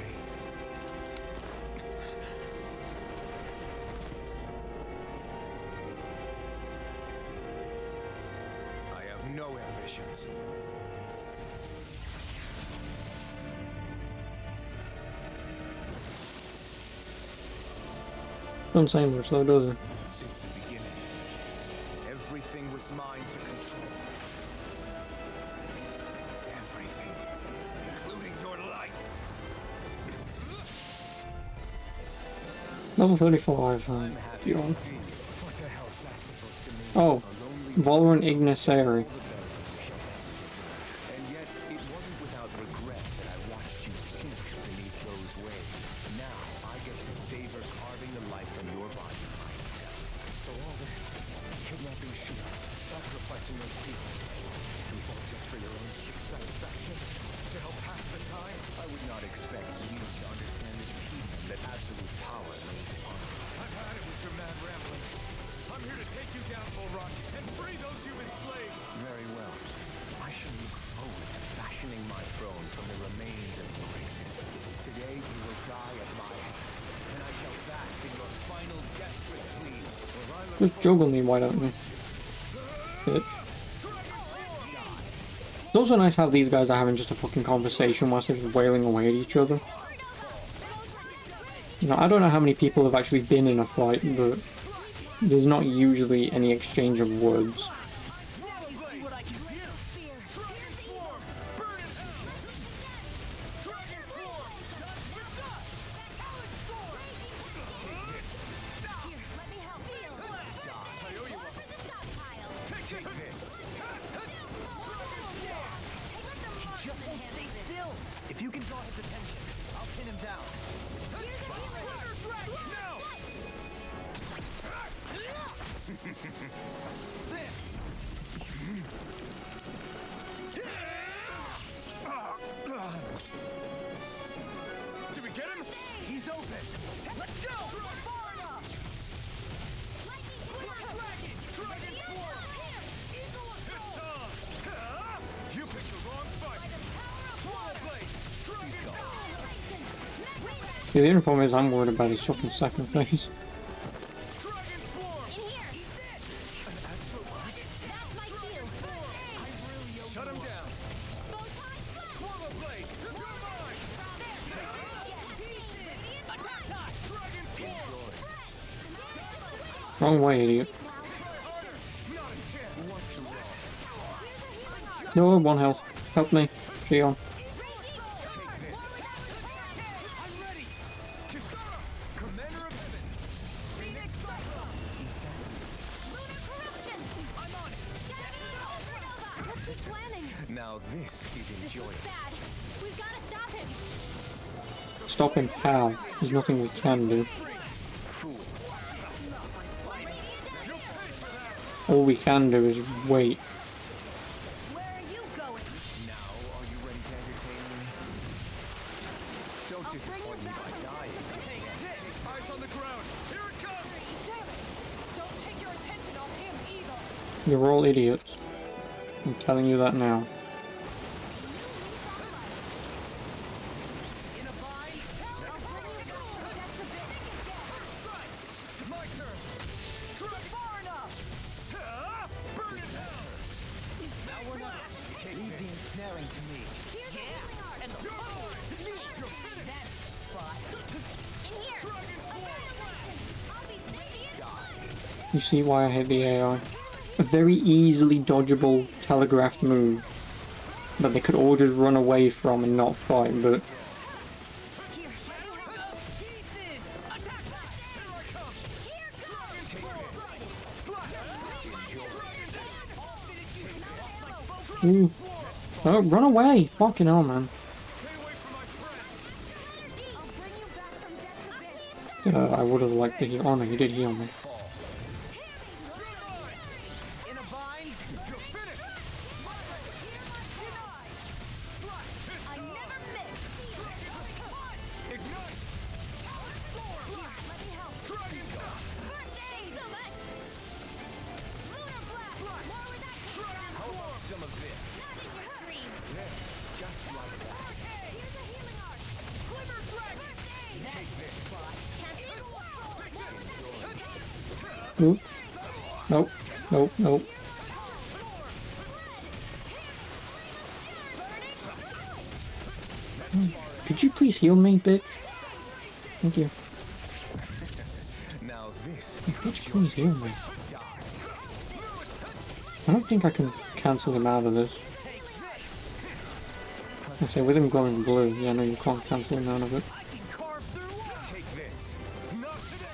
Speaker 2: I have no ambitions.
Speaker 1: Don't say much though, does it?
Speaker 2: Since the beginning, everything was mine to control. Everything, including your life.
Speaker 1: Level 35,
Speaker 2: I'm happy
Speaker 1: you
Speaker 2: to
Speaker 1: on.
Speaker 2: see you. What the hell's that supposed to mean?
Speaker 1: Oh, Valorant Ignisari.
Speaker 2: And yet, it wasn't without regret that I watched you sink beneath those waves. Now, I get to savor carving the life from your body myself. So all this, kidnapping Shia, sacrificing those people, it was all just for your own sick satisfaction? To help pass the time? I would not expect you to understand the achievement that absolute power lays upon you. I've had it with your mad ramblings. I'm here to take you down, Volron, and free those you've enslaved. Very well. I shall look forward to fashioning my throne from the remains of your existence. Today you will die at my hand, and I shall bask in your final desperate pleas.
Speaker 1: Just juggle me, why don't you? Bitch. It's also nice how these guys are having just a fucking conversation whilst they're just wailing away at each other. You know, I don't know how many people have actually been in a fight, but there's not usually any exchange of words.
Speaker 9: If you can draw his attention, I'll pin him down.
Speaker 2: Did we get him?
Speaker 9: He's open. Let's go! Far enough! Dragon Sword!
Speaker 2: You picked the wrong fight.
Speaker 9: Swallow Blade! Dragon
Speaker 1: Yeah, the only problem is I'm worried about his fucking second phase.
Speaker 9: Dragon Swarm!
Speaker 2: Shut him down.
Speaker 9: Swallow Blade! You're mine! Attack time! Dragon Swarm!
Speaker 1: Wrong way, idiot. No, 1 health. Help me. Shion.
Speaker 2: Commander of Heaven.
Speaker 9: Phoenix Cyclone!
Speaker 2: Now this is enjoyable.
Speaker 3: We've got to stop him.
Speaker 1: Stop him how? There's nothing we can do. All we can do is wait.
Speaker 3: Where are you going?
Speaker 2: Now, are you ready to entertain me? Don't disappoint me by dying.
Speaker 5: Eyes on the ground. Here it comes.
Speaker 6: Damn it! Don't take your attention off him either.
Speaker 1: You're all idiots. I'm telling you that now.
Speaker 9: In a bind?
Speaker 5: My turn.
Speaker 9: Try far enough!
Speaker 5: Burn it down.
Speaker 9: Now we're not. Leave the ensnaring to me. Yeah, and the power to me. That spot.
Speaker 3: In here.
Speaker 1: You see why I hate the AI? A very easily dodgeable telegraphed move that they could all just run away from and not fight, but ooh. Oh, run away! Fucking hell, man. I would have liked to heal. Oh no, he did heal me.
Speaker 9: In a bind? You're finished!
Speaker 3: I never miss.
Speaker 1: Nope. Nope. Nope. Nope. Could you please heal me, bitch? Thank you.
Speaker 2: Now this
Speaker 1: Bitch, please heal me. I don't think I can cancel him out of this. I say with him glowing blue, yeah, no, you can't cancel him out of it.
Speaker 2: take this. Not today.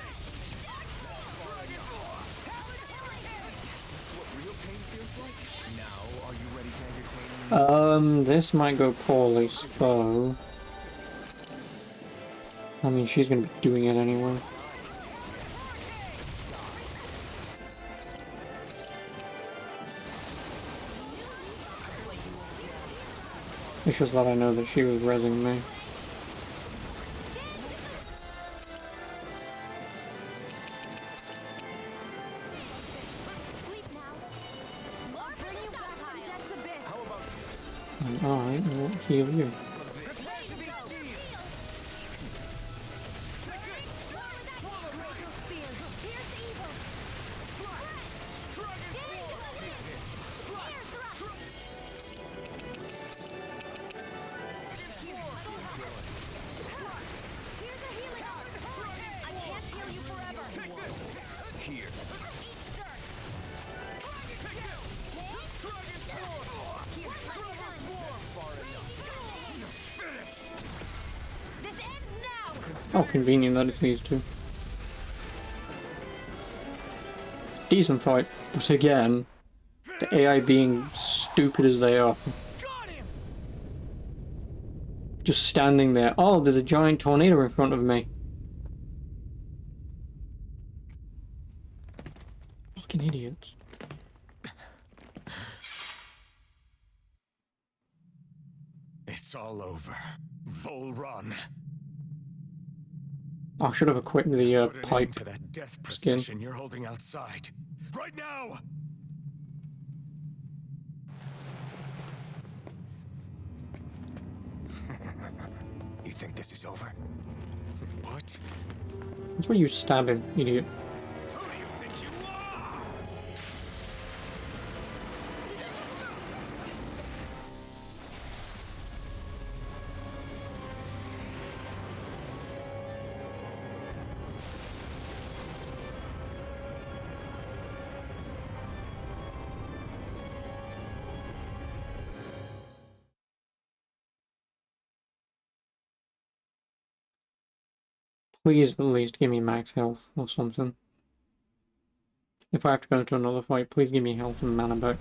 Speaker 2: Is this what real pain feels like? Now, are you ready to entertain me?
Speaker 1: This might go poorly, so... I mean, she's gonna be doing it anyway. It's just that I know that she was rezzing me. And I will heal you. Oh, convenient that it's these two. Decent fight, but again, the AI being stupid as they are. Just standing there. Oh, there's a giant tornado in front of me. Fucking idiots.
Speaker 2: It's all over. Volron.
Speaker 1: I should have equipped the
Speaker 2: Put an
Speaker 1: pipe
Speaker 2: end to that death
Speaker 1: skin.
Speaker 2: procession you're holding outside. Right now! You think this is over? What?
Speaker 1: That's where you stab him, idiot.
Speaker 2: Who do you think you are?
Speaker 1: Please at least give me max health or something. If I have to go into another fight, please give me health and mana back.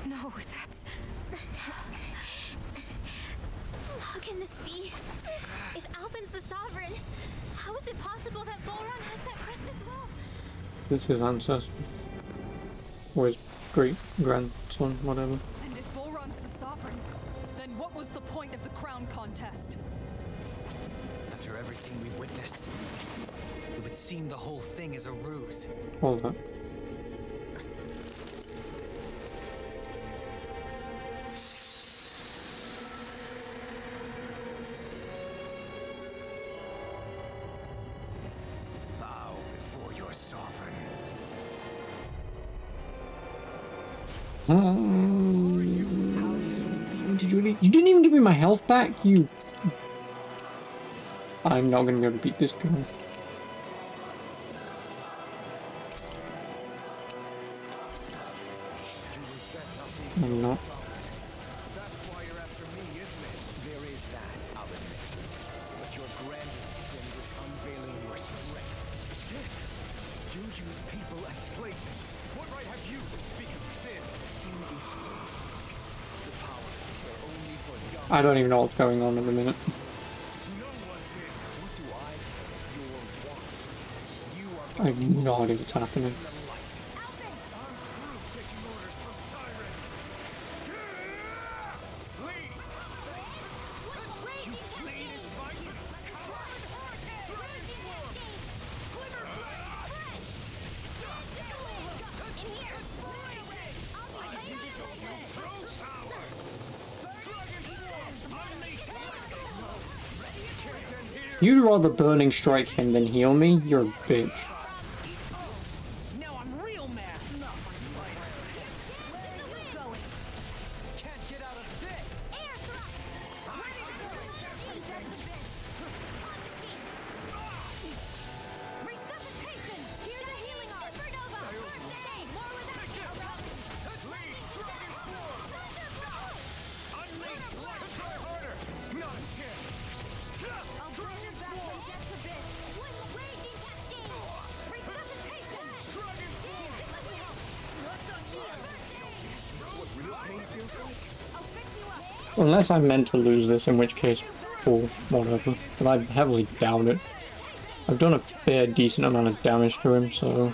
Speaker 3: No, that's... How can this be? If Alpin's the Sovereign, how is it possible that Volron has that crest as well?
Speaker 1: This is his ancestor. Or his great-grandson, whatever.
Speaker 6: And if Volron's the Sovereign, then what was the point of the crown contest?
Speaker 8: After everything we've witnessed, it would seem the whole thing is a ruse.
Speaker 1: Hold that.
Speaker 2: Bow before your sovereign.
Speaker 1: Did you didn't even give me my health back, you... I'm not gonna be able to beat this guy. I'm not.
Speaker 5: That's why you're after me, isn't it? There is that, I'll admit. But your grandest sin was unveiling your strength. You use people as playthings. What right have you to speak of sin? Sin is weak. The power are only for young.
Speaker 1: I don't even know what's going on at the minute.
Speaker 5: No one did. What do I say? Your want. You are
Speaker 1: I have no idea what's happening.
Speaker 5: the light. I'm through taking orders from Siren. Leave! You flee this fight?
Speaker 1: You'd rather burning strike him than heal me? You're a bitch.
Speaker 5: Now I'm real mad. Can't get out of this.
Speaker 3: Resuscitation! Here's a healing arm! Supernova! First aid! More with
Speaker 5: Unleash light. Try harder. Not a chance.
Speaker 3: I'll bring you back from death's abyss! One raging cascade! Resuscitation!
Speaker 5: Dragon Form.
Speaker 3: I'll fix you up!
Speaker 1: Unless I'm meant to lose this, in which case, or whatever. But I heavily doubt it. I've done a fair decent amount of damage to him, so...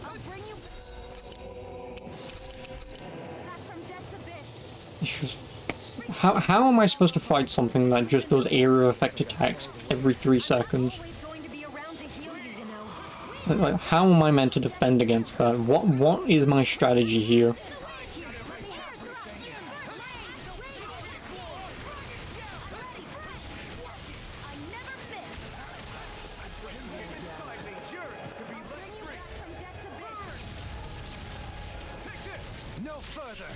Speaker 3: I'll bring you back from death's abyss!
Speaker 1: It's just... How am I supposed to fight something that just does area effect attacks every 3 seconds?
Speaker 3: Going to be around to heal you, you know.
Speaker 1: Like, how am I meant to defend against that? What is my strategy here?
Speaker 5: No further.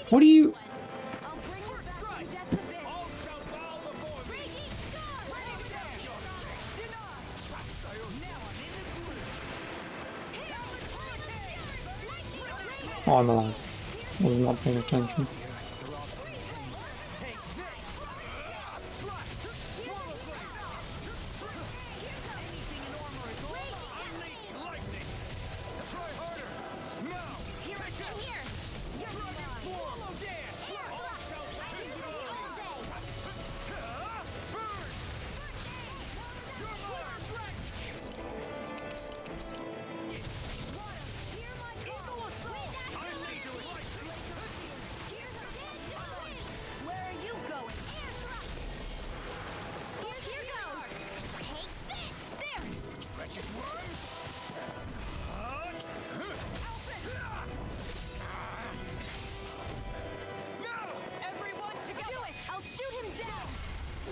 Speaker 1: What do you... Oh, I'm alive. I was not paying attention.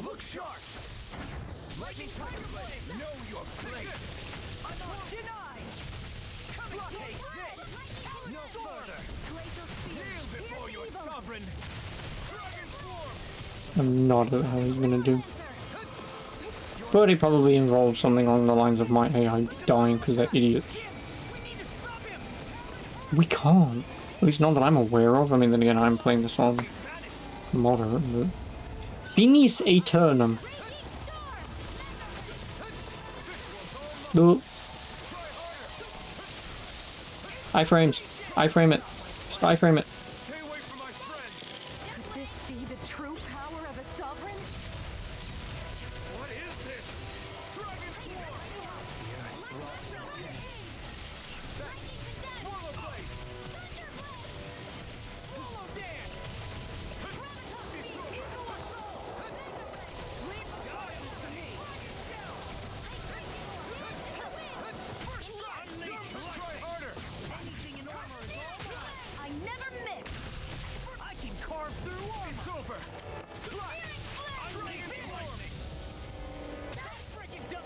Speaker 5: Look sharp! Lightning Tiger Blade! Know your place! Denied! Take this! No further! Kneel before your sovereign! Dragon Form!
Speaker 1: I'm not at how he's gonna do. But it probably involves something along the lines of my AI dying because they're idiots. We can't. At least not that I'm aware of. I mean, then again, I'm playing this on moderate, but... Finis Aeternum. No. Iframes. Iframe it. Just iframe it.
Speaker 6: Could this be the true power of a sovereign?
Speaker 5: What is this? Dragon
Speaker 3: I never miss!
Speaker 5: I can carve through armor! It's over!
Speaker 3: Ready to go!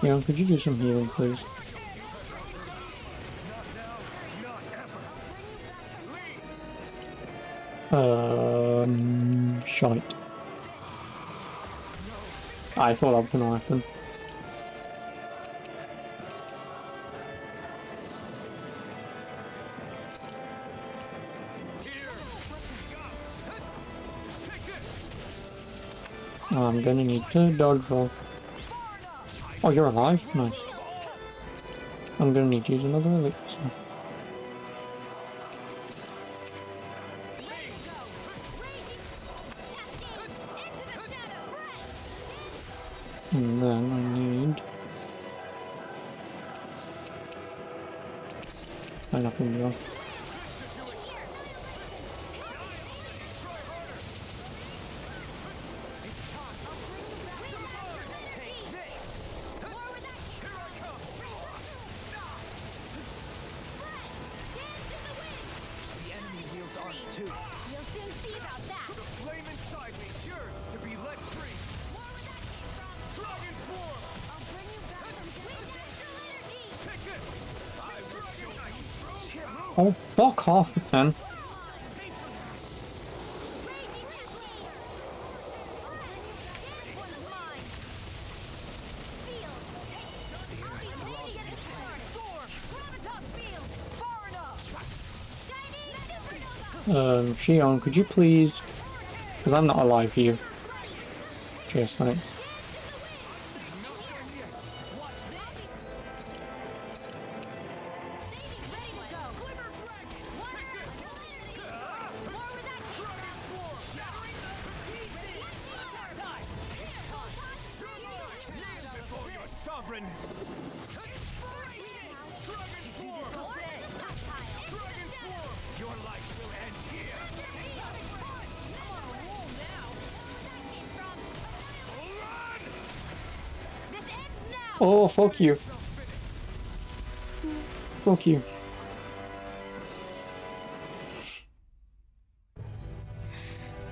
Speaker 1: Yeah, could you do some healing, please? Shite. I thought that was gonna happen. I'm gonna need to dodge roll. Oh, you're alive? Nice. I'm gonna need to use another elixir. And then I need... pineapple as well. Oh, fuck off, man. Shion, could you please... Because I'm not alive here. Cheers, thanks. Oh, fuck you. Fuck you.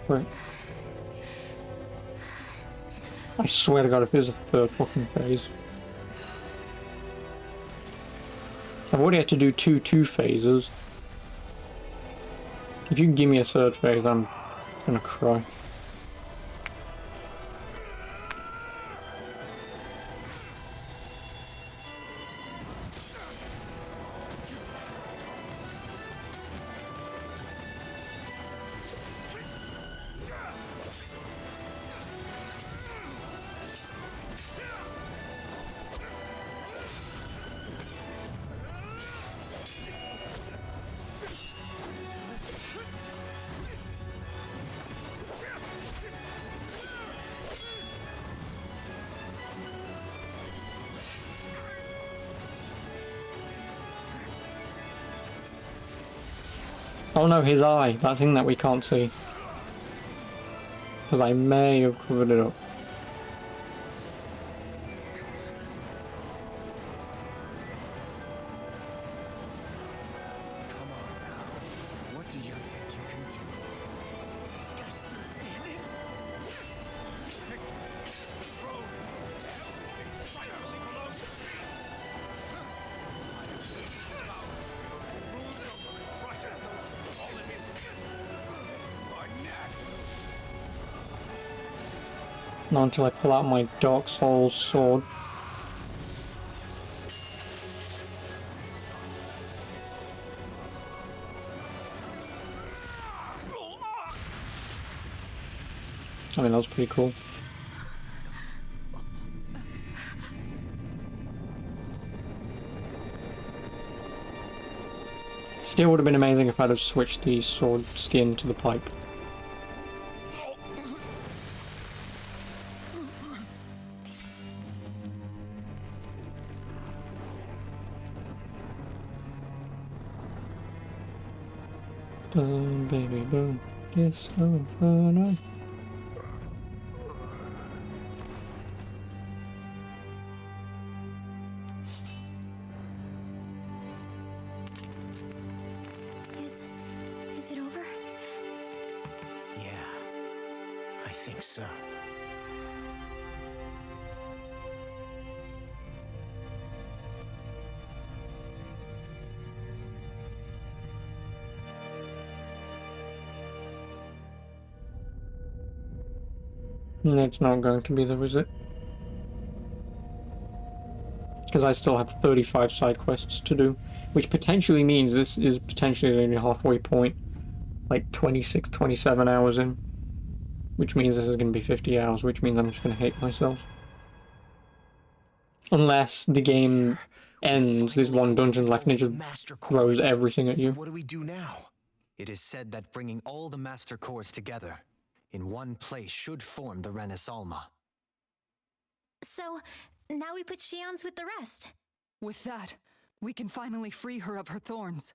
Speaker 1: Right. I swear to God, if there's a third fucking phase. I've already had to do two phases. If you can give me a third phase, I'm gonna cry. Oh no, his eye, that thing that we can't see. Because I may have covered it up.
Speaker 5: Come on now. What do you think you can do? This guy's still standing? Rogue, everything finally belongs to me. Crushes those all in his are next.
Speaker 1: Not until I pull out my Dark Souls sword. I mean, that was pretty cool. Still would have been amazing if I'd have switched the sword skin to the pipe. Boom, baby, boom. Yes, oh, no.
Speaker 3: Is it over?
Speaker 9: Yeah, I think so.
Speaker 1: It's not going to be though, is it? Because I still have 35 side quests to do, which potentially means this is potentially the only halfway point, like 26, 27 hours in. which means this is going to be 50 hours, which means I'm just going to hate myself. Unless the game ends, there's one dungeon left and it just throws everything at you.
Speaker 9: What do we do now?
Speaker 8: It is said that bringing all the Master Cores together in one place should form the Renis Alma.
Speaker 3: So, now we put Xian's with the rest.
Speaker 6: With that, we can finally free her of her thorns.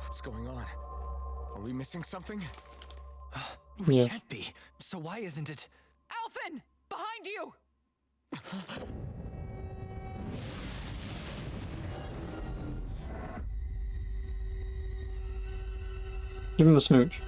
Speaker 2: What's going on? Are we missing something?
Speaker 8: We
Speaker 1: Yeah.
Speaker 8: can't be. So why isn't it?
Speaker 6: Alphen! Behind you!
Speaker 1: Give him a smooch.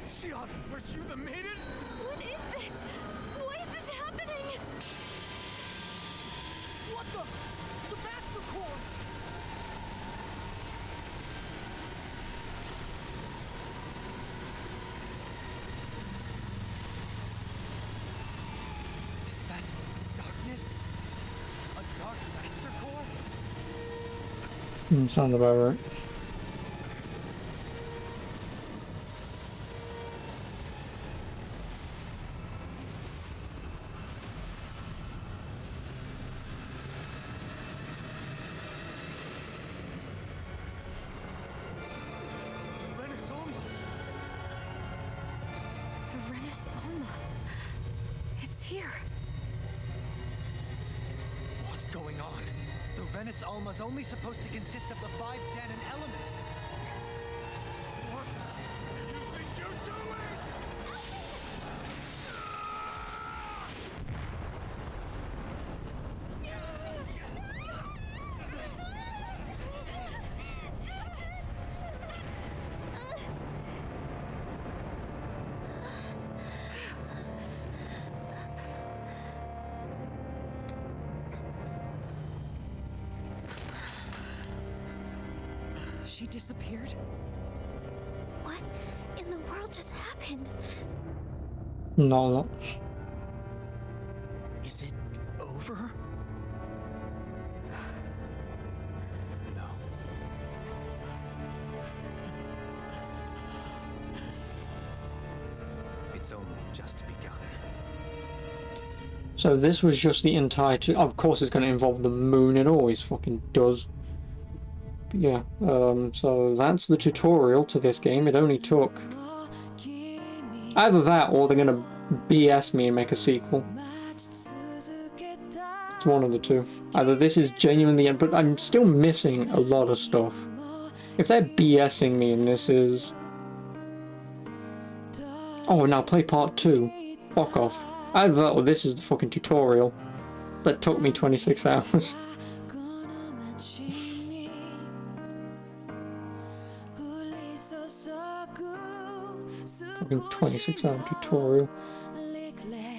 Speaker 5: Xian, are you the maiden?
Speaker 3: What is this? Why is this happening?
Speaker 5: What the Master Cores!
Speaker 8: Is that darkness? A dark Master Core?
Speaker 1: Sounds about right.
Speaker 5: Renis Alma!
Speaker 3: The Renis Alma. It's here.
Speaker 8: What's going on? The Renis Alma's only supposed to consist of the 5 Danon elements.
Speaker 5: What do you think you're doing?
Speaker 6: She disappeared?
Speaker 3: What in the world just happened?
Speaker 1: Not a lot.
Speaker 9: Is it over?
Speaker 8: No. It's only just begun.
Speaker 1: So this was just the entire... Of course it's going to involve the moon, it always fucking does. But yeah, so that's the tutorial to this game. It only took... Either that or they're going to BS me and make a sequel. It's one of the two. Either this is genuinely... But I'm still missing a lot of stuff. If they're BSing me and this is... Oh, now play part 2. Fuck off. Either that or this is the fucking tutorial that took me 26 hours. Fucking 26 hour tutorial.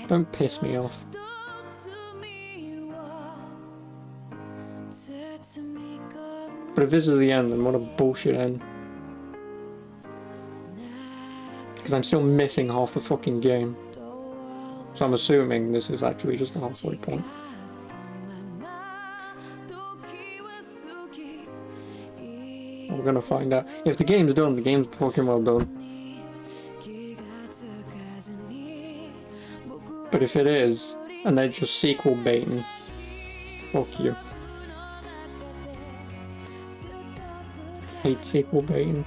Speaker 1: Don't piss me off. But if this is the end, then what a bullshit end. Because I'm still missing half the fucking game. So I'm assuming this is actually just the halfway point. We're gonna find out. If the game's done, the game's fucking well done. But if it is, and they're just sequel baiting, fuck you. Hate sequel baiting.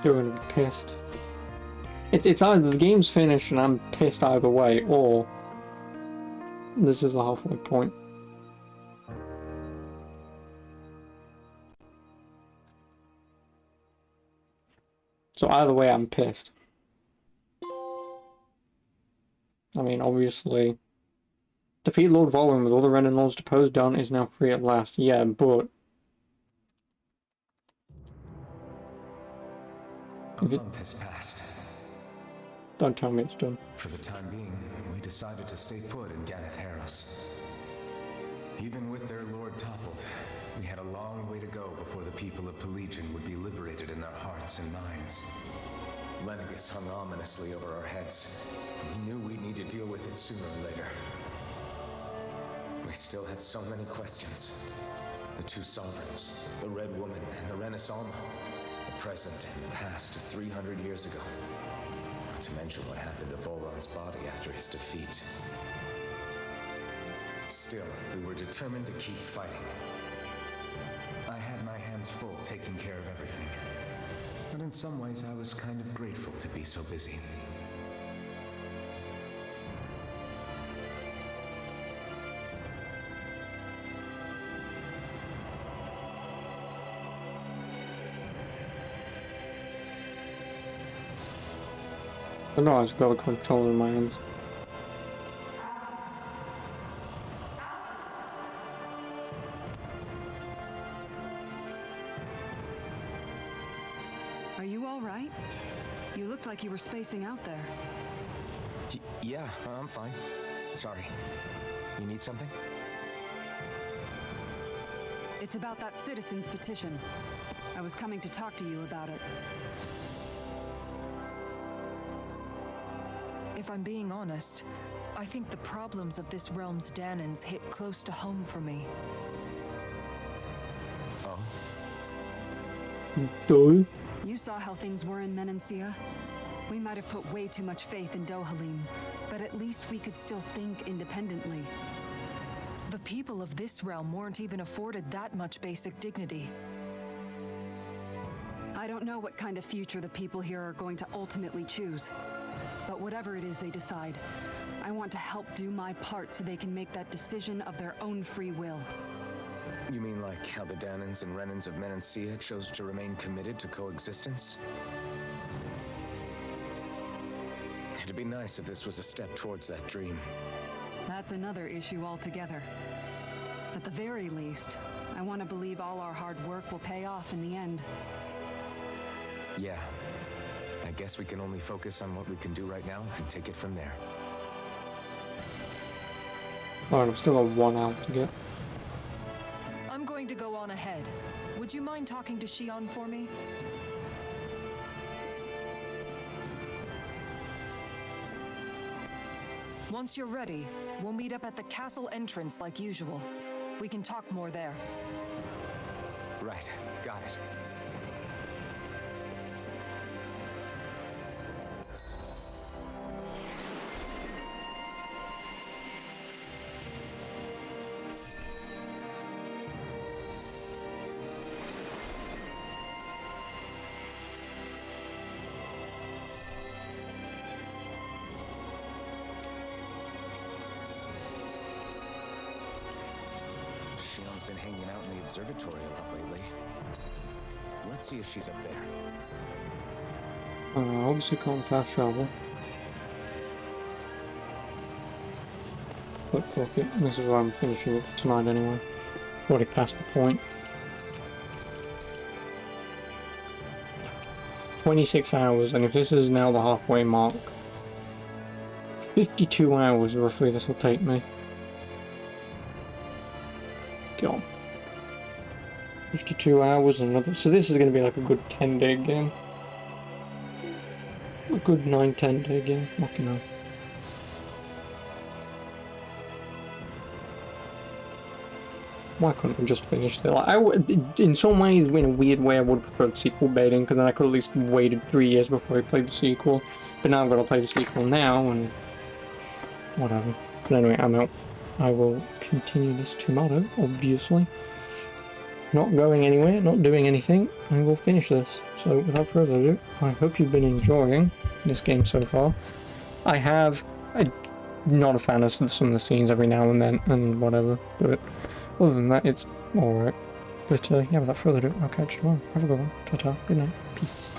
Speaker 1: You're gonna be pissed. It's either the game's finished and I'm pissed either way, or this is the halfway point. So either way, I'm pissed. I mean, obviously, defeat Lord Volwyn with all the Renan Lords deposed. Done is now free at last. Yeah, but
Speaker 2: A month has passed.
Speaker 1: Don't tell me it's done.
Speaker 2: For the time being, we decided to stay put in Ganeth Haros. Even with their lord toppled, we had a long way to go before the people of Pelegion would be liberated in their hearts and minds. Lenegis hung ominously over our heads. We knew we'd need to deal with it sooner or later. We still had so many questions. The two sovereigns, the Red Woman and the Renis Alma. The present and the past of 300 years ago. Not to mention what happened to Volron's body after his defeat. Still, we were determined to keep fighting. I had my hands full taking care of everything. But in some ways, I was kind of grateful to be so busy.
Speaker 1: I know I've got a controller in my hands.
Speaker 6: Are you all right? You looked like you were spacing out there.
Speaker 2: Yeah, I'm fine. Sorry. You need something?
Speaker 6: It's about that citizen's petition. I was coming to talk to you about it. If I'm being honest, I think the problems of this realm's Dahnans hit close to home for me.
Speaker 2: Oh?
Speaker 1: Duh.
Speaker 6: You saw how things were in Menancia. We might have put way too much faith in Dohalim, but at least we could still think independently. The people of this realm weren't even afforded that much basic dignity. I don't know what kind of future the people here are going to ultimately choose. But whatever it is they decide, I want to help do my part so they can make that decision of their own free will.
Speaker 2: You mean like how the Dahnans and Renans of Menancia chose to remain committed to coexistence? It'd be nice if this was a step towards that dream.
Speaker 6: That's another issue altogether. At the very least, I want to believe all our hard work will pay off in the end.
Speaker 2: Yeah. I guess we can only focus on what we can do right now and take it from there.
Speaker 1: Alright, I've still got 1 hour to get.
Speaker 6: I'm going to go on ahead. Would you mind talking to Shion for me? Once you're ready, we'll meet up at the castle entrance like usual. We can talk more there.
Speaker 2: Right, got it. Shion's been hanging out in the observatory a lot lately. Let's see if she's up there.
Speaker 1: Obviously can't fast travel. But fuck it, this is why I'm finishing it tonight anyway. Already past the point. 26 hours, and if this is now the halfway mark, 52 hours roughly this will take me. God. 52 hours and another. So this is going to be like a good 10-day game. A good 9-10 day game. Fucking hell. Why couldn't we just finish it? Like, in some ways, in a weird way, I would have preferred sequel baiting, because then I could at least waited 3 years before I played the sequel. But now I've got to play the sequel now, and whatever. But anyway, I'm out. I will continue this tomorrow, obviously. not going anywhere, not doing anything, and we'll finish this. So without further ado, I hope you've been enjoying this game so far. I'm not a fan of some of the scenes every now and then, and whatever, but other than that, it's alright. But yeah, without further ado, I'll catch you tomorrow. Have a good one. Ta-ta, good night, peace.